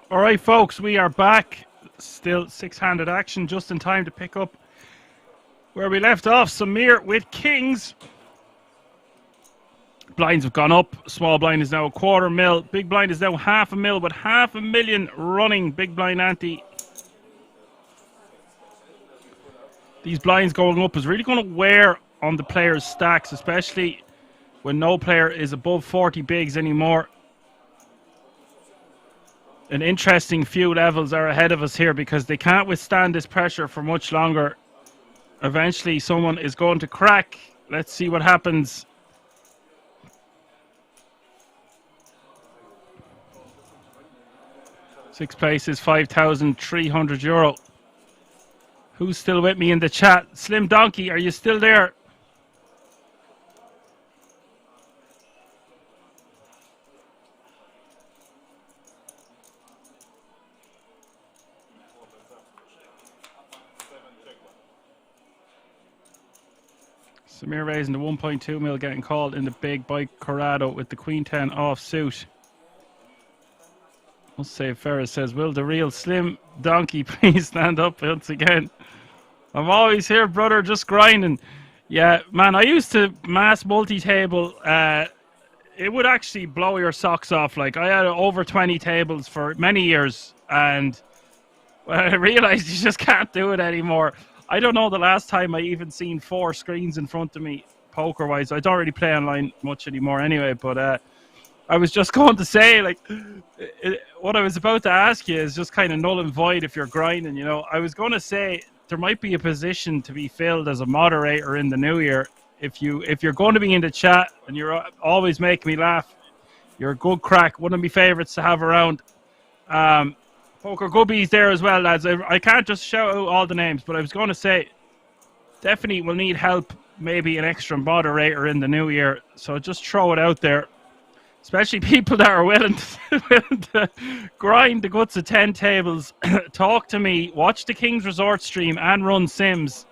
All right, folks, we are back. Still six-handed action, just in time to pick up where we left off. Samir with kings. Blinds have gone up. Small blind is now $250,000. Big blind is now $500,000 with $500,000 running. Big blind ante. These blinds going up is really going to wear on the players' stacks, especially when no player is above 40 bigs anymore. An interesting few levels are ahead of us here because they can't withstand this pressure for much longer. Eventually someone is going to crack. Let's see what happens. Sixth place is €5,300. Who's still with me in the chat? Slim Donkey, are you still there? Samir raising the 1.2 mil, getting called in the big by Corrado with the Queen 10 off suit. Must say Ferris says, will the real Slim Donkey please stand up once again? I'm always here, brother, just grinding. Yeah, man, I used to mass multi-table. It would actually blow your socks off. Like, I had over 20 tables for many years, and when I realized you just can't do it anymore. I don't know the last time I even seen 4 screens in front of me, poker-wise. I don't really play online much anymore anyway, but I was just going to say, like, what I was about to ask you is just kind of null and void if you're grinding, you know. I was going to say there might be a position to be filled as a moderator in the new year. If you're going to be in the chat and you're always making me laugh, you're a good crack. One of my favourites to have around. Poker Gubby's there as well, lads. I can't just shout out all the names, but I was going to say definitely will need help, maybe an extra moderator in the new year. So just throw it out there. Especially people that are willing to grind the guts of 10 tables, talk to me, watch the King's Resort stream and run Sims.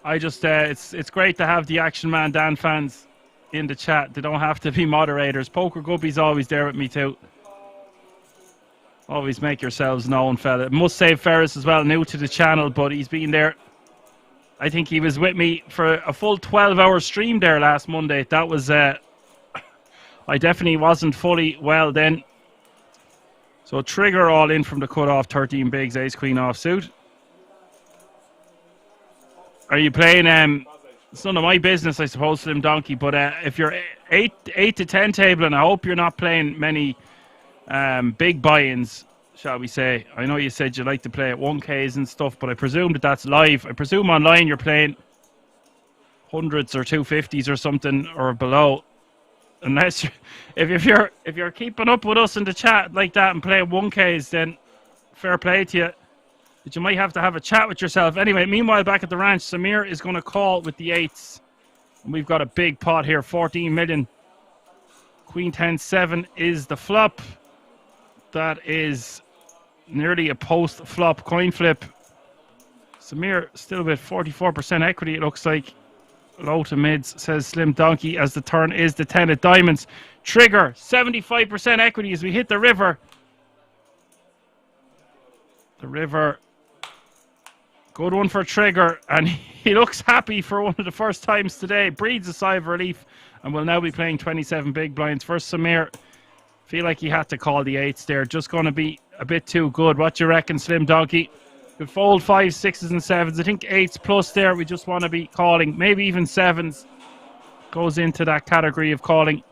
I just, it's great to have the Action Man Dan fans in the chat. They don't have to be moderators. Poker Guppy's always there with me too. Always make yourselves known, fella. Must say Ferris as well, new to the channel, but he's been there. I think he was with me for a full 12-hour stream there last Monday. That was, I definitely wasn't fully well then. So trigger all in from the cutoff, 13 bigs, ace queen offsuit. Are you playing, it's none of my business, I suppose, Slim Donkey, but if you're 8 to 10 table, and I hope you're not playing many big buy-ins, shall we say. I know you said you like to play at 1Ks and stuff, but I presume that that's live. I presume online you're playing hundreds or 250s or something or below. Unless if you're keeping up with us in the chat like that and playing 1Ks, then fair play to you. But you might have to have a chat with yourself. Anyway, meanwhile, back at the ranch, Samir is going to call with the 8s. And we've got a big pot here, 14 million. Queen 10-7 is the flop. That is nearly a post-flop coin flip. Samir still with 44% equity, it looks like. Low to mids, says Slim Donkey, as the turn is the 10 of diamonds. Trigger, 75% equity as we hit the river. The river. Good one for Trigger, and he looks happy for one of the first times today. Breathes a sigh of relief, and will now be playing 27 big blinds. First, Samir. Feel like he had to call the 8s there. Just going to be a bit too good. What do you reckon, Slim Donkey? Could fold 5s, 6s, and 7s. I think 8s plus there. We just want to be calling. Maybe even 7s goes into that category of calling.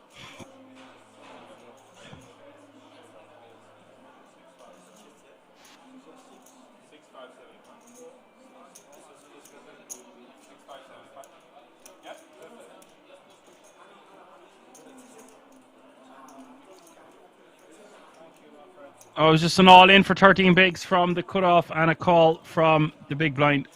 Oh, it was just an all-in for 13 bigs from the cutoff and a call from the big blind.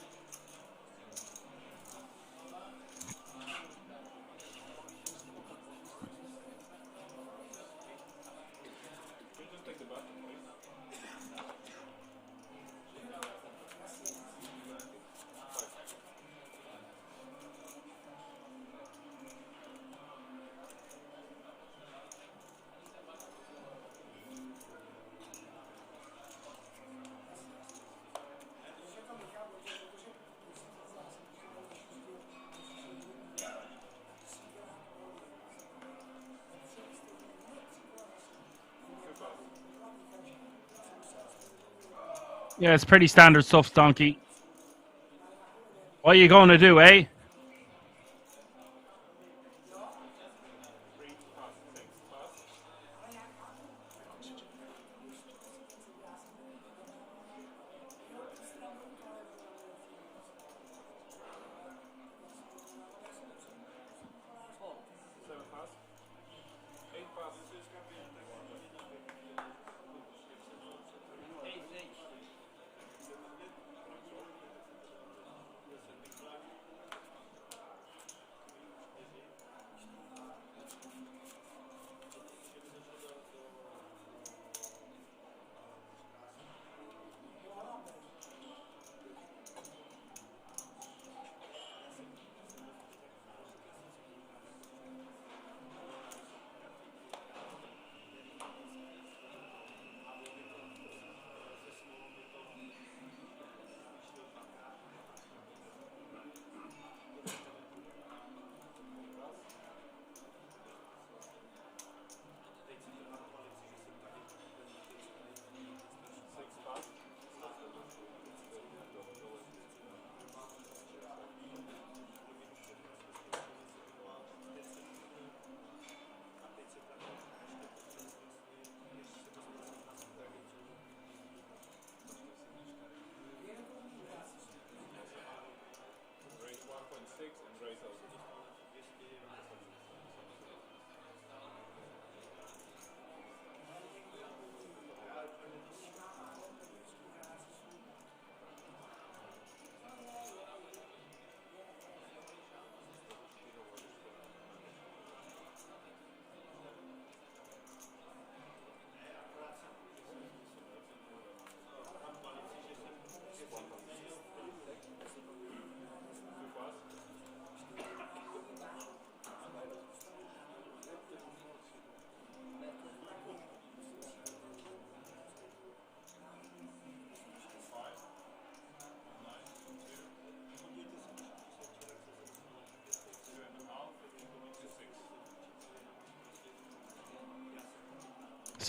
Yeah, it's pretty standard stuff, Donkey. What are you going to do, eh?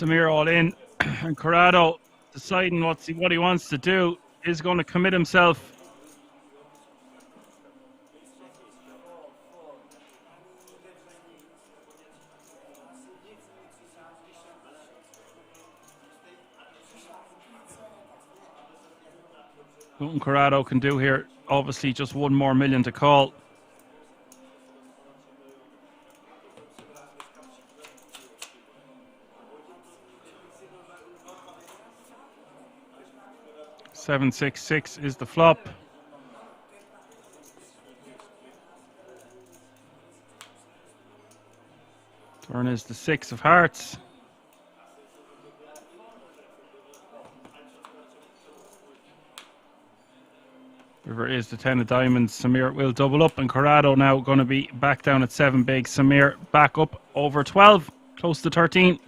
Samir all in, and Corrado deciding what he wants to do. Is going to commit himself. What Corrado can do here, obviously just one more million to call. Seven, 6, 6 is the flop. Turn is the 6 of hearts. River is the 10 of diamonds. Samir will double up, and Corrado now going to be back down at 7 big. Samir back up over 12, close to 13.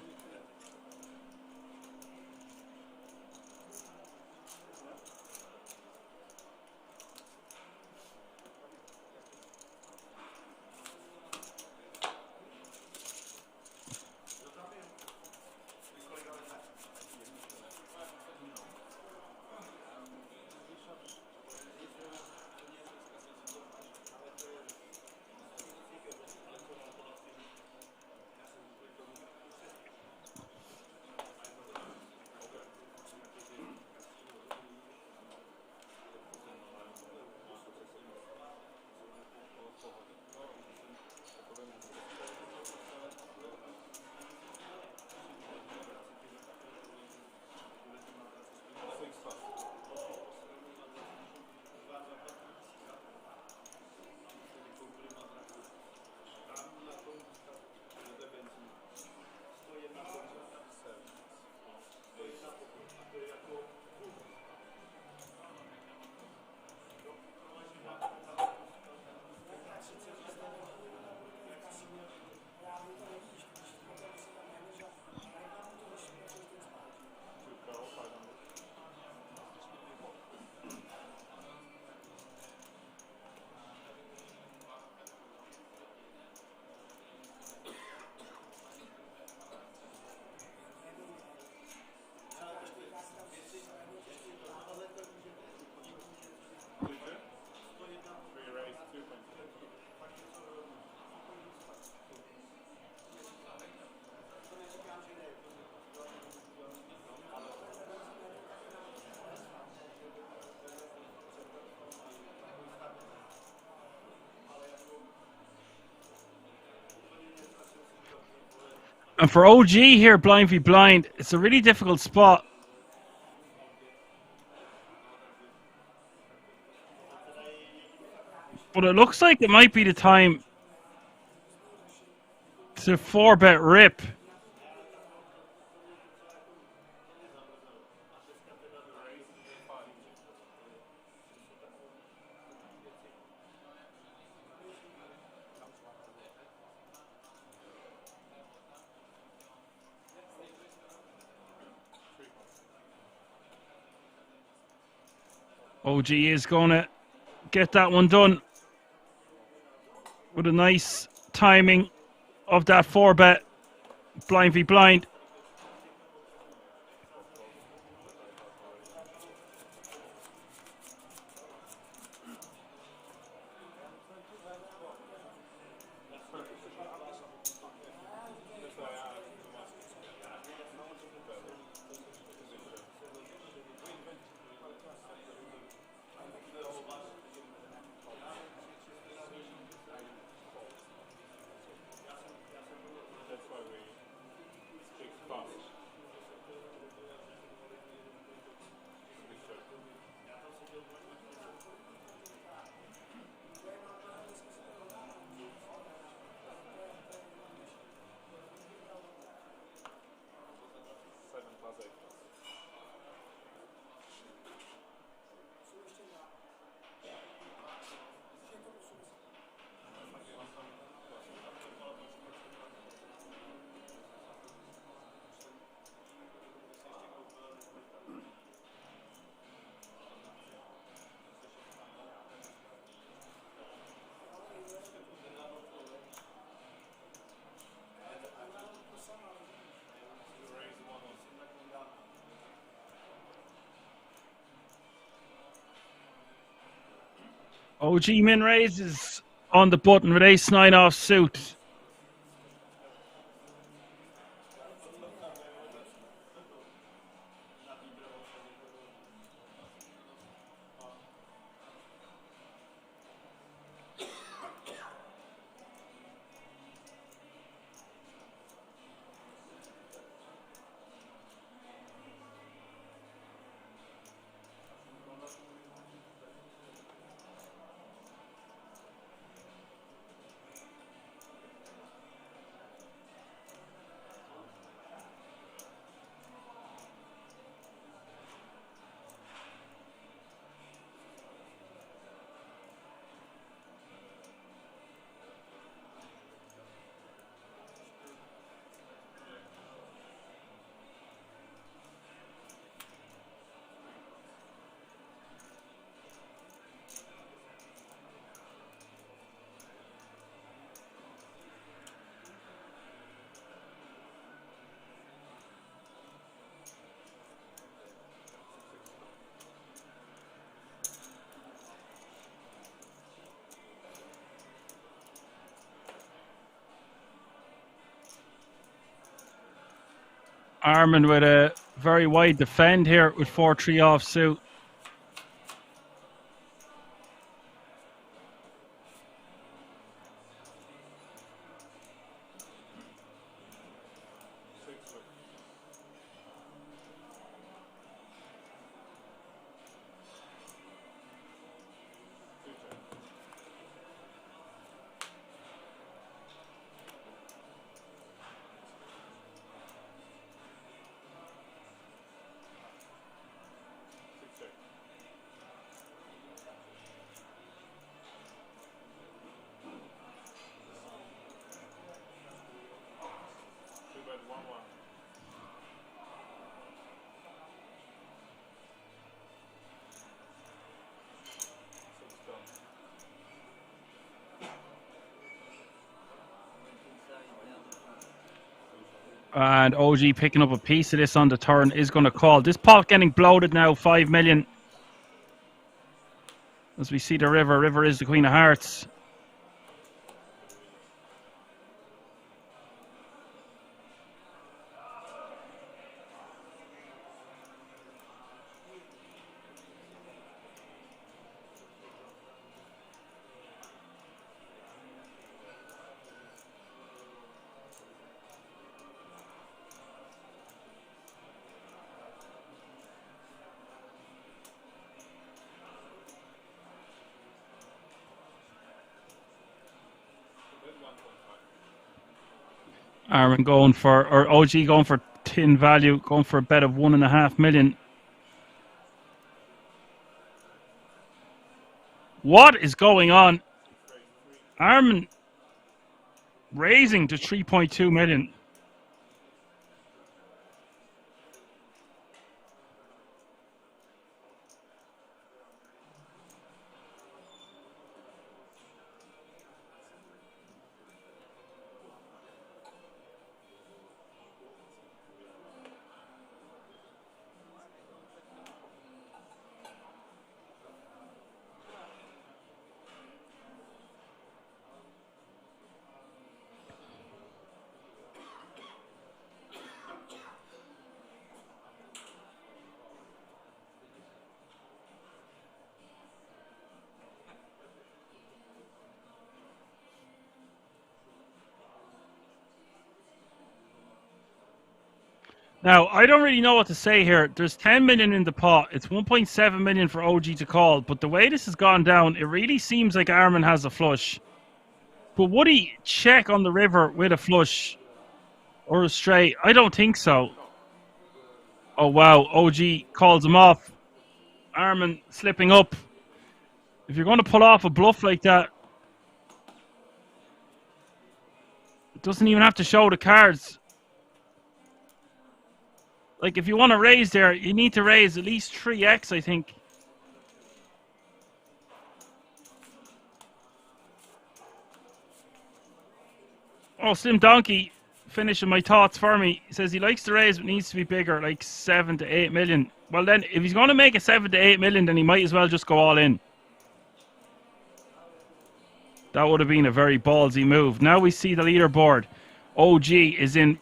And for OG here, blind v blind, it's a really difficult spot. But it looks like it might be the time to 4-bet rip. OG is going to get that one done with a nice timing of that 4-bet blind v blind. OG min raise is on the button with ace-9 off suit. Armin with a very wide defend here with 4-3 off suit. And OG picking up a piece of this on the turn is going to call. This pot getting bloated now, 5 million. As we see the river. River is the Queen of Hearts. Armin going for, or OG going for tin value, going for a bet of 1.5 million. What is going on? Armin raising to 3.2 million. Now, I don't really know what to say here. There's 10 million in the pot. It's 1.7 million for OG to call. But the way this has gone down, it really seems like Armin has a flush. But would he check on the river with a flush or a straight? I don't think so. Oh, wow. OG calls him off. Armin slipping up. If you're going to pull off a bluff like that, it doesn't even have to show the cards. Like, if you want to raise there, you need to raise at least 3x, I think. Oh, Slim Donkey finishing my thoughts for me. He says he likes to raise, but needs to be bigger, like 7 to 8 million. Well, then, if he's going to make a 7 to 8 million, then he might as well just go all in. That would have been a very ballsy move. Now we see the leaderboard. OG is in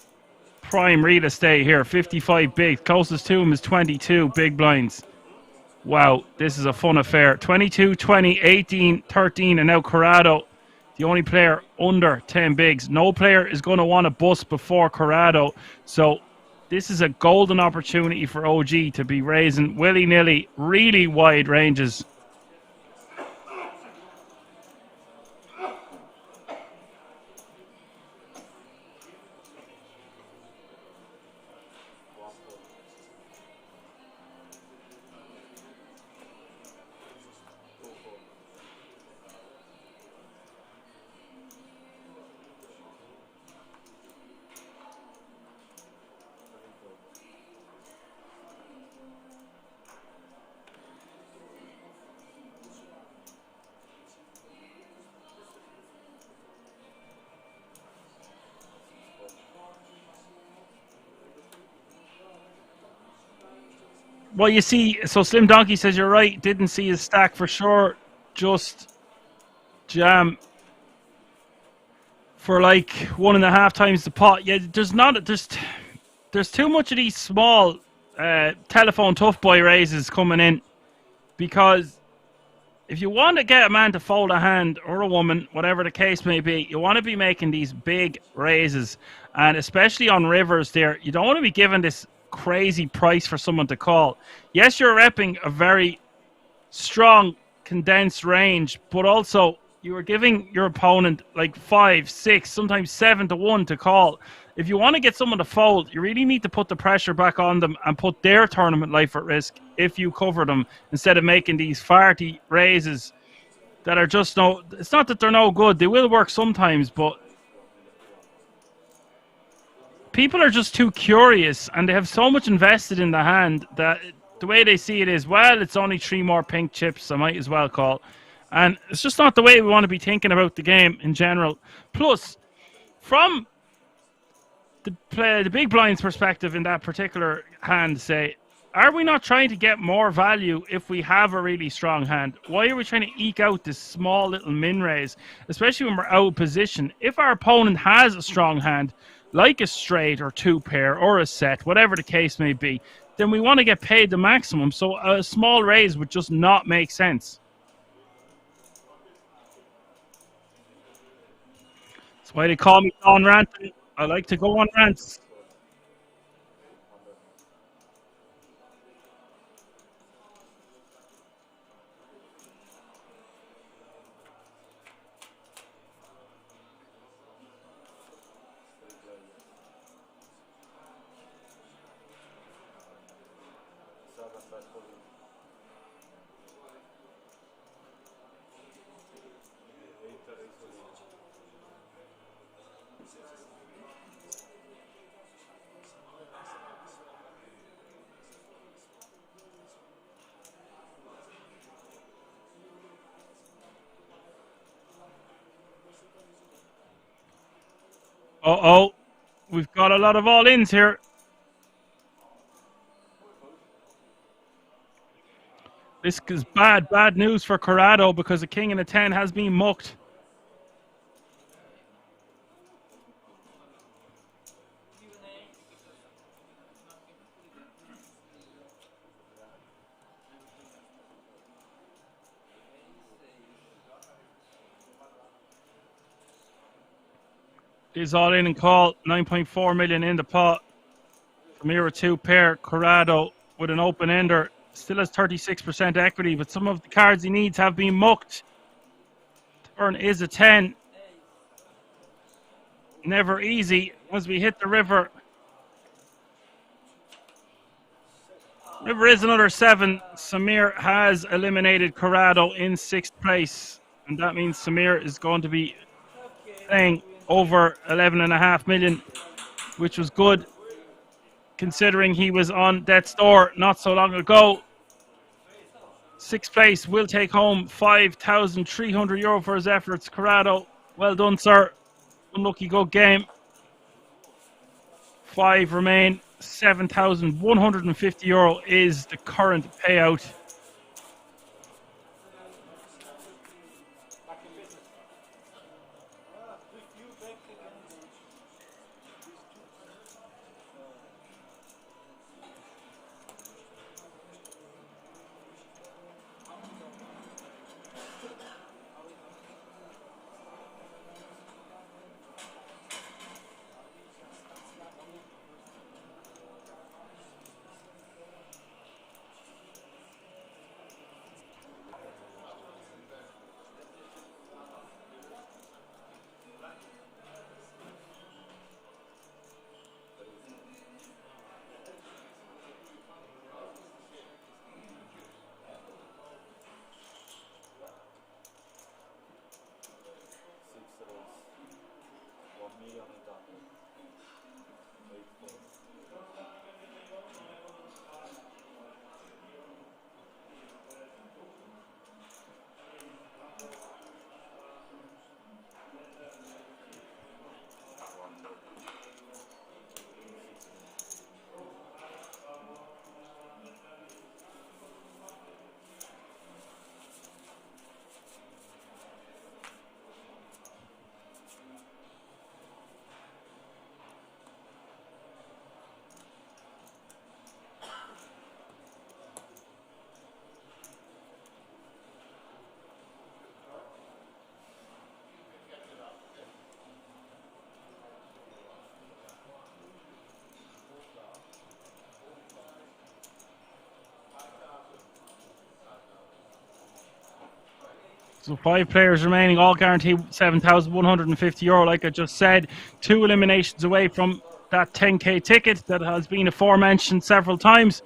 prime real estate here, 55 big. Closest to him is 22 big blinds. Wow, this is a fun affair. 22, 20, 18, 13, and now Corrado, the only player under 10 bigs. No player is going to want to bust before Corrado. So this is a golden opportunity for OG to be raising willy-nilly, really wide ranges. Well, you see, so Slim Donkey says you're right. Didn't see his stack for sure. Just jam for like 1.5 times the pot. Yeah, there's too much of these small telephone tough boy raises coming in, because if you want to get a man to fold a hand, or a woman, whatever the case may be, you want to be making these big raises, and especially on rivers there, you don't want to be giving this crazy price for someone to call. Yes, you're repping a very strong condensed range, but also you are giving your opponent like 5, 6, sometimes 7 to 1 to call. If you want to get someone to fold, you really need to put the pressure back on them and put their tournament life at risk if you cover them, instead of making these farty raises that are just no, it's not that they're no good, they will work sometimes, but people are just too curious and they have so much invested in the hand that the way they see it is, well, it's only 3 more pink chips, I might as well call. And it's just not the way we want to be thinking about the game in general. Plus, from the big blind's perspective in that particular hand, say, are we not trying to get more value if we have a really strong hand? Why are we trying to eke out this small little min raise, especially when we're out of position? If our opponent has a strong hand, like a straight or 2 pair or a set, whatever the case may be, then we want to get paid the maximum. So a small raise would just not make sense. That's why they call me on ranting. I like to go on rants. Uh-oh. We've got a lot of all-ins here. This is bad news for Corrado because a king and a 10 has been mucked. Is all in and call. 9.4 million in the pot. Samir with 2 pair. Corrado with an open ender. Still has 36% equity, but some of the cards he needs have been mucked. Turn is a 10. Never easy as we hit the river. River is another 7. Samir has eliminated Corrado in 6th place. And that means Samir is going to be playing over 11.5 million, which was good considering he was on death's door not so long ago. 6th place will take home €5,300 for his efforts. Corrado, well done, sir. Unlucky good game. 5 remain. €7,150 is the current payout. So 5 players remaining, all guaranteed €7,150. Like I just said, 2 eliminations away from that 10k ticket that has been aforementioned several times.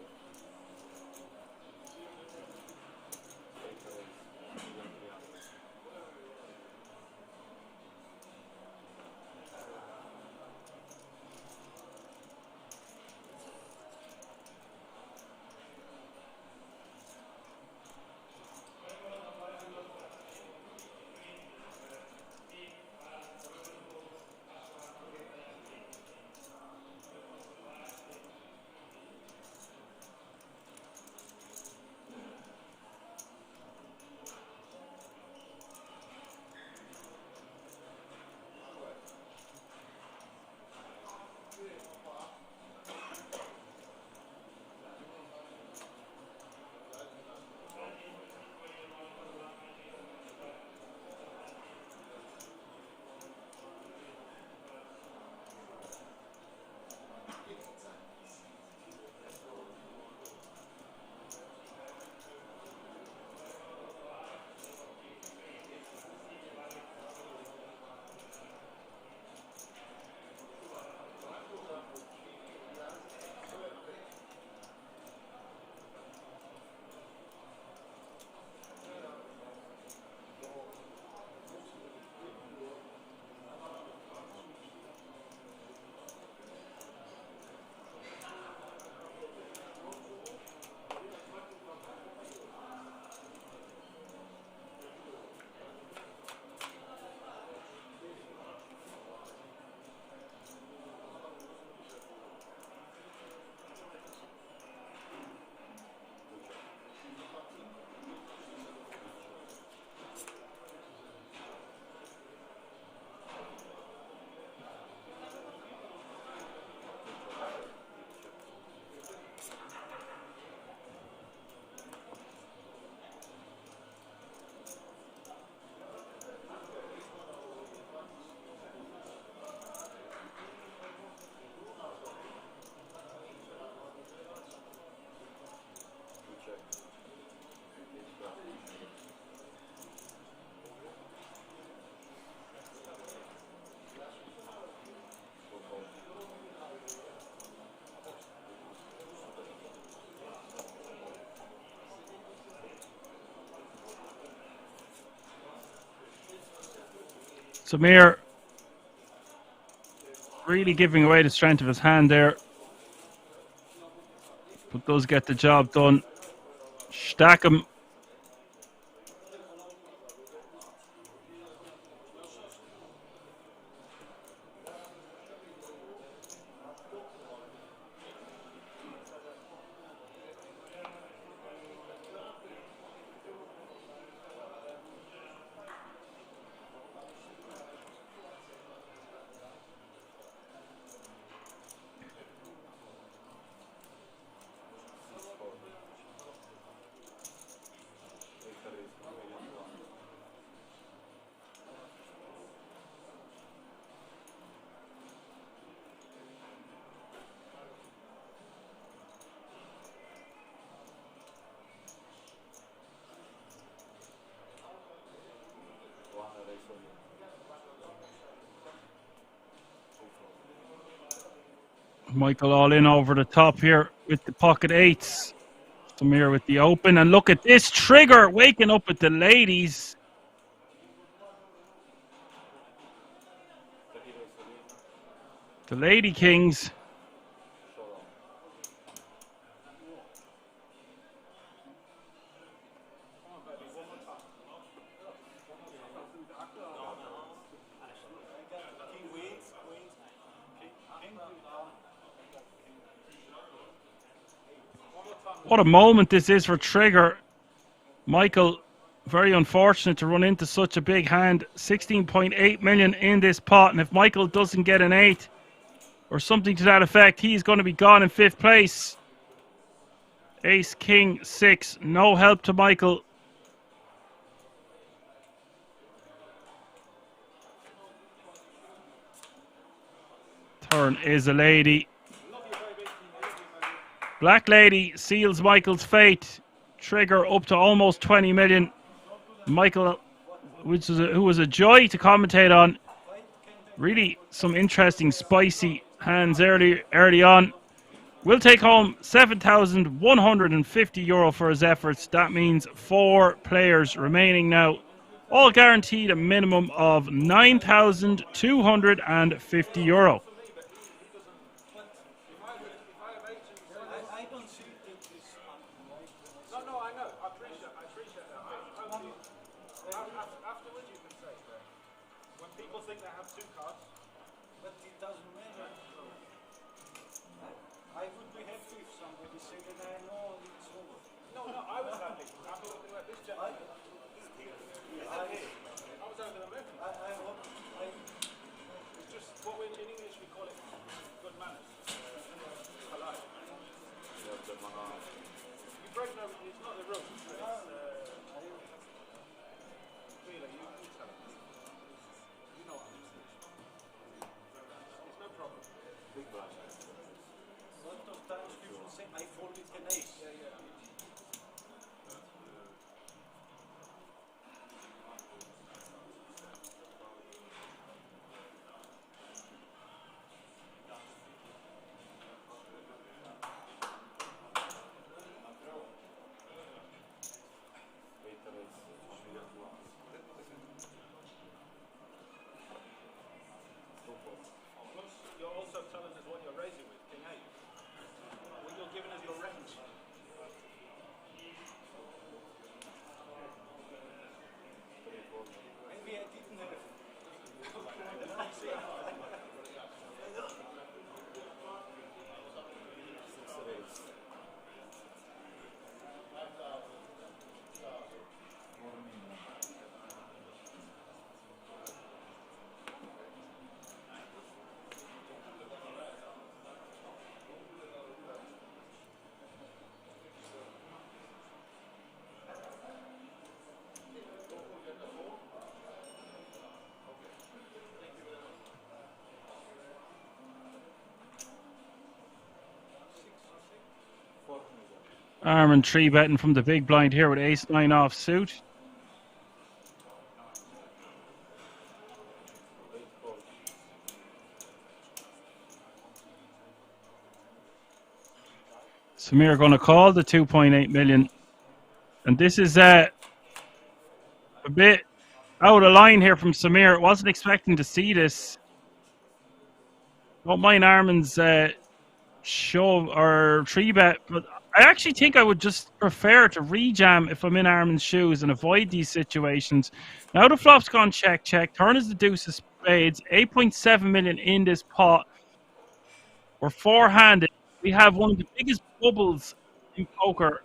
Samir really giving away the strength of his hand there. But does get the job done. Stack him. Michael all in over the top here with the pocket eights. Samir with the open. And look at this trigger waking up with the ladies. The Lady Kings. What a moment this is for Trigger. Michael, very unfortunate to run into such a big hand. 16.8 million in this pot. And if Michael doesn't get an 8 or something to that effect, he's going to be gone in 5th place. Ace, King, 6. No help to Michael. Turn is a lady. Black Lady seals Michael's fate. Trigger up to almost 20 million. Michael, who was a joy to commentate on. Really some interesting spicy hands early on. Will take home €7,150 for his efforts. That means 4 players remaining now. All guaranteed a minimum of €9,250. Armin 3-betting from the big blind here with ace-9 off suit. Samir going to call the 2.8 million. And this is a bit out of line here from Samir. Wasn't expecting to see this. Don't mind Armin's shove or 3-bet, but I actually think I would just prefer to rejam if I'm in Armin's shoes and avoid these situations. Now the flop's gone check, check. Turn is the deuce of spades. 8.7 million in this pot. We're four-handed. We have one of the biggest bubbles in poker.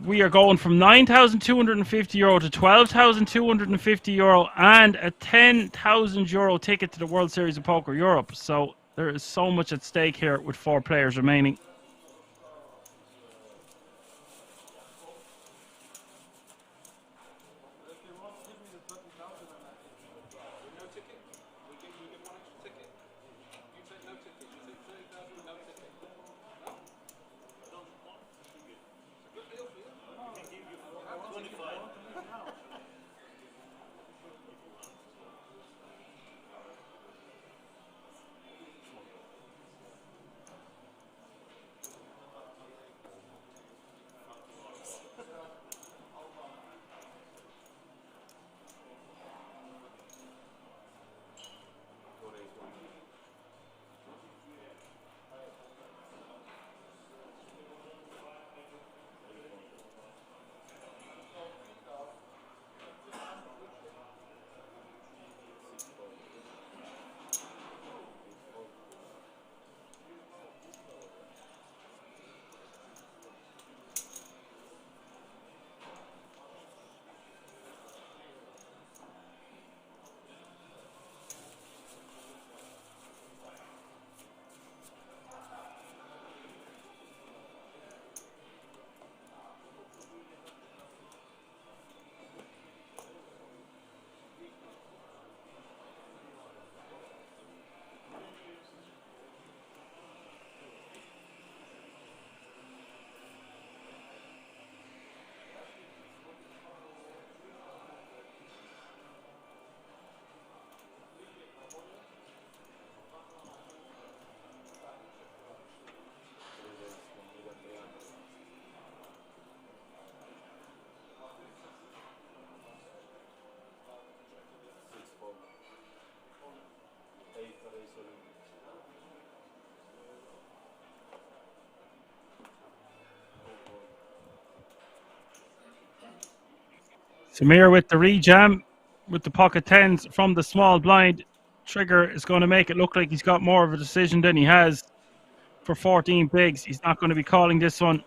We are going from €9,250 to €12,250 and a €10,000 ticket to the World Series of Poker Europe. So there is so much at stake here with 4 players remaining. Samir with the rejam with the pocket tens from the small blind. Trigger is going to make it look like he's got more of a decision than he has for 14 bigs. He's not going to be calling this one.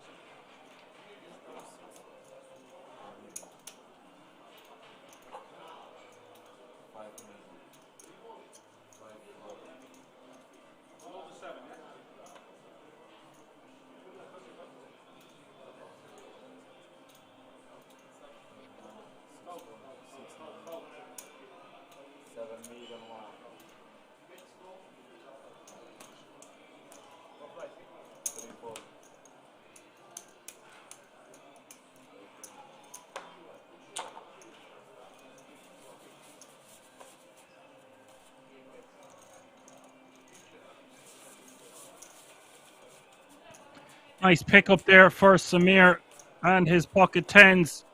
Nice pick up there for Samir and his pocket tens.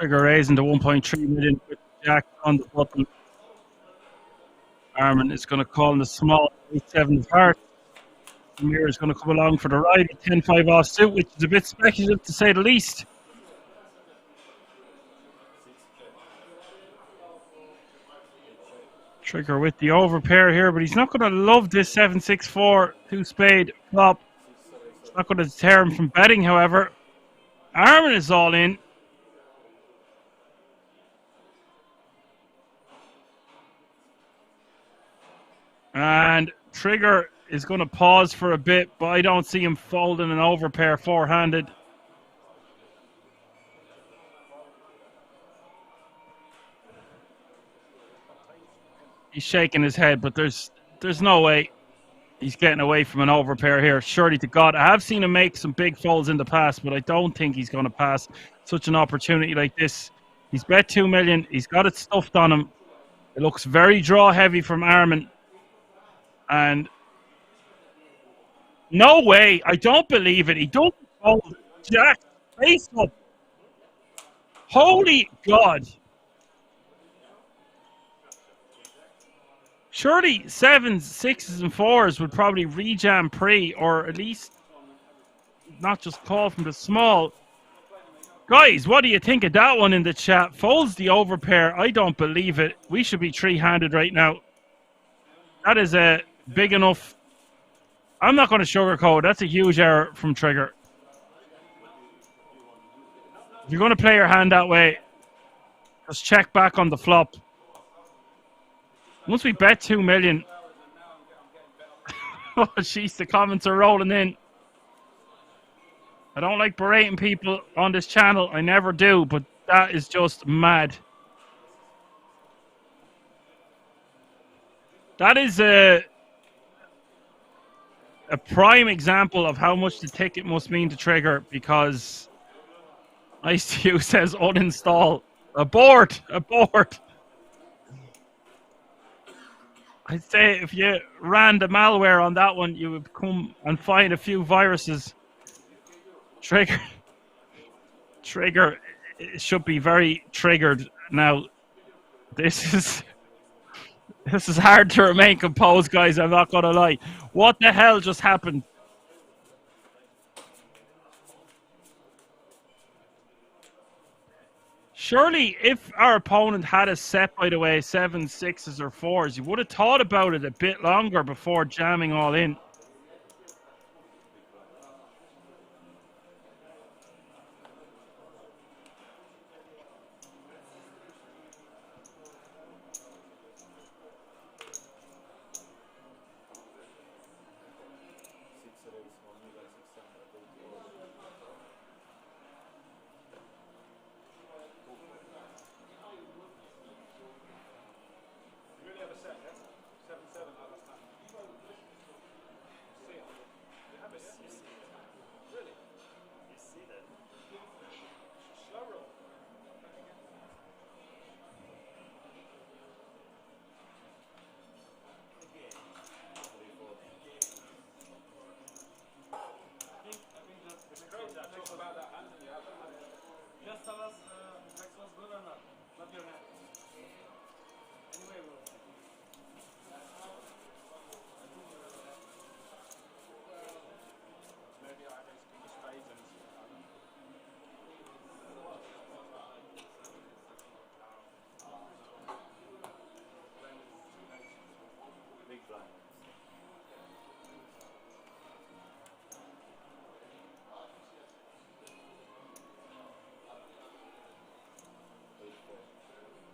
Trigger raising to 1.3 million with Jack on the button. Armin is going to call in the small 8-7 of hearts. Samir is going to come along for the ride with 10-5 offsuit, which is a bit speculative to say the least. Trigger with the overpair here, but he's not going to love this 7-6-4 two-spade flop. It's not going to deter him from betting, however. Armin is all in. And Trigger is going to pause for a bit, but I don't see him folding an overpair four-handed. He's shaking his head, but there's no way he's getting away from an overpair here. Surely to God. I have seen him make some big folds in the past, but I don't think he's going to pass such an opportunity like this. He's bet 2 million. He's got it stuffed on him. It looks very draw heavy from Armin. And no way. I don't believe it. He don't fold. Jack face up. Holy God. Surely 7s, 6s, and 4s would probably rejam pre, or at least not just call from the small. Guys, what do you think of that one in the chat? Folds the overpair. I don't believe it. We should be three-handed right now. That is a big enough. I'm not going to sugarcoat. That's a huge error from Trigger. If you're going to play your hand that way, just check back on the flop. Once we bet 2 million. Oh, jeez, the comments are rolling in. I don't like berating people on this channel. I never do, but that is just mad. That is a prime example of how much the ticket must mean to Trigger, because ICU says uninstall. Abort! Abort! I'd say if you ran the malware on that one, you would come and find a few viruses. Trigger should be very triggered now. This is hard to remain composed, guys. I'm not gonna lie. What the hell just happened? Surely, if our opponent had a set, by the way, 7s, 6s, or 4s, you would have thought about it a bit longer before jamming all in.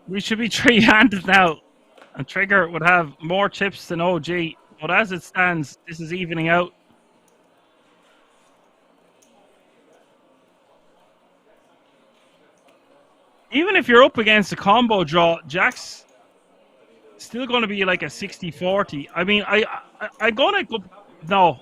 We should be three-handed now. And Trigger would have more chips than OG. But as it stands, this is evening out. Even if you're up against a combo draw, Jack's still going to be like a 60-40. I mean, I'm going to go... No.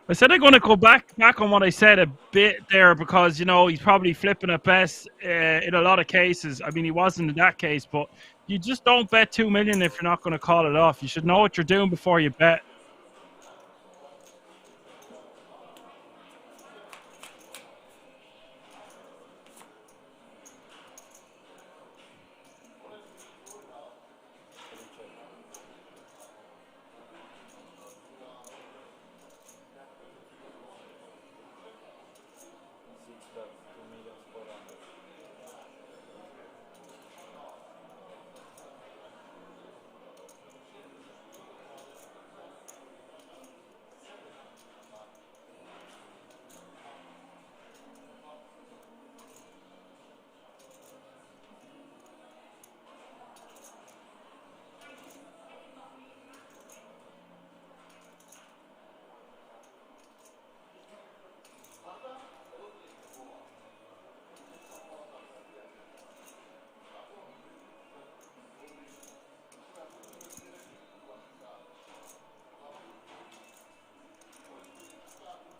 I said I'm going to go back on what I said a bit there, because, you know, he's probably flipping at best in a lot of cases. I mean, he wasn't in that case, but you just don't bet 2 million if you're not going to call it off. You should know what you're doing before you bet.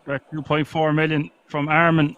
Correct, 2.4 million from Armin.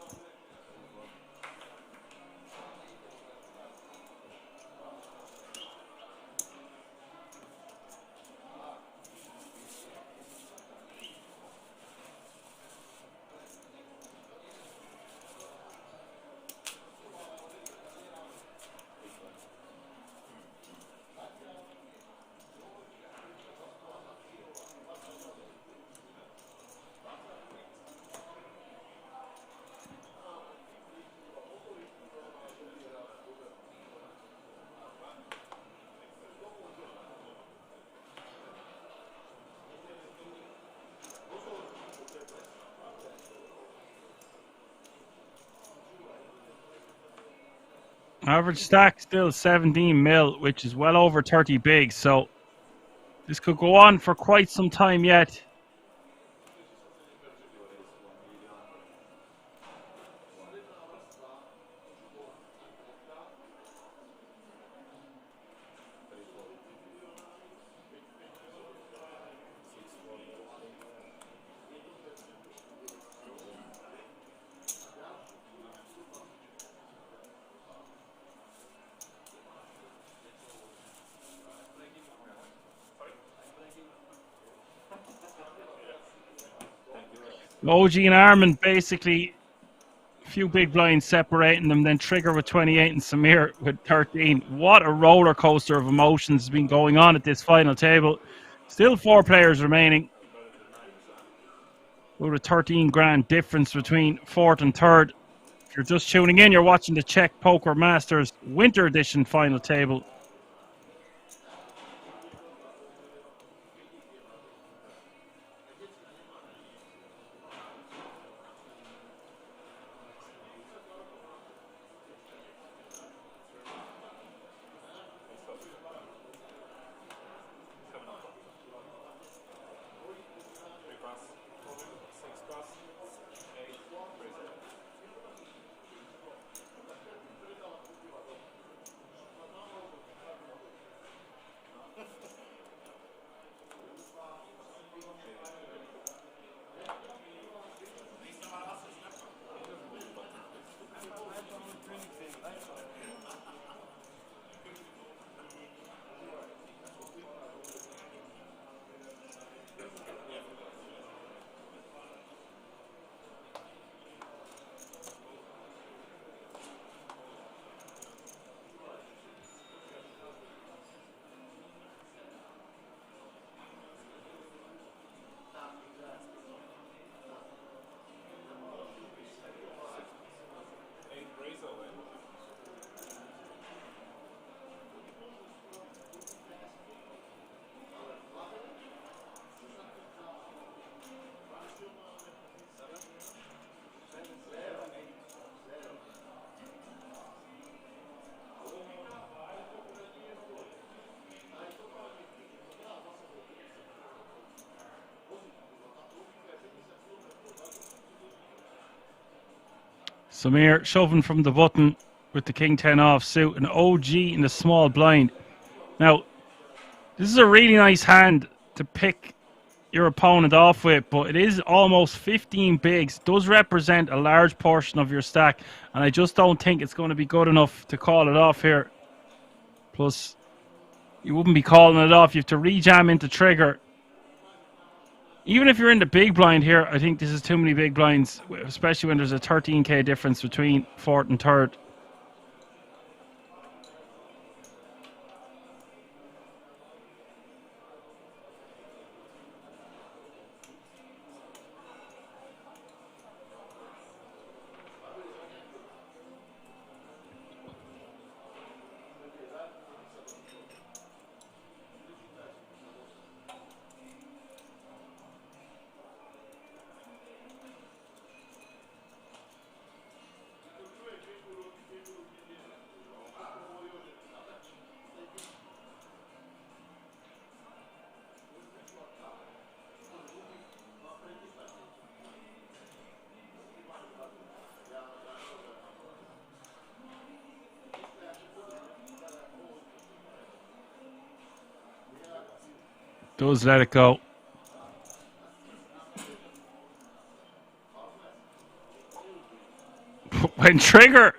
Average stack still 17 mil, which is well over 30 big, so this could go on for quite some time yet. OG and Armin basically a few big blinds separating them, then Trigger with 28 and Samir with 13. What a roller coaster of emotions has been going on at this final table. Still 4 players remaining. With a 13 grand difference between 4th and 3rd. If you're just tuning in, you're watching the Czech Poker Masters Winter Edition final table. Samir shoving from the button with the King 10 off suit, and OG in the small blind. Now, this is a really nice hand to pick your opponent off with, but it is almost 15 bigs. Does represent a large portion of your stack, and I just don't think it's going to be good enough to call it off here. Plus, you wouldn't be calling it off. You have to rejam into Trigger. Even if you're in the big blind here, I think this is too many big blinds, especially when there's a 13k difference between 4th and 3rd. Does let it go. When Trigger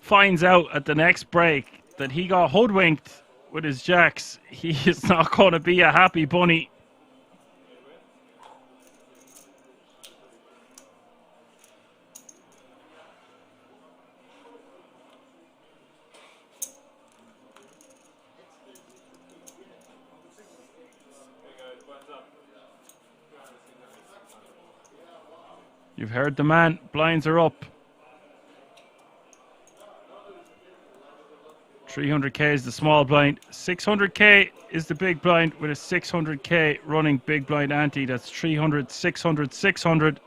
finds out at the next break that he got hoodwinked with his jacks, he is not going to be a happy bunny. You've heard the man. Blinds are up. 300k is the small blind. 600k is the big blind with a 600k running big blind ante. That's 300, 600, 600.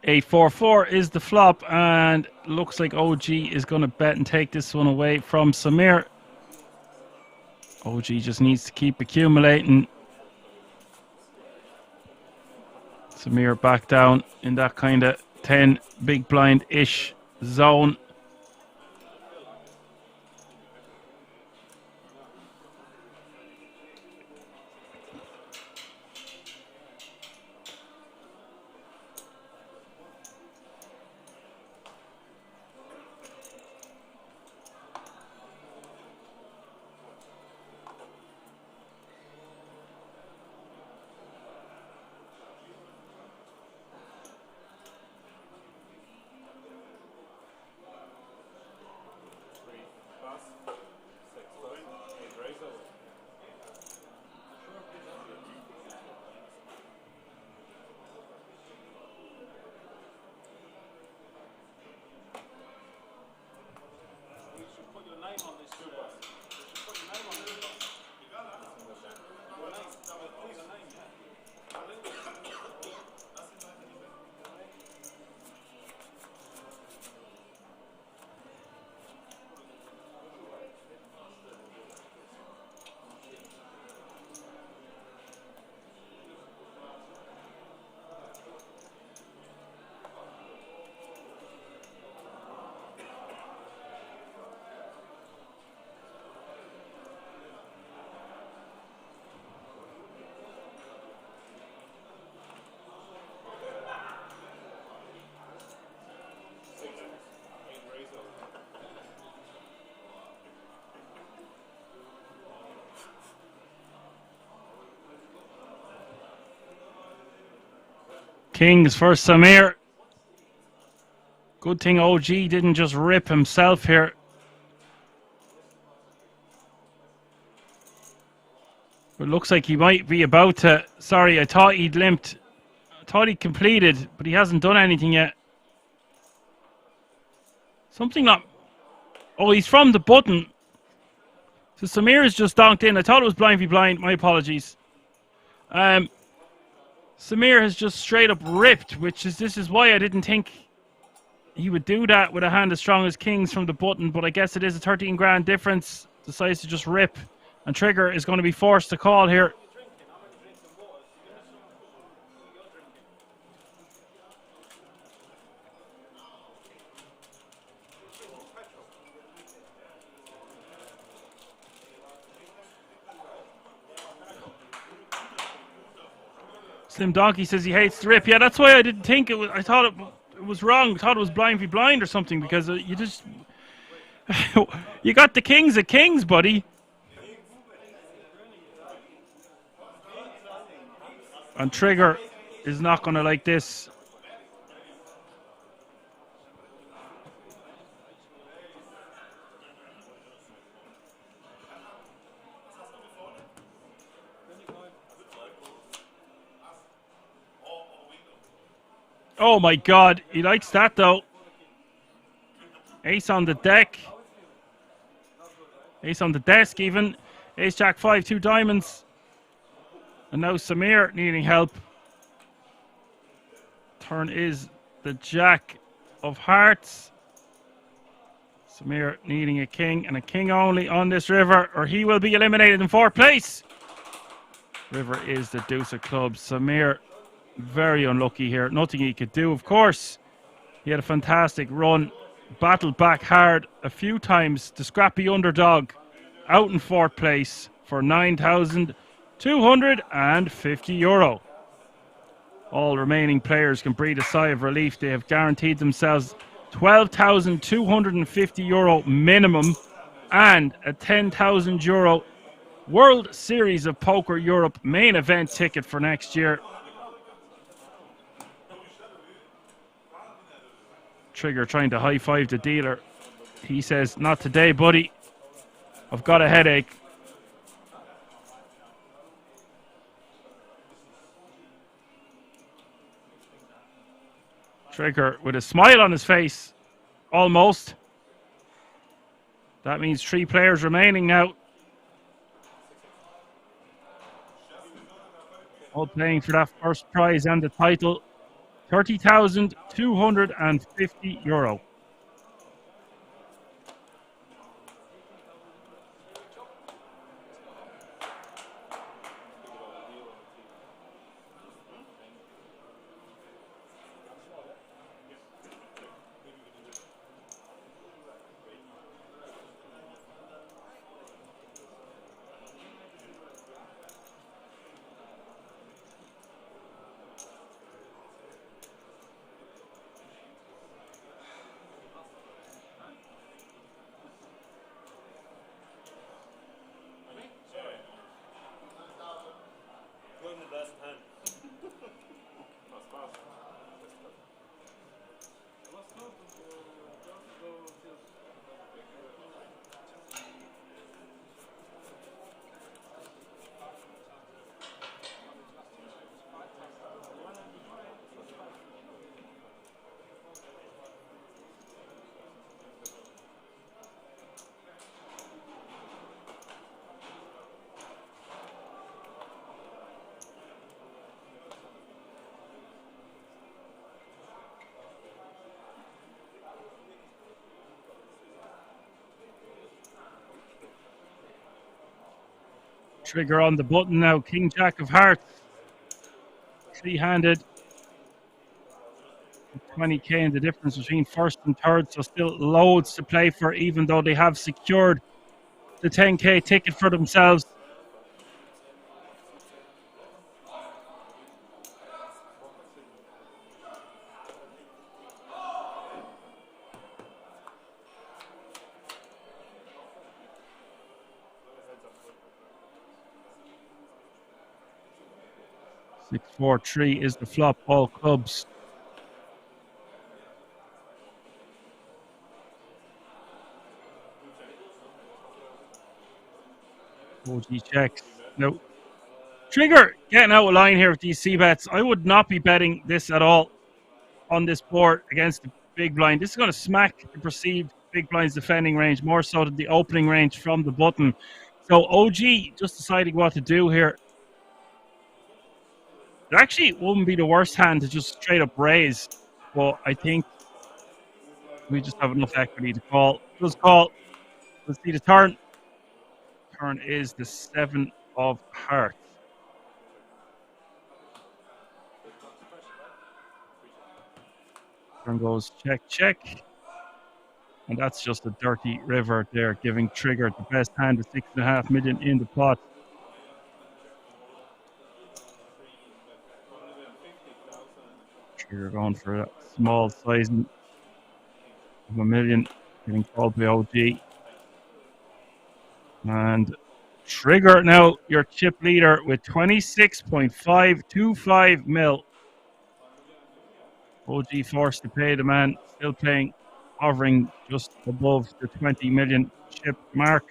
Eight 4-4 is the flop, and looks like OG is going to bet and take this one away from Samir. OG just needs to keep accumulating. Samir back down in that kind of 10 big blind-ish zone. Kings for Samir. Good thing OG didn't just rip himself here. It looks like he might be about to... Sorry, I thought he'd limped. I thought he completed, but he hasn't done anything yet. Something not... Oh, he's from the button. So Samir is just donked in. I thought it was blind v blind. My apologies. Samir has just straight up ripped, this is why I didn't think he would do that with a hand as strong as Kings from the button, but I guess it is a 13 grand difference. Decides to just rip, and Trigger is going to be forced to call here. Slim Donkey says he hates the rip. Yeah, that's why I didn't think it was. I thought it was wrong. I thought it was blind v blind or something, because you just you got the Kings of Kings, buddy. And Trigger is not going to like this. Oh my god, he likes that though. Ace on the deck. Ace on the desk even. Ace Jack 5, 2 diamonds. And now Samir needing help. Turn is the Jack of Hearts. Samir needing a king and a king only on this river, or he will be eliminated in 4th place. River is the deuce of clubs. Samir very unlucky here. Nothing he could do, of course. He had a fantastic run. Battled back hard a few times. The scrappy underdog out in 4th place for €9,250. All remaining players can breathe a sigh of relief. They have guaranteed themselves €12,250 minimum and a €10,000 World Series of Poker Europe main event ticket for next year. Trigger trying to high-five the dealer. He says, not today, buddy. I've got a headache. Trigger with a smile on his face. Almost. That means 3 players remaining now. All playing for that first prize and the title. €30,250. Trigger on the button now. King Jack of Hearts. 3-handed. 20k in the difference between first and third. So still loads to play for, even though they have secured the 10k ticket for themselves. 6-4-3 is the flop, all clubs. OG checks. No. Trigger getting out of line here with these C-bets. I would not be betting this at all on this board against the big blind. This is going to smack the perceived big blind's defending range more so than the opening range from the button. So OG just deciding what to do here. It actually wouldn't be the worst hand to just straight up raise, but I think we just have enough equity to call. Just call. Let's see the turn. Turn is the 7 of hearts. Turn goes check, check. And that's just a dirty river there, giving Trigger the best hand with 6.5 million in the pot. Trigger going for a small sizing of $1 million, getting called by OG. And Trigger now your chip leader with 26.525 mil. OG forced to pay the man, still paying, hovering just above the 20 million chip mark.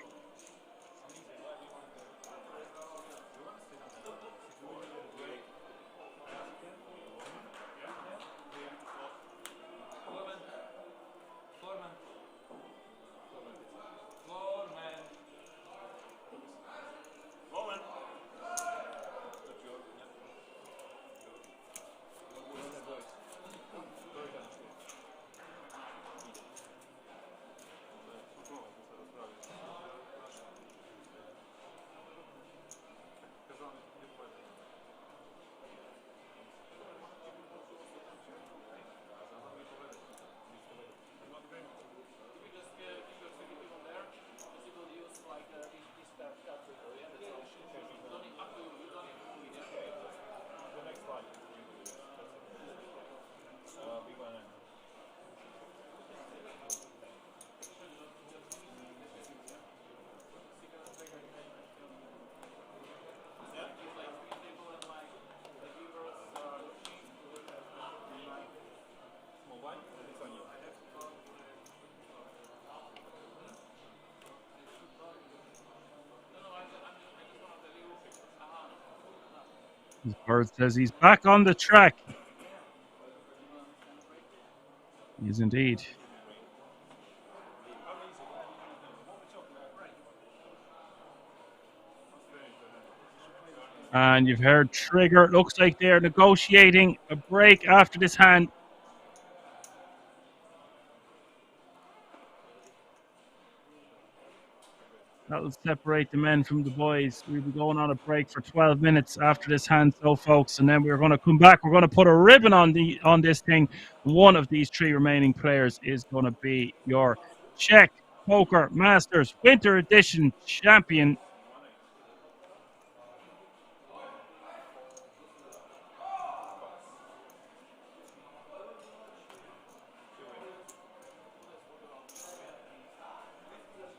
Bird says he's back on the track. He is indeed. And you've heard Trigger. Looks like they're negotiating a break after this hand. That'll separate the men from the boys. We'll be going on a break for 12 minutes after this hand, so folks, and then we're going to come back. We're going to put a ribbon on this thing. One of these 3 remaining players is going to be your Czech Poker Masters Winter Edition champion.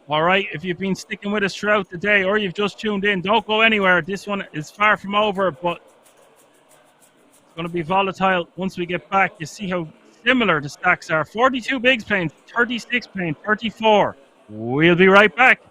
All right, if you've been sticking with us throughout the day or you've just tuned in, don't go anywhere. This one is far from over, but it's going to be volatile once we get back. You see how similar the stacks are. 42 bigs playing, 36 playing, 34. We'll be right back.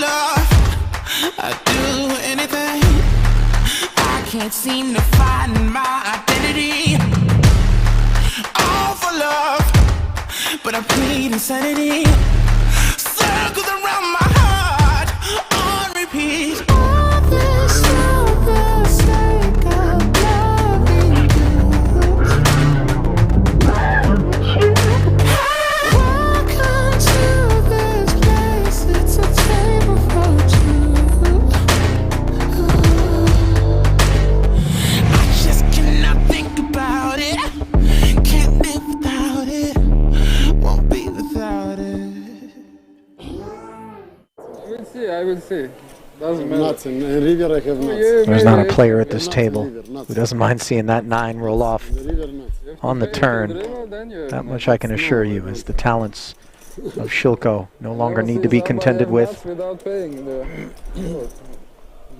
love, I'd do anything. I can't seem to find my identity. All for love, but I plead insanity. Circles around my heart on repeat. All this for the sake of loving you. Welcome to this place, it's a table for two. I just cannot think about it. Can't live without it. Won't be without it. I will see. Doesn't matter. Nuts. In river I have nuts. There's not a player at this Nuts, table river, nuts. who doesn't mind seeing that 9 roll off In the river, nuts. on the turn. That much I can assure you, as the talents of Shilko no longer need to be contended with. Without paying the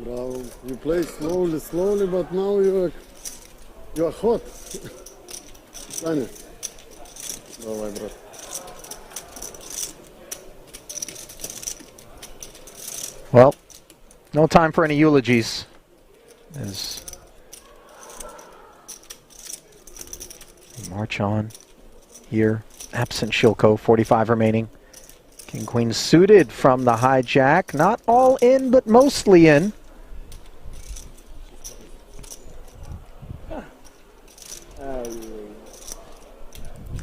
Bravo. You play slowly, but now you are hot. Саня. Давай, брат. Well, no time for any eulogies. As we march on here, absent Shilko, 45 remaining. King Queen suited from the hijack, not all in, but mostly in.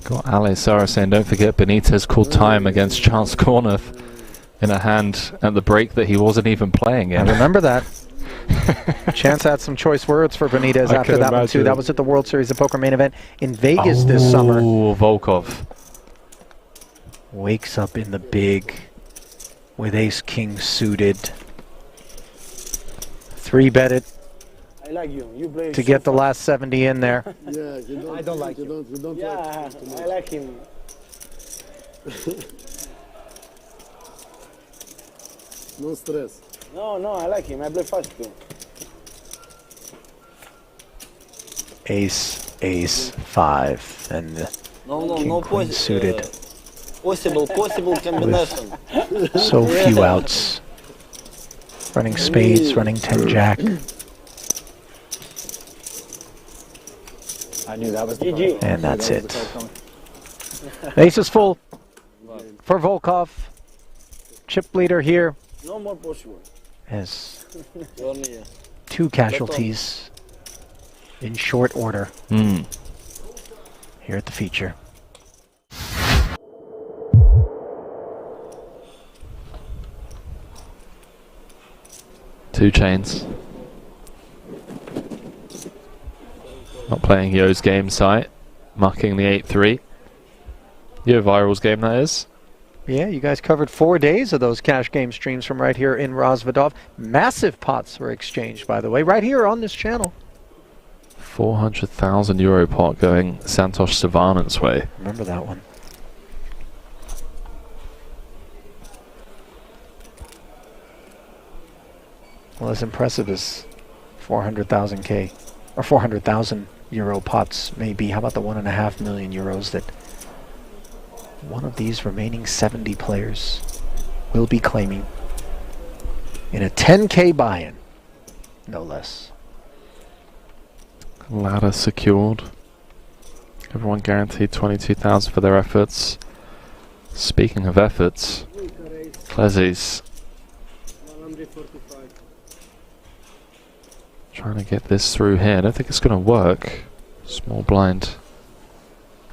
Got Ali Sarah saying, don't forget Benitez called time against Charles Cornuth in a hand at the break that he wasn't even playing in. I remember that. Chance had some choice words for Benitez after that one too. That was at the World Series of Poker main event in Vegas this summer. Oh, Volkov. Wakes up in the big with ace-king suited. 3-bet it I like you. You play to get the last 70 in there. Yeah, you don't, I don't like you. him. Don't Yeah, like I like him. No stress. No, I like him. I play fast too. Ace, ace, 5, and the No, king no queen suited. possible combination. So few outs. Running spades, running 10 jack. I knew that was GG. And that's it. Ace is full for Volkov. Chip leader here No more possible. has Johnny. 2 casualties in short order here at the feature. Two chains. Not playing Yo's game site. Mucking the 8-3. Yo Viral's game, that is. Yeah, you guys covered 4 days of those cash game streams from right here in Rozvadov. Massive pots were exchanged, by the way, right here on this channel. 400,000 euro pot going Santosh Savanant's way. Remember that one. Well, as impressive as 400,000 K or 400,000 euro pots may be, how about the 1.5 million euros that one of these remaining 70 players will be claiming in a 10K buy-in, no less. Ladder secured. Everyone guaranteed 22,000 for their efforts. Speaking of efforts, Klezzi's trying to get this through here. I don't think it's going to work. Small blind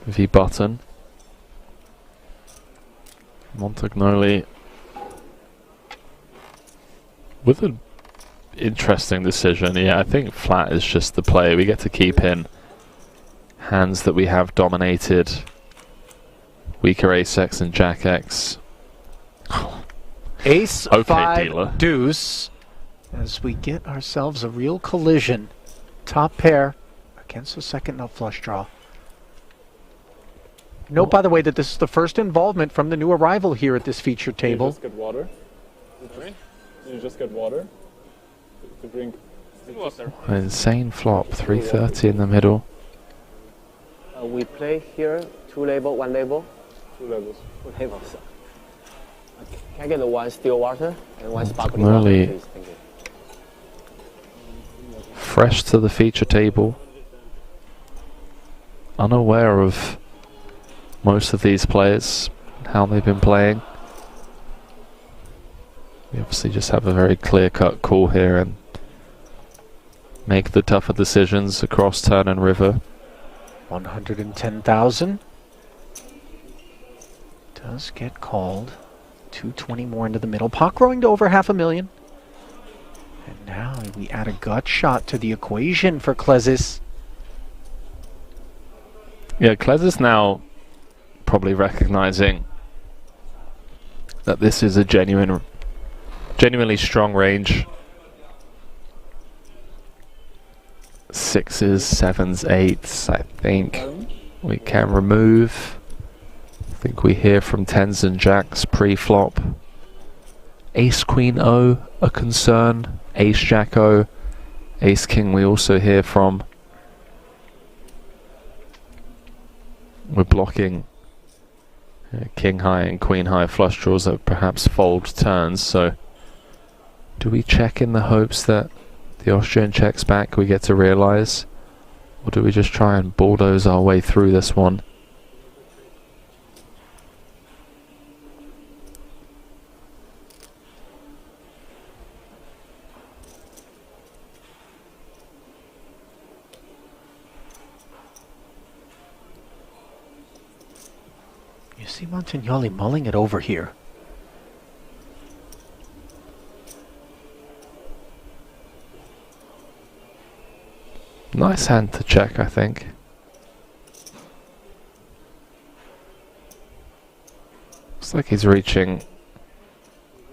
V button. Montagnoli with an interesting decision. Yeah, I think flat is just the play. We get to keep in hands that we have dominated. Weaker ace X and jack X. Ace, Okay, 5, dealer. deuce, as we get ourselves a real collision. Top pair against the second nut flush draw. Note, by the way, that this is the first involvement from the new arrival here at this featured table. You just get water? You just get water? To drink? An insane flop. 330 in the middle. We play here 2 label, 1 label. 2 levels. 2 labels. Can I get the one still water and one sparkling Really water, please? Thank you. fresh to the feature table. Unaware of most of these players, how they've been playing. We obviously just have a very clear-cut call here and make the tougher decisions across turn and river. 110,000 does get called. 220 more into the middle. Pot growing to over 500,000. And now we add a gut shot to the equation for Klezis. Yeah, Klezis now probably recognizing that this is a genuinely strong range. 6s, 7s, 8s, I think we can remove. I think we hear from 10s and jacks pre-flop. Ace Queen O, a concern. Ace Jack O. Ace King we also hear from. We're blocking King High and Queen High flush draws that perhaps fold turns, so do we check in the hopes that the Austrian checks back, we get to realise, or do we just try and bulldoze our way through this one? You see Montagnoli mulling it over here. Nice hand to check, I think. Looks like he's reaching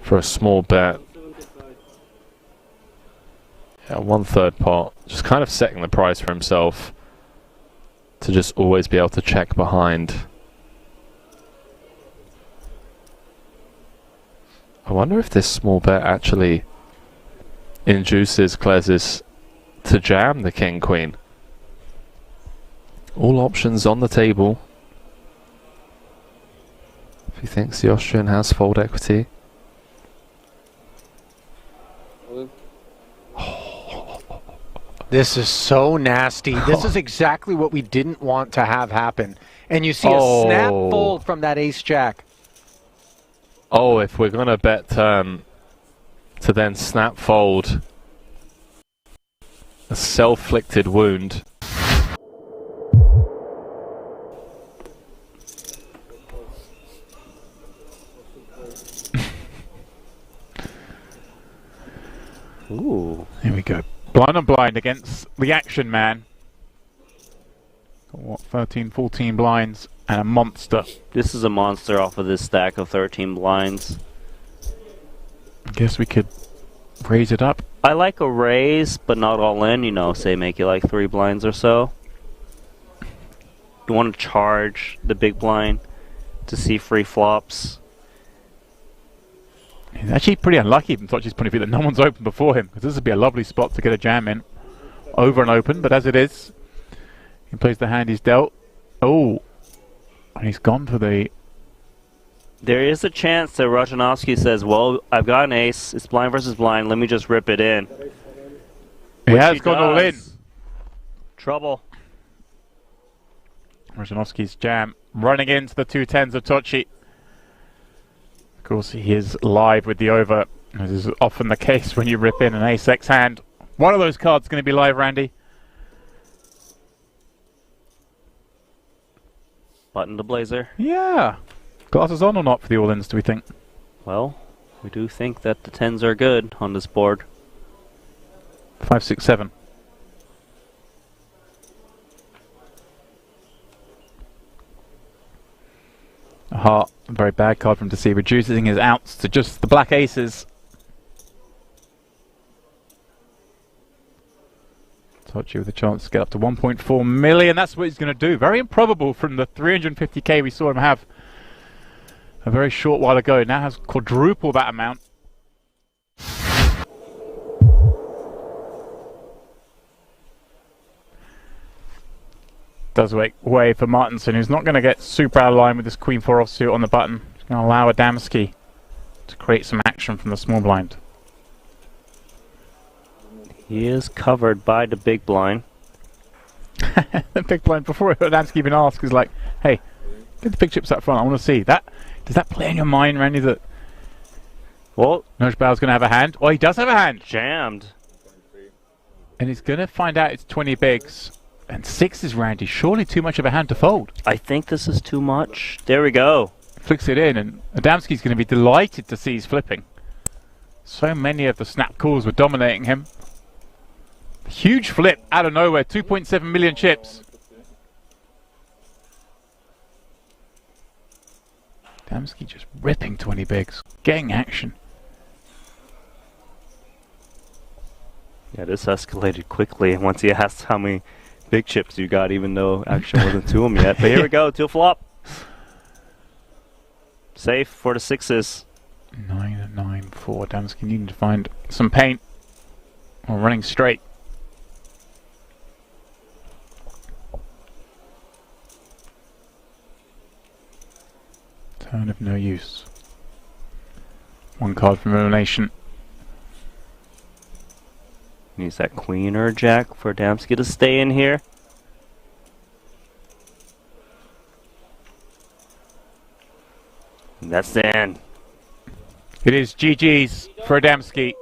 for a small bet. Yeah, 1/3 pot. Just kind of setting the price for himself to just always be able to check behind. I wonder if this small bet actually induces Klezis to jam the King Queen. All options on the table. If he thinks the Austrian has fold equity. This is so nasty. This is exactly what we didn't want to have happen. And you see a snap fold from that ace jack. Oh, if we're gonna bet turn to then snap fold a self-inflicted wound. Ooh. Here we go. Blind on blind against the action man. Got what, 13, 14 blinds and a monster. This is a monster off of this stack of 13 blinds. I guess we could raise it up. I like a raise, but not all in, you know, say make it like 3 blinds or so. You want to charge the big blind to see free flops. He's actually pretty unlucky from Tochi's point of view that no one's open before him, because this would be a lovely spot to get a jam in. Over and open, but as it is, he plays the hand he's dealt. Oh, and he's gone for the... There is a chance that Rajanovsky says, well, I've got an ace, it's blind versus blind, let me just rip it in. He has gone all in. Trouble. Rajanovsky's jam running into the 2 10s of Tochi. Of course, he is live with the over, as is often the case when you rip in an ace-x hand. One of those cards is going to be live, Randy. Button to blazer. Yeah. Glasses on or not for the all-ins, do we think? Well, we do think that the 10s are good on this board. 5, 6, 7. A heart, a very bad card for him to see, reducing his outs to just the black aces. Tochi with a chance to get up to 1.4 million. That's what he's going to do. Very improbable from the 350k we saw him have a very short while ago. Now has quadruple that amount. Does make way for Martinson, who's not going to get super out of line with this Queen 4 offsuit on the button. He's going to allow Adamski to create some action from the small blind. He is covered by the big blind. The big blind, before Adamski even asks, is like, hey, get the big chips up front, I want to see. That. Does that play in your mind, Randy, that well, Nojbal's going to have a hand? Oh, he does have a hand! Jammed. And he's going to find out it's 20 bigs. And 6 is Randy. Surely too much of a hand to fold. I think this is too much. There we go. Flicks it in, and Adamski's going to be delighted to see he's flipping. So many of the snap calls were dominating him. Huge flip out of nowhere, 2.7 million chips. Adamski just ripping 20 bigs, getting action. Yeah, this escalated quickly once he asked how many big chips you got, even though action wasn't to him yet. But here we go, 2 flop. Safe for the 6s. 9-9-4. Adamski needing to find some paint. Or running straight. Turn of no use. 1 card from elimination. Needs that queen or jack for Adamski to stay in here. And that's the end. It is GG's for Adamski.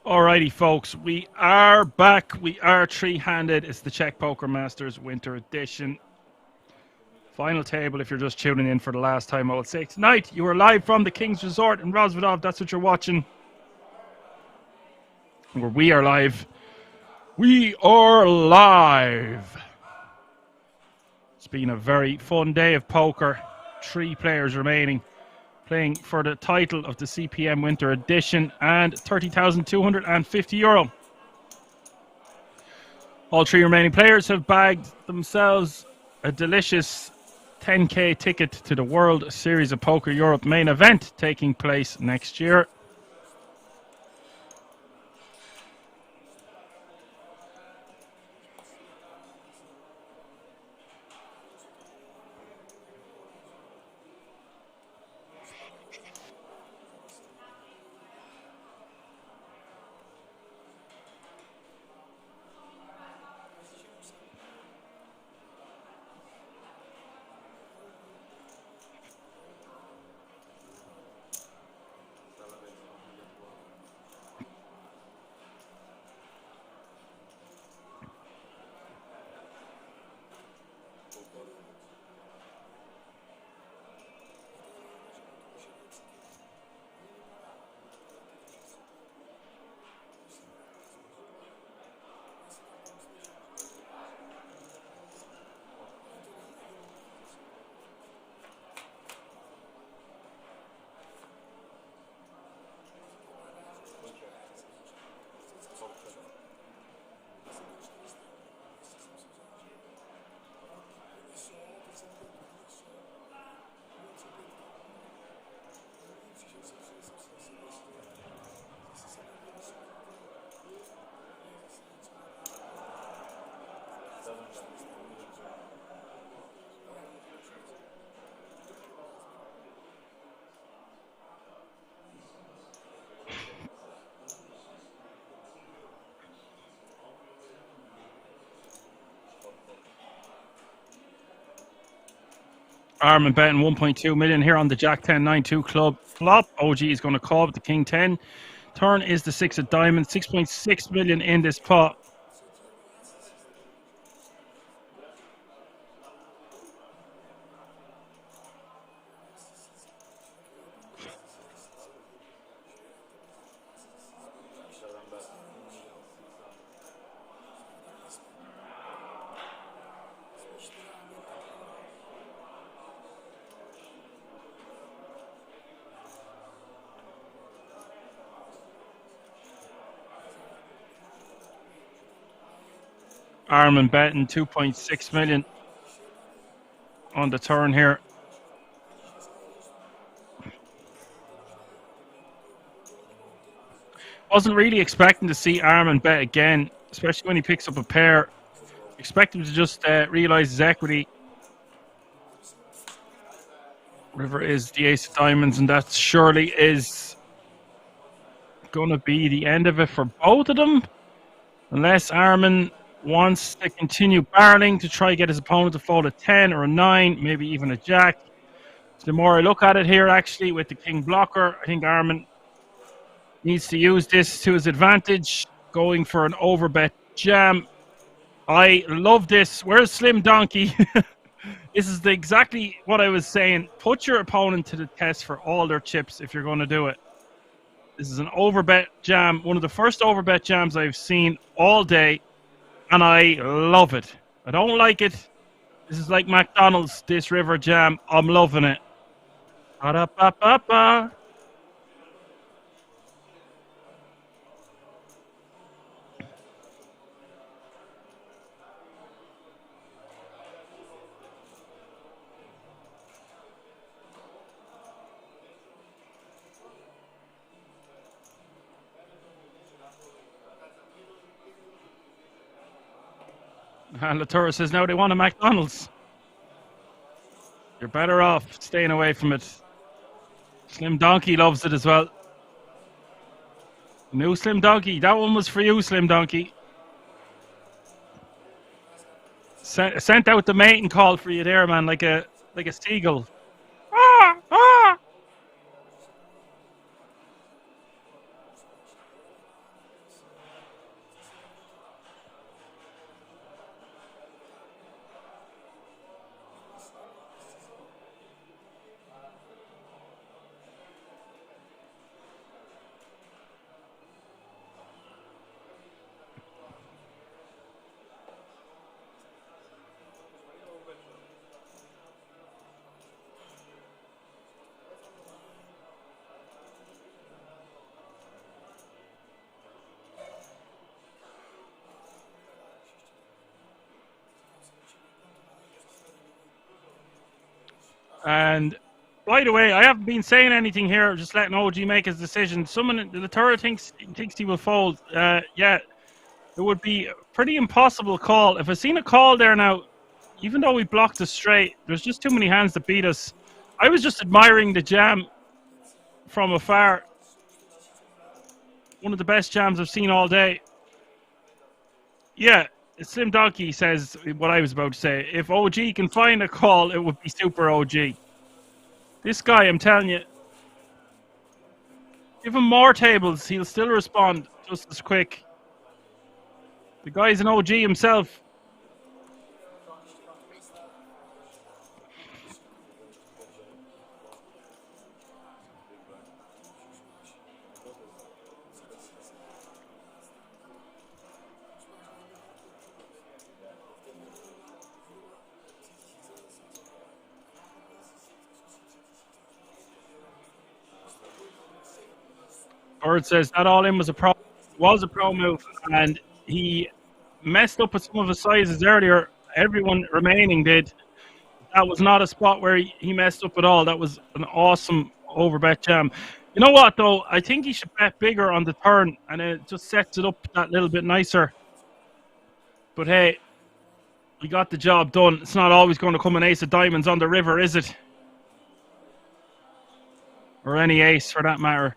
Alrighty, folks, we are back. We are three-handed. It's the Czech Poker Masters Winter Edition. Final table, if you're just tuning in for the last time, I would say tonight you are live from the King's Resort in Rozvadov. That's what you're watching. Where we are live. We are live. It's been a very fun day of poker. 3 players remaining, playing for the title of the CPM Winter Edition and €30,250. All 3 remaining players have bagged themselves a delicious 10k ticket to the World Series of Poker Europe main event taking place next year. Armin betting 1.2 million here on the Jack 10 9-2 club flop. OG is going to call with the King 10. Turn is the 6 of diamonds. 6.6 million in this pot. Armin betting 2.6 million on the turn here. Wasn't really expecting to see Armin bet again, especially when he picks up a pair. Expect him to just realize his equity. River is the ace of diamonds, and that surely is going to be the end of it for both of them. Unless Armin wants to continue barreling to try to get his opponent to fold a 10 or a 9, maybe even a jack. So the more I look at it here, actually, with the king blocker, I think Armin needs to use this to his advantage, going for an overbet jam. I love this. Where's Slim Donkey? This is exactly what I was saying. Put your opponent to the test for all their chips if you're going to do it. This is an overbet jam, one of the first overbet jams I've seen all day. And I love it. I don't like it. This is like McDonald's, this river jam. I'm loving it. Ba-da-ba-ba-ba. And Latour says now they want a McDonald's. You're better off staying away from it. Slim Donkey loves it as well. New Slim Donkey. That one was for you, Slim Donkey. Sent out the mating call for you there, man, like a seagull. Ah! Ah! And by the way, I haven't been saying anything here, just letting OG make his decision. Someone, the third thinks he will fold. Yeah, it would be a pretty impossible call. If I seen a call there now, even though we blocked the straight, there's just too many hands that beat us. I was just admiring the jam from afar. One of the best jams I've seen all day. Yeah, Slim Donkey says what I was about to say. If OG can find a call, it would be super OG. This guy, I'm telling you, give him more tables, he'll still respond just as quick. The guy's an OG himself. Bird says that all in was a pro move, and he messed up with some of his sizes earlier. Everyone remaining did. That was not a spot where he messed up at all. That was an awesome overbet jam. You know what though? I think he should bet bigger on the turn, and it just sets it up that little bit nicer. But hey, we got the job done. It's not always going to come an ace of diamonds on the river, is it? Or any ace for that matter.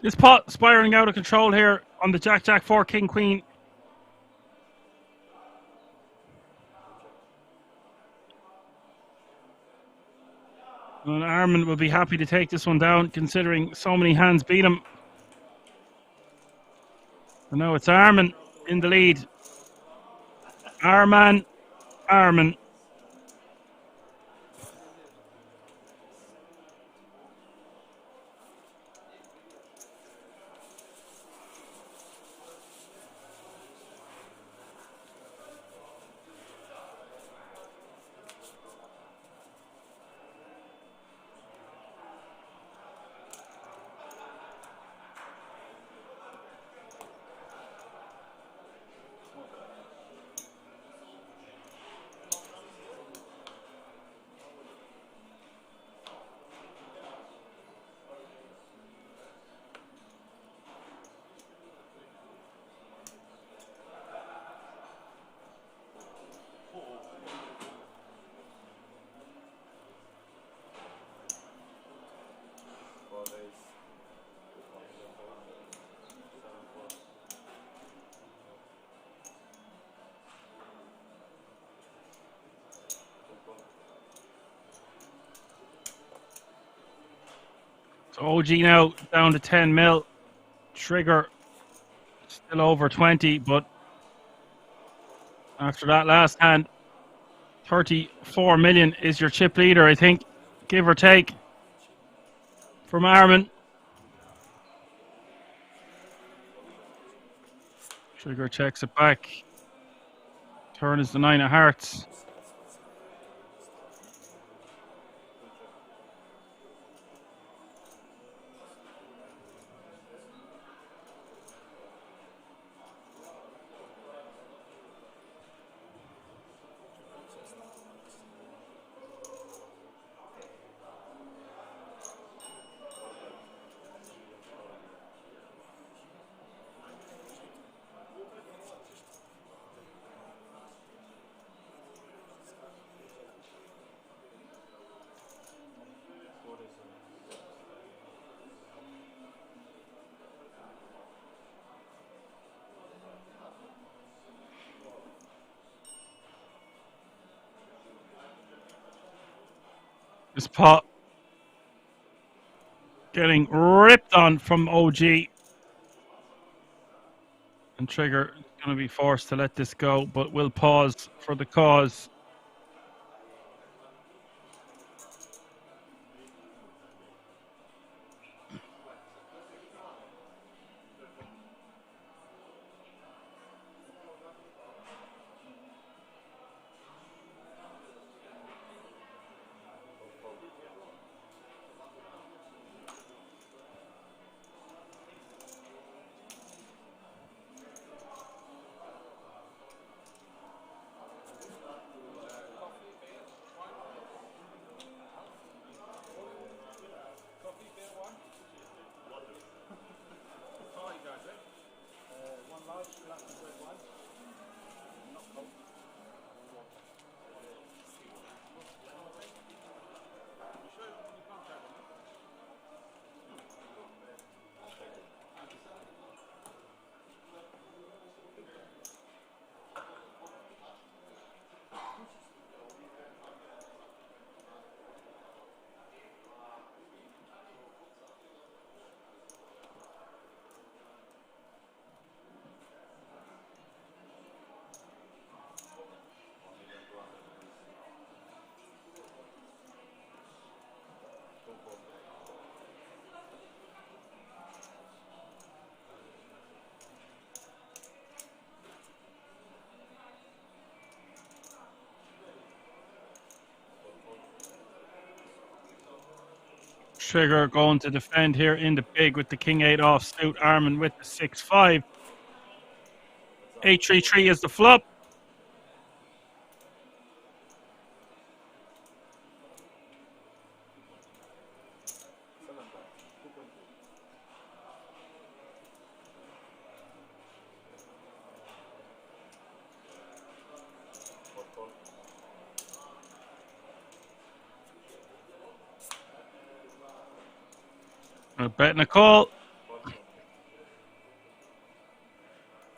This pot spiraling out of control here on the Jack, Jack 4, King, Queen. And Armin will be happy to take this one down, considering so many hands beat him. And now it's Armin in the lead. Armin. So OG now down to 10 mil. Trigger still over 20, but after that last hand, 34 million is your chip leader, I think, give or take, from Armin. Trigger checks it back. Turn is the 9 of hearts. This pot getting ripped on from OG. And Trigger is going to be forced to let this go, but will pause for the cause. Trigger going to defend here in the big with the king 8 offsuit. Armin with the 6-5. 8-3-3 is the flop. Betting a call.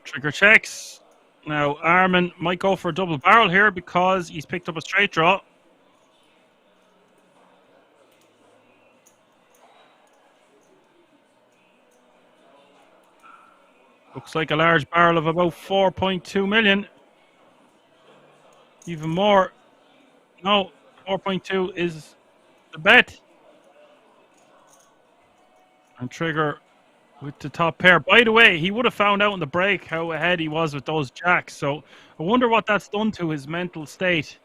Trigger checks. Now Armin might go for a double barrel here because he's picked up a straight draw. Looks like a large barrel of about 4.2 million. Even more. No, 4.2 is the bet. And Trigger with the top pair. By the way, he would have found out in the break how ahead he was with those jacks. So I wonder what that's done to his mental state.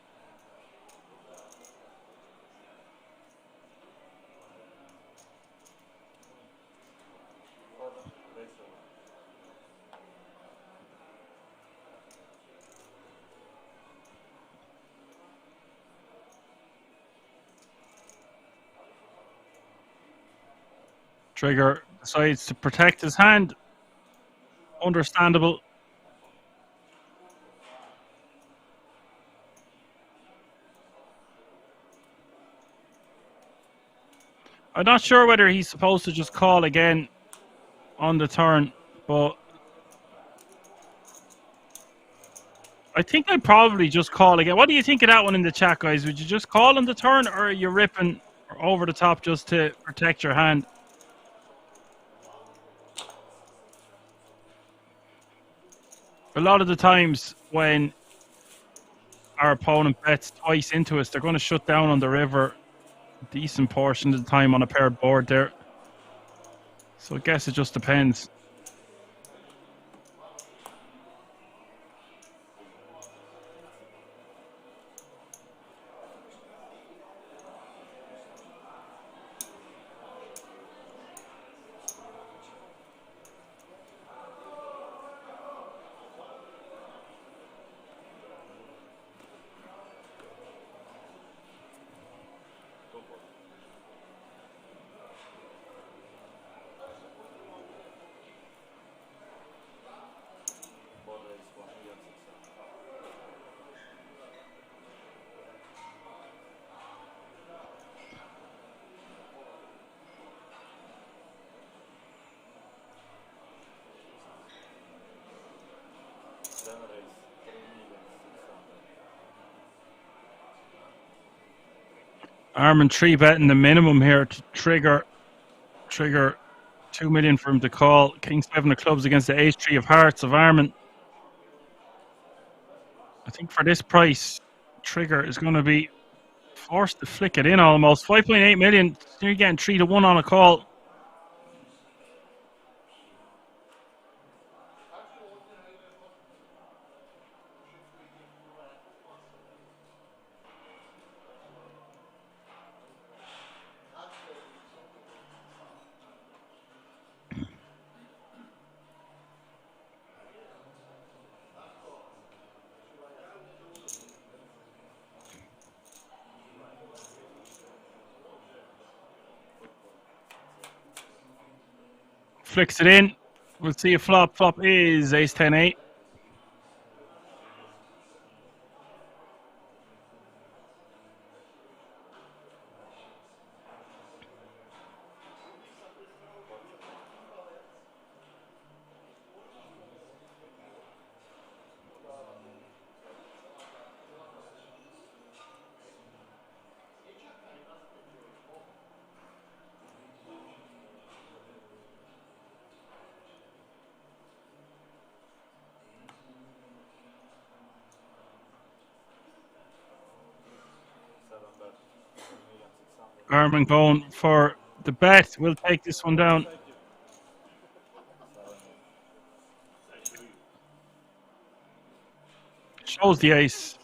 Trigger decides to protect his hand. Understandable. I'm not sure whether he's supposed to just call again on the turn, but I think I'd probably just call again. What do you think of that one in the chat, guys? Would you just call on the turn, or are you ripping over the top just to protect your hand? A lot of the times when our opponent bets twice into us, they're going to shut down on the river a decent portion of the time on a paired board there. So I guess it just depends. Armin 3 betting the minimum here to trigger 2 million for him to call. King 7 of clubs against the Ace 3 of hearts of Armin. I think for this price, trigger is going to be forced to flick it in almost. 5.8 million. You're getting 3 to 1 on a call. Flicks it in. We'll see a flop. Flop is ace 10-8. Armin going for the bet. We'll take this one down. Shows the ace.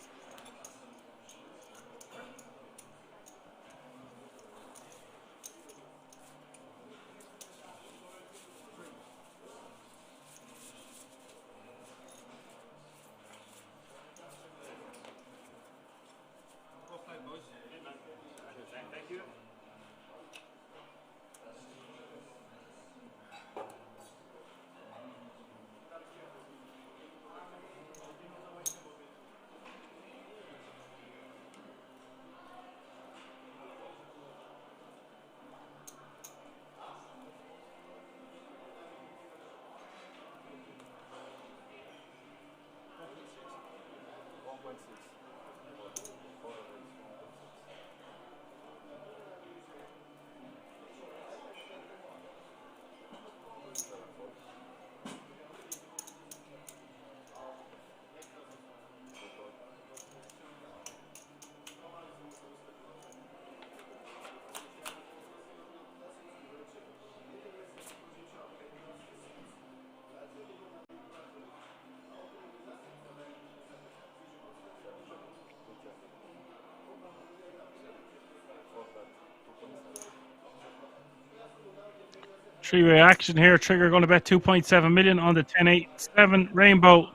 Three-way action here. Trigger going to bet 2.7 million on the 10-8-7 rainbow.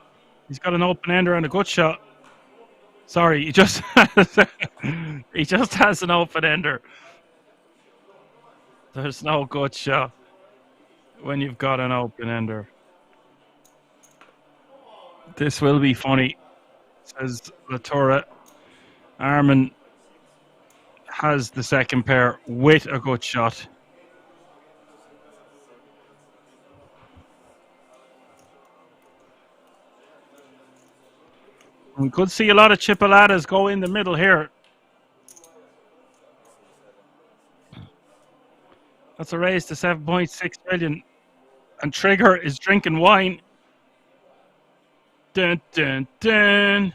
He's got an open ender and a gut shot. Sorry, he just has an open ender. There's no gut shot when you've got an open ender. This will be funny, says Latoura. Armin has the second pair with a gut shot. We could see a lot of chipolatas go in the middle here. That's a raise to 7.6 million. And Trigger is drinking wine. Dun, dun, dun.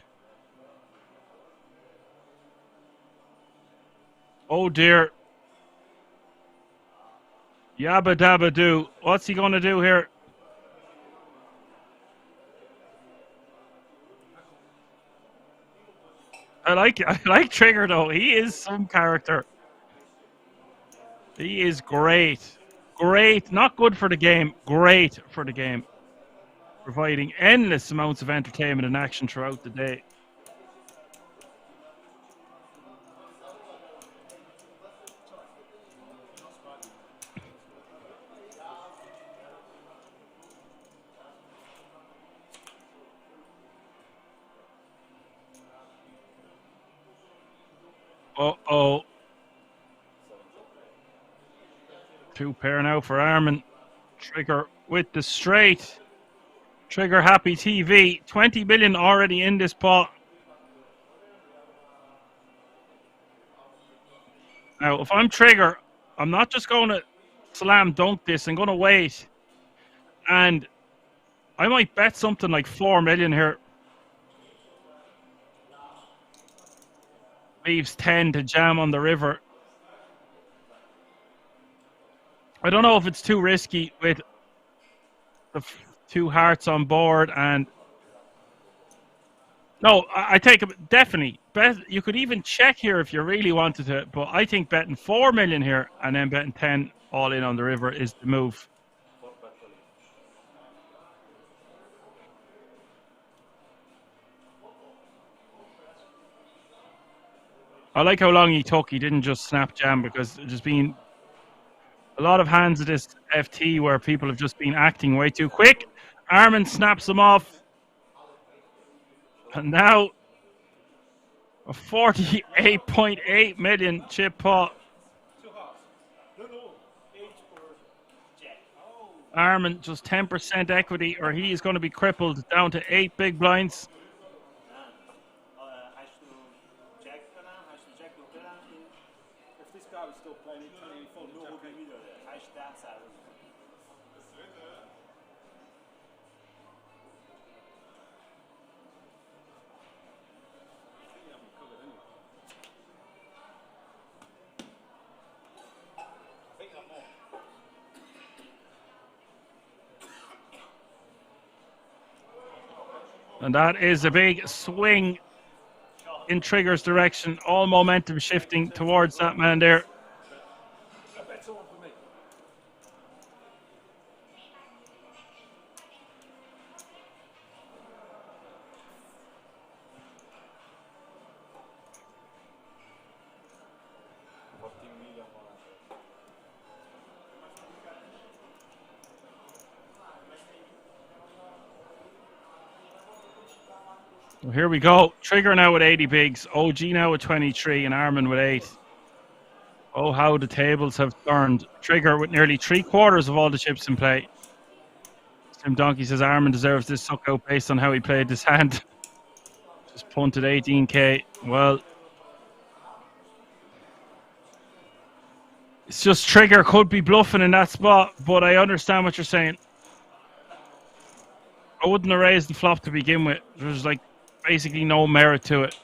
Oh dear. Yabba dabba do. What's he going to do here? I like Trigger though. He is some character. He is great. Great. Not good for the game. Great for the game. Providing endless amounts of entertainment and action throughout the day. Uh-oh. Two pair now for Armin. Trigger with the straight. Trigger happy TV. 20 million already in this pot. Now, if I'm trigger, I'm not just going to slam dunk this. I'm going to wait. And I might bet something like 4 million here. Leaves 10 to jam on the river. I don't know if it's too risky with the 2 hearts on board. And no, I take it definitely. You could even check here if you really wanted to. But I think betting 4 million here and then betting 10 all in on the river is the move. I like how long he took. He didn't just snap jam because there's been a lot of hands of this FT where people have just been acting way too quick. Armin snaps him off. And now a 48.8 million chip pot. Armin just 10% equity or he is going to be crippled down to 8 big blinds. And that is a big swing in Trigger's direction. All momentum shifting towards that man there. Well, here we go. Trigger now with 80 bigs. OG now with 23 and Armin with 8. Oh, how the tables have turned. Trigger with nearly 3/4 of all the chips in play. Tim Donkey says Armin deserves this suck out based on how he played this hand. Just punted 18k. Well, it's just Trigger could be bluffing in that spot, but I understand what you're saying. I wouldn't have raised the flop to begin with. There's like basically no merit to it.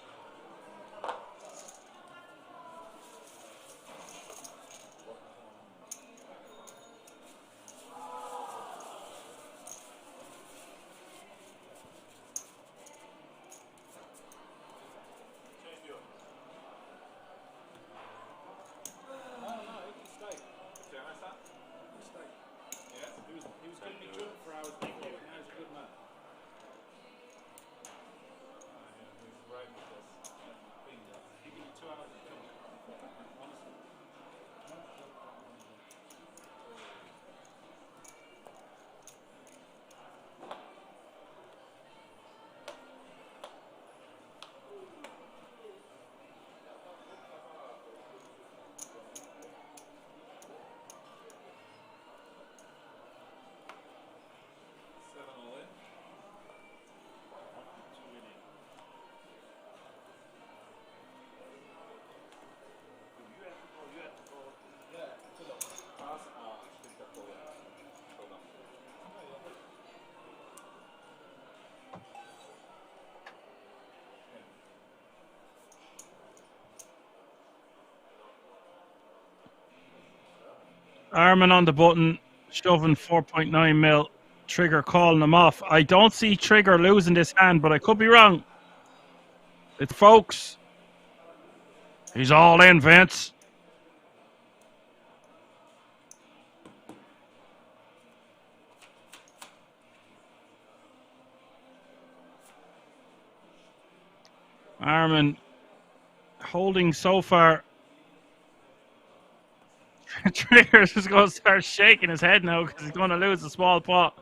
Armin on the button, shoving 4.9 mil. Trigger calling him off. I don't see Trigger losing this hand, but I could be wrong. It's folks. He's all in, Vince. Armin holding so far. Trigger's just going to start shaking his head now because he's going to lose a small pot.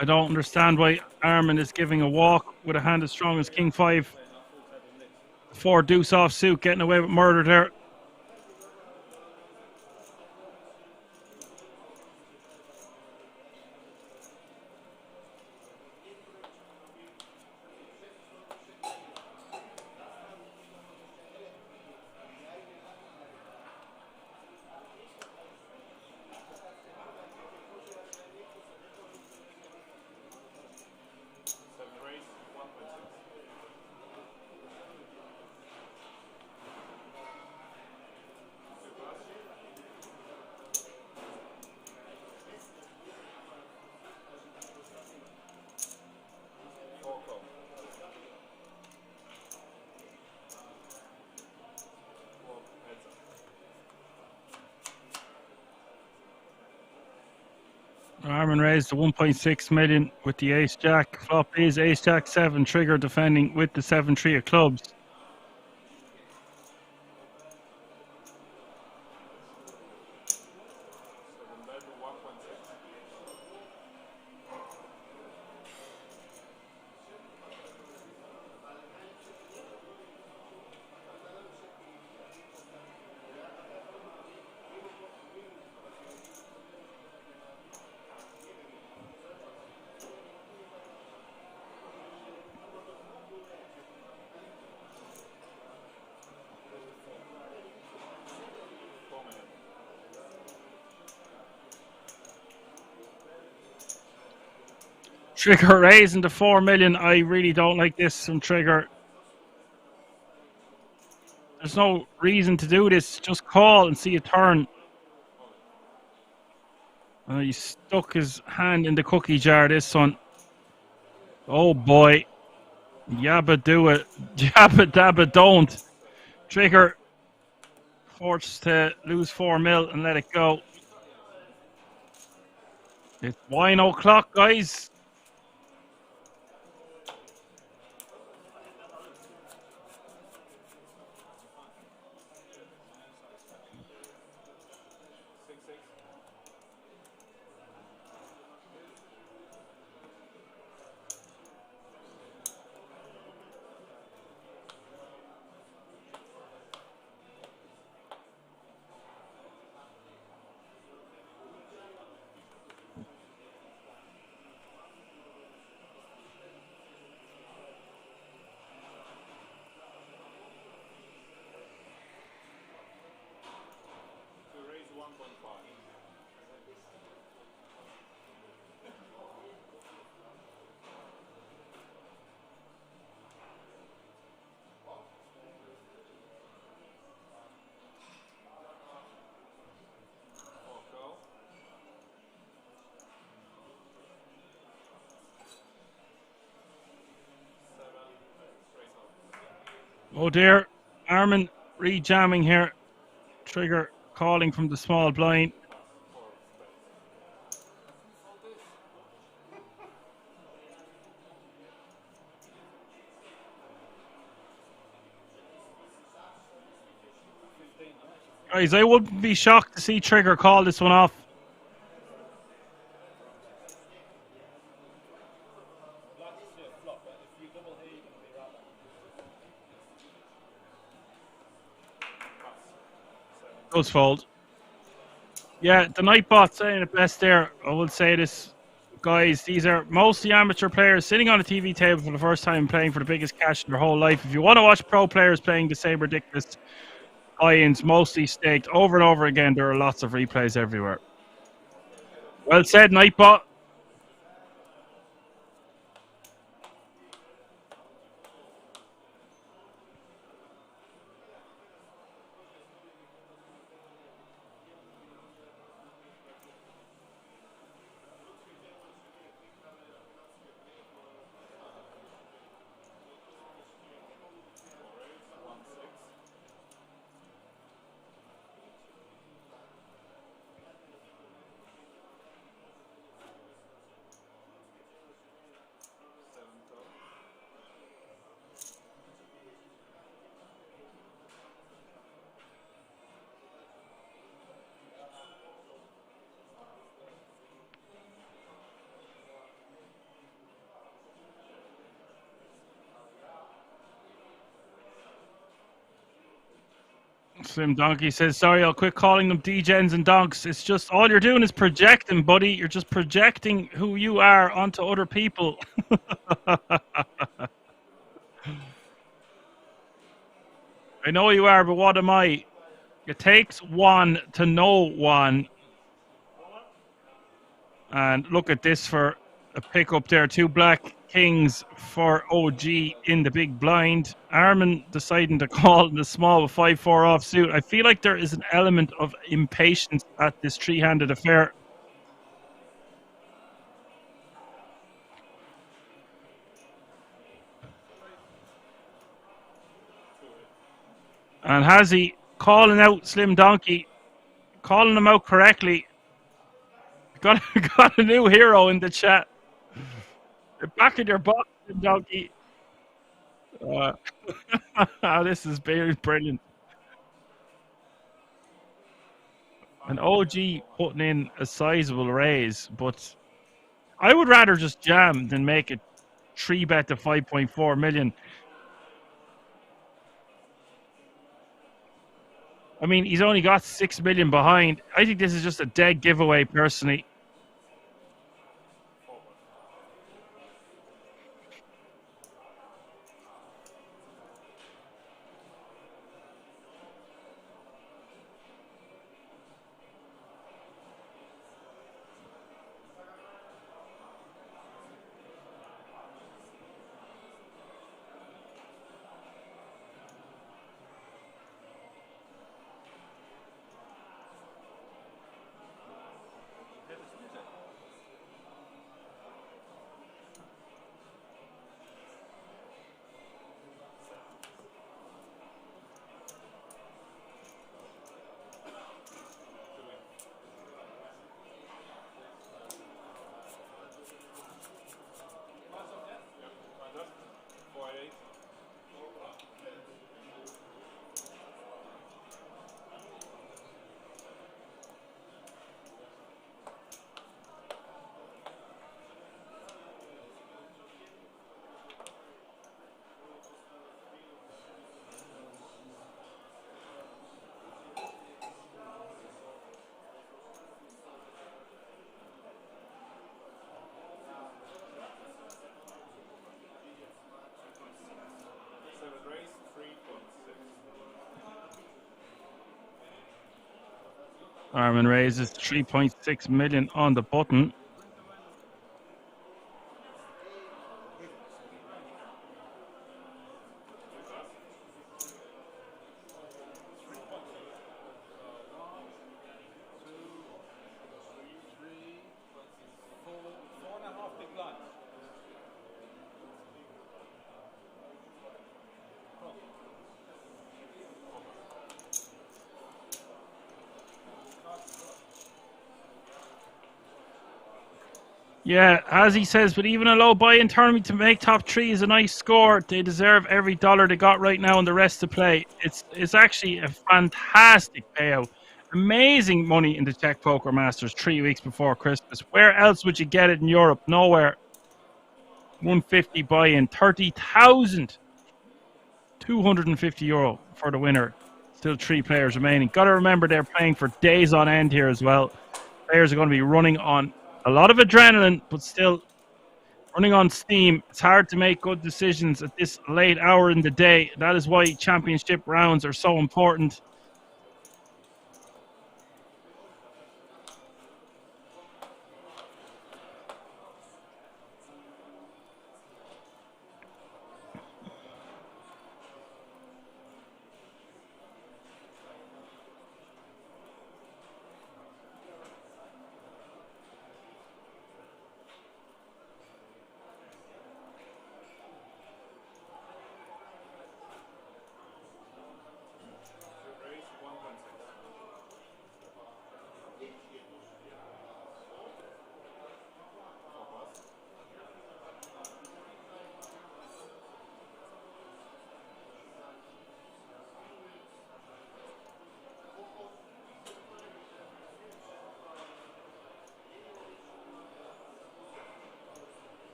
I don't understand why Armin is giving a walk with a hand as strong as King 5. 4 deuce off suit, getting away with murder there. Armin raised to 1.6 million with the ace jack. Flop is ace jack 7, trigger defending with the 7-3 of clubs. Trigger raising to 4 million. I really don't like this from Trigger. There's no reason to do this. Just call and see a turn. He stuck his hand in the cookie jar, this one. Oh boy. Yabba do it. Yabba dabba don't. Trigger forced to lose 4 mil and let it go. It's wine o'clock, guys. Oh dear, Armin re-jamming here. Trigger calling from the small blind. Guys, I wouldn't be shocked to see Trigger call this one off. Goes fold. Yeah, the Nightbot saying it best there. I will say this, guys. These are mostly amateur players sitting on a TV table for the first time playing for the biggest cash in their whole life. If you want to watch pro players playing the same ridiculous buy-ins, mostly staked over and over again, there are lots of replays everywhere. Well said, Nightbot. Slim Donkey says, sorry, I'll quit calling them D-gens and donks. It's just, all you're doing is projecting, buddy. You're just projecting who you are onto other people. I know you are, but what am I? It takes one to know one. And look at this for a pickup there. 2 black kings for OG in the big blind. Armin deciding to call in the small with 5-4 offsuit. I feel like there is an element of impatience at this three-handed affair. And has he calling out Slim Donkey, calling him out correctly. Got a new hero in the chat. You're back in your box, Slim Donkey. This is very brilliant. An OG putting in a sizable raise, but I would rather just jam than make it 3-bet to 5.4 million. I mean, he's only got 6 million behind. I think this is just a dead giveaway, personally. Armin raises 3.6 million on the button. Yeah, as he says, but even a low buy-in tournament to make top 3 is a nice score. They deserve every dollar they got right now and the rest to play. It's actually a fantastic payout. Amazing money in the Czech Poker Masters 3 weeks before Christmas. Where else would you get it in Europe? Nowhere. 150 buy-in, 30,250 euro for the winner. Still 3 players remaining. Got to remember they're playing for days on end here as well. Players are going to be running on a lot of adrenaline, but still running on steam. It's hard to make good decisions at this late hour in the day. That is why championship rounds are so important.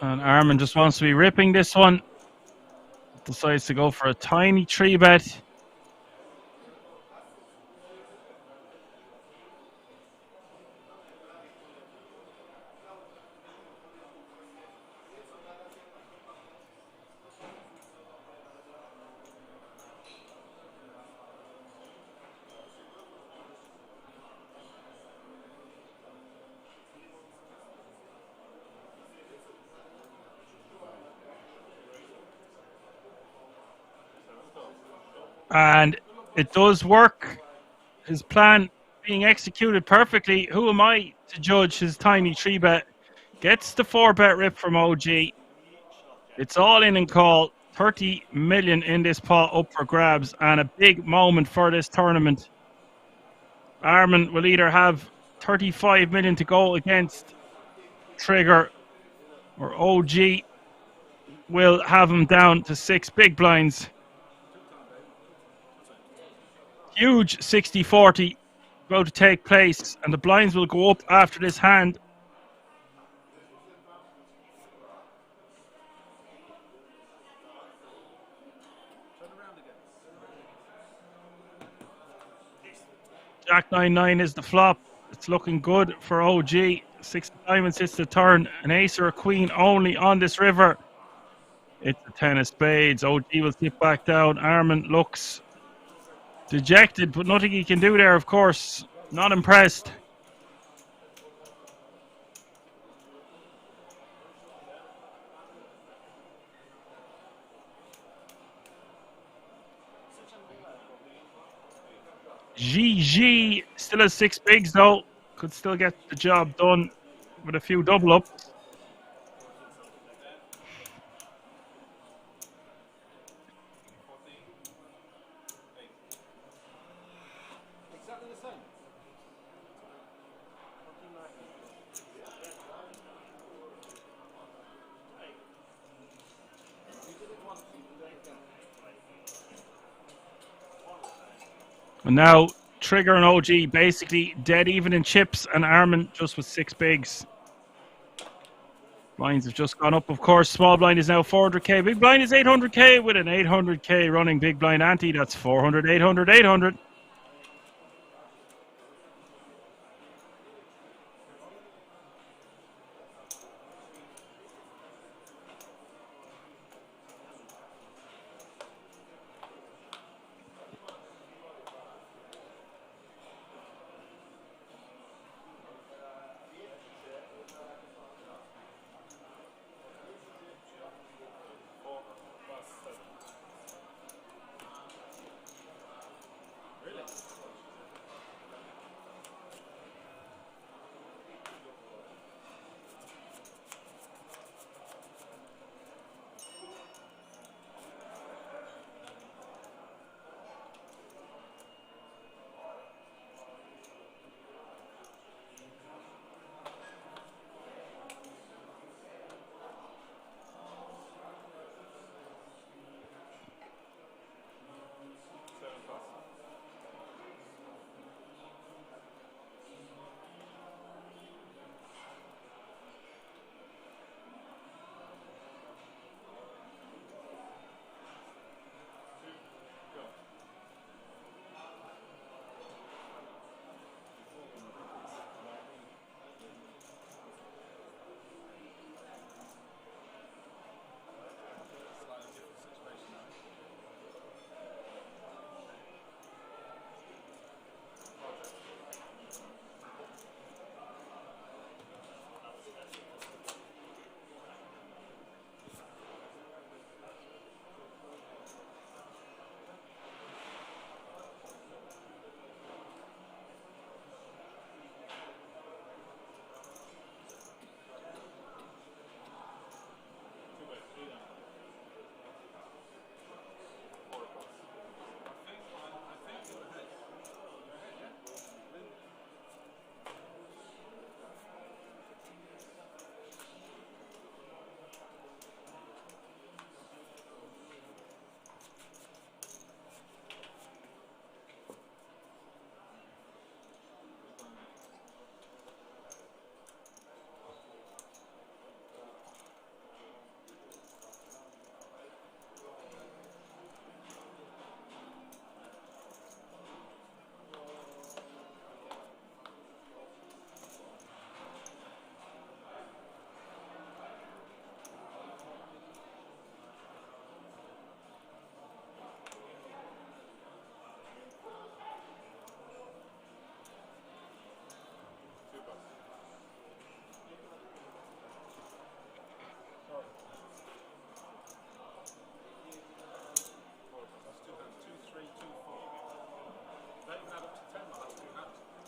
And Armin just wants to be ripping this one. decides to go for a tiny 3-bet. And it does work. His plan being executed perfectly. Who am I to judge his tiny 3-bet? Gets the 4-bet rip from OG. It's all in and call. 30 million in this pot up for grabs, and a big moment for this tournament. Armin will either have 35 million to go against Trigger, or OG will have him down to 6 big blinds. Huge 60-40 about to take place, and the blinds will go up after this hand. Jack 9-9 is the flop. It's looking good for OG. 6 of diamonds hits the turn. An ace or a queen only on this river. It's the 10 of spades. OG will slip back down. Armin looks dejected, but nothing he can do there, of course. Not impressed. GG still has 6 bigs though. Could still get the job done with a few double ups. And now Trigger and OG basically dead even in chips, and Armin just with 6 bigs. Blinds have just gone up, of course. Small blind is now 400k. Big blind is 800k with an 800k running big blind ante. That's 400, 800, 800.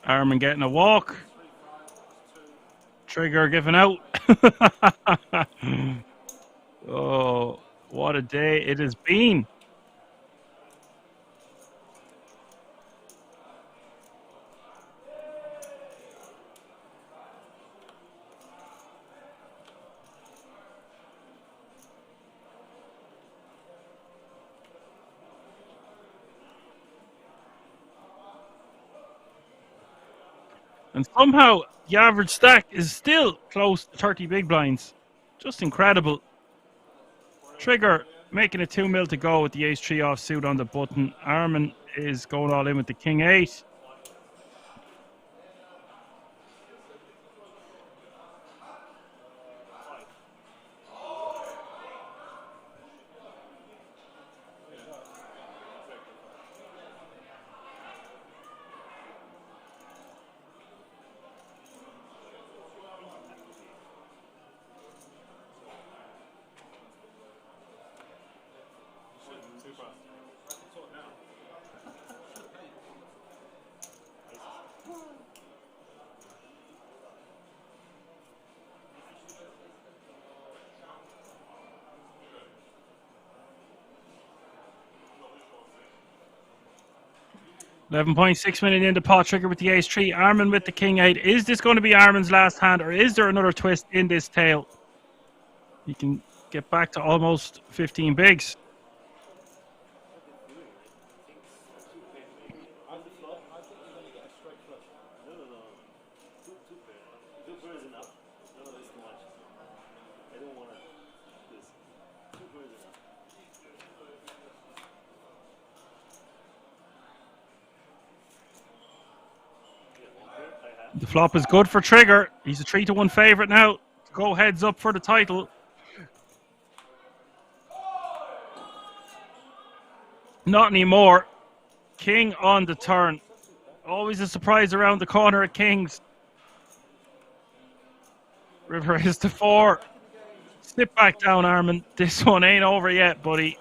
Armin getting a walk. Trigger giving out. Oh, what a day it has been. And somehow the average stack is still close to 30 big blinds. Just incredible. Trigger making it 2 mil to go with the ace-3 offsuit on the button. Armin is going all in with the king-8. $11.6 million in the pot. Trigger with the ace-3. Armin with the king-8. Is this going to be Armin's last hand, or is there another twist in this tail? He can get back to almost 15 bigs. The flop is good for Trigger. He's a 3-1 favorite now. Go heads up for the title. Not anymore. King on the turn. Always a surprise around the corner at Kings. River is to 4. Sit back down, Armin. This one ain't over yet, buddy.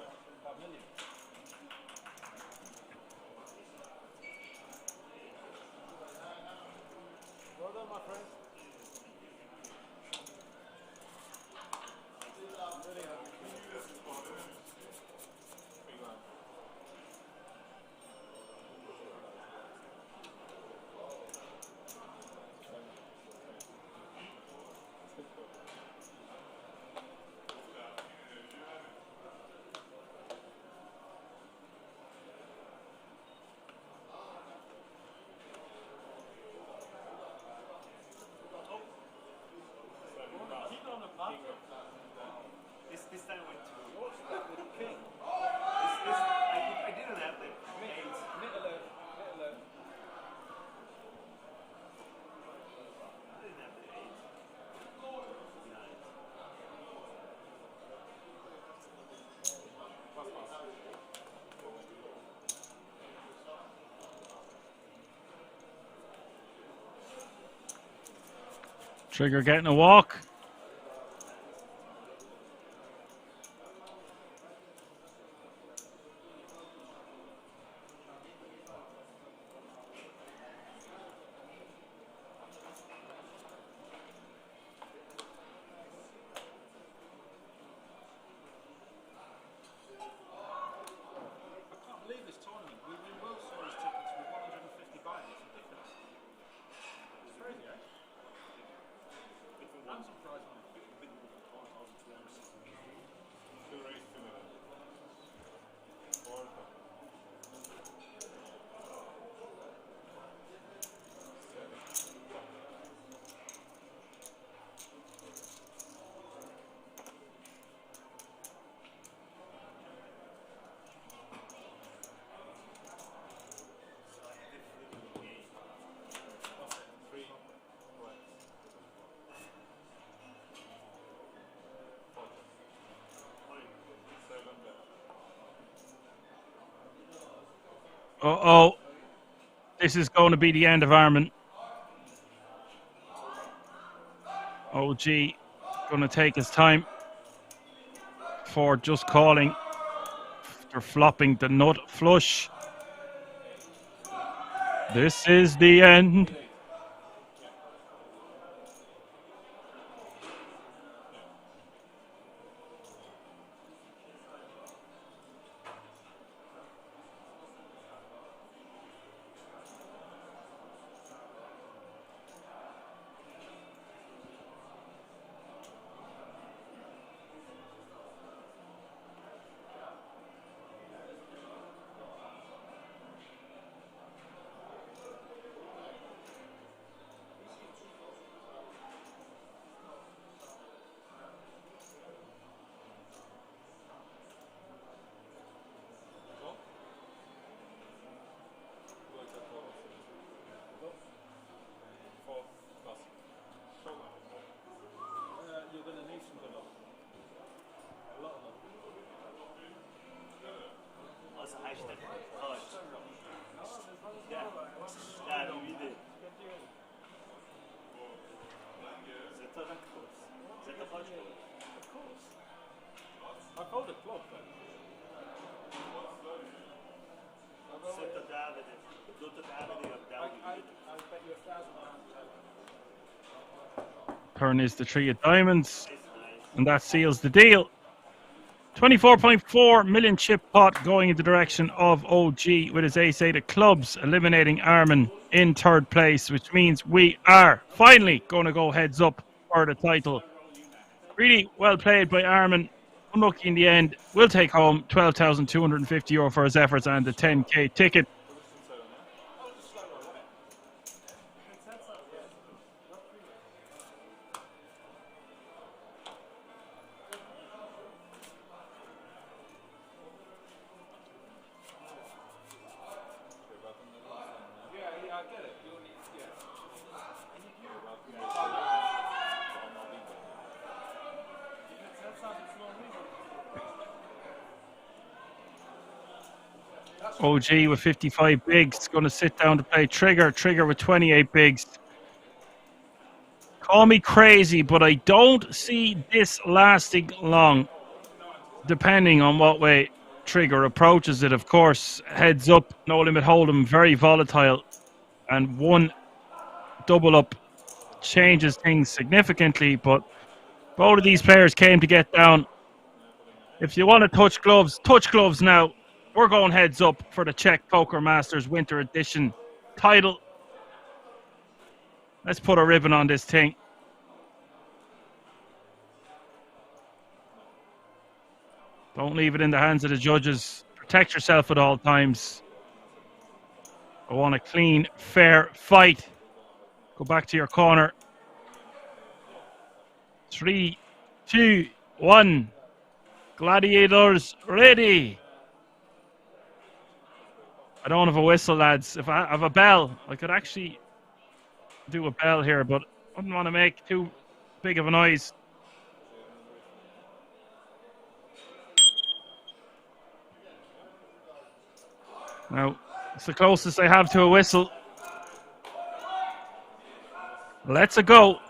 Trigger getting a walk. Uh-oh. This is going to be the end of Armin. OG going to take his time for just calling. After flopping the nut flush. This is the end. Turn is the 3 of diamonds, and that seals the deal. 24.4 million chip pot going in the direction of OG with his ace-8 of clubs, eliminating Armin in third place, which means we are finally going to go heads up for the title. Really well played by Armin. Unlucky in the end. Will take home €12,250 for his efforts and the 10k ticket. OG with 55 bigs, going to sit down to play Trigger. Trigger with 28 bigs. Call me crazy, but I don't see this lasting long, depending on what way Trigger approaches it. Of course, heads up, no limit hold'em, very volatile, and one double up changes things significantly, but both of these players came to get down. If you want to touch gloves now. We're going heads up for the Czech Poker Masters Winter Edition title. Let's put a ribbon on this thing. Don't leave it in the hands of the judges. Protect yourself at all times. I want a clean, fair fight. Go back to your corner. 3, 2, 1. Gladiators ready. I don't have a whistle, lads. If I have a bell, I could actually do a bell here, but I wouldn't want to make too big of a noise. Now, it's the closest I have to a whistle. Let's go.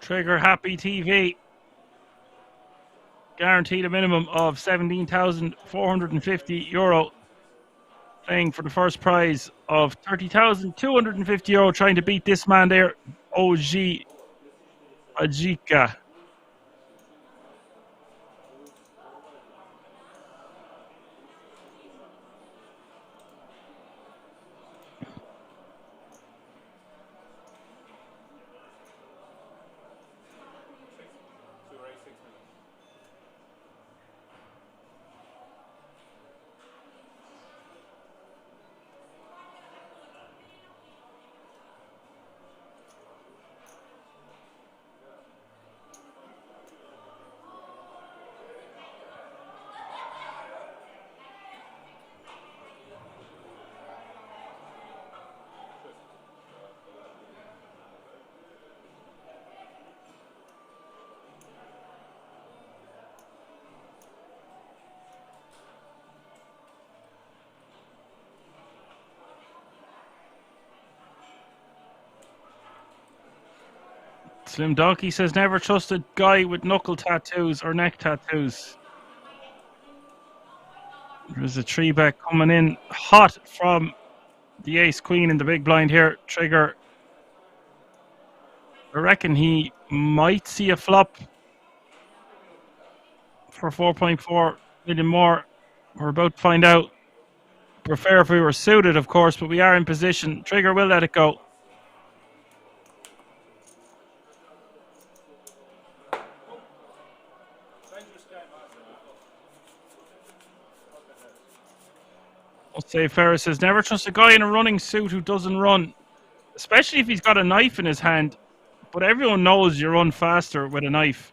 Trigger Happy TV. Guaranteed a minimum of €17,450. Playing for the first prize of €30,250. Trying to beat this man there, OG Ajika. Slim Donkey says never trust a guy with knuckle tattoos or neck tattoos. There's a 3-bet coming in hot from the ace queen in the big blind here. Trigger. I reckon he might see a flop for 4.4 million more. We're about to find out. Prefer if we were suited, of course, but we are in position. Trigger will let it go. I'll say Ferris says never trust a guy in a running suit who doesn't run, especially if he's got a knife in his hand. But everyone knows you run faster with a knife.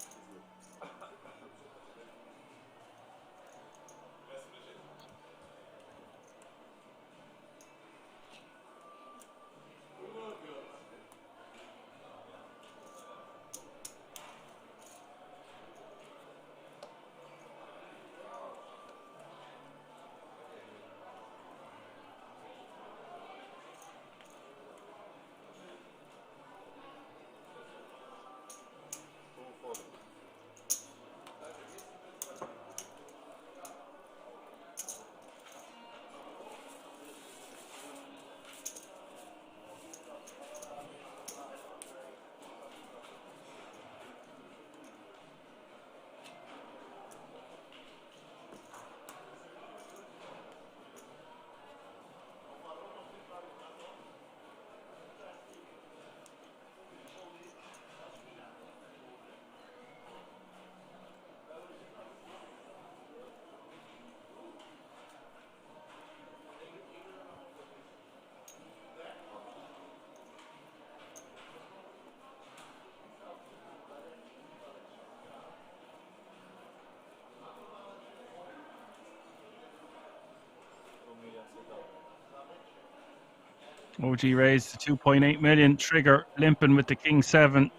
OG raised to 2.8 million. Trigger limping with the King 7.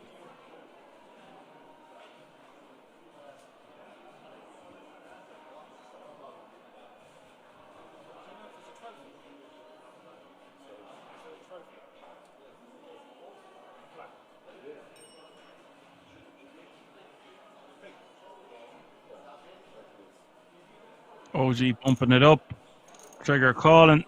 OG pumping it up. Trigger calling.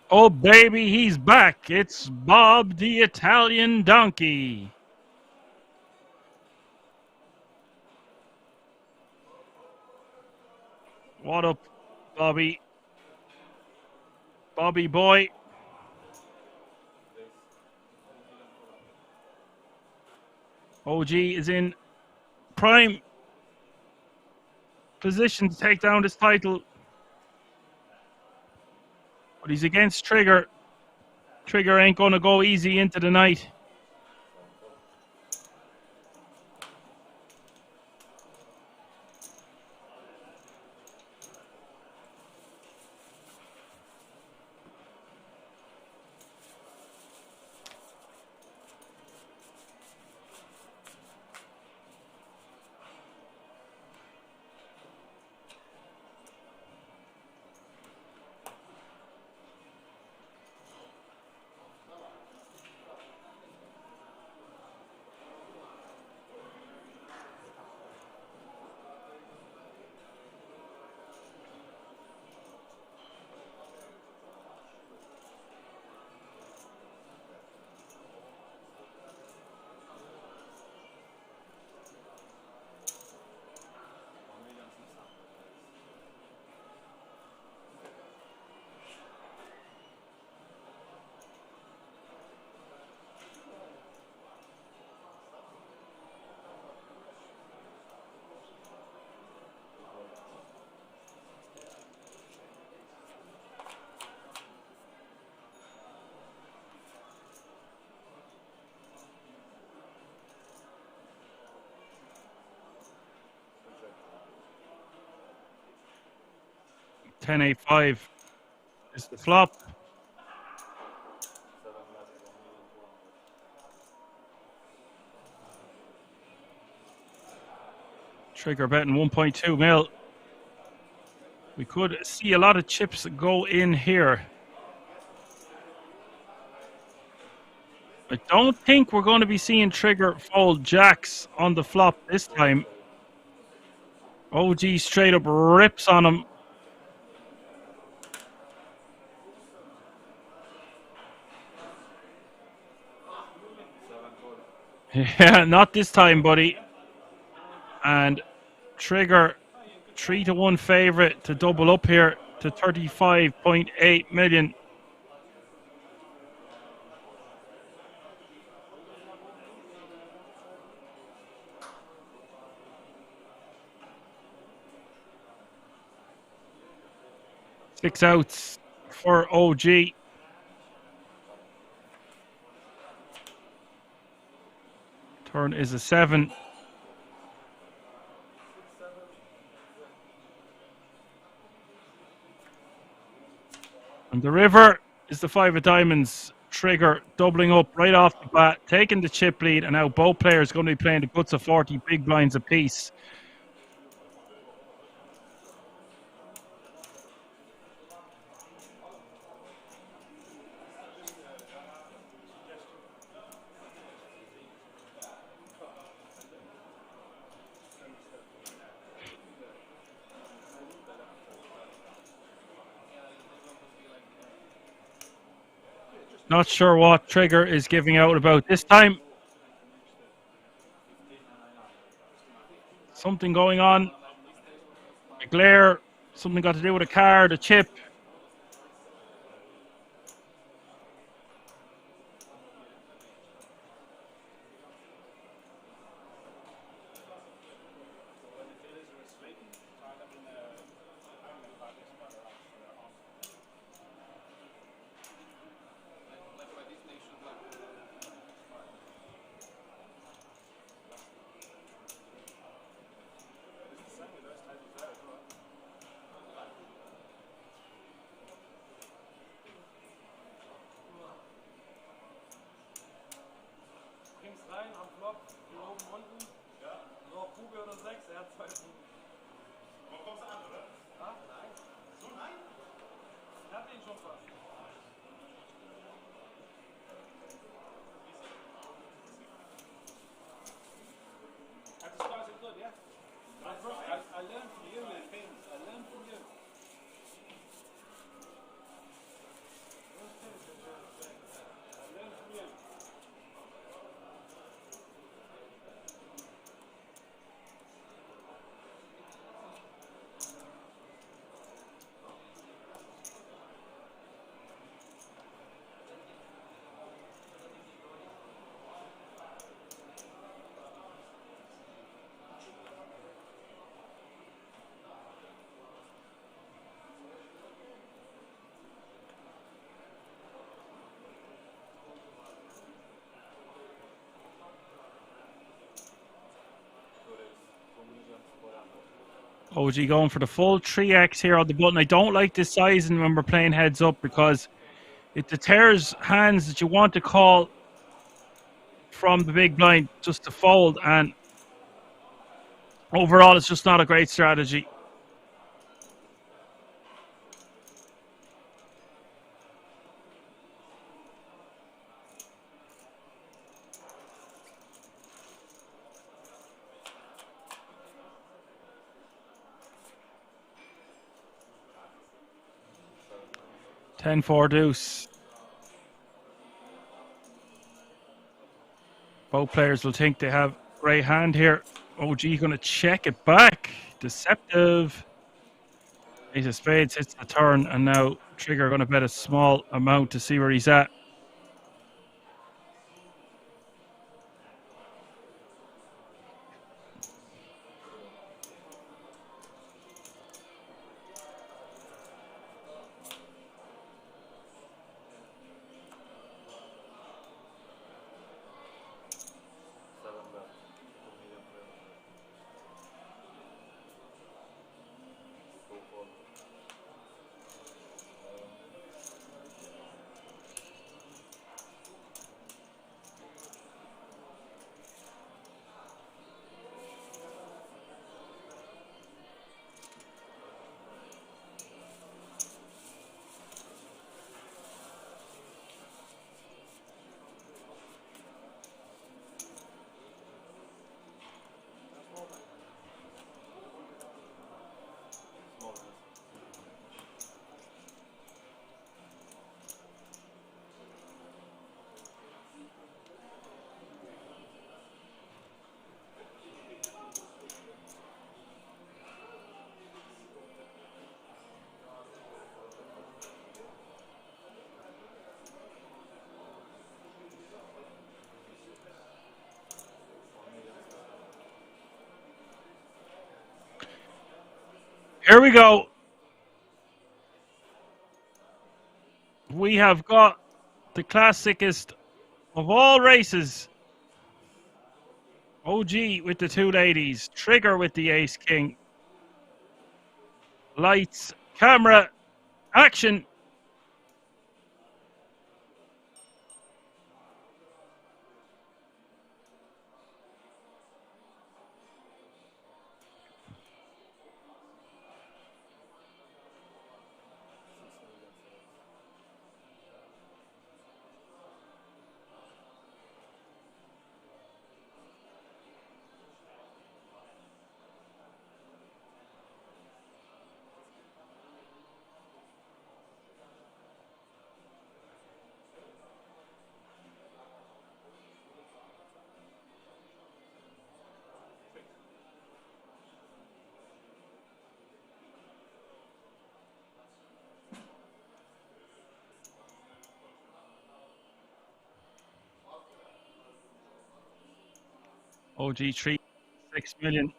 Oh, baby, he's back. It's Bob the Italian Donkey. What up, Bobby? Bobby boy. OG is in prime position to take down this title. But he's against Trigger. Trigger ain't going to go easy into the night. 10-8-5 is the flop. Trigger betting 1.2 mil. We could see a lot of chips go in here. I don't think we're going to be seeing Trigger fold jacks on the flop this time. OG straight up rips on him. Yeah, not this time, buddy. And Trigger 3-1 favorite to double up here to 35.8 million. Six outs for OG. Turn is a 7. And the river is the 5 of diamonds. Trigger doubling up right off the bat, taking the chip lead, and now both players going to be playing the guts of 40 big blinds apiece. Not sure what Trigger is giving out about this time. Something going on. A glare. Something got to do with a card, a chip. OG going for the full 3x here on the button. I don't like this sizing when we're playing heads up because it deters hands that you want to call from the big blind just to fold, and overall it's just not a great strategy. Ten four deuce. Both players will think they have great hand here. OG going to check it back. Deceptive. Ace of spades hits the turn, and now Trigger going to bet a small amount to see where he's at. Here we go. We have got the classicest of all races. OG with the two ladies. Trigger with the ace king. Lights, camera, action. OG 3, 6 million.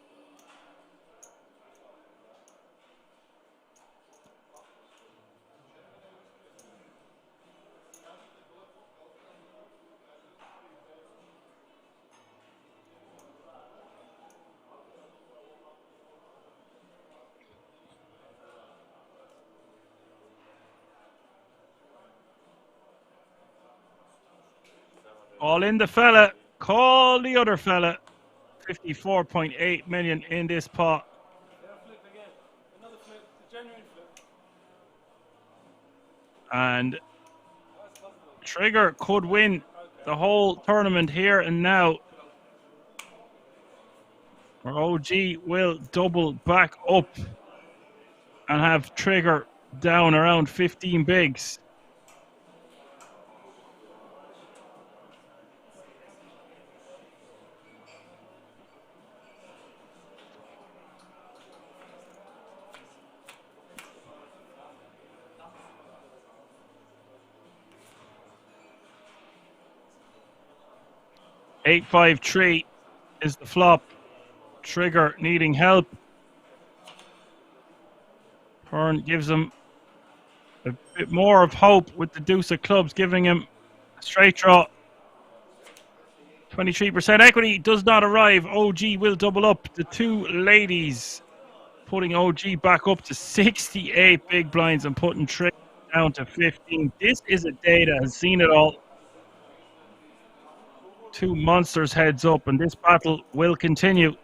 All in the fella. Call the other fella. 54.8 million in this pot. And Trigger could win the whole tournament here and now. Or OG will double back up and have Trigger down around 15 bigs. Eight, 5, 3 is the flop. Trigger needing help. Hearn gives him a bit more of hope with the deuce of clubs, giving him a straight draw. 23% equity does not arrive. OG will double up. The two ladies putting OG back up to 68 big blinds and putting Trigger down to 15. This is a day that has seen it all. Two monsters heads up, and this battle will continue.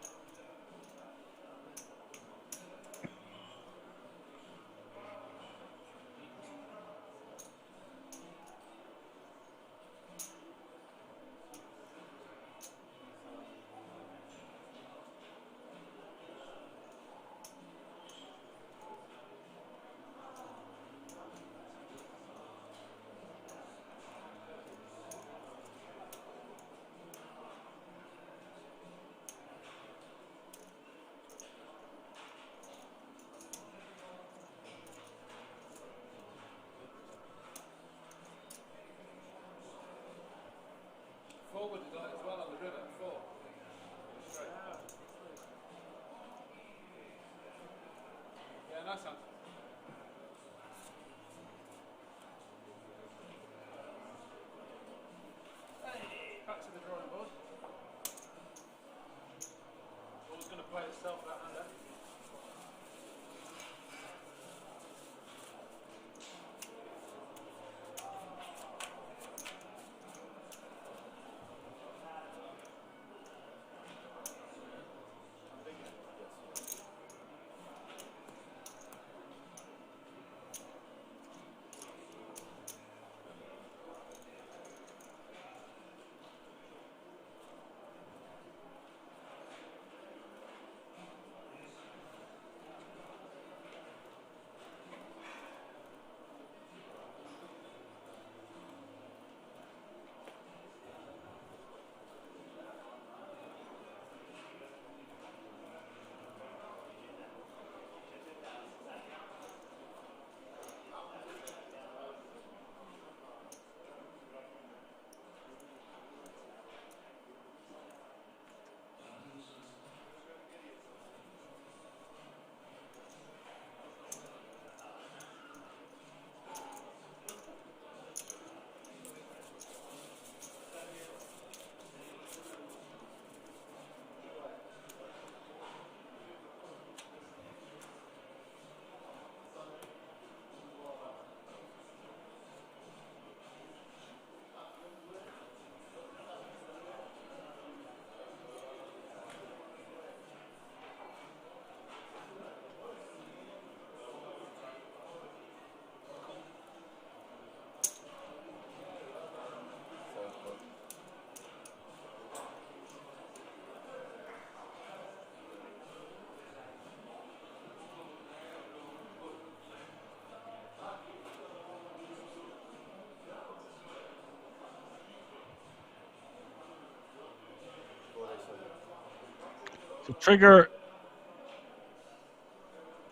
So Trigger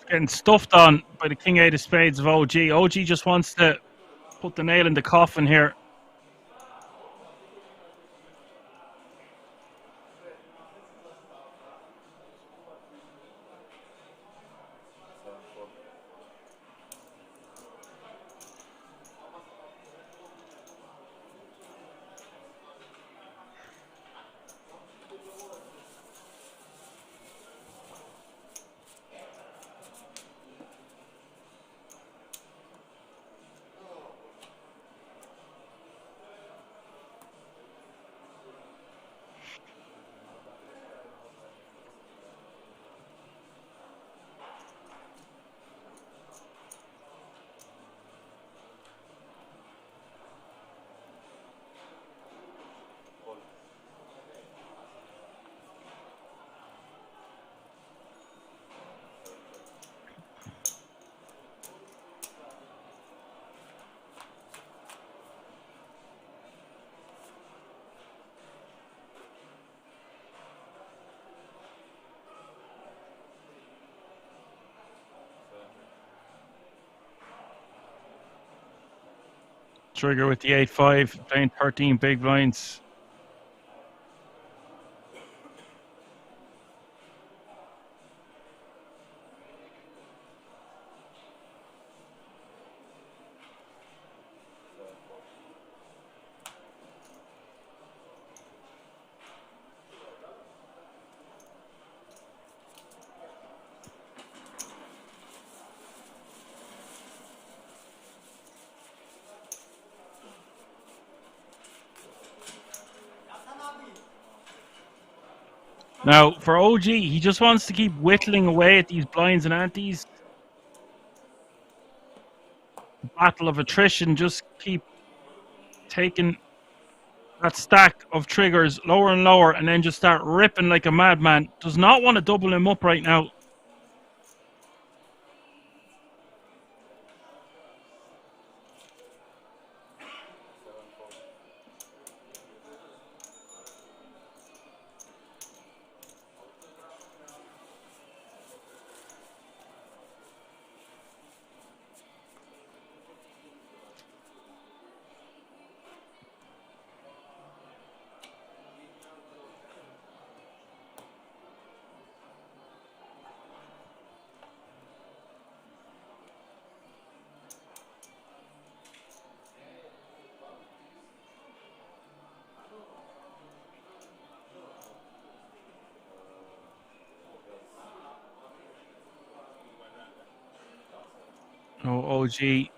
getting stuffed on by the King 8 of Spades of OG. OG just wants to put the nail in the coffin here. Trigger with the 8-5, playing 13 big blinds. Now, for OG, he just wants to keep whittling away at these blinds and antes. Battle of attrition, just keep taking that stack of triggers lower and lower and then just start ripping like a madman. Does not want to double him up right now. Oh, OG,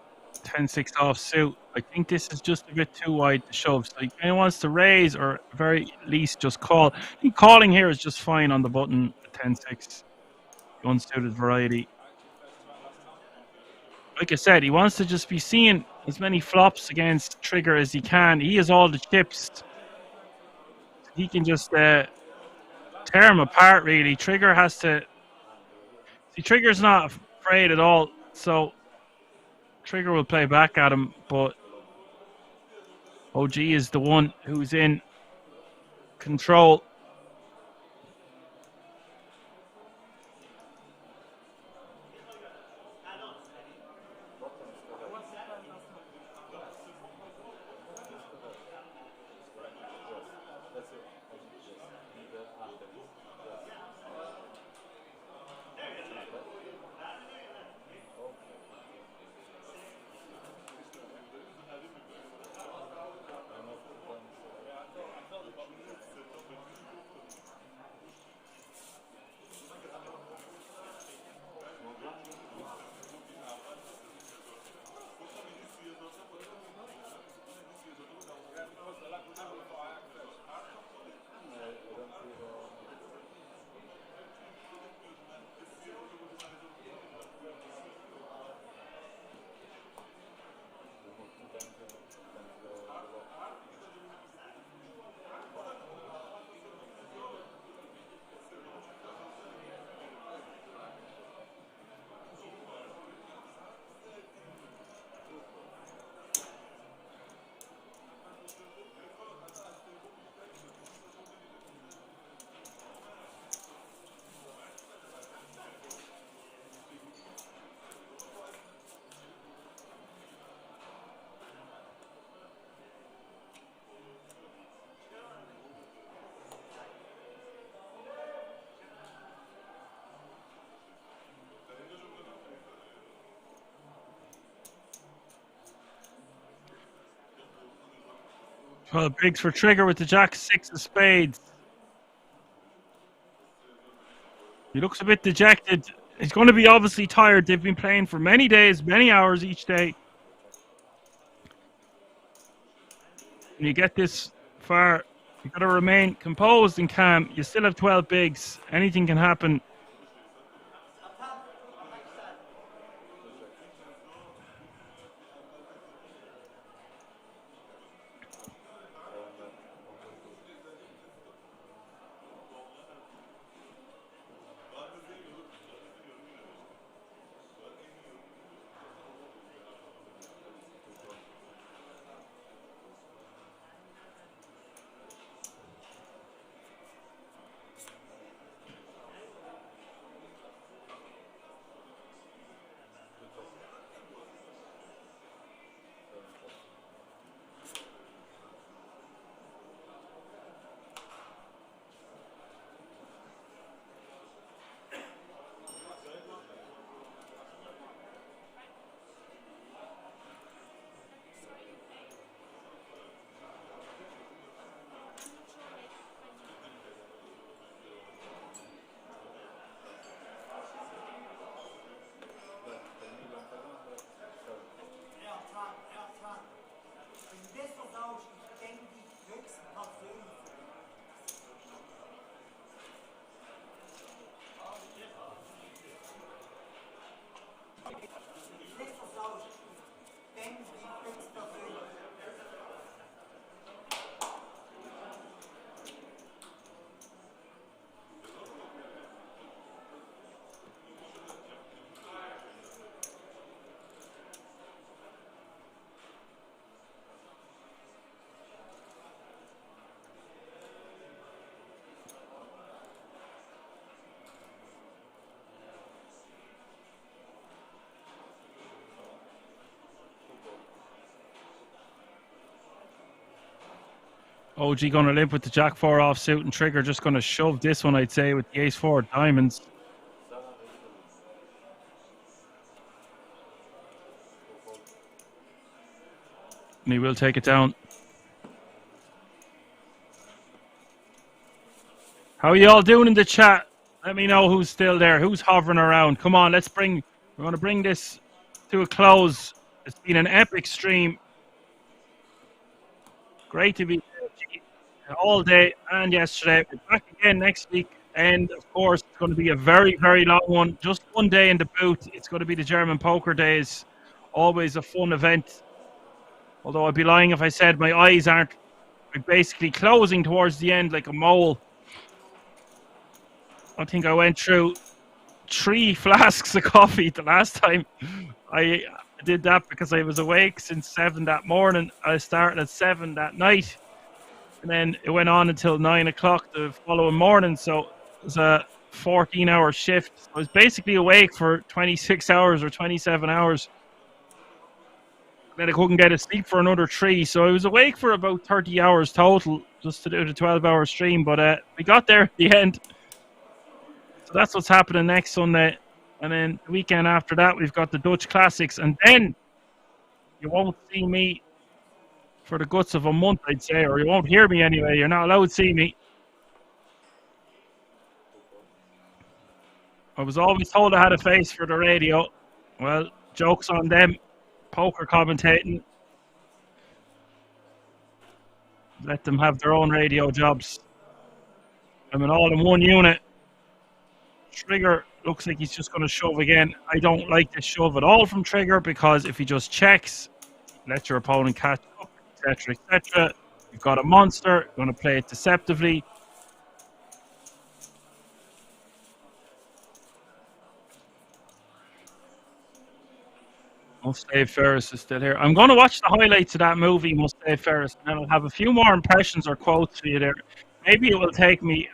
10-6 off suit. I think this is just a bit too wide to shove. So he kind of wants to raise or at very least just call. I think calling here is just fine on the button, 10-6. Unsuited variety. Like I said, he wants to just be seeing as many flops against Trigger as he can. He has all the chips. He can just tear him apart, really. Trigger has to... See, Trigger's not afraid at all, so Trigger will play back at him, but OG is the one who's in control. 12 bigs for Trigger with the jack 6 of spades. He looks a bit dejected. He's going to be obviously tired. They've been playing for many days, many hours each day. When you get this far, you've got to remain composed and calm. You still have 12 bigs. Anything can happen. OG going to limp with the jack 4 offsuit, and Trigger just going to shove this one, I'd say, with the ace 4 diamonds. And he will take it down. How are you all doing in the chat? Let me know who's still there, who's hovering around. Come on, we're going to bring this to a close. It's been an epic stream. Great to be all day and yesterday. We're back again next week, and of course it's going to be a very, very long one. Just one day in the booth. It's going to be the German Poker Days. Always a fun event. Although I'd be lying if I said my eyes aren't basically closing towards the end like a mole. I think I went through 3 flasks of coffee the last time I did that, because I was awake since 7 that morning. I started at 7 that night. And then it went on until 9 o'clock the following morning. So it was a 14-hour shift. I was basically awake for 26 hours or 27 hours. Then I couldn't get to sleep for another 3. So I was awake for about 30 hours total just to do the 12-hour stream. But we got there at the end. So that's what's happening next Sunday. And then the weekend after that, we've got the Dutch Classics. And then you won't see me for the guts of a month, I'd say, or you won't hear me anyway. You're not allowed to see me. I was always told I had a face for the radio. Well, joke's on them. Poker commentating. Let them have their own radio jobs. I'm an all-in-one unit. Trigger looks like he's just going to shove again. I don't like this shove at all from Trigger, because if he just checks, let your opponent catch up, etc., etc. You've got a monster. You're going to play it deceptively. Mustave Ferris is still here. I'm going to watch the highlights of that movie, Mustave Ferris, and I'll have a few more impressions or quotes for you there. Maybe it will take me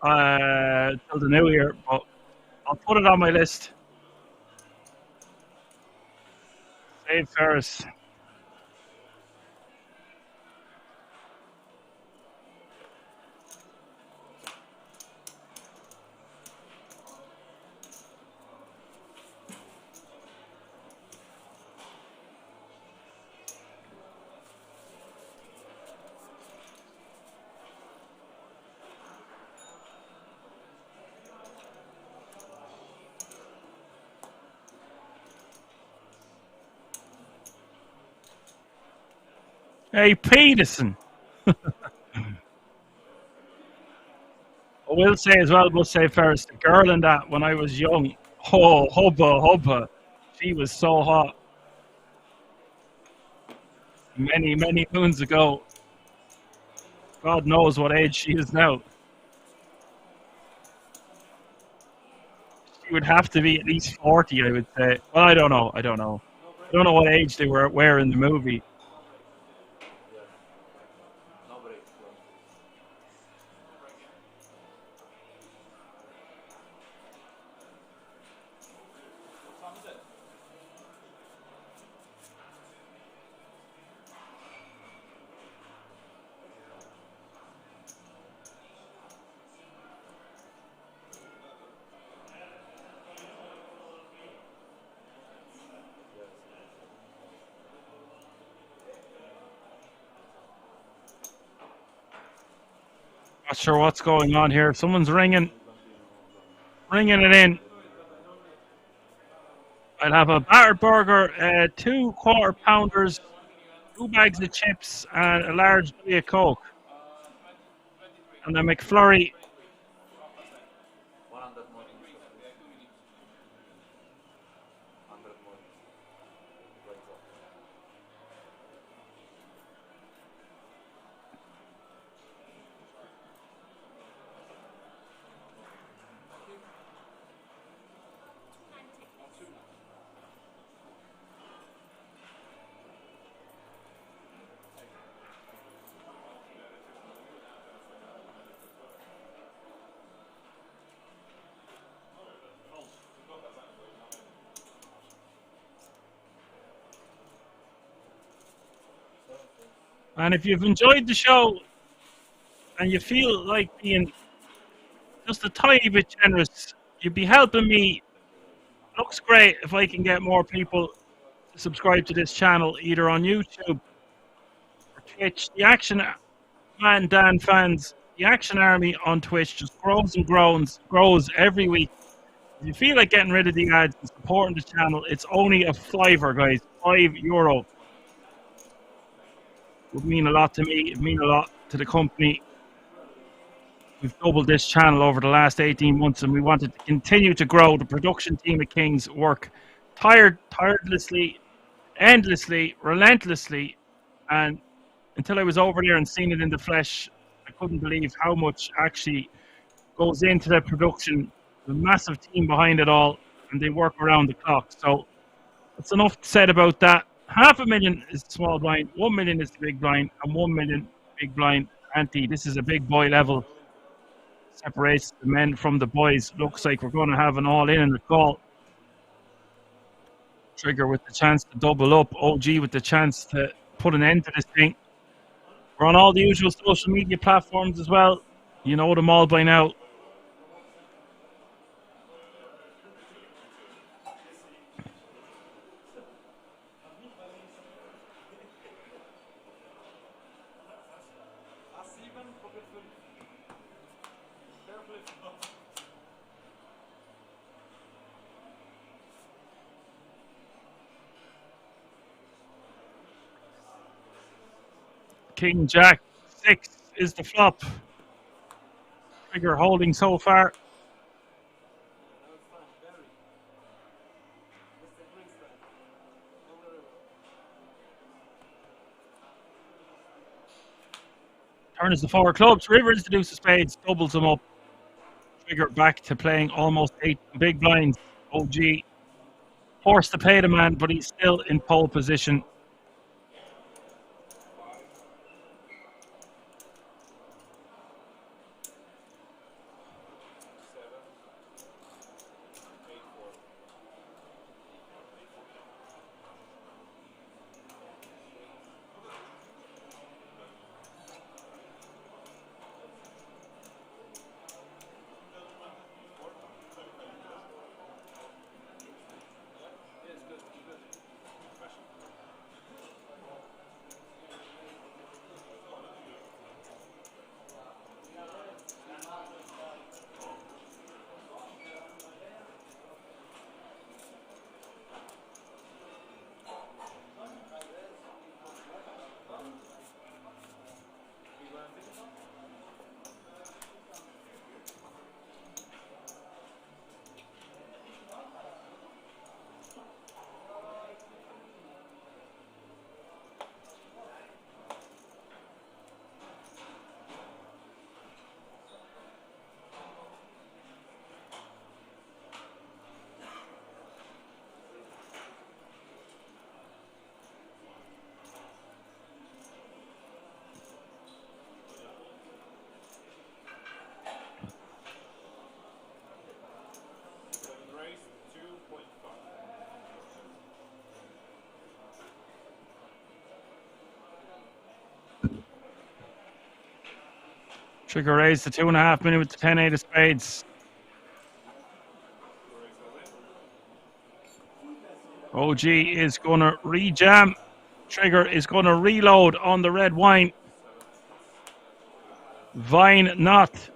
till the new year, but I'll put it on my list. Mustave Ferris. Hey, Peterson. I will say as well, must say first, the girl in that when I was young, oh, hubba. She was so hot. Many, many moons ago. God knows what age she is now. She would have to be at least 40, I would say. Well, I don't know. I don't know what age they were in the movie. Not sure what's going on here. Someone's ringing it in. I'll have a battered burger, 2 quarter pounders, 2 bags of chips, and a large Diet Coke. And a McFlurry. And if you've enjoyed the show and you feel like being just a tiny bit generous, you'd be helping me. Looks great if I can get more people to subscribe to this channel, either on YouTube or Twitch. The Action Man Dan fans, the Action Army on Twitch just grows and grows every week. If you feel like getting rid of the ads and supporting the channel, it's only a £5, guys. €5. Would mean a lot to me. It would mean a lot to the company. We've doubled this channel over the last 18 months, and we wanted to continue to grow. The production team at Kings work tirelessly, endlessly, relentlessly, and until I was over there and seen it in the flesh, I couldn't believe how much actually goes into the production. The massive team behind it all, and they work around the clock. So that's enough said about that. $500,000 is the small blind, 1 million is the big blind, and 1 million big blind ante. This is a big boy level. Separates the men from the boys. Looks like we're going to have an all-in in the call. Trigger with the chance to double up. OG with the chance to put an end to this thing. We're on all the usual social media platforms as well. You know them all by now. King Jack 6 is the flop. Trigger holding so far. Turn is the 4 clubs. River is the deuce of spades. Doubles them up. Trigger back to playing almost 8 big blinds. OG forced to pay the man, but he's still in pole position. Trigger raised to 2.5 million with the 10-8 of spades. OG is going to re-jam. Trigger is going to reload on the red wine. Vine not.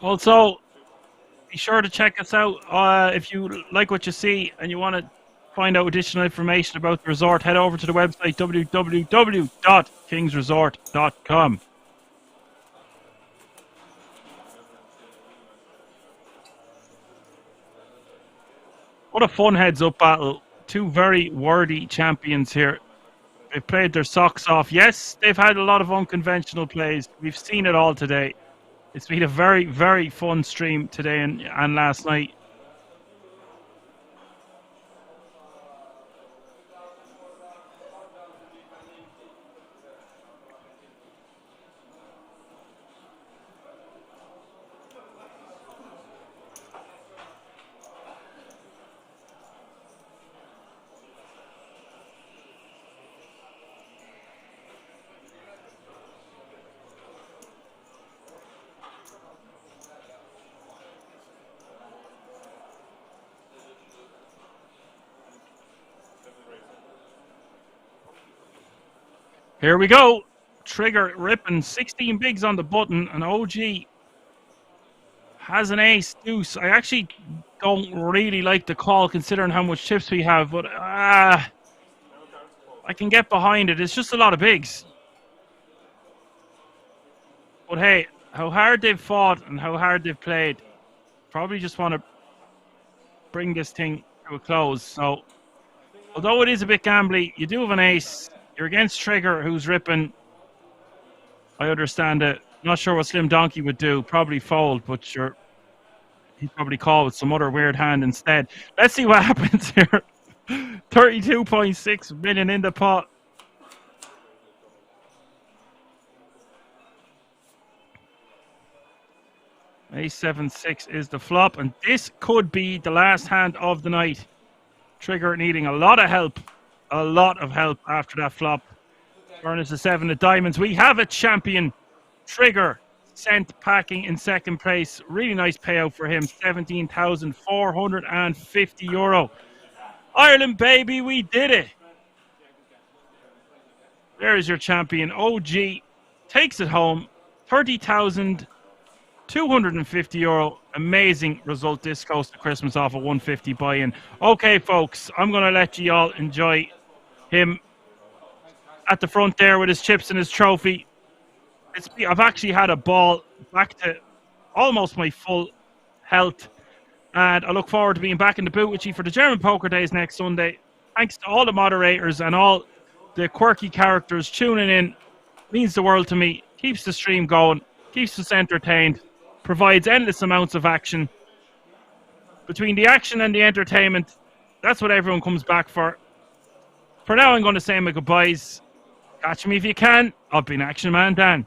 Also, be sure to check us out if you like what you see and you want to find out additional information about the resort. Head over to the website www.kingsresort.com. What a fun heads-up battle. Two very worthy champions here. They've played their socks off. Yes, they've had a lot of unconventional plays. We've seen it all today. It's been a very, very fun stream today and last night. Here we go. Trigger ripping 16 bigs on the button, and OG has an ace deuce. I actually don't really like the call considering how much chips we have, but I can get behind it. It's just a lot of bigs. But hey, how hard they've fought and how hard they've played. Probably just want to bring this thing to a close. So, although it is a bit gambly, you do have an ace. You're against Trigger, who's ripping. I understand it. Not sure what Slim Donkey would do. Probably fold, but sure. He'd probably call with some other weird hand instead. Let's see what happens here. 32.6 million in the pot. Ace-7-6 is the flop, and this could be the last hand of the night. Trigger needing a lot of help. A lot of help after that flop. Turn is the 7 of diamonds. We have a champion. Trigger sent packing in second place. Really nice payout for him. 17,450 euro. Ireland, baby, we did it. There is your champion. OG takes it home. 30,250 euro. Amazing result this close to Christmas off a 150 buy-in. Okay, folks, I'm going to let you all enjoy him at the front there with his chips and his trophy. I've actually had a ball, back to almost my full health, and I look forward to being back in the boot with you for the German Poker Days next Sunday. Thanks to all the moderators and all the quirky characters tuning in. Means the world to me. Keeps the stream going, keeps us entertained, provides endless amounts of action. Between the action and the entertainment, that's what everyone comes back for. For now, I'm going to say my goodbyes. Catch me if you can. I've been Action Man Dan.